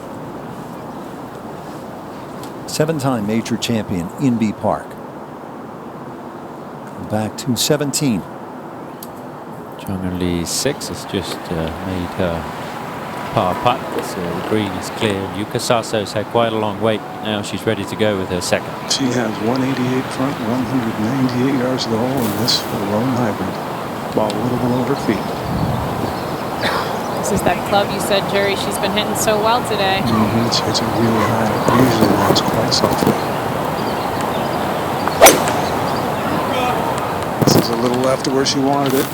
7-time major champion Inbee Park. Back to 17. Jung Lee 6 has just made her par putt, so the green is clear. Yuka Saso's had quite a long wait. Now she's ready to go with her second. She has 188 front, 198 yards to the hole in this lone hybrid. Ball a little below her feet. This is that club you said, Jerry, she's been hitting so well today. It's a really high. It usually lands quite softly. This is a little left of where she wanted it.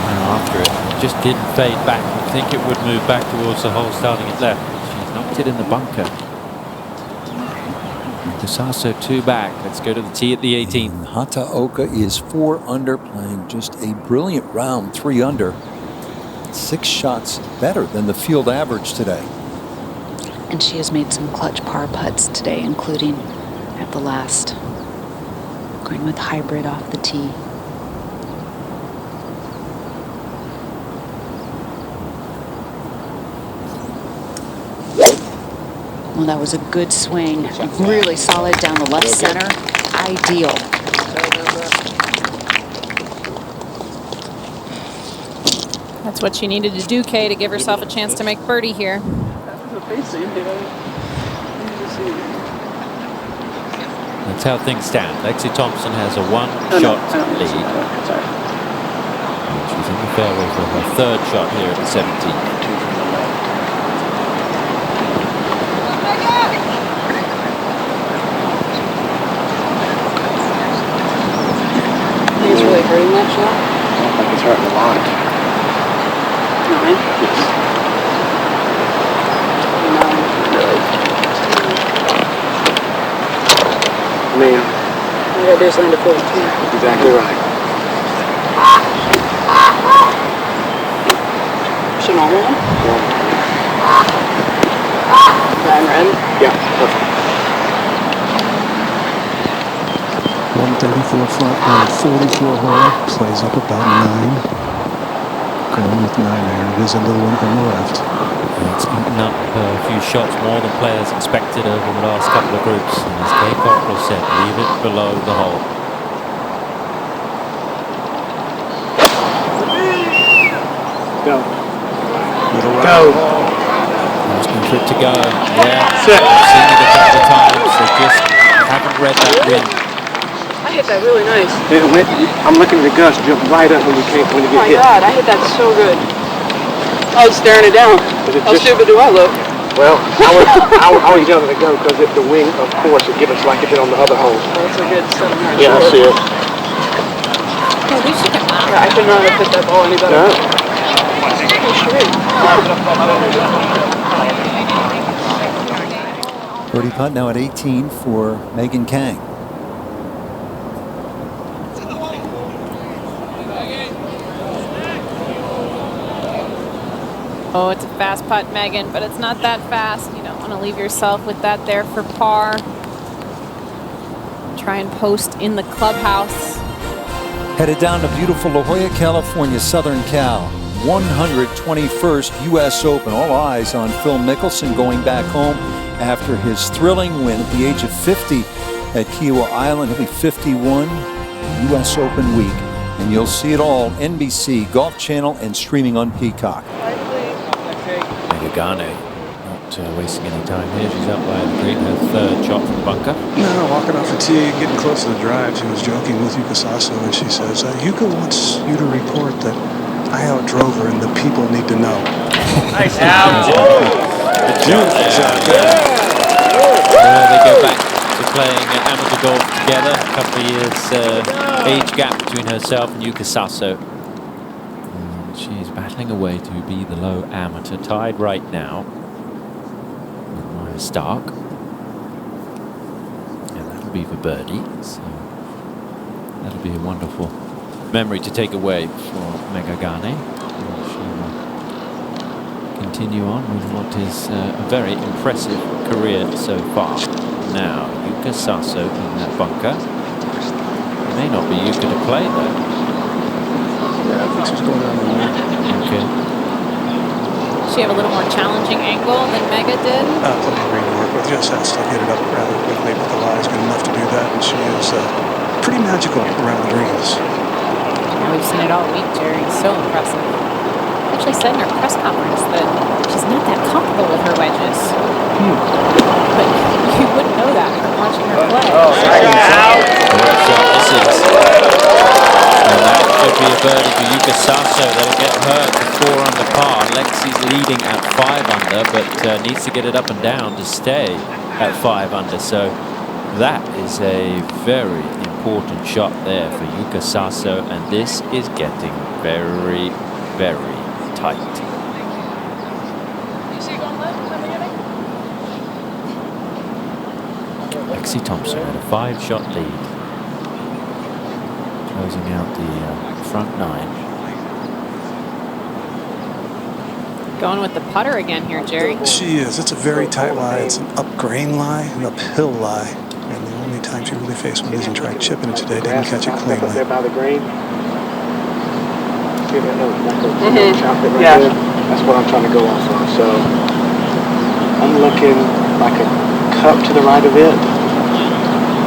And after it just didn't fade back. I think it would move back towards the hole starting at left. She's knocked it in the bunker. Saso 2 back. Let's go to the tee at the 18th. Hataoka is 4 under, playing just a brilliant round, 3 under. 6 shots better than the field average today. And she has made some clutch par putts today, including at the last, going with hybrid off the tee. Well, that was a good swing. Really solid down the left center. Ideal. That's what she needed to do, Kay, to give herself a chance to make birdie here. That's how things stand. Lexi Thompson has a 1-shot lead. And she's in the fairway for her 3rd shot here at the 17th. It's really hurting much now? I don't think it's hurting a lot. 9? Yes. 9, really. Man. All I gotta do is land a 42. Exactly right. Is it normal one? Nine red? Yeah, perfect. 134 front, 144 hole, plays up about 9. Going with 9 there. It is a little one from the left. It's eaten up a few shots more than players expected over the last couple of groups. And as Kay Cockrell said, leave it below the hole. Go. Go. Asking for it to go. Yeah. Seen it a couple of times. They just haven't read that wind. I hit that really nice. I'm looking at the gust jump right up when you get Oh my hit. God, I hit that so good. I was staring it down. How stupid do I look? Well, I was yelling to go because if the wing, of course, would give us like it did on the other hole. Oh, that's a good 7 yards. Yeah, I see it. At least she can laugh. Yeah, I could not have hit that ball any better. No. Birdie putt now at 18 for Megan Kang. Oh, it's a fast putt, Megan, but it's not that fast. You don't want to leave yourself with that there for par. Try and post in the clubhouse. Headed down to beautiful La Jolla, California, Southern Cal. 121st U.S. Open. All eyes on Phil Mickelson going back home after his thrilling win at the age of 50 at Kiawah Island. He'll be 51 U.S. Open week. And you'll see it all, NBC, Golf Channel, and streaming on Peacock. Megagane not wasting any time here. She's up by the green, her 3rd shot from the bunker. No, walking off the tee, getting close to the drive, she was joking with Yuka Saso, and she says, Yuka wants you to report that I outdrove her and the people need to know. Nice out. They go back to playing amateur golf together. A couple of years age gap between herself and Yuka Saso. And she's battling away to be the low amateur, tied right now with Maya Stark. And that'll be for birdie. So that'll be a wonderful memory to take away for Megagane. She will continue on with what is a very impressive career so far. Now, Yuka Saso in that bunker. It may not be Yuka to play though. Yeah, I think she's going down the line. Okay. She have a little more challenging angle than Mega did. Plenty of green to work with. just has to get it up rather quickly, but the lie is good enough to do that, and she is pretty magical around the greens. Yeah, we've seen it all week, Jerry. So impressive. Actually said in her press conference that she's not that comfortable with her wedges. But you wouldn't know that from watching her play. And that should be a birdie for Yuka Saso. That'll get her to 4 under par. Lexi's leading at 5 under, but needs to get it up and down to stay at 5 under. So that is a very important shot there for Yuka Saso, and this is getting very, very tight. Lexi Thompson with a 5-shot lead, closing out the front 9. Going with the putter again here, Jerry. She is. It's a very tight lie. It's an up grain lie, an uphill lie. And the only time she really faced one is and tried chipping it today. Didn't catch it cleanly. Up there by the green. See that little chocolate right Yeah. there? That's what I'm trying to go off of. So I'm looking like a cup to the right of it.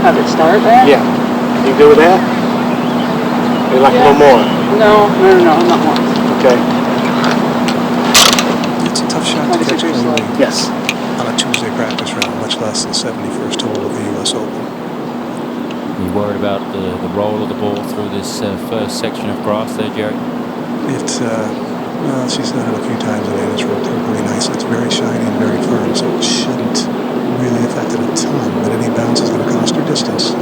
Have it start there? Yeah. You good with that? Or you like a little more? No, not more. Okay. It's a tough shot to catch cleanly. Yes. On a Tuesday practice round, much less the 71st hole of the U.S. Open. Are you worried about the roll of the ball through this first section of grass there, Jerry? Well, she's done it a few times today, and it's rolled through pretty nice. It's very shiny and very firm, so it shouldn't really affect it a ton, but any bounce is going to cost her distance.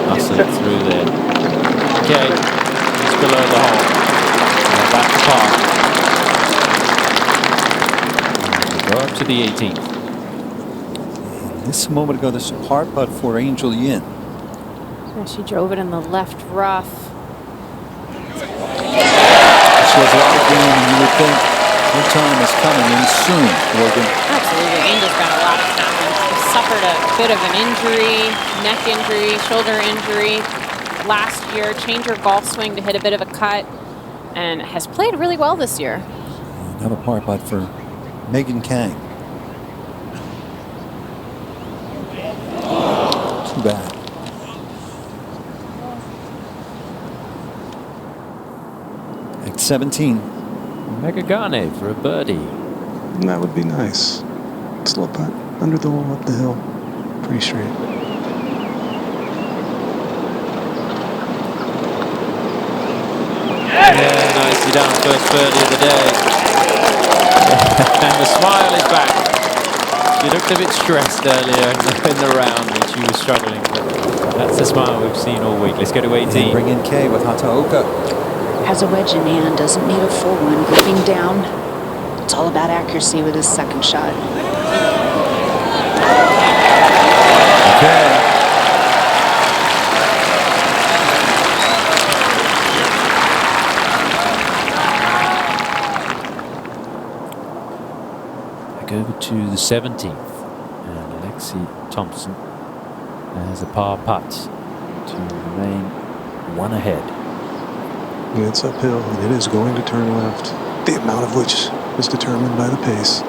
Hustle it through there. Okay, just below the hole. Now back to par. Go up to the 18th. This a moment ago, this is a par putt for Angel Yin. Yeah, she drove it in the left rough. She has a lot of game, and you would think her time is coming in soon, Morgan. Absolutely. Angel's got a lot of talent. She suffered a bit of an injury, neck injury, shoulder injury last year. Changed her golf swing to hit a bit of a cut, and has played really well this year. Another par putt for Megan Kang. Too bad. At 17. Megagane for a birdie. And that would be nice. Slow putt, under the hole, up the hill. Pretty straight. Yeah, nicely done. First birdie of the day. And the smile is back. She looked a bit stressed earlier in the round when she was struggling. But that's the smile we've seen all week. Let's go to 18. And bring in Kay with Hataoka. Has a wedge in hand, doesn't need a full one. Gripping down. It's all about accuracy with his second shot. Okay. Back over to the 17th. And Lexi Thompson has a par putt to remain one ahead. It's uphill, and it is going to turn left. The amount of which is determined by the pace.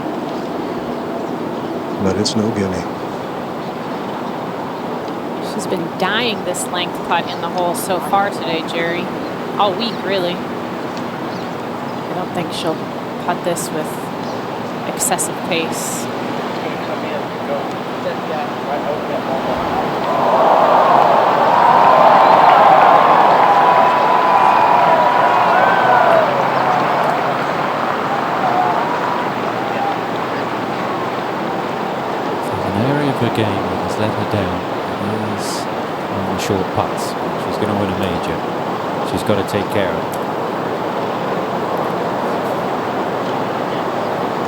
But it's no gimme. She's been dying this length putt in the hole so far today, Jerry. All week, really. I don't think she'll putt this with excessive pace. Her game that has let her down is on the short putts. She's going to win a major. She's got to take care of it.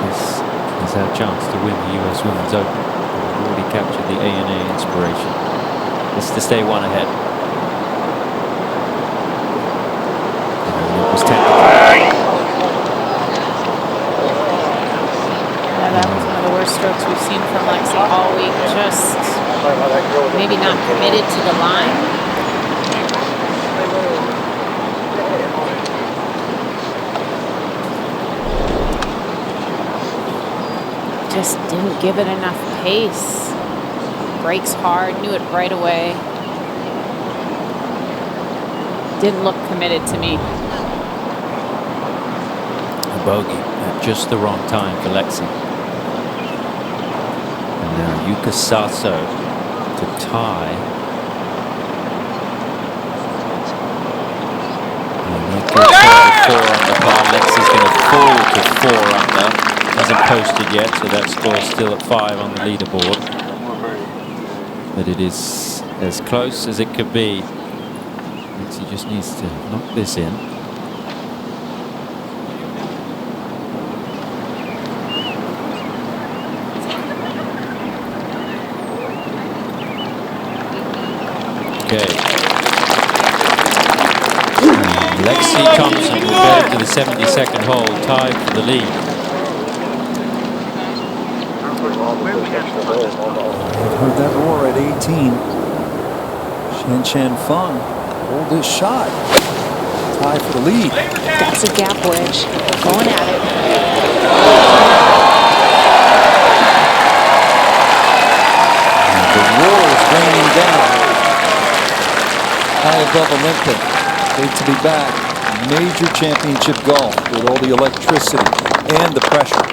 This is our chance to win the US Women's Open. We've already captured the ANA inspiration. This is to stay one ahead. And it was That was one of the worst strokes we've seen from Lexi all week. Just maybe not committed to the line. just didn't give it enough pace. Brakes hard, knew it right away. Didn't look committed to me. A bogey at just the wrong time for Lexi. And now Yuka Saso to tie. And that goes 4 under par. Lexi's going to fall to 4 under. Hasn't posted yet, so that score's still at 5 on the leaderboard. But it is as close as it could be. Lexi just needs to knock this in. Okay. And Lexi Thompson will go to the 72nd hole, tied for the lead. Heard that roar at 18. Shan Feng hold his shot. Tie for the lead. That's a gap wedge. Going at it. And the roar is raining down. High above Olympic. Great to be back. Major championship golf with all the electricity and the pressure.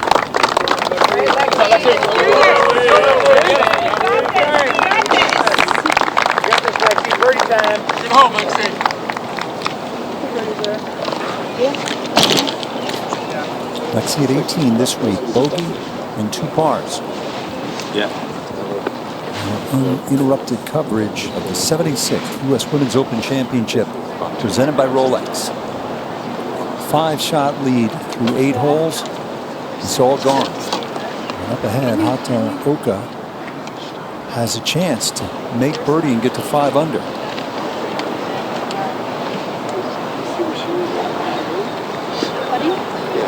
Lexi at 18 this week, bogey and 2 pars. Yeah. Uninterrupted coverage of the 76th U.S. Women's Open Championship presented by Rolex. 5-shot lead through 8 holes. It's all gone. And up ahead, Hata Oka has a chance to make birdie and get to 5 under.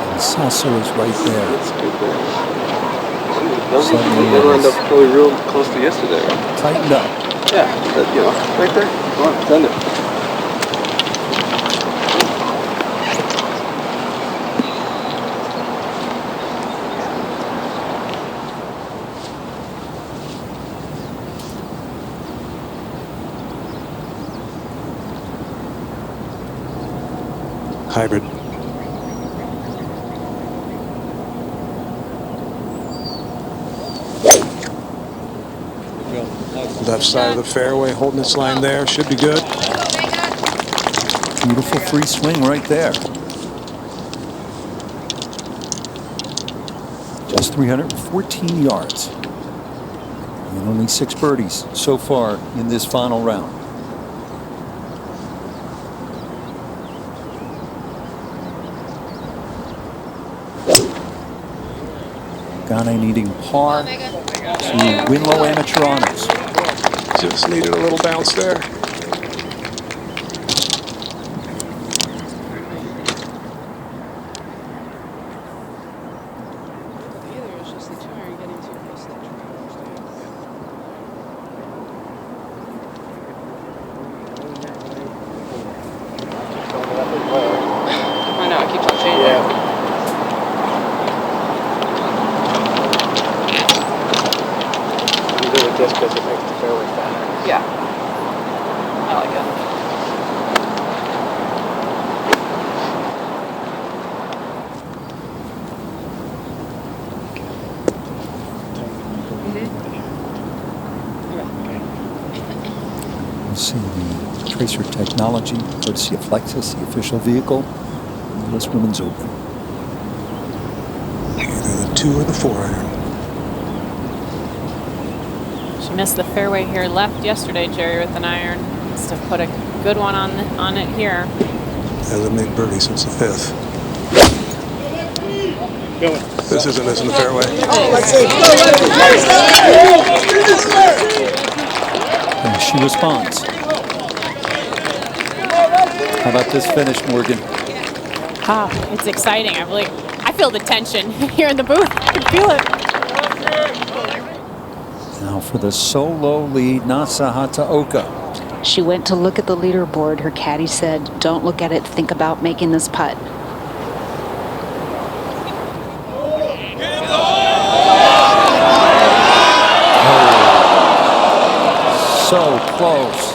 And Saso is right there. It'll end up probably real close to yesterday, right? Tightened up. Yeah, but, you know, right there. Come on, send it. Hybrid. Left side of the fairway, holding its line there. Should be good. Beautiful free swing right there. Just 314 yards. And only 6 birdies so far in this final round. Gane needing par to win low amateur honors. Just needed a little bounce there. I know, it keeps on changing. Yeah. Just because it makes the fairway fatter. Yeah. I like it. You see the Tracer technology, courtesy of Lexus, the official vehicle of the U.S. Women's Open. Either the 2 or the 4 iron. She missed the fairway here left yesterday, Jerry, with an iron. Must have put a good one on it here. Hasn't made birdie since the 5th. This isn't missing the fairway. And she responds. How about this finish, Morgan? Ah, it's exciting. I feel the tension here in the booth. I can feel it. Now for the solo lead, Nasa Hataoka. She went to look at the leaderboard. Her caddy said, "Don't look at it, think about making this putt." so close.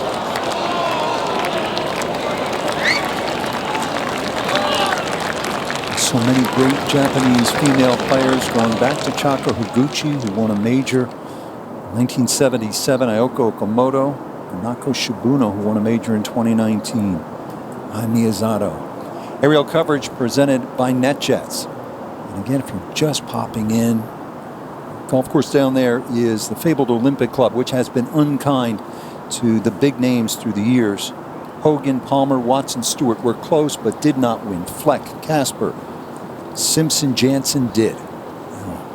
So many great Japanese female players, going back to Chaka Higuchi, who won a major in 1977, Ayako Okamoto, and Nako Shibuno, who won a major in 2019. I'm Miyazato. Aerial coverage presented by NetJets. And again, if you're just popping in, golf course down there is the fabled Olympic Club, which has been unkind to the big names through the years. Hogan, Palmer, Watson, Stewart were close but did not win. Fleck, Casper, Simpson, Jansen did.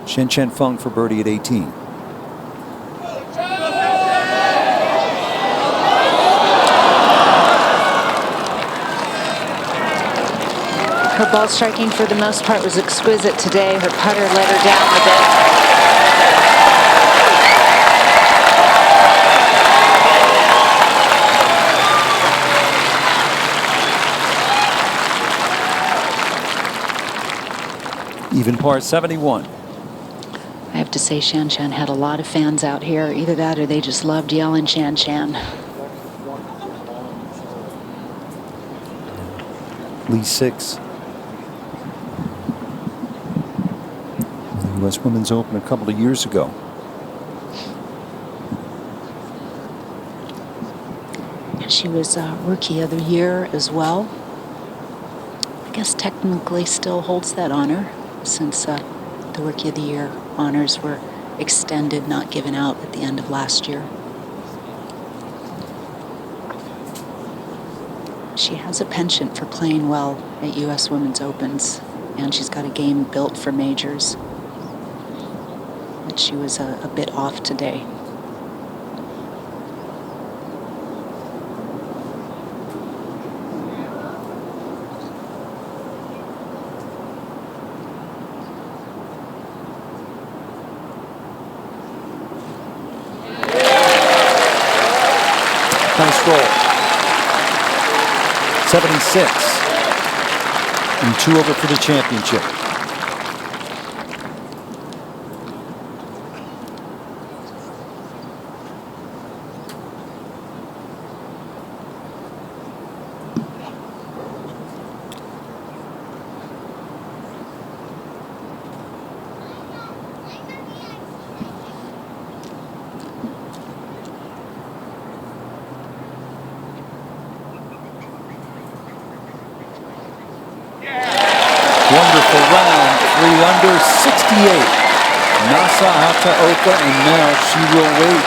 Shen Chen Feng for birdie at 18. Her ball striking for the most part was exquisite today. Her putter let her down a bit. Even par 71. I have to say Shan Shan had a lot of fans out here. Either that or they just loved yelling Shan Shan. Lee 6. The U.S. Women's Open a couple of years ago. And she was Rookie of the Year as well. I guess technically still holds that honor, since the Rookie of the Year honors were extended, not given out at the end of last year. She has a penchant for playing well at U.S. Women's Opens, and she's got a game built for majors. But she was a bit off today. Nice roll. 76. And 2 over for the championship. Wonderful round, 3 under, 68. Nasa Hataoka, and now she will wait.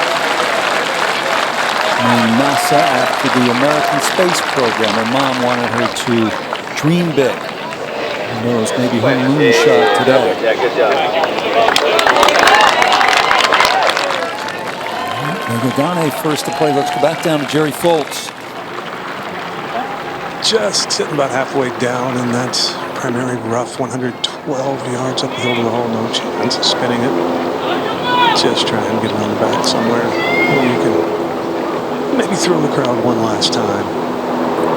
And Nasa, after the American space program, her mom wanted her to dream big. Who knows, maybe her moonshot today. Yeah, good job. Nagagane first to play. Let's go back down to Jerry Foltz. Just sitting about halfway down in that primary rough, 112 yards up the hill to the hole, no chance of spinning it. Just try and get it on the back somewhere where you can maybe throw the crowd one last time.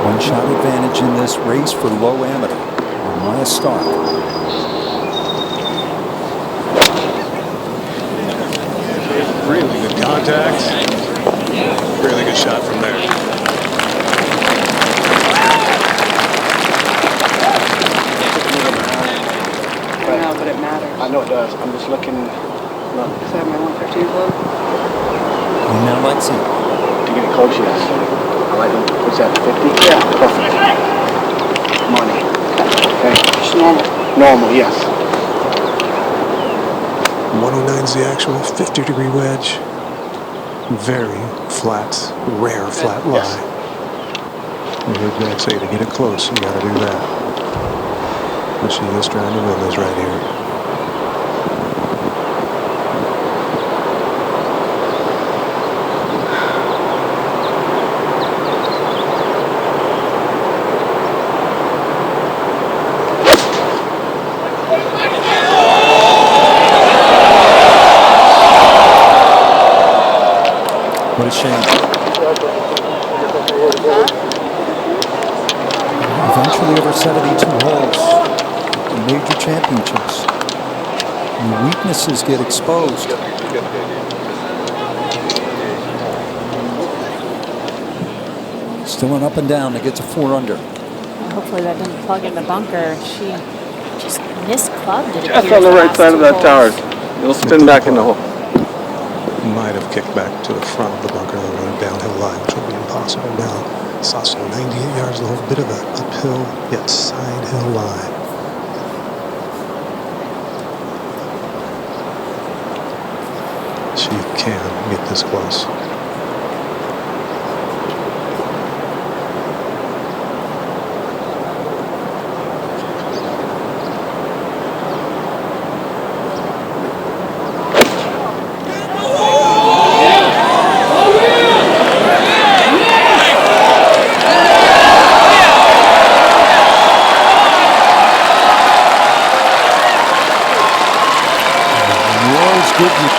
One shot advantage in this race for low amateur. Maya Stark. Really good contact. Really good shot from there. But it matters. I know it does. I'm just looking. Look. Is that my 115 club? And now let's see. To get it close, yes. I like them. What's that, 50? Yeah. Perfect. Money. Okay. Just normal. Normal, yes. 109 is the actual 50-degree wedge. Very flat, rare flat lie. Yes. You heard Dad say to get it close, you got to do that. But she is trying to win this right here. What a shame. Eventually over 72 holes. Major championships. And weaknesses get exposed. Filling up and down to get to 4 under. Hopefully that didn't plug in the bunker. She just misclubbed it. Just on the right side of that tower. It'll spin back in the hole. Might have kicked back to the front of the bunker and went downhill line, which would be impossible now. Saucy 98 yards, a little bit of an uphill yet side hill line. She can get this close.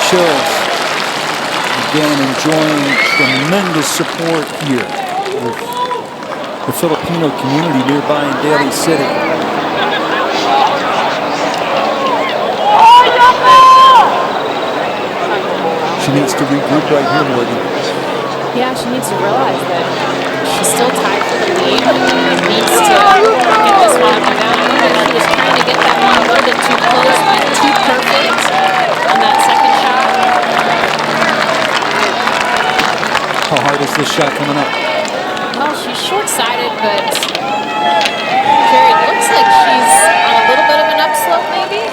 Chills. Again, enjoying tremendous support here with the Filipino community nearby in Daly City. She needs to regroup right here, Morgan. Yeah, she needs to realize that she's still tied for the lead. Needs to get this one up and down. She was trying to get that one a little bit too close, too perfect on that second shot. How hard is this shot coming up? Well, she's short-sighted, but Jerry, it looks like she's on a little bit of an upslope, maybe?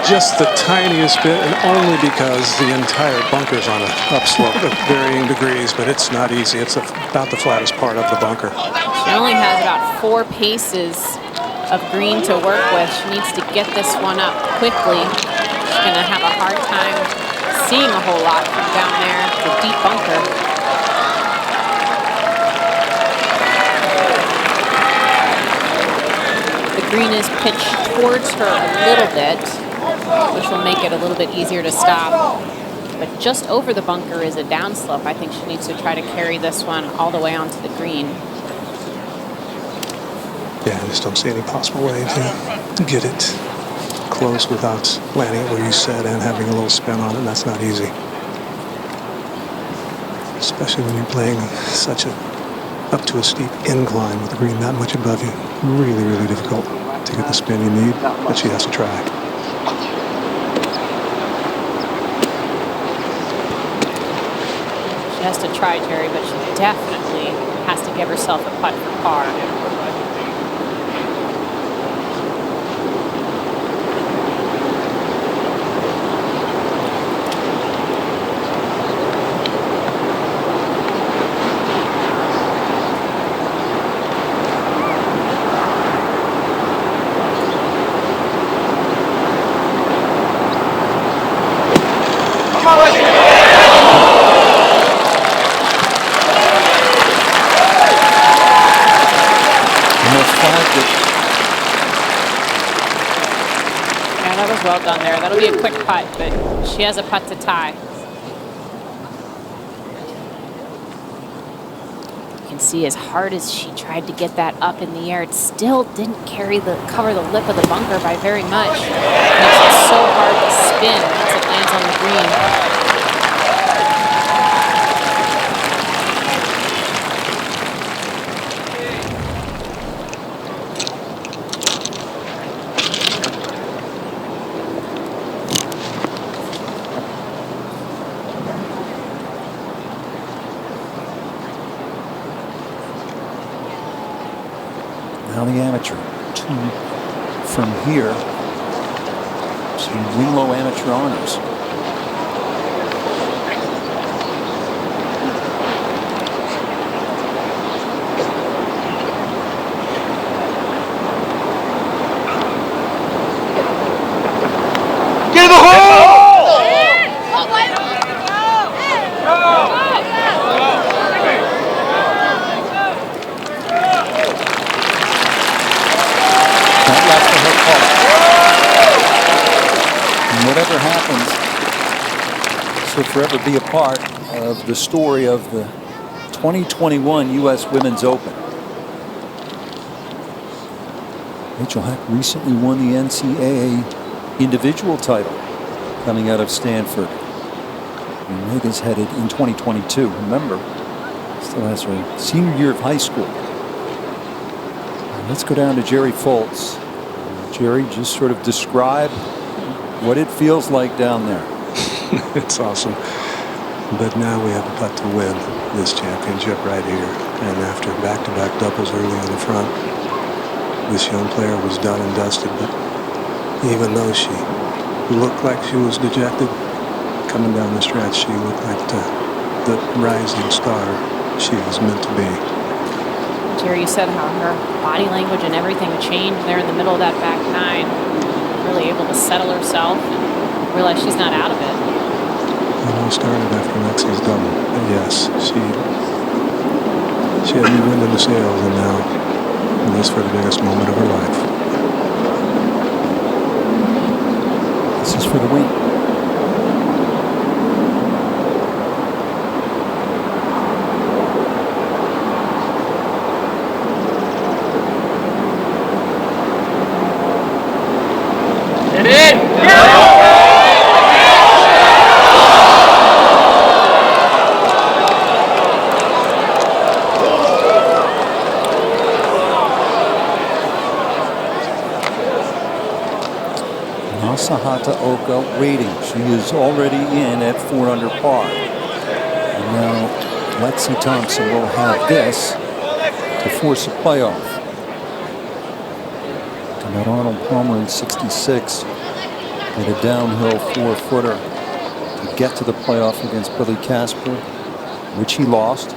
Just the tiniest bit, and only because the entire bunker's on an upslope at varying degrees, but it's not easy. It's about the flattest part of the bunker. She only has about 4 paces of green to work with. She needs to get this one up quickly. She's going to have a hard time seeing a whole lot from down there. It's a deep bunker. The green is pitched towards her a little bit, which will make it a little bit easier to stop. But just over the bunker is a downslope. I think she needs to try to carry this one all the way onto the green. Yeah, I just don't see any possible way to get it close without landing it where you said and having a little spin on it. That's not easy. Especially when you're playing such a up to a steep incline with the green that much above you. Really, really difficult to get the spin you need, but she has to try. She has to try, Jerry, but she definitely has to give herself a putt for par. Well done there. That'll be a quick putt, but she has a putt to tie. You can see as hard as she tried to get that up in the air, it still didn't cover the lip of the bunker by very much. It makes it so hard to spin once it lands on the green. Now the amateur, 2 from here. Some Winglow amateur honors. Get the hole! Whatever happens, this will forever be a part of the story of the 2021 U.S. Women's Open. Rachel Heck recently won the NCAA individual title coming out of Stanford. And Megan's headed in 2022. Remember, still So that's her senior year of high school. Let's go down to Jerry Foltz. Jerry, just sort of describe what it feels like down there. It's awesome. But now we have a putt to win this championship right here. And after back-to-back doubles early in the front, this young player was done and dusted. But even though she looked like she was dejected, coming down the stretch, she looked like the rising star she was meant to be. Jerry, you said how her body language and everything changed there in the middle of that back nine. Really able to settle herself and realize she's not out of it. It all started after Lexi's double. But yes, she had new wind in the sails, and now this for the biggest moment of her life. This is for the win. Nasahata Oka waiting. She is already in at 4 under par. And now Lexi Thompson will have this to force a playoff. To that Arnold Palmer in 66 with a downhill 4-footer to get to the playoff against Billy Casper, which he lost.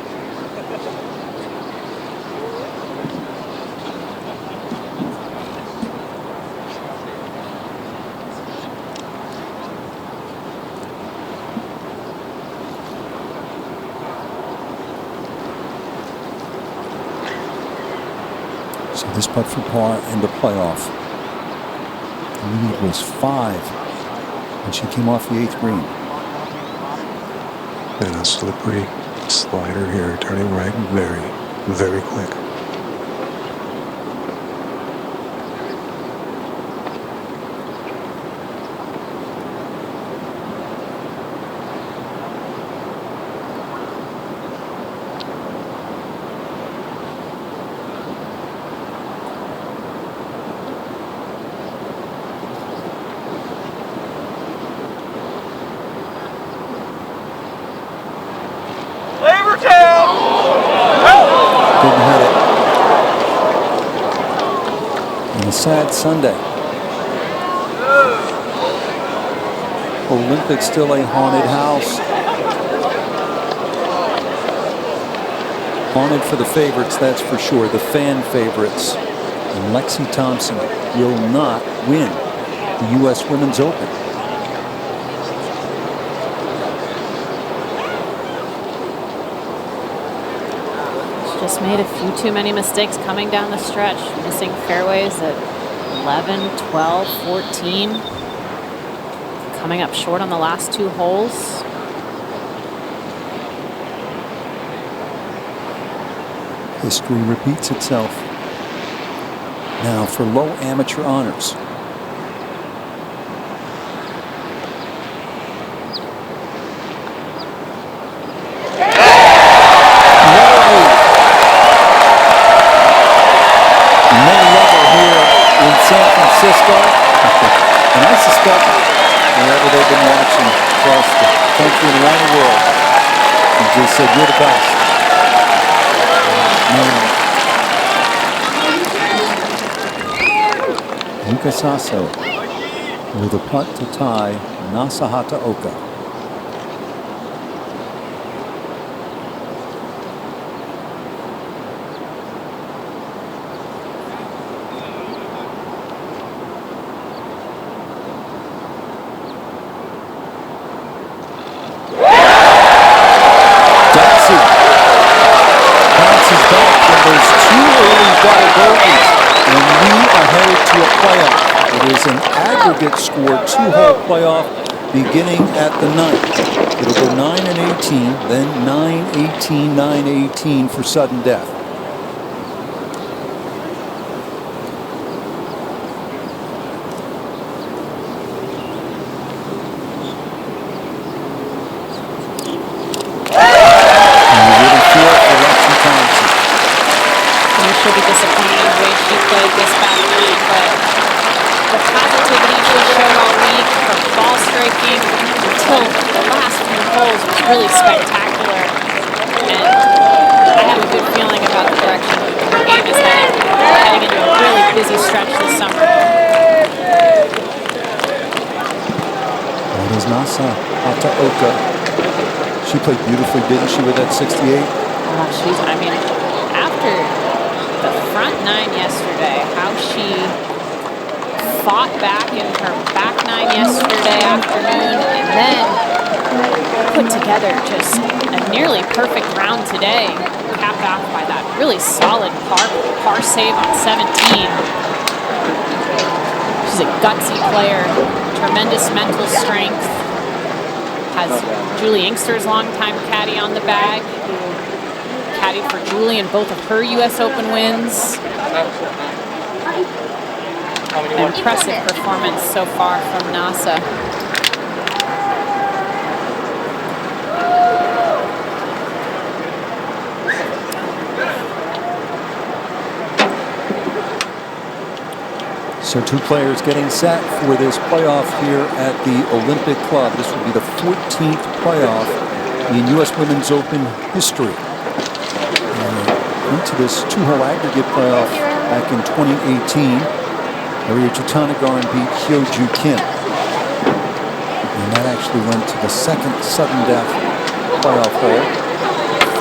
So this putt for par and the playoff. The lead was 5 when she came off the 8th green. And a slippery slider here, turning right very, very quick. Didn't hit it. And a sad Sunday. Olympic still a haunted house. Haunted for the favorites, that's for sure. The fan favorites. And Lexi Thompson will not win the U.S. Women's Open. Just made a few too many mistakes coming down the stretch, missing fairways at 11, 12, 14. Coming up short on the last 2 holes. History repeats itself. Now for low amateur honors. And I suspect wherever they've been watching across the country and around the world, they just said, you're the best. Yuka Saso with a putt to tie Nasahata Oka. Score 2-hole playoff beginning at the 9th. It'll go 9 and 18, then 9-18, 9-18 for sudden death. And you really feel for backbreaking until the last few holes was really spectacular. And I have a good feeling about the direction her game is heading into a really busy stretch this summer. That is Nasa Hataoka. She played beautifully, didn't she, with that 68? I mean, after the front nine yesterday, how she fought back in her back nine yesterday afternoon and then put together just a nearly perfect round today, capped off by that really solid par save on 17. She's a gutsy player, tremendous mental strength. Has Julie Inkster's longtime caddy on the bag, who caddied for Julie in both of her U.S. Open wins. An impressive performance so far from Nasa. So two players getting set for this playoff here at the Olympic Club. This will be the 14th playoff in U.S. Women's Open history. Into this two-hole aggregate playoff back in 2018, Maria Jutanugarn beat Hyo-Joo Kim. And that actually went to the second sudden death playoff hole,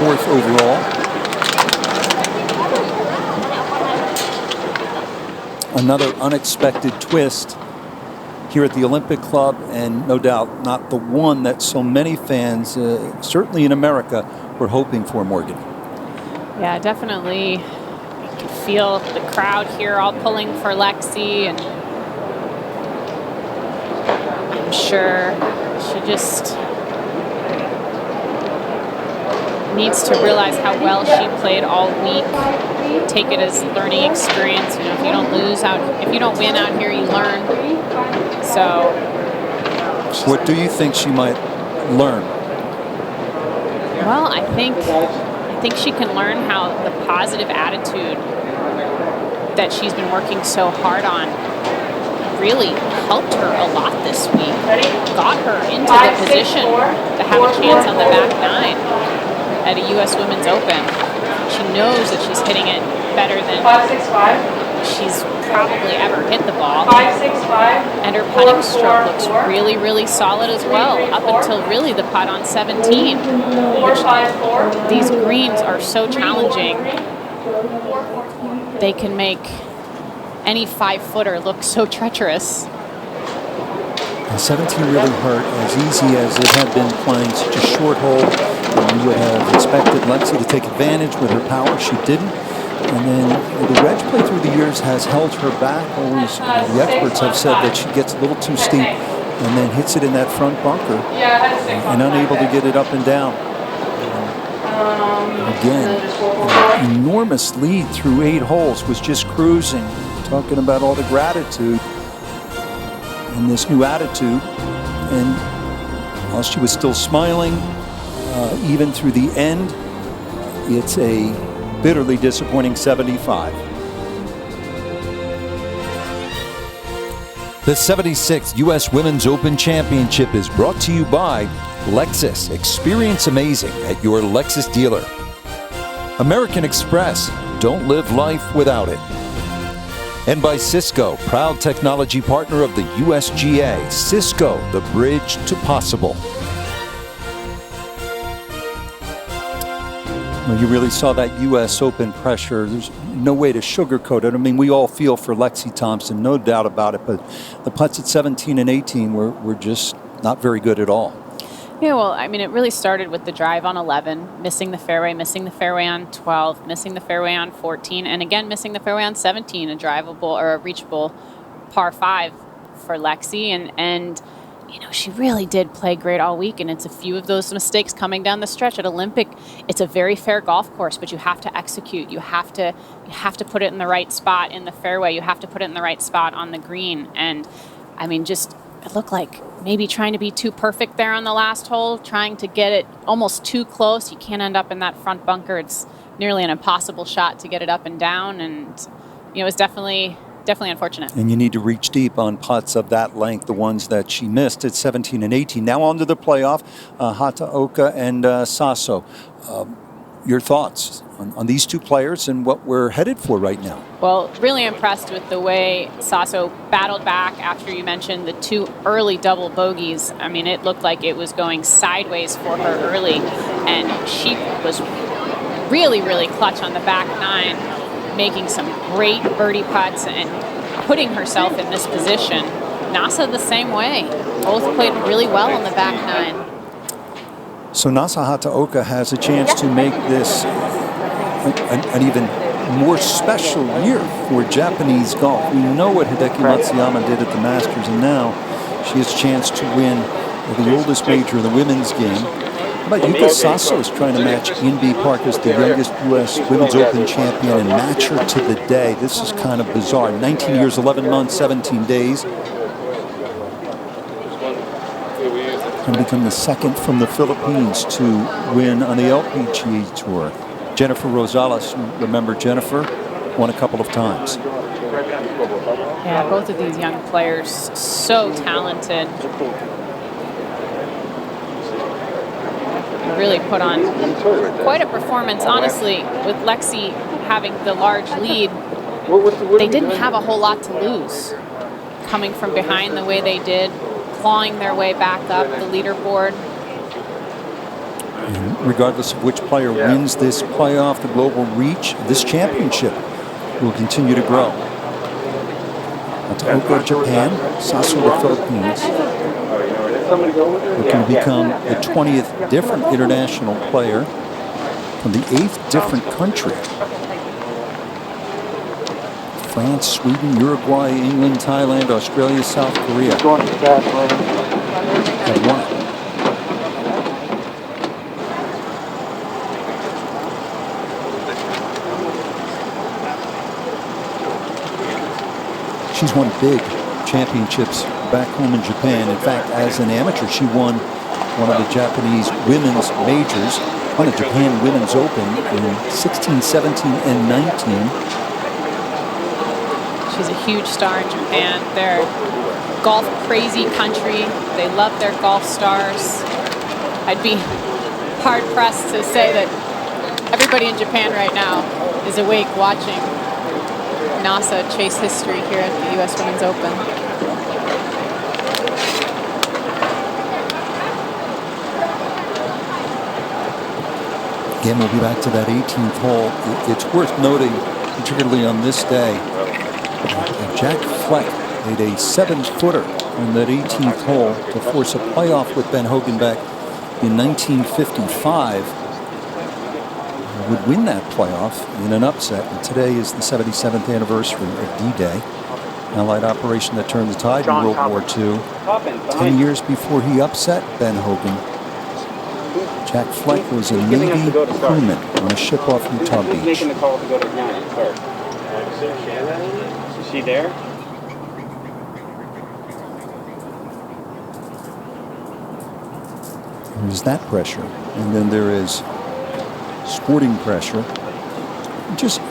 4th overall. Another unexpected twist here at the Olympic Club, and no doubt not the one that so many fans, certainly in America, were hoping for, Morgan. Yeah, definitely. You can feel the crowd here all pulling for Lexi, and I'm sure she just needs to realize how well she played all week. Take it as learning experience. You know, if you don't win out here, you learn. So, what do you think she might learn? Well, I think she can learn how the positive attitude that she's been working so hard on really helped her a lot this week. Got her into the position to have a chance on the back nine at a U.S. Women's Open. She knows that she's hitting it better than she's probably ever hit the ball. And her putting stroke looks really, really solid as well, up until really the putt on 17. Which these greens are so challenging. They can make any 5-footer look so treacherous. 17 really hurt, as easy as it had been playing such a short hole. You would have expected Lexi to take advantage with her power. She didn't. And then the wedge play through the years has held her back. Always, the experts have said that she gets a little too steep and then hits it in that front bunker and unable to get it up and down. Again, an enormous lead through 8 holes, was just cruising, talking about all the gratitude and this new attitude. And while she was still smiling, even through the end, it's a bitterly disappointing 75. The 76th U.S. Women's Open Championship is brought to you by Lexus. Experience amazing at your Lexus dealer. American Express. Don't live life without it. And by Cisco, proud technology partner of the USGA. Cisco, the bridge to possible. Well, you really saw that U.S. Open pressure. There's no way to sugarcoat it. I mean, we all feel for Lexi Thompson, no doubt about it. But the putts at 17 and 18 were just not very good at all. Yeah, well, I mean, it really started with the drive on 11, missing the fairway on 12, missing the fairway on 14, and again, missing the fairway on 17, a drivable or a reachable par 5 for Lexi. And you know, she really did play great all week, and it's a few of those mistakes coming down the stretch. At Olympic, it's a very fair golf course, but you have to execute. You have to put it in the right spot in the fairway. You have to put it in the right spot on the green. And I mean, just it looked like maybe trying to be too perfect there on the last hole, trying to get it almost too close. You can't end up in that front bunker. It's nearly an impossible shot to get it up and down. And you know, it was definitely definitely unfortunate. And you need to reach deep on putts of that length, the ones that she missed at 17 and 18. Now on to the playoff, Hataoka and Saso. Your thoughts on these two players and what we're headed for right now? Well, really impressed with the way Saso battled back after you mentioned the 2 early double bogeys. I mean, it looked like it was going sideways for her early, and she was really, really clutch on the back 9, making some great birdie putts and putting herself in this position. Nasa the same way. Both played really well on the back 9. So Nasa Hataoka has a chance to make this an even more special year for Japanese golf. We know what Hideki Matsuyama did at the Masters, and now she has a chance to win the oldest major in the women's game. How about Yuka Saso is trying to match Inbee Park as the youngest U.S. Women's Open champion and match her to the day. This is kind of bizarre. 19 years, 11 months, 17 days. Going to become the second from the Philippines to win on the LPGA Tour. Jennifer Rosales, remember Jennifer, won a couple of times. Yeah, both of these young players, so talented. Really put on quite a performance, honestly, with Lexi having the large lead. They didn't have a whole lot to lose. Coming from behind the way they did, clawing their way back up the leaderboard. And regardless of which player wins this playoff, the global reach, this championship will continue to grow. Hataoka, Japan, Saso, the Philippines. It can become the 20th different international player from the 8th different country. France, Sweden, Uruguay, England, Thailand, Australia, South Korea have won it. She's won big championships back home in Japan. In fact, as an amateur, she won one of the Japanese women's majors, won the Japan Women's Open in 16, 17, and 19. She's a huge star in Japan. They're a golf-crazy country. They love their golf stars. I'd be hard-pressed to say that everybody in Japan right now is awake watching Nasa chase history here at the U.S. Women's Open. Again, we'll be back to that 18th hole. It's worth noting, particularly on this day, Jack Fleck made a 7-footer on that 18th hole to force a playoff with Ben Hogan back in 1955. Would win that playoff in an upset. And today is the 77th anniversary of D-Day, Allied operation that turned the tide in World War II. 10 years before he upset Ben Hogan, Jack Fleck was a Navy crewman on a ship off Utah Beach. Is she there? There's that pressure, and then there is sporting pressure. Just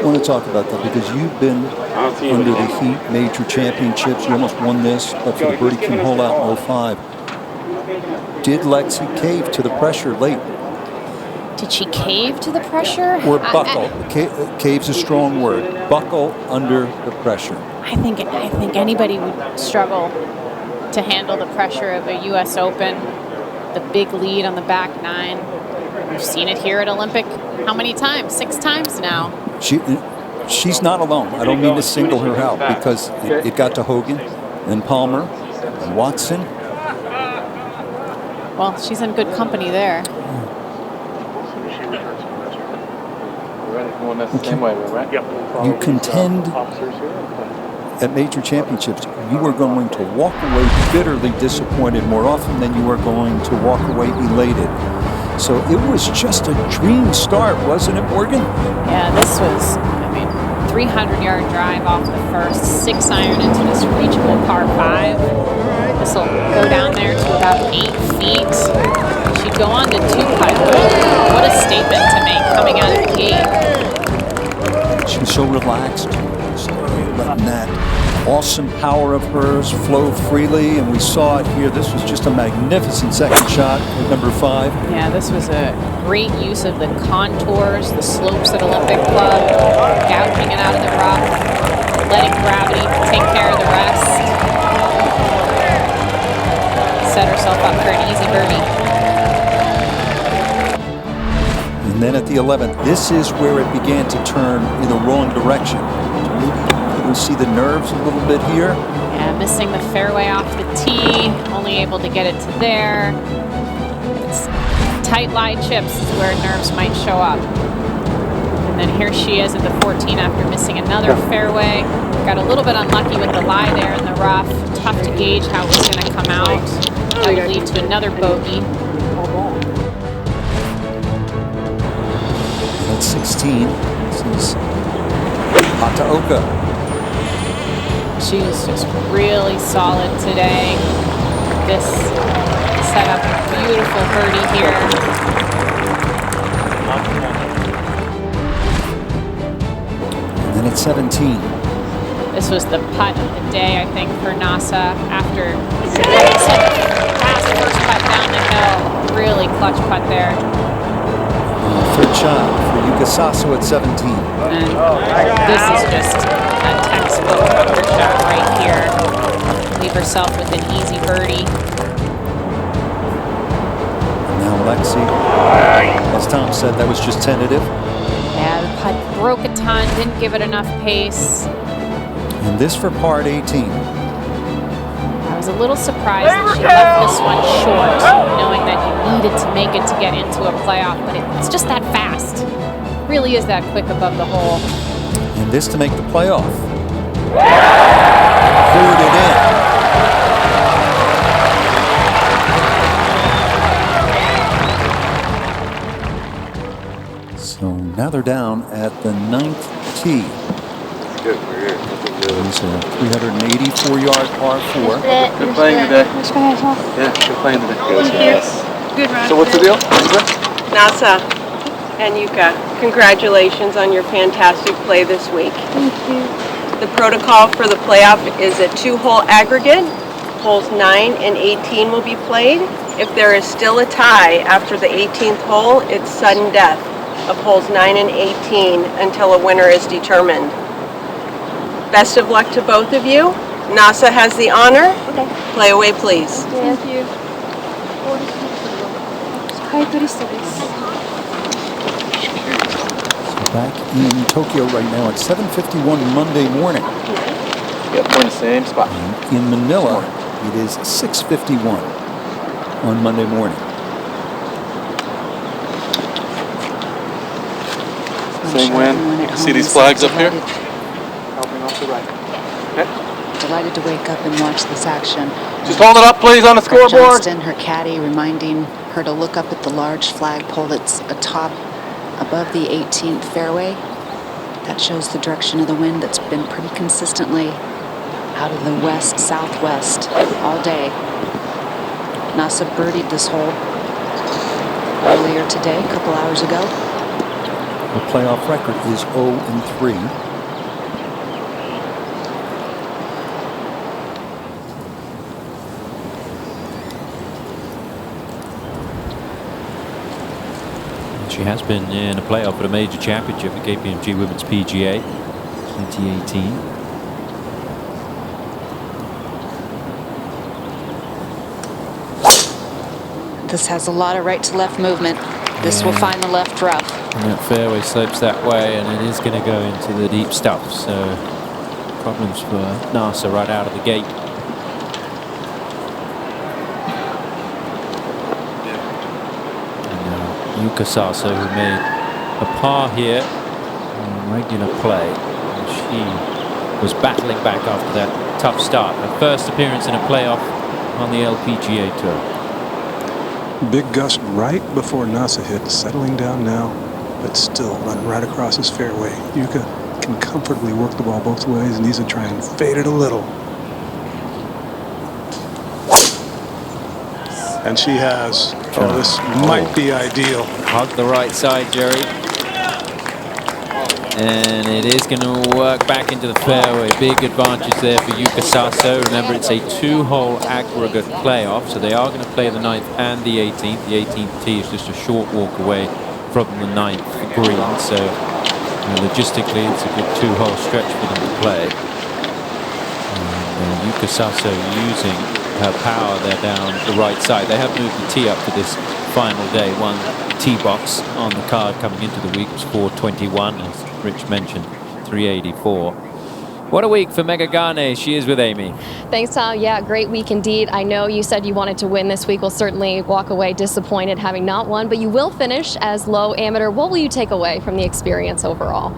want to talk about that because you've been under the heat, major championships. You almost won this, but for the Birdie King hole out in 05. Did Lexi cave to the pressure late? Did she cave to the pressure? Or buckle? Cave's a strong word. Buckle under the pressure. I think anybody would struggle to handle the pressure of a U.S. Open. The big lead on the back 9. We've seen it here at Olympic how many times? 6 times now. She's not alone. I don't mean to single her out because it got to Hogan and Palmer and Watson. Well, she's in good company there. You contend at major championships, you are going to walk away bitterly disappointed more often than you are going to walk away elated. So it was just a dream start, wasn't it, Morgan? Yeah, this was, 300-yard drive off the first, 6-iron into this reachable par 5. This will go down there to about 8 feet. She'd go on to 2-putt. What a statement to make coming out of the gate. She was so relaxed, letting that awesome power of hers flow freely, and we saw it here. This was just a magnificent second shot at number 5. Yeah, this was a great use of the contours, the slopes at Olympic Club, gouging it out of the rough, letting gravity take care of the rest. Set herself up for an easy birdie. And then at the 11th, this is where it began to turn in the wrong direction. We see the nerves a little bit here. Yeah, missing the fairway off the tee, only able to get it to there. It's tight lie chips is where nerves might show up. And then here she is at the 14 after missing another fairway. Got a little bit unlucky with the lie there in the rough. Tough to gauge how it was going to come out. That would lead to another bogey. At 16, this is Hataoka. She was just really solid today. This set up a beautiful birdie here. And then at 17. This was the putt of the day, I think, for Nasa after such a fast first putt down the hill. Really clutch putt there. Third shot for Yuka Saso at 17. And this is just a textbook bunker shot right here. Leave herself with an easy birdie. And now Lexi, as Tom said, that was just tentative. Yeah, the putt broke a ton, didn't give it enough pace. And this for part 18. I was a little surprised that she left this one short, knowing that you needed to make it to get into a playoff, but it's just that fast. It really is that quick above the hole. And this to make the playoff. Poured it in. So now they're down at the 9th tee. Good, we're here. It's a 384-yard par 4. Good playing today. Yeah, good playing today. Good round. So what's the deal? Nasa and Yuka, congratulations on your fantastic play this week. Thank you. The protocol for the playoff is a 2-hole aggregate. Holes 9 and 18 will be played. If there is still a tie after the 18th hole, it's sudden death of holes 9 and 18 until a winner is determined. Best of luck to both of you. Nasa has the honor. Okay. Play away, please. Thank you. Back in Tokyo right now at 7:51 Monday morning. Yep, we're in the same spot. And in Manila, it is 6:51 on Monday morning. Same wind. See these flags up here? Helping off the right. Okay. Delighted to wake up and watch this action. Just hold it up, please, on the Greg scoreboard. Johnston, her caddy, reminding her to look up at the large flagpole that's atop above the 18th fairway. That shows the direction of the wind that's been pretty consistently out of the west-southwest all day. Nasa birdied this hole earlier today, a couple hours ago. The playoff record is 0-3. She has been in a playoff at a major championship, the KPMG Women's PGA 2018. This has a lot of right to left movement. This will find the left rough. And that fairway slopes that way, and it is going to go into the deep stuff. So problems for Nasa right out of the gate. Yuka Saso, who made a par here in regular play. And she was battling back after that tough start. Her first appearance in a playoff on the LPGA Tour. Big gust right before Nasa hit, settling down now, but still running right across his fairway. Yuka can comfortably work the ball both ways, and he's going to try and fade it a little. And she has. Oh, this might be ideal. Hug the right side, Jerry. And it is going to work back into the fairway. Big advantage there for Yuka Saso. Remember, it's a 2-hole aggregate playoff, so they are going to play the 9th and the 18th. The 18th tee is just a short walk away from the 9th green, so logistically it's a good 2-hole stretch for them to play. And Yuka Saso using her power there down the right side. They have moved the tee up for this final day. One tee box on the card coming into the week was 421, as Rich mentioned, 384. What a week for Megha Ganne. She is with Amy. Thanks, Tom. Yeah, great week indeed. I know you said you wanted to win this week. We'll certainly walk away disappointed having not won, but you will finish as low amateur. What will you take away from the experience overall?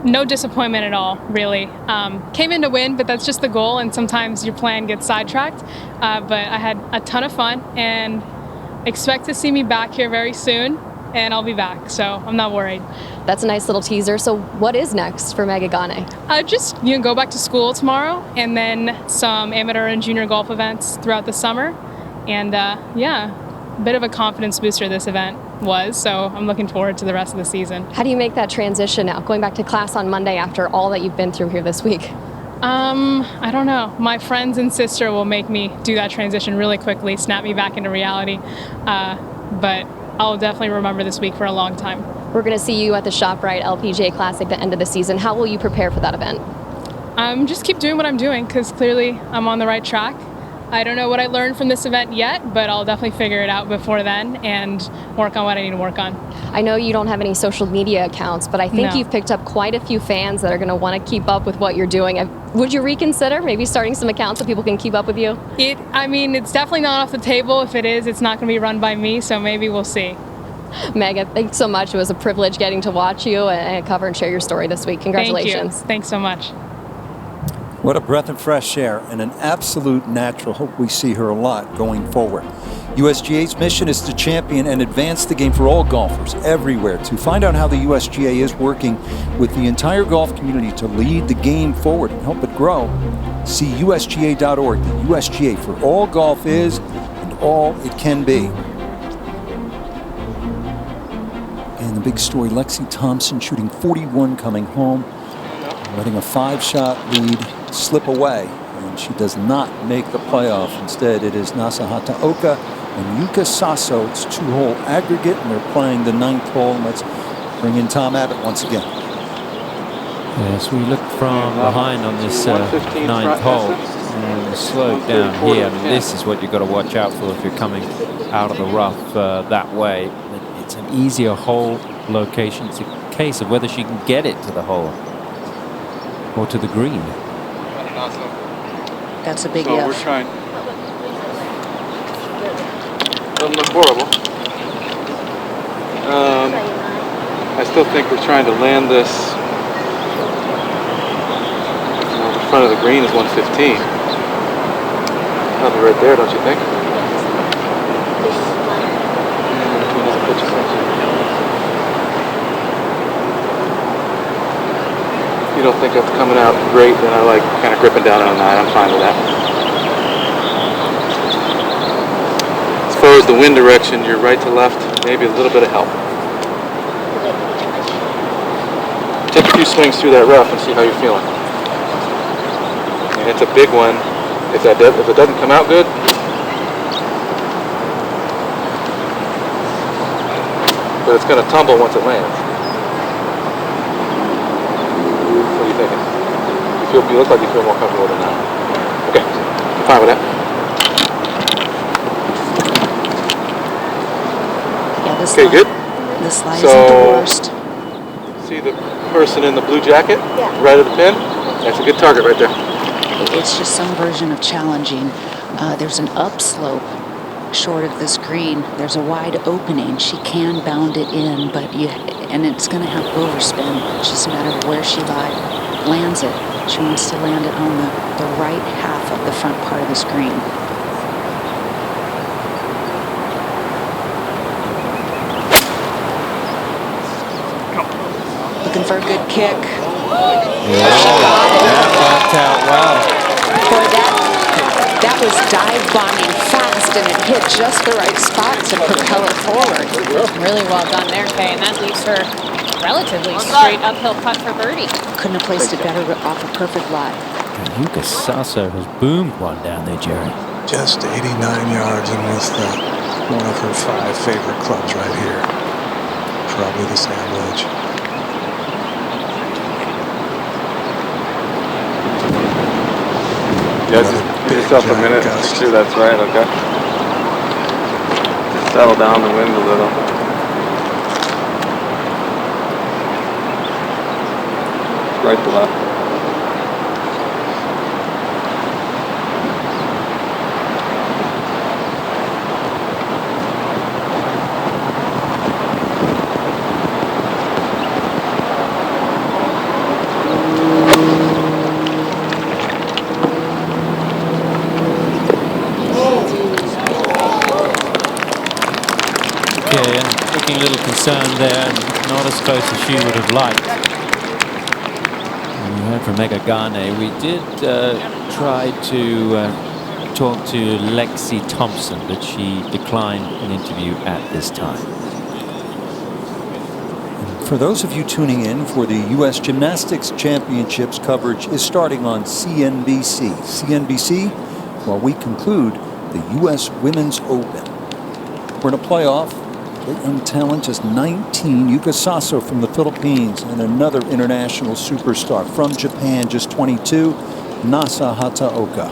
No disappointment at all, really. Came in to win, but that's just the goal, and sometimes your plan gets sidetracked. But I had a ton of fun, and expect to see me back here very soon, and I'll be back, so I'm not worried. That's a nice little teaser. So what is next for Megha Ganne? Just go back to school tomorrow, and then some amateur and junior golf events throughout the summer. And yeah, a bit of a confidence booster this event was, so I'm looking forward to the rest of the season. How do you make that transition now, going back to class on Monday after all that you've been through here this week? I don't know. My friends and sister will make me do that transition really quickly, snap me back into reality. But I'll definitely remember this week for a long time. We're going to see you at the ShopRite LPGA Classic at the end of the season. How will you prepare for that event? Just keep doing what I'm doing, because clearly I'm on the right track. I don't know what I learned from this event yet, but I'll definitely figure it out before then and work on what I need to work on. I know you don't have any social media accounts, but I think you've picked up quite a few fans that are going to want to keep up with what you're doing. Would you reconsider maybe starting some accounts so people can keep up with you? I mean, it's definitely not off the table. If it is, it's not going to be run by me, so maybe we'll see. Megha, thanks so much. It was a privilege getting to watch you and cover and share your story this week. Congratulations. Thank you. Thanks so much. What a breath of fresh air and an absolute natural. Hope we see her a lot going forward. USGA's mission is to champion and advance the game for all golfers everywhere. To find out how the USGA is working with the entire golf community to lead the game forward and help it grow, see USGA.org. The USGA for all golf is and all it can be. And the big story, Lexi Thompson shooting 41 coming home, letting a 5-shot lead slip away, and she does not make the playoff. Instead, it is Nasahata Oka and Yuka Saso. It's 2-hole aggregate, and they're playing the 9th hole. And let's bring in Tom Abbott once again. Yes, we look from behind on this 9th hole, and the slope down here. I mean, this is what you've got to watch out for if you're coming out of the rough that way. It's an easier hole location. It's a case of whether she can get it to the hole or to the green. That's a big so if. We're trying. Doesn't look horrible. I still think we're trying to land this. The front of the green is 115. Probably right there, don't you think? If you don't think it's coming out great, then I like kind of gripping down on that. I'm fine with that. As far as the wind direction, you're right to left, maybe a little bit of help. Take a few swings through that rough and see how you're feeling. And it's a big one. If it doesn't come out good, but it's going to tumble once it lands. You look like you feel more comfortable than that. Okay, I'm fine with that. Yeah, this okay, good. This lie isn't the worst. See the person in the blue jacket? Yeah. Right at the pin? That's a good target right there. It's just some version of challenging. There's an upslope short of this green. There's a wide opening. She can bound it in, and it's going to have overspin. It's just a matter of where she lands it. She wants to land it on the right half of the front part of the screen. Looking for a good kick. Yeah, that worked out well. Boy, that was dive bombing fast and it hit just the right spot to propel it forward. Really well done there, Kay, and that leaves her relatively straight uphill putt for birdie. Couldn't have placed it better off a perfect lie. Yuka Saso has boomed one down there, Jerry. Just 89 yards and with one of her 5 favorite clubs right here. Probably the sand wedge. Yeah, just give yourself a minute. Make sure that's right, okay? Just settle down the wind a little. Right to left. Looking a little concerned there, not as close as she would have liked. And we heard from Megha Ganne. We did try to talk to Lexi Thompson, but she declined an interview at this time. For those of you tuning in for the U.S. Gymnastics Championships, coverage is starting on CNBC. CNBC, while we conclude the U.S. Women's Open. We're in a playoff. Great young talent, just 19. Yuka Saso from the Philippines, and another international superstar from Japan, just 22, Nasa Hataoka.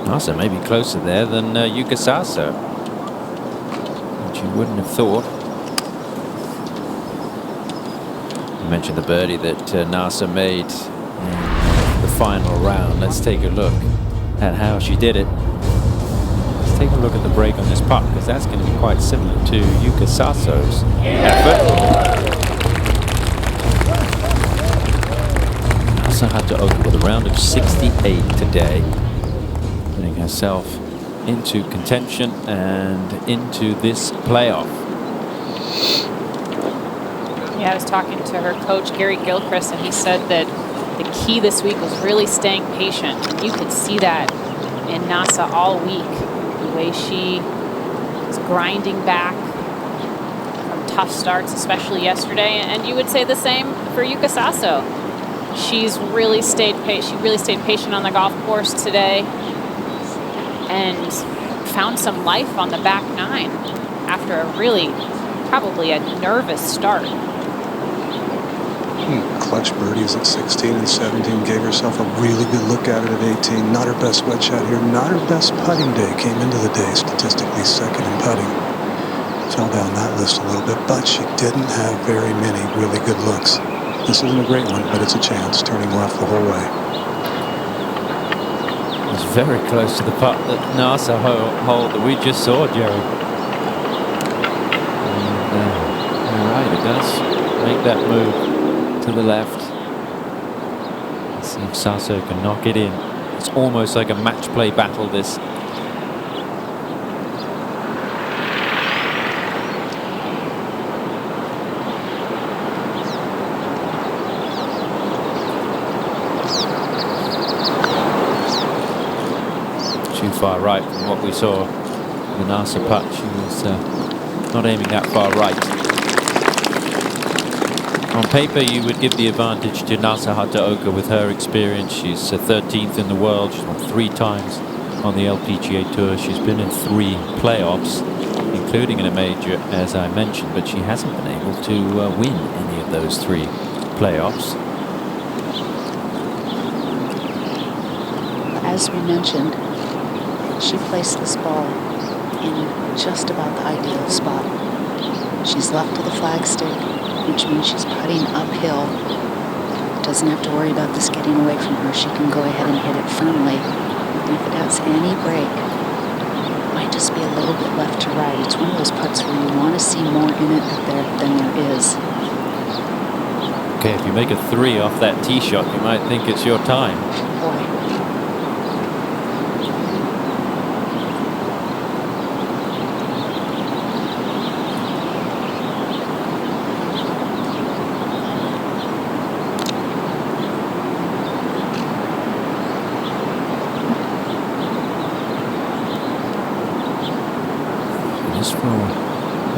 Nasa may be closer there than Yuka Saso, which you wouldn't have thought. You mentioned the birdie that Nasa made in the final round. Let's take a look at how she did it. Take a look at the break on this putt, because that's going to be quite similar to Yuka Saso's effort. Nasa Hataoka with a round of 68 today, putting herself into contention and into this playoff. Yeah, I was talking to her coach, Gary Gilchrist, and he said that the key this week was really staying patient. And you could see that in Nasa all week. The way she is grinding back from tough starts, especially yesterday, and you would say the same for Yuka Saso. She's really stayed patient. She really stayed patient on the golf course today, and found some life on the back nine after a really probably a nervous start. Clutch birdies at 16 and 17, gave herself a really good look at it at 18. Not her best wedge shot here, not her best putting day. Came into the day statistically second in putting. Fell down that list a little bit, but she didn't have very many really good looks. This isn't a great one, but it's a chance, turning left the whole way. It was very close to the putt that Nasa hole that we just saw, Jerry. And, all right, it does make that move to the left. Let's see if Saso can knock it in. It's almost like a match play battle, this. Too far right from what we saw the Nasa putt. She was not aiming that far right. On paper, you would give the advantage to Nasa Hataoka with her experience. She's 13th in the world. She's won 3 times on the LPGA Tour. She's been in 3 playoffs, including in a major, as I mentioned, but she hasn't been able to win any of those 3 playoffs. As we mentioned, she placed this ball in just about the ideal spot. She's left to the flagstick, which means she's putting uphill. Doesn't have to worry about this getting away from her. She can go ahead and hit it firmly. And if it has any break, it might just be a little bit left to right. It's one of those putts where you want to see more in it than there is. Okay, if you make a 3 off that tee shot, you might think it's your time. Boy.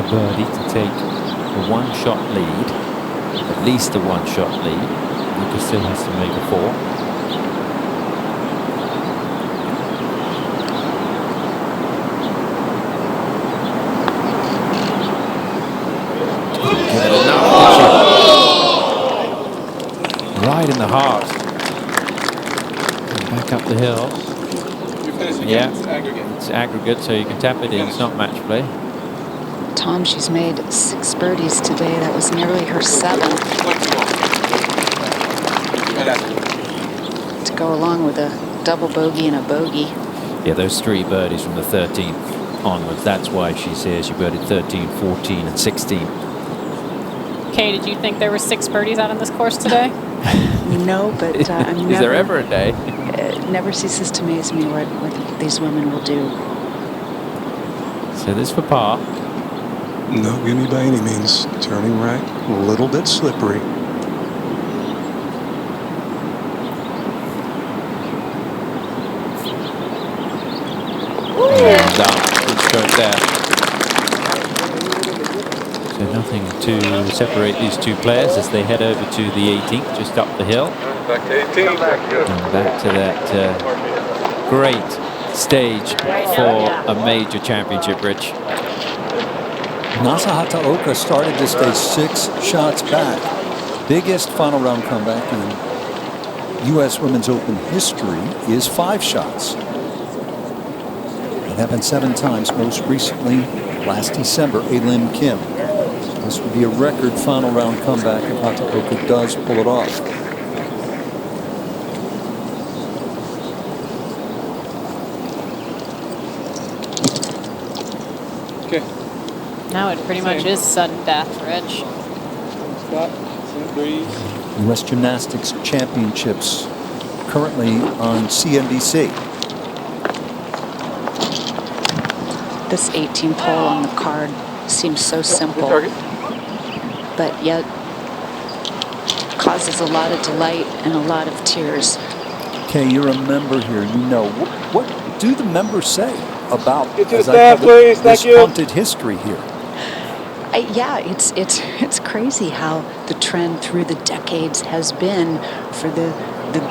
birdie to take a one-shot lead, at least a one-shot lead. Yuka still has to make a 4. Right in the heart. And back up the hill. Yeah, it's aggregate, so you can tap it in. It's not match play. Tom, she's made 6 birdies today. That was nearly her 7th. To go along with a double bogey and a bogey. Yeah, those 3 birdies from the 13th onwards. That's why she's here. She birdied 13, 14, and 16. Kay, did you think there were 6 birdies out on this course today? No, but I'm Is there ever a day? It never ceases to amaze me what these women will do. So this for par. No gimme by any means. Turning right, a little bit slippery. Down. Good stroke there. So nothing to separate these two players as they head over to the 18th, just up the hill. Back to 18. And back to that great stage for a major championship, Rich. Nasa Hataoka started this day 6 shots back. Biggest final round comeback in U.S. Women's Open history is 5 shots. It happened 7 times, most recently last December, Lim Kim. So this would be a record final round comeback if Hataoka does pull it off. Now it pretty much is sudden death, Rich. U.S. Gymnastics Championships currently on CNBC. This 18th hole on the card seems so simple, but yet causes a lot of delight and a lot of tears. Okay, you're a member here. You know what do the members say about Get staff, please. this Thank you. haunted history here? Yeah, it's crazy how the trend through the decades has been for the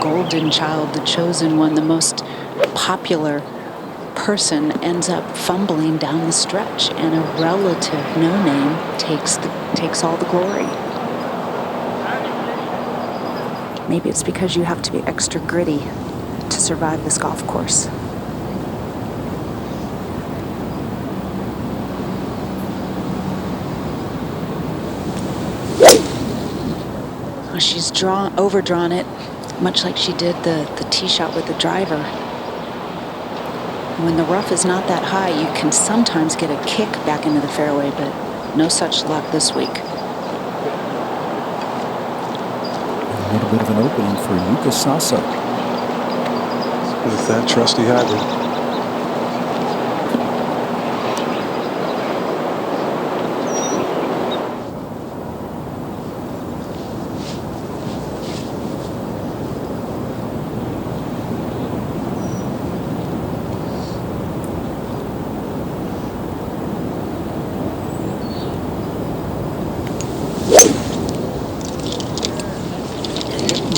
golden child, the chosen one, the most popular person ends up fumbling down the stretch, and a relative no-name takes all the glory. Maybe it's because you have to be extra gritty to survive this golf course. She's overdrawn it, much like she did the tee shot with the driver. When the rough is not that high, you can sometimes get a kick back into the fairway, but no such luck this week. A little bit of an opening for Yuka Saso. With that trusty hybrid.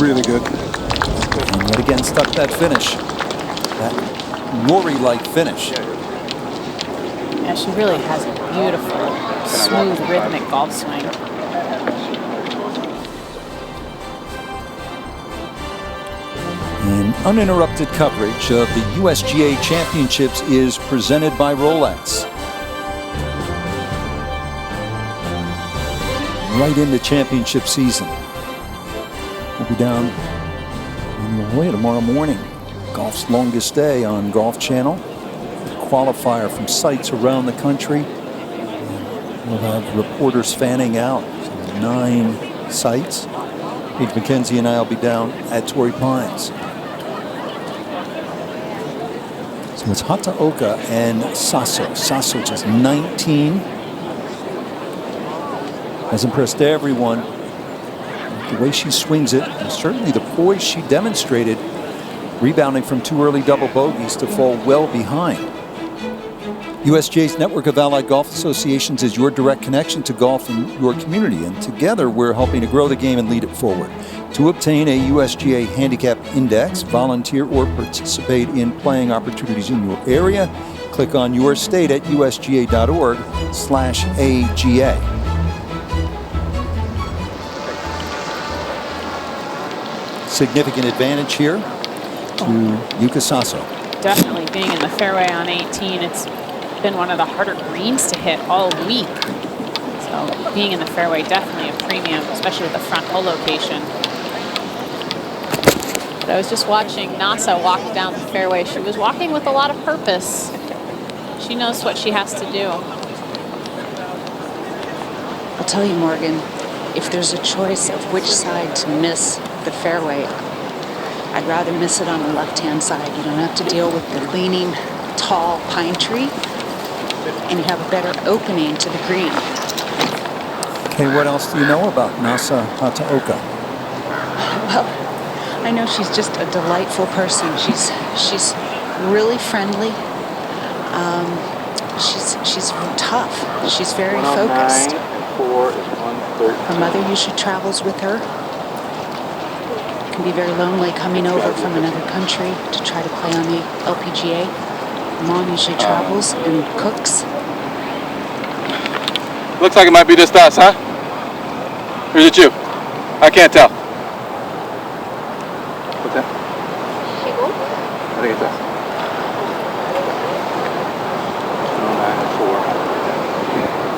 Really good. And yet again stuck that finish. That Rory-like finish. Yeah, she really has a beautiful, smooth, rhythmic golf swing. And uninterrupted coverage of the USGA Championships is presented by Rolex. Right into championship season. We'll be down in La Jolla tomorrow morning. Golf's longest day on Golf Channel. Qualifier from sites around the country. We'll have reporters fanning out. 9 sites. Paige McKenzie and I will be down at Torrey Pines. So it's Hataoka and Saso. Saso just 19. Has impressed everyone. The way she swings it, and certainly the poise she demonstrated, rebounding from 2 early double bogeys to fall well behind. USGA's network of allied golf associations is your direct connection to golf in your community, and together we're helping to grow the game and lead it forward. To obtain a USGA handicap index, volunteer or participate in playing opportunities in your area, click on your state at usga.org/AGA. Significant advantage here to Yuka Saso. Definitely being in the fairway on 18, it's been one of the harder greens to hit all week. So being in the fairway, definitely a premium, especially with the front hole location. But I was just watching Nasa walk down the fairway. She was walking with a lot of purpose. She knows what she has to do. I'll tell you, Morgan, if there's a choice of which side to miss the fairway, I'd rather miss it on the left-hand side. You don't have to deal with the leaning, tall pine tree, and you have a better opening to the green. Okay, what else do you know about Nasa Hataoka? Well, I know she's just a delightful person. She's really friendly. She's tough. She's very focused. Her mother usually travels with her. It can be very lonely coming over from another country to try to play on the LPGA. Mom usually travels and cooks. Looks like it might be just us, huh? Or is it you? I can't tell. What's that? I think it's us. 9-4.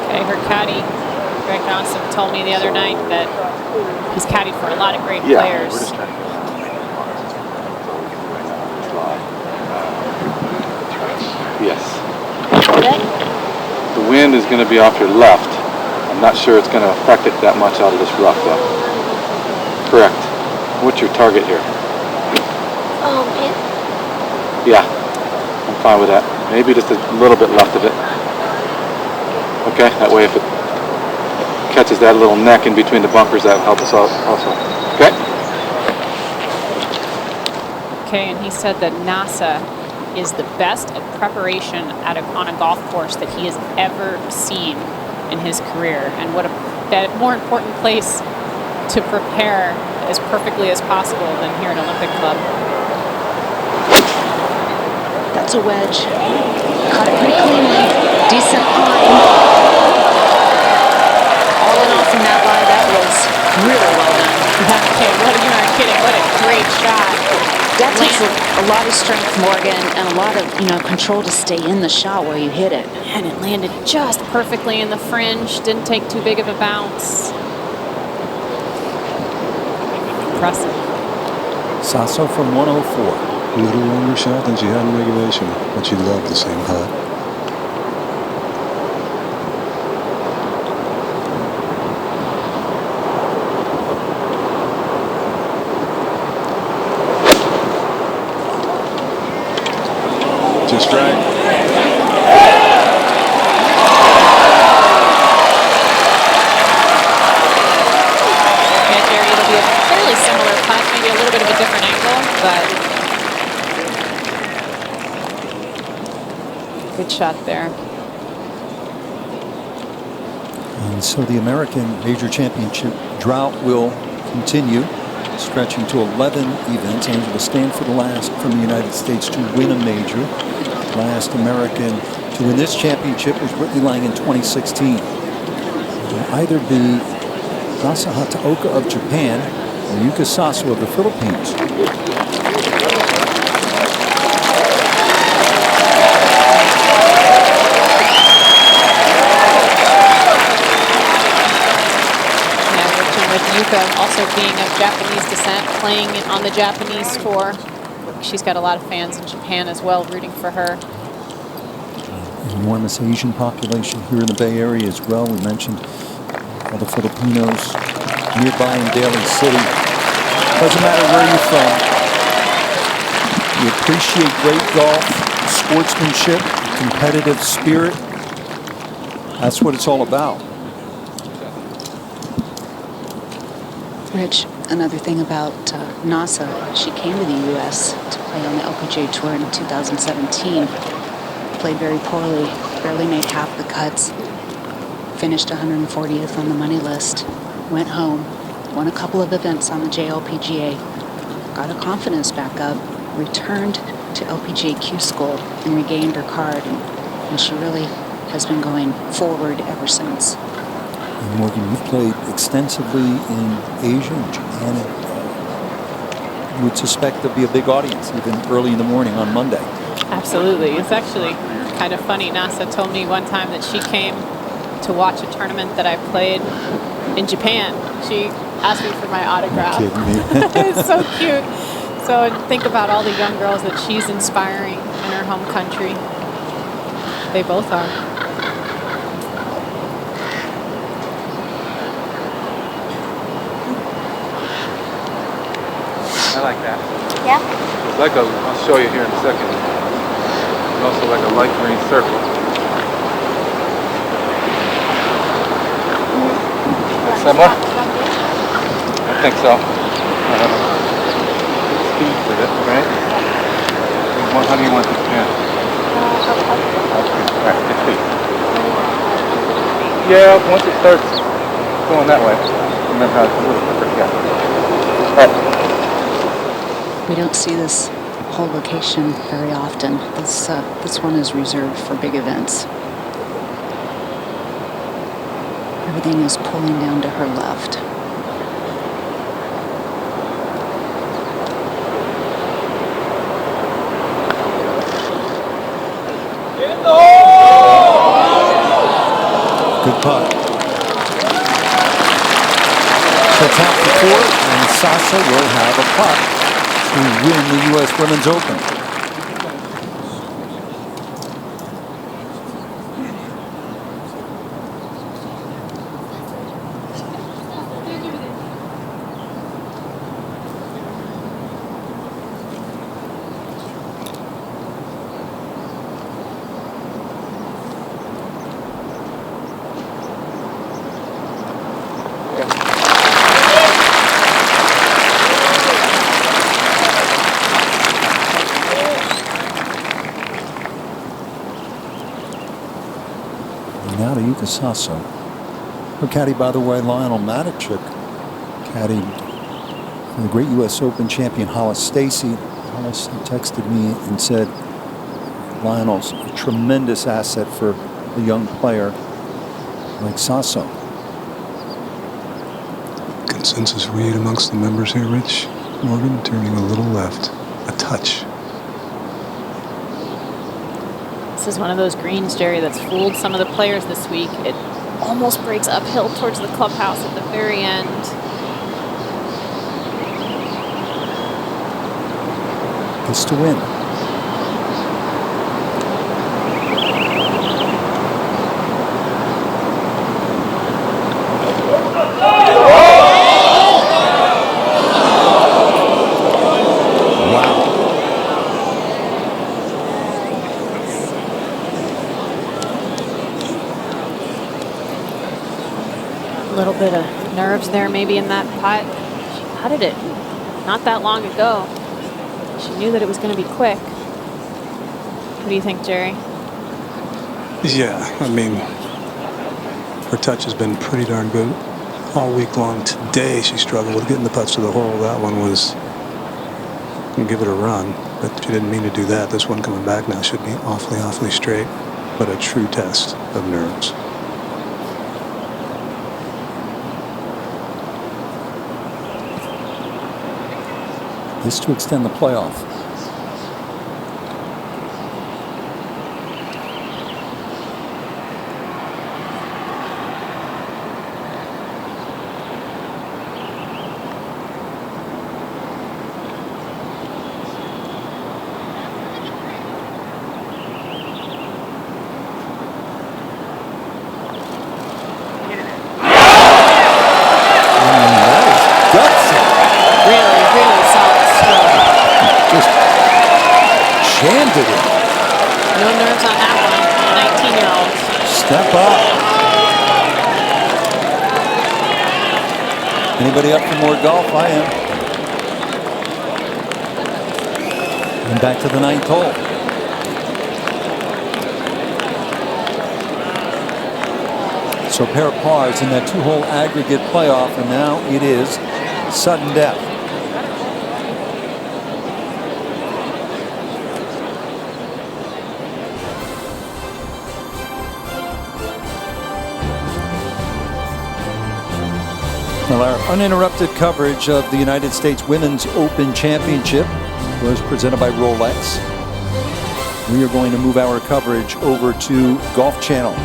Okay, her caddy, Greg Johnson, told me the other night that he's caddied for a lot of great players. We're just trying to get Yes. The wind is going to be off your left. I'm not sure it's going to affect it that much out of this rough, though. Correct. What's your target here? Pin. Yeah, I'm fine with that. Maybe just a little bit left of it. Okay, that way if it catches that little neck in between the bunkers, that'll help us out also. Okay? Okay, and he said that NASA is the best at preparation on a golf course that he has ever seen in his career. And what a more important place to prepare as perfectly as possible than here at Olympic Club. That's a wedge. Caught it pretty cleanly. Decent line. All in all from that lie, that was really well done. Okay, you aren't kidding. What a great shot. That takes a lot of strength, Morgan, and a lot of control to stay in the shot where you hit it. And it landed just perfectly in the fringe. Didn't take too big of a bounce. Impressive. Saso from 104. A little longer shot than she had in regulation, but she loved the same putt. Just right. Yeah, Jerry, it'll be a fairly similar putt, maybe a little bit of a different angle, but good shot there. And so the American Major Championship drought will continue, stretching to 11 events. Angela Stanford, the last from the United States to win a major. Last American to win this championship was Whitney Lang in 2016. It will either be Nasa Hataoka of Japan or Yuka Saso of the Philippines. With Yuka also being of Japanese descent, playing on the Japanese tour. She's got a lot of fans in Japan as well, rooting for her. Enormous Asian population here in the Bay Area as well. We mentioned all the Filipinos nearby in Daly City. Doesn't matter where you're from. You appreciate great golf, sportsmanship, competitive spirit. That's what it's all about. Rich, another thing about Nasa, she came to the U.S. to play on the LPGA Tour in 2017. played very poorly, barely made half the cuts, finished 140th on the money list, went home, won a couple of events on the JLPGA, got her confidence back up, returned to LPGA Q School and regained her card, and she really has been going forward ever since. And Morgan, you've played extensively in Asia and Japan. You would suspect there'll be a big audience even early in the morning on Monday. Absolutely. It's actually kind of funny. Nasa told me one time that she came to watch a tournament that I played in Japan. She asked me for my autograph. Kidding me. It's so cute. So think about all the young girls that she's inspiring in her home country. They both are. I like that. Yeah? It's like I'll show you here in a second. It's also like a light green circle. That's similar? I think so. Speed to it, right? How do you want this pen? Alright, good speed. Yeah, once it starts going that way, remember how it's a little quicker. Yeah. Alright. We don't see this whole location very often. This one is reserved for big events. Everything is pulling down to her left. Good putt. So top to 4, and Sasa will have a putt to win the U.S. Women's Open. Now to Yuka Saso. Her caddy, by the way, Lionel Matichuk, caddied for the great U.S. Open champion Hollis Stacy. Hollis texted me and said Lionel's a tremendous asset for a young player like Saso. Consensus read amongst the members here, Rich. Morgan turning a little left, a touch. This is one of those greens, Jerry, that's fooled some of the players this week. It almost breaks uphill towards the clubhouse at the very end. Gets to win. A little bit of nerves there maybe in that putt. She putted it not that long ago. She knew that it was going to be quick. What do you think, Jerry? Yeah, I mean, her touch has been pretty darn good all week long. Today she struggled with getting the putts to the hole. That one was, you give it a run, but she didn't mean to do that. This one coming back now should be awfully, awfully straight, but a true test of nerves. This to extend the playoff. Jammed it in. No nerves on that one. 19-year-old. Step up. Anybody up for more golf? I am. And back to the 9th hole. So a pair of pars in that 2-hole aggregate playoff, and now it is sudden death. Well, our uninterrupted coverage of the United States Women's Open Championship was presented by Rolex. We are going to move our coverage over to Golf Channel.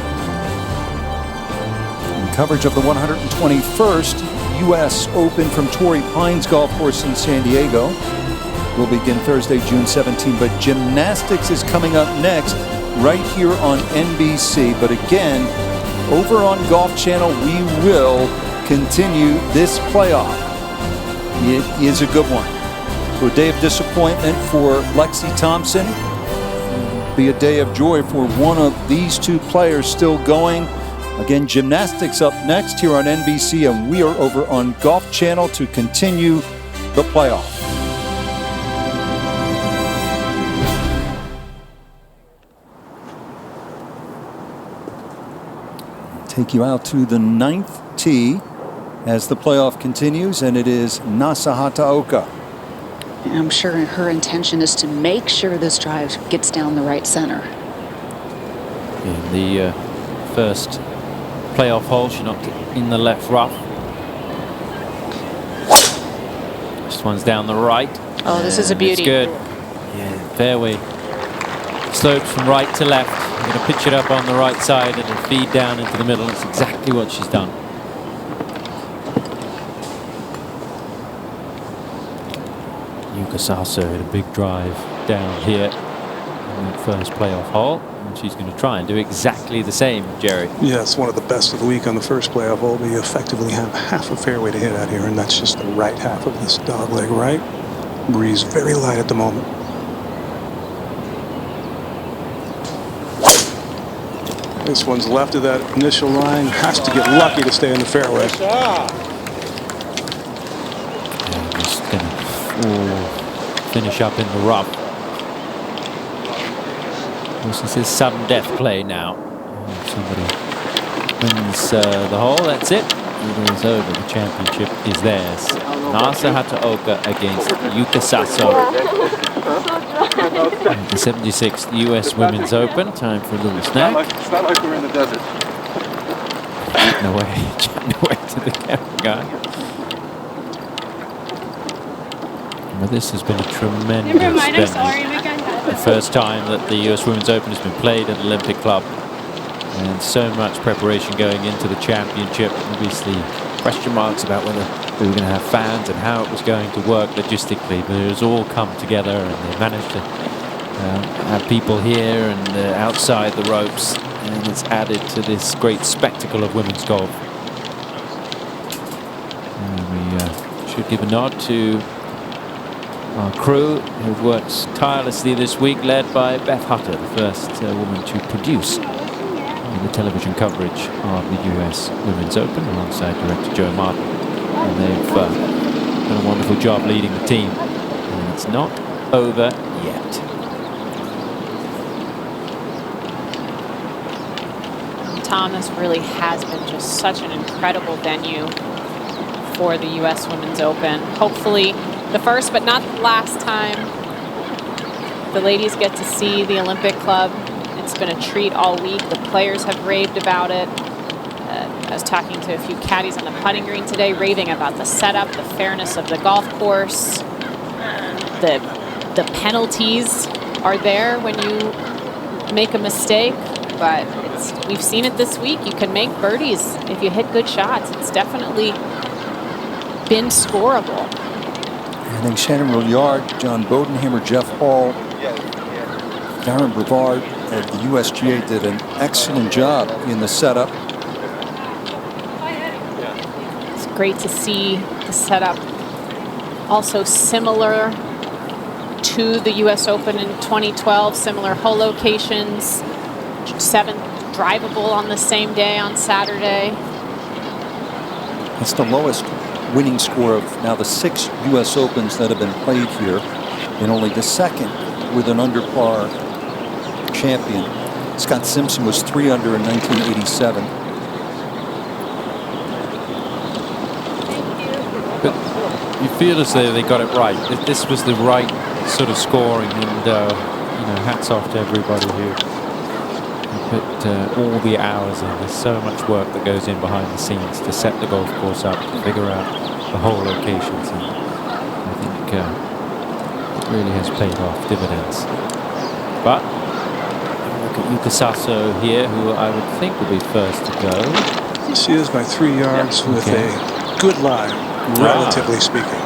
And coverage of the 121st U.S. Open from Torrey Pines Golf Course in San Diego will begin Thursday, June 17. But gymnastics is coming up next right here on NBC. But again, over on Golf Channel, we will continue this playoff. It is a good one. So a day of disappointment for Lexi Thompson. Be a day of joy for one of these two players still going. Again, gymnastics up next here on NBC, and we are over on Golf Channel to continue the playoff. Take you out to the 9th tee as the playoff continues, and it is Nasa Hataoka. And I'm sure her intention is to make sure this drive gets down the right center. In the first playoff hole, she knocked it in the left rough. This one's down the right. Oh, this is a beauty. It's good. Yeah, fairway slopes from right to left. You're going to pitch it up on the right side and then feed down into the middle. That's exactly what she's done. Yuka Saso hit a big drive down here in the first playoff hole. And she's going to try and do exactly the same, Jerry. Yeah, it's one of the best of the week on the first playoff hole. We effectively have half a fairway to hit out here, and that's just the right half of this dog leg right. Breeze very light at the moment. This one's left of that initial line. Has to get lucky to stay in the fairway. And just going to finish up in the rough. This is sudden death play now. Somebody wins the hole. That's it. It is over. The championship is theirs. Nasa Hataoka against Yuka Saso. The 76th U.S. Women's Open. Time for a little snack. It's not like we're in the desert. Chatting away to the camera guy. Well, this has been a tremendous venue. The first time that the US Women's Open has been played at Olympic Club, and so much preparation going into the championship. Obviously question marks about whether we were going to have fans and how it was going to work logistically, but it has all come together, and they managed to have people here and outside the ropes, and it's added to this great spectacle of women's golf. And we should give a nod to our crew who've worked tirelessly this week, led by Beth Hutter, the first woman to produce the television coverage of the US Women's Open, alongside director Joe Martin. And they've done a wonderful job leading the team. And it's not over yet. Tom, this really has been just such an incredible venue for the US Women's Open. Hopefully the first but not the last time the ladies get to see the Olympic Club. It's been a treat all week. The players have raved about it. I was talking to a few caddies on the putting green today, raving about the setup, the fairness of the golf course. The penalties are there when you make a mistake, but we've seen it this week. You can make birdies if you hit good shots. It's definitely been scoreable. I think Shannon Rouillard, John Bodenhammer, Jeff Hall, Darren Brevard at the USGA did an excellent job in the setup. It's great to see the setup also similar to the US Open in 2012, similar hole locations, 7th drivable on the same day on Saturday. That's the lowest winning score of now the 6 US Opens that have been played here, and only the second with an under par champion. Scott Simpson was 3 under in 1987. you feel as though they got it right. This was the right sort of scoring, and you know, hats off to everybody who put all the hours in. There's so much work that goes in behind the scenes to set the golf course up, to figure out the whole locations, and I think it really has paid off dividends. But look at Yuka Saso here, who I would think will be first to go. She is by 3 yards with a good lie, relatively speaking.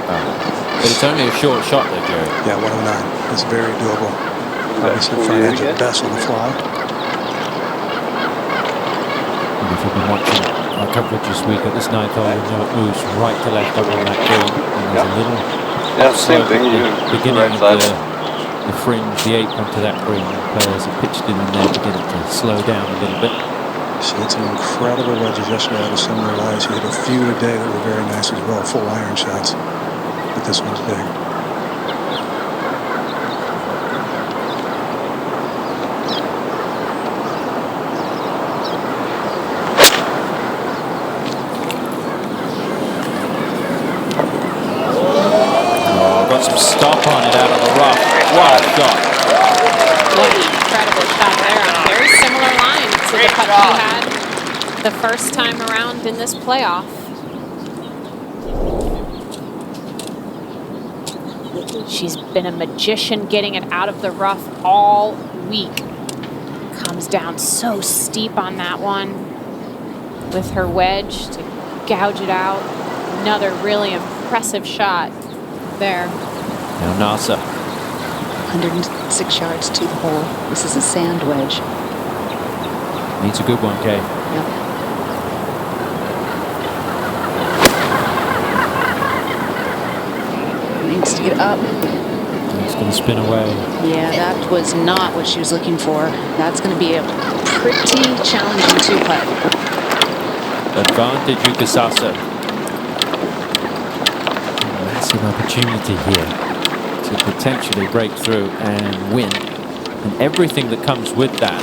But it's only a short shot there, Joe. Yeah, 109. It's very doable. Obviously, front edge at best on the fly. And if you've been watching our coverage this week at this 9th hole, you know it moves right to left up on that green. And there's a little same thing. Beginning of the fringe, the apron to that green. Players have pitched in there, beginning to slow down a little bit. She hit some incredible wedges yesterday out of similar lies. She hit a few today that were very nice as well, full iron shots. But this one's big. Oh, got some stop on it out of the rough. What a shot. What an incredible shot there on a very similar line to the putt he had the first time around in this playoff. She's been a magician getting it out of the rough all week. Comes down so steep on that one with her wedge to gouge it out. Another really impressive shot there. Now Nasa. 106 yards to the hole. This is a sand wedge. Needs a good one, Kay. Yep. Needs to get up. It's going to spin away. Yeah, that was not what she was looking for. That's going to be a pretty challenging two-putt. Advantage Yuka Saso. Massive opportunity here to potentially break through and win. And everything that comes with that.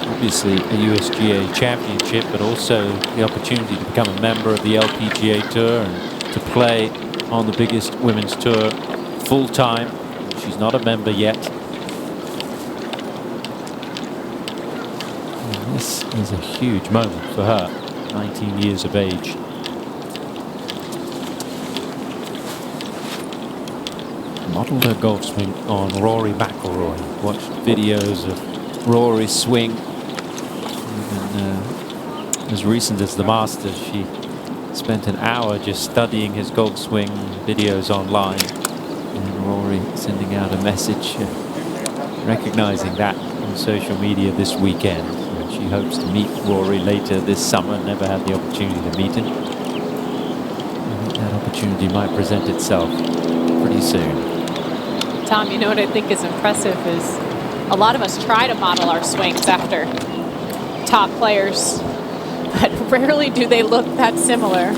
Obviously a USGA championship, but also the opportunity to become a member of the LPGA Tour and to play on the biggest women's tour full-time. She's not a member yet. And this is a huge moment for her, 19 years of age. Modeled her golf swing on Rory McIlroy. Watched videos of Rory's swing. Even as recent as the Masters, she spent an hour just studying his golf swing, videos online. And Rory sending out a message recognizing that on social media this weekend. And she hopes to meet Rory later this summer. Never had the opportunity to meet him. I think that opportunity might present itself pretty soon. Tom, you know what I think is impressive is a lot of us try to model our swings after top players, but rarely do they look that similar.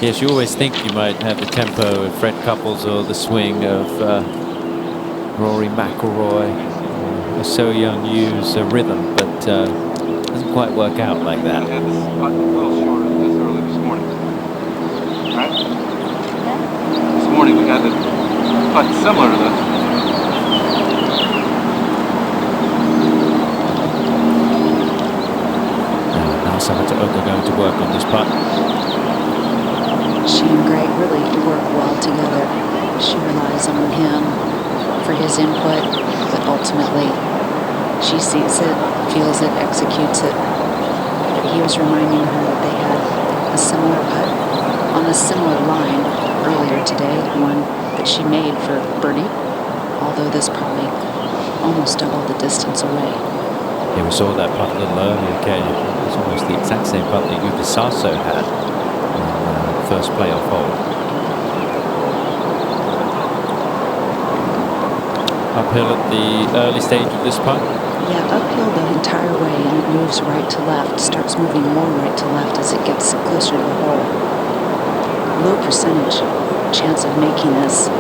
Yes, you always think you might have the tempo of Fred Couples or the swing of Rory McIlroy or So Young Yu's rhythm, but it doesn't quite work out like that. A little shorter this early this morning. Right? This morning we had the putt similar to this. Oka going to work on this putt. She and Greg really work well together. She relies on him for his input, but ultimately she sees it, feels it, executes it. But he was reminding her that they had a similar putt on a similar line earlier today, one that she made for birdie, although this probably almost doubled the distance away. Yeah, we saw that putt a little earlier, Kay. It was almost the exact same putt that Yuka Saso had in the first playoff hole. Uphill at the early stage of this putt? Yeah, uphill the entire way, and it moves right to left, starts moving more right to left as it gets closer to the hole. Low percentage chance of making this. I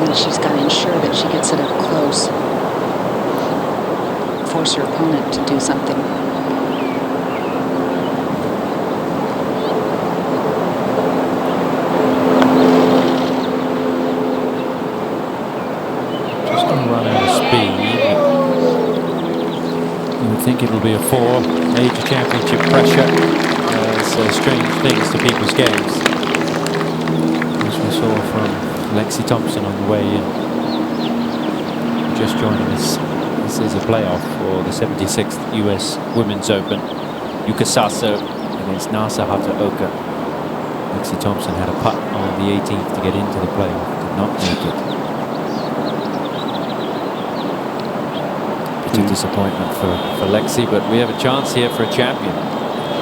think she's got to ensure that she gets it up close. Force her opponent to do something. think it'll be a 4. Major championship pressure strange things to people's games, as we saw from Lexi Thompson on the way in. Just joining us, this is a playoff for the 76th US Women's Open. Yuka Saso against Nasa Hataoka. Lexi Thompson had a putt on the 18th to get into the playoff, did not make it. Bitter disappointment for Lexi, but we have a chance here for a champion.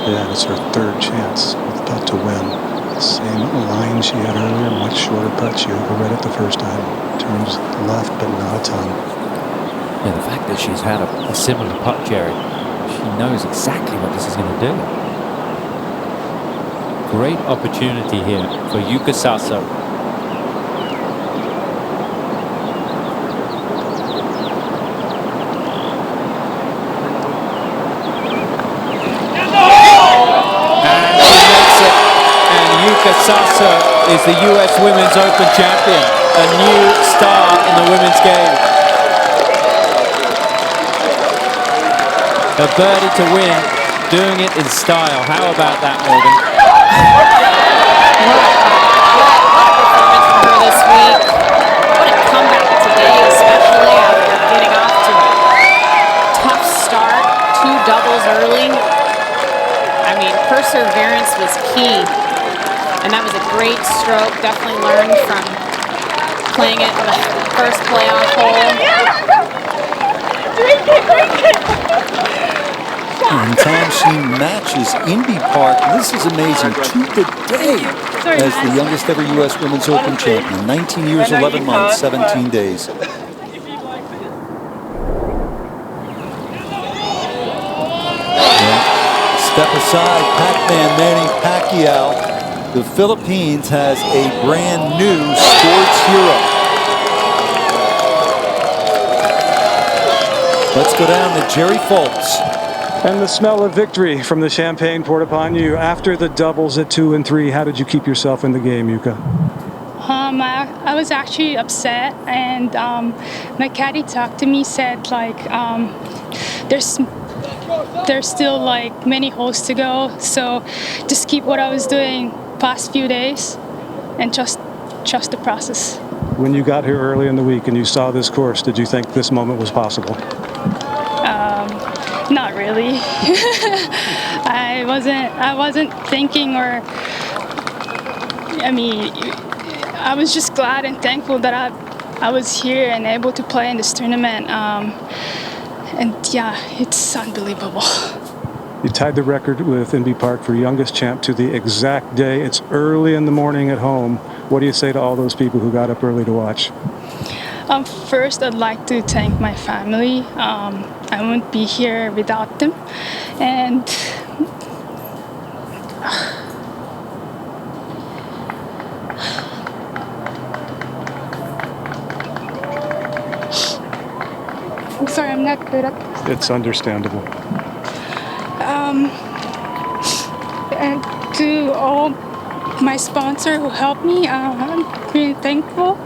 Yeah, it's her third chance with putt to win. Same line she had earlier, much shorter putt. She overread it the first time. Turns left, but not a ton. Yeah, the fact that she's had a similar putt, Jerry, she knows exactly what this is going to do. Great opportunity here for Yuka Saso. Saso is the US Women's Open champion, a new star in the women's game. A birdie to win, doing it in style. How about that, Morgan? What a performance from her this week. What a comeback today, especially after getting off to a tough start, 2 doubles early. I mean, perseverance was key. And that was a great stroke. Definitely learned from playing it on the first playoff hole. And Tom, she matches Indy Park. This is amazing. To the day as the youngest ever U.S. Women's Open champion. 19 years, 11 months, 17 days. Step aside, Pac-Man Manny Pacquiao. The Philippines has a brand new sports hero. Let's go down to Jerry Foltz. And the smell of victory from the champagne poured upon you after the doubles at 2 and 3. How did you keep yourself in the game, Yuka? I was actually upset, and my caddy talked to me, said like there's still like many holes to go, so just keep what I was doing past few days and just trust the process. When you got here early in the week and you saw this course, did you think this moment was possible? Not really. I wasn't thinking, or I mean, I was just glad and thankful that I was here and able to play in this tournament. And yeah, it's unbelievable. You tied the record with Indy Park for youngest champ to the exact day. It's early in the morning at home. What do you say to all those people who got up early to watch? First, I'd like to thank my family. I wouldn't be here without them. And I'm sorry, I'm not good at this. It's understandable. And to all my sponsor who helped me, I'm really thankful.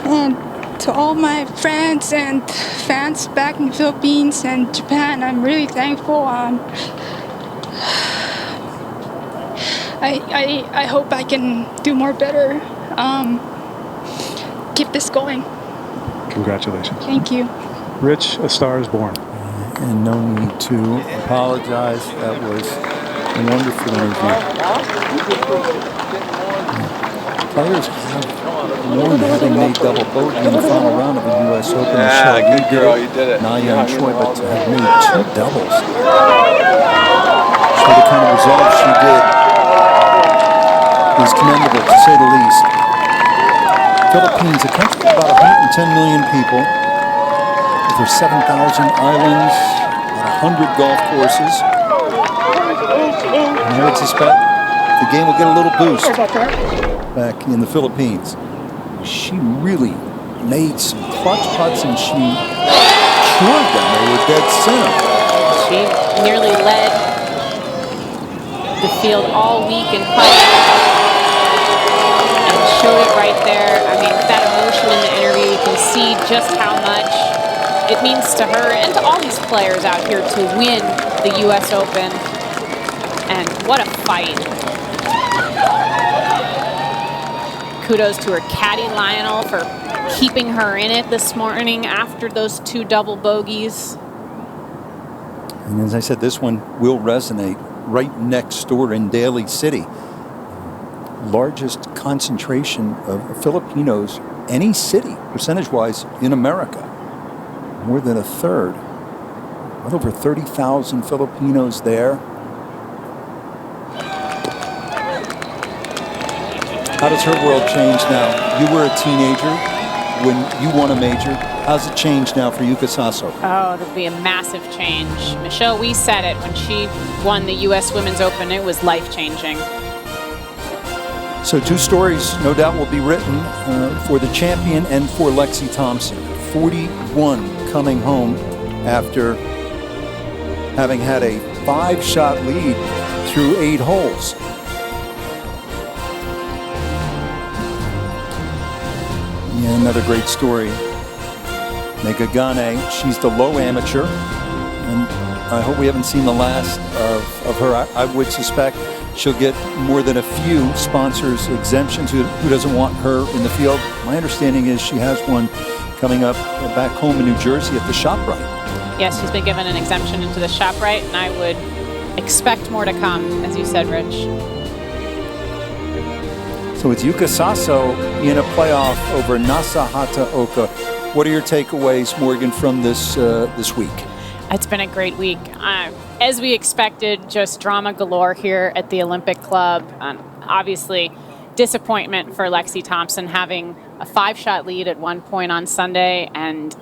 And to all my friends and fans back in the Philippines and Japan, I'm really thankful. I hope I can do more better. Keep this going. Congratulations. Thank you. Rich, A Star Is Born. And no need to apologize. That was a wonderful interview. Players have won, having made double bogey in the final round of the U.S. Open. Yeah, good girl, you did it. Naya and Choi, but to have made 2 doubles. So the kind of resolve she did is commendable, to say the least. Philippines, a country of about 110 million people. Over 7,000 islands, about 100 golf courses. And I would suspect the game will get a little boost back in the Philippines. She really made some clutch putts, and she cured them. They were dead center. She nearly led the field all week in putting and showed it right there. I mean, that emotion in the interview, you can see just how much it means to her and to all these players out here to win the U.S. Open. And what a fight. Kudos to her caddy, Lionel, for keeping her in it this morning after those 2 double bogeys. And as I said, this one will resonate right next door in Daly City. Largest concentration of Filipinos, any city, percentage-wise, in America. More than a third. Well over 30,000 Filipinos there. How does her world change now? You were a teenager when you won a major. How's it changed now for Yuka Saso? Oh, there'll be a massive change. Michelle Wie said it when she won the U.S. Women's Open. It was life-changing. So 2 stories, no doubt, will be written for the champion and for Lexi Thompson. 41 coming home after having had a 5-shot lead through 8 holes. Yeah, another great story. Megha Ganne, she's the low amateur, and I hope we haven't seen the last of her. I would suspect she'll get more than a few sponsors exemptions. Who doesn't want her in the field? My understanding is she has one coming up back home in New Jersey at the ShopRite. Yes, she's been given an exemption into the ShopRite, and I would expect more to come, as you said, Rich. So it's Yuka Saso in a playoff over Nasa Hataoka. What are your takeaways, Morgan, from this week? It's been a great week. As we expected, just drama galore here at the Olympic Club. Obviously, disappointment for Lexi Thompson having a 5-shot lead at one point on Sunday. And,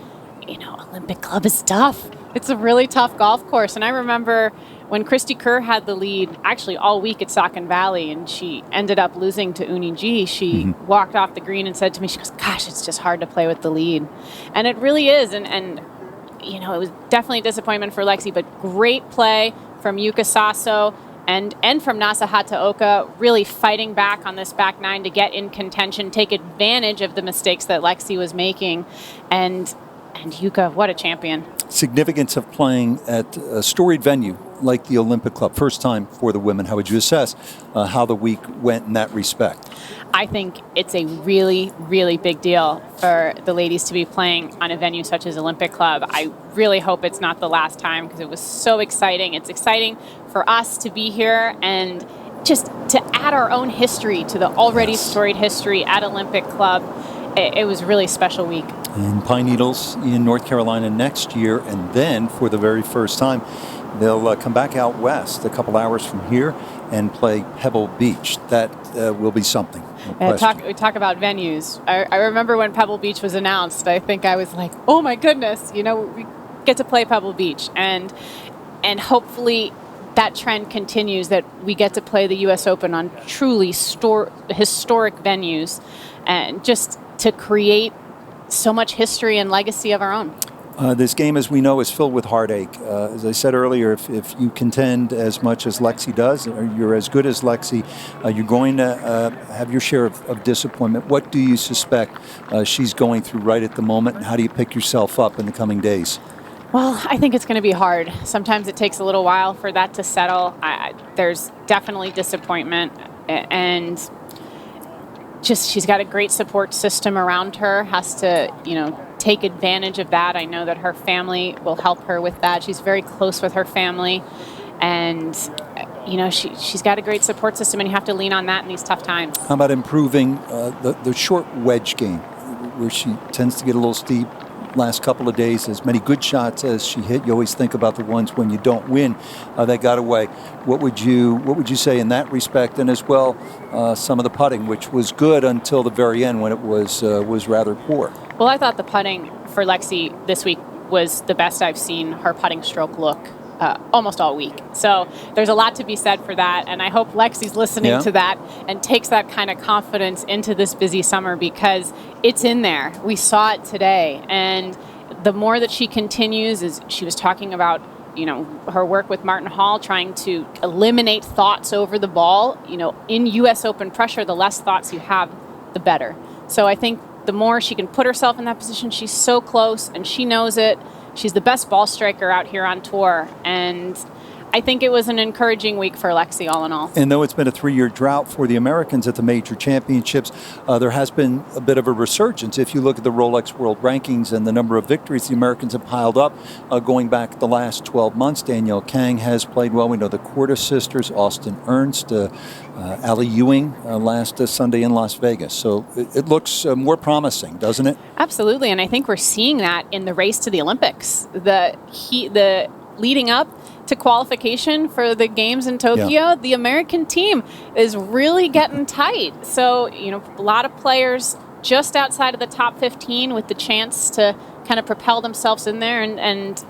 you know, Olympic Club is tough. It's a really tough golf course. And I remember when Christy Kerr had the lead, actually all week at Saucon Valley, and she ended up losing to Uni G, she walked off the green and said to me, she goes, gosh, it's just hard to play with the lead. And it really is. And you know, it was definitely a disappointment for Lexi, but great play from Yuka Saso and from Nasa Hataoka, really fighting back on this back 9 to get in contention, take advantage of the mistakes that Lexi was making. And Yuka, what a champion. Significance of playing at a storied venue like the Olympic Club. First time for the women. How would you assess how the week went in that respect? I think it's a really, really big deal for the ladies to be playing on a venue such as Olympic Club. I really hope it's not the last time because it was so exciting. It's exciting for us to be here and just to add our own history to the already storied history at Olympic Club. It was a really special week. In Pine Needles in North Carolina next year, and then for the very first time, they'll come back out west a couple hours from here and play Pebble Beach. That will be something. No we talk about venues. I remember when Pebble Beach was announced, I think I was like, oh my goodness, you know, we get to play Pebble Beach. And hopefully that trend continues, that we get to play the U.S. Open on truly historic venues and just to create so much history and legacy of our own. This game, as we know, is filled with heartache. As I said earlier, if you contend as much as Lexi does, or you're as good as Lexi, you're going to have your share of disappointment. What do you suspect she's going through right at the moment, and how do you pick yourself up in the coming days? Well, I think it's going to be hard. Sometimes it takes a little while for that to settle. There's definitely disappointment, and just she's got a great support system around her, has to, you know, take advantage of that. I know that her family will help her with that. She's very close with her family, and you know, she's got a great support system, and you have to lean on that in these tough times. How about improving the short wedge game, where she tends to get a little steep last couple of days? As many good shots as she hit, you always think about the ones when you don't win that got away. What would you say in that respect, and as well some of the putting, which was good until the very end when it was rather poor? Well, I thought the putting for Lexi this week was the best I've seen her putting stroke look almost all week. So there's a lot to be said for that, and I hope Lexi's listening to that and takes that kind of confidence into this busy summer, because it's in there. We saw it today, and the more that she continues, as she was talking about, you know, her work with Martin Hall, trying to eliminate thoughts over the ball. You know, in U.S. Open pressure, the less thoughts you have, the better. So I think the more she can put herself in that position. She's so close, and she knows it. She's the best ball striker out here on tour, and I think it was an encouraging week for Lexi all in all. And though it's been a 3-year drought for the Americans at the major championships, there has been a bit of a resurgence. If you look at the Rolex World Rankings and the number of victories the Americans have piled up going back the last 12 months, Danielle Kang has played well. We know the Cordes sisters, Austin Ernst, Allie Ewing last Sunday in Las Vegas. So it looks more promising, doesn't it? Absolutely, and I think we're seeing that in the race to the Olympics. The leading up to qualification for the games in Tokyo, the American team is really getting tight. So, a lot of players just outside of the top 15 with the chance to kind of propel themselves in there and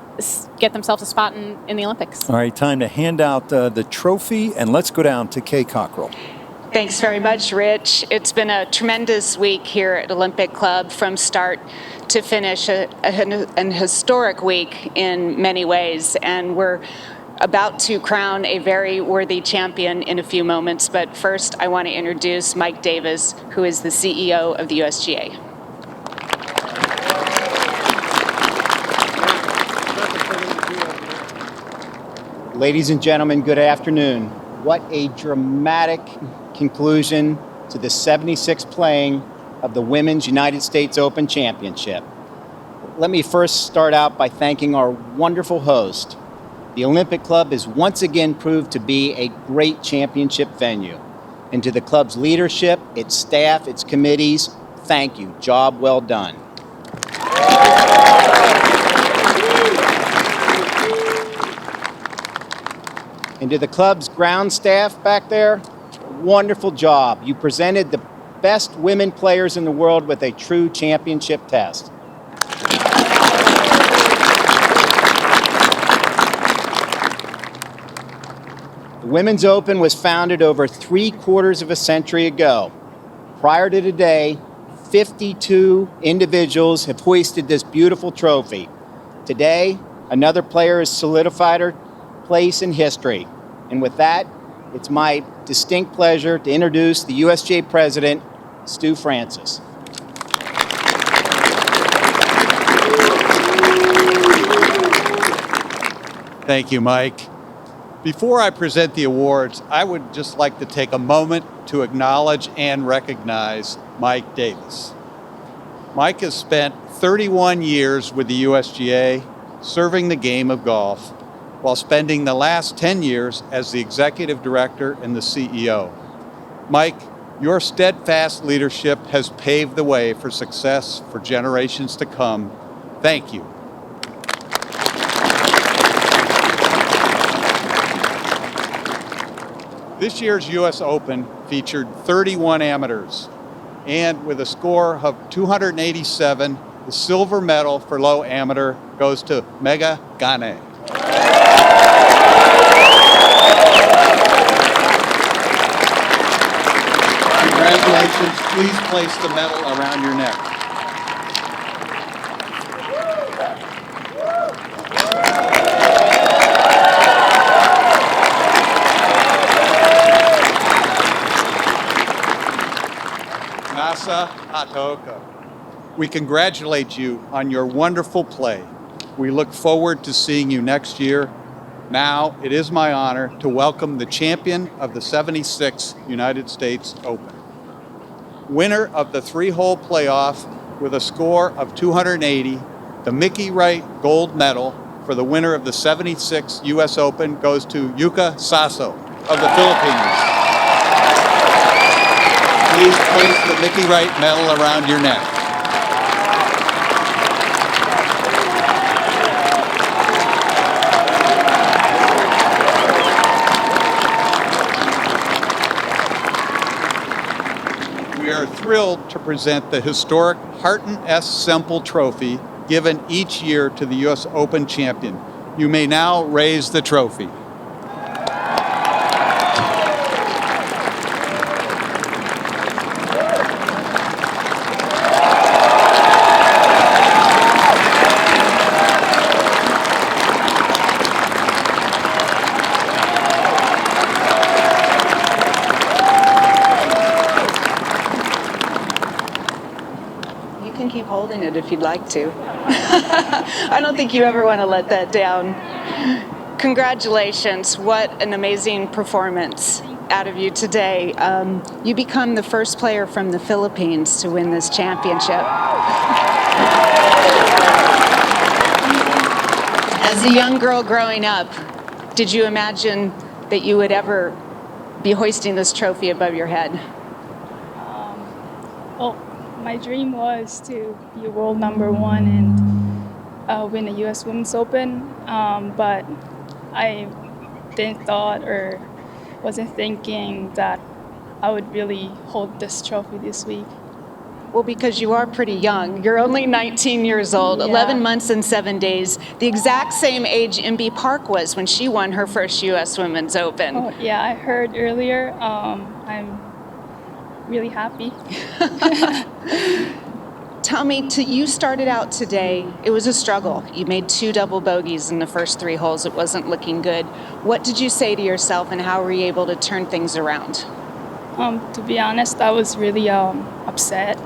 get themselves a spot in the Olympics. All right, time to hand out the trophy, and let's go down to Kay Cockrell. Thanks very much, Rich. It's been a tremendous week here at Olympic Club from start to finish, an historic week in many ways, and we're about to crown a very worthy champion in a few moments. But first, I want to introduce Mike Davis, who is the CEO of the USGA. Ladies and gentlemen, good afternoon. What a dramatic conclusion to the 76th playing of the Women's United States Open Championship. Let me first start out by thanking our wonderful host. The Olympic Club has once again proved to be a great championship venue. And to the club's leadership, its staff, its committees, thank you. Job well done. And to the club's ground staff back there, wonderful job. You presented the best women players in the world with a true championship test. The Women's Open was founded over 3/4 of a century ago. Prior to today, 52 individuals have hoisted this beautiful trophy. Today, another player has solidified her place in history. And with that, it's my distinct pleasure to introduce the USGA President, Stu Francis. Thank you, Mike. Before I present the awards, I would just like to take a moment to acknowledge and recognize Mike Davis. Mike has spent 31 years with the USGA, serving the game of golf, while spending the last 10 years as the executive director and the CEO. Mike, your steadfast leadership has paved the way for success for generations to come. Thank you. This year's U.S. Open featured 31 amateurs, and with a score of 287, the silver medal for low amateur goes to Megha Ganne. Congratulations. Please place the medal around your neck. Nasa Hataoka, we congratulate you on your wonderful play. We look forward to seeing you next year. Now, it is my honor to welcome the champion of the 76th United States Open. Winner of the 3-hole playoff with a score of 280, the Mickey Wright gold medal for the winner of the 76th U.S. Open goes to Yuka Saso of the Philippines. Please place the Mickey Wright medal around your neck. We are thrilled to present the historic Harton S. Semple Trophy given each year to the U.S. Open champion. You may now raise the trophy. can keep holding it if you'd like to. I don't think you ever want to let that down. Congratulations. What an amazing performance out of you today. You become the first player from the Philippines to win this championship. As a young girl growing up, did you imagine that you would ever be hoisting this trophy above your head? Well, my dream was to be world #1 and win the U.S. Women's Open, but I didn't thought or wasn't thinking that I would really hold this trophy this week. Well, because you are pretty young. You're only 19 years old, Yeah. 11 months and 7 days, the exact same age Imbi Park was when she won her first U.S. Women's Open. Oh, yeah, I heard earlier. I'm really happy. Tell me, you started out today, it was a struggle. You made 2 double bogeys in the first 3 holes. It wasn't looking good. What did you say to yourself and how were you able to turn things around? To be honest, I was really upset.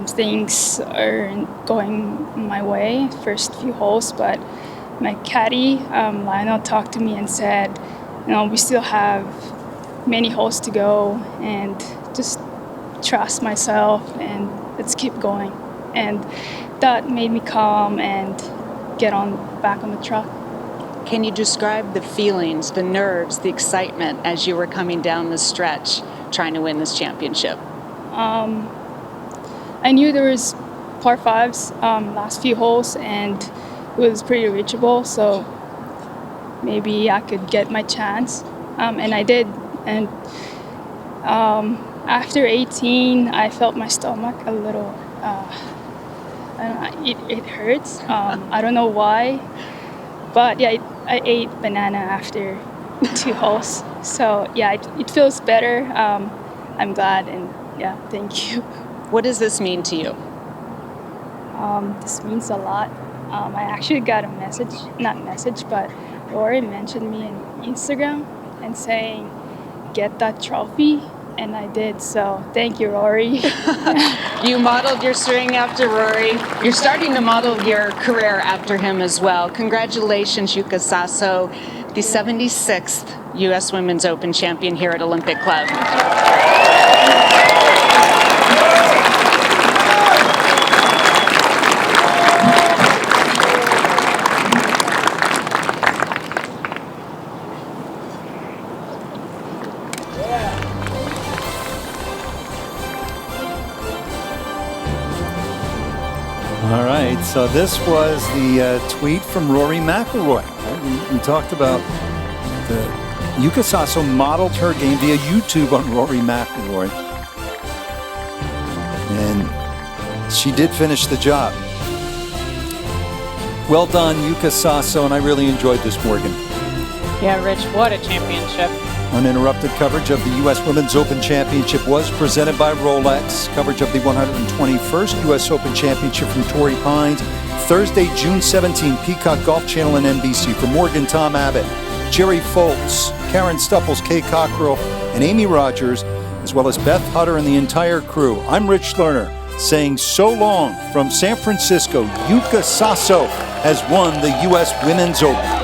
Things aren't going my way first few holes, but my caddy, Lionel, talked to me and said, we still have many holes to go and just trust myself and let's keep going. And that made me calm and get back on the track. Can you describe the feelings, the nerves, the excitement as you were coming down the stretch trying to win this championship? I knew there was par 5s last few holes and it was pretty reachable, so maybe I could get my chance, and I did. And after 18, I felt my stomach a little, I don't know, it hurts. I don't know why, but yeah, I ate banana after 2 holes. So yeah, it feels better. I'm glad, and yeah, thank you. What does this mean to you? This means a lot. I actually got a message, but Rory mentioned me in Instagram and saying, get that trophy, and I did, so thank you, Rory. You modeled your swing after Rory. You're starting to model your career after him as well. Congratulations, Yuka Saso, the 76th U.S. Women's Open champion here at Olympic Club. All right, so this was the tweet from Rory McIlroy. We talked about Yuka Saso modeled her game via YouTube on Rory McIlroy. And she did finish the job. Well done, Yuka Saso, and I really enjoyed this, Morgan. Yeah, Rich, what a championship. Uninterrupted coverage of the U.S. Women's Open Championship was presented by Rolex. Coverage of the 121st U.S. Open Championship from Torrey Pines, Thursday, June 17, Peacock Golf Channel and NBC. For Morgan, Tom Abbott, Jerry Foltz, Karen Stupples, Kay Cockrell, and Amy Rogers, as well as Beth Hutter and the entire crew, I'm Rich Lerner, saying so long from San Francisco. Yuka Saso has won the U.S. Women's Open.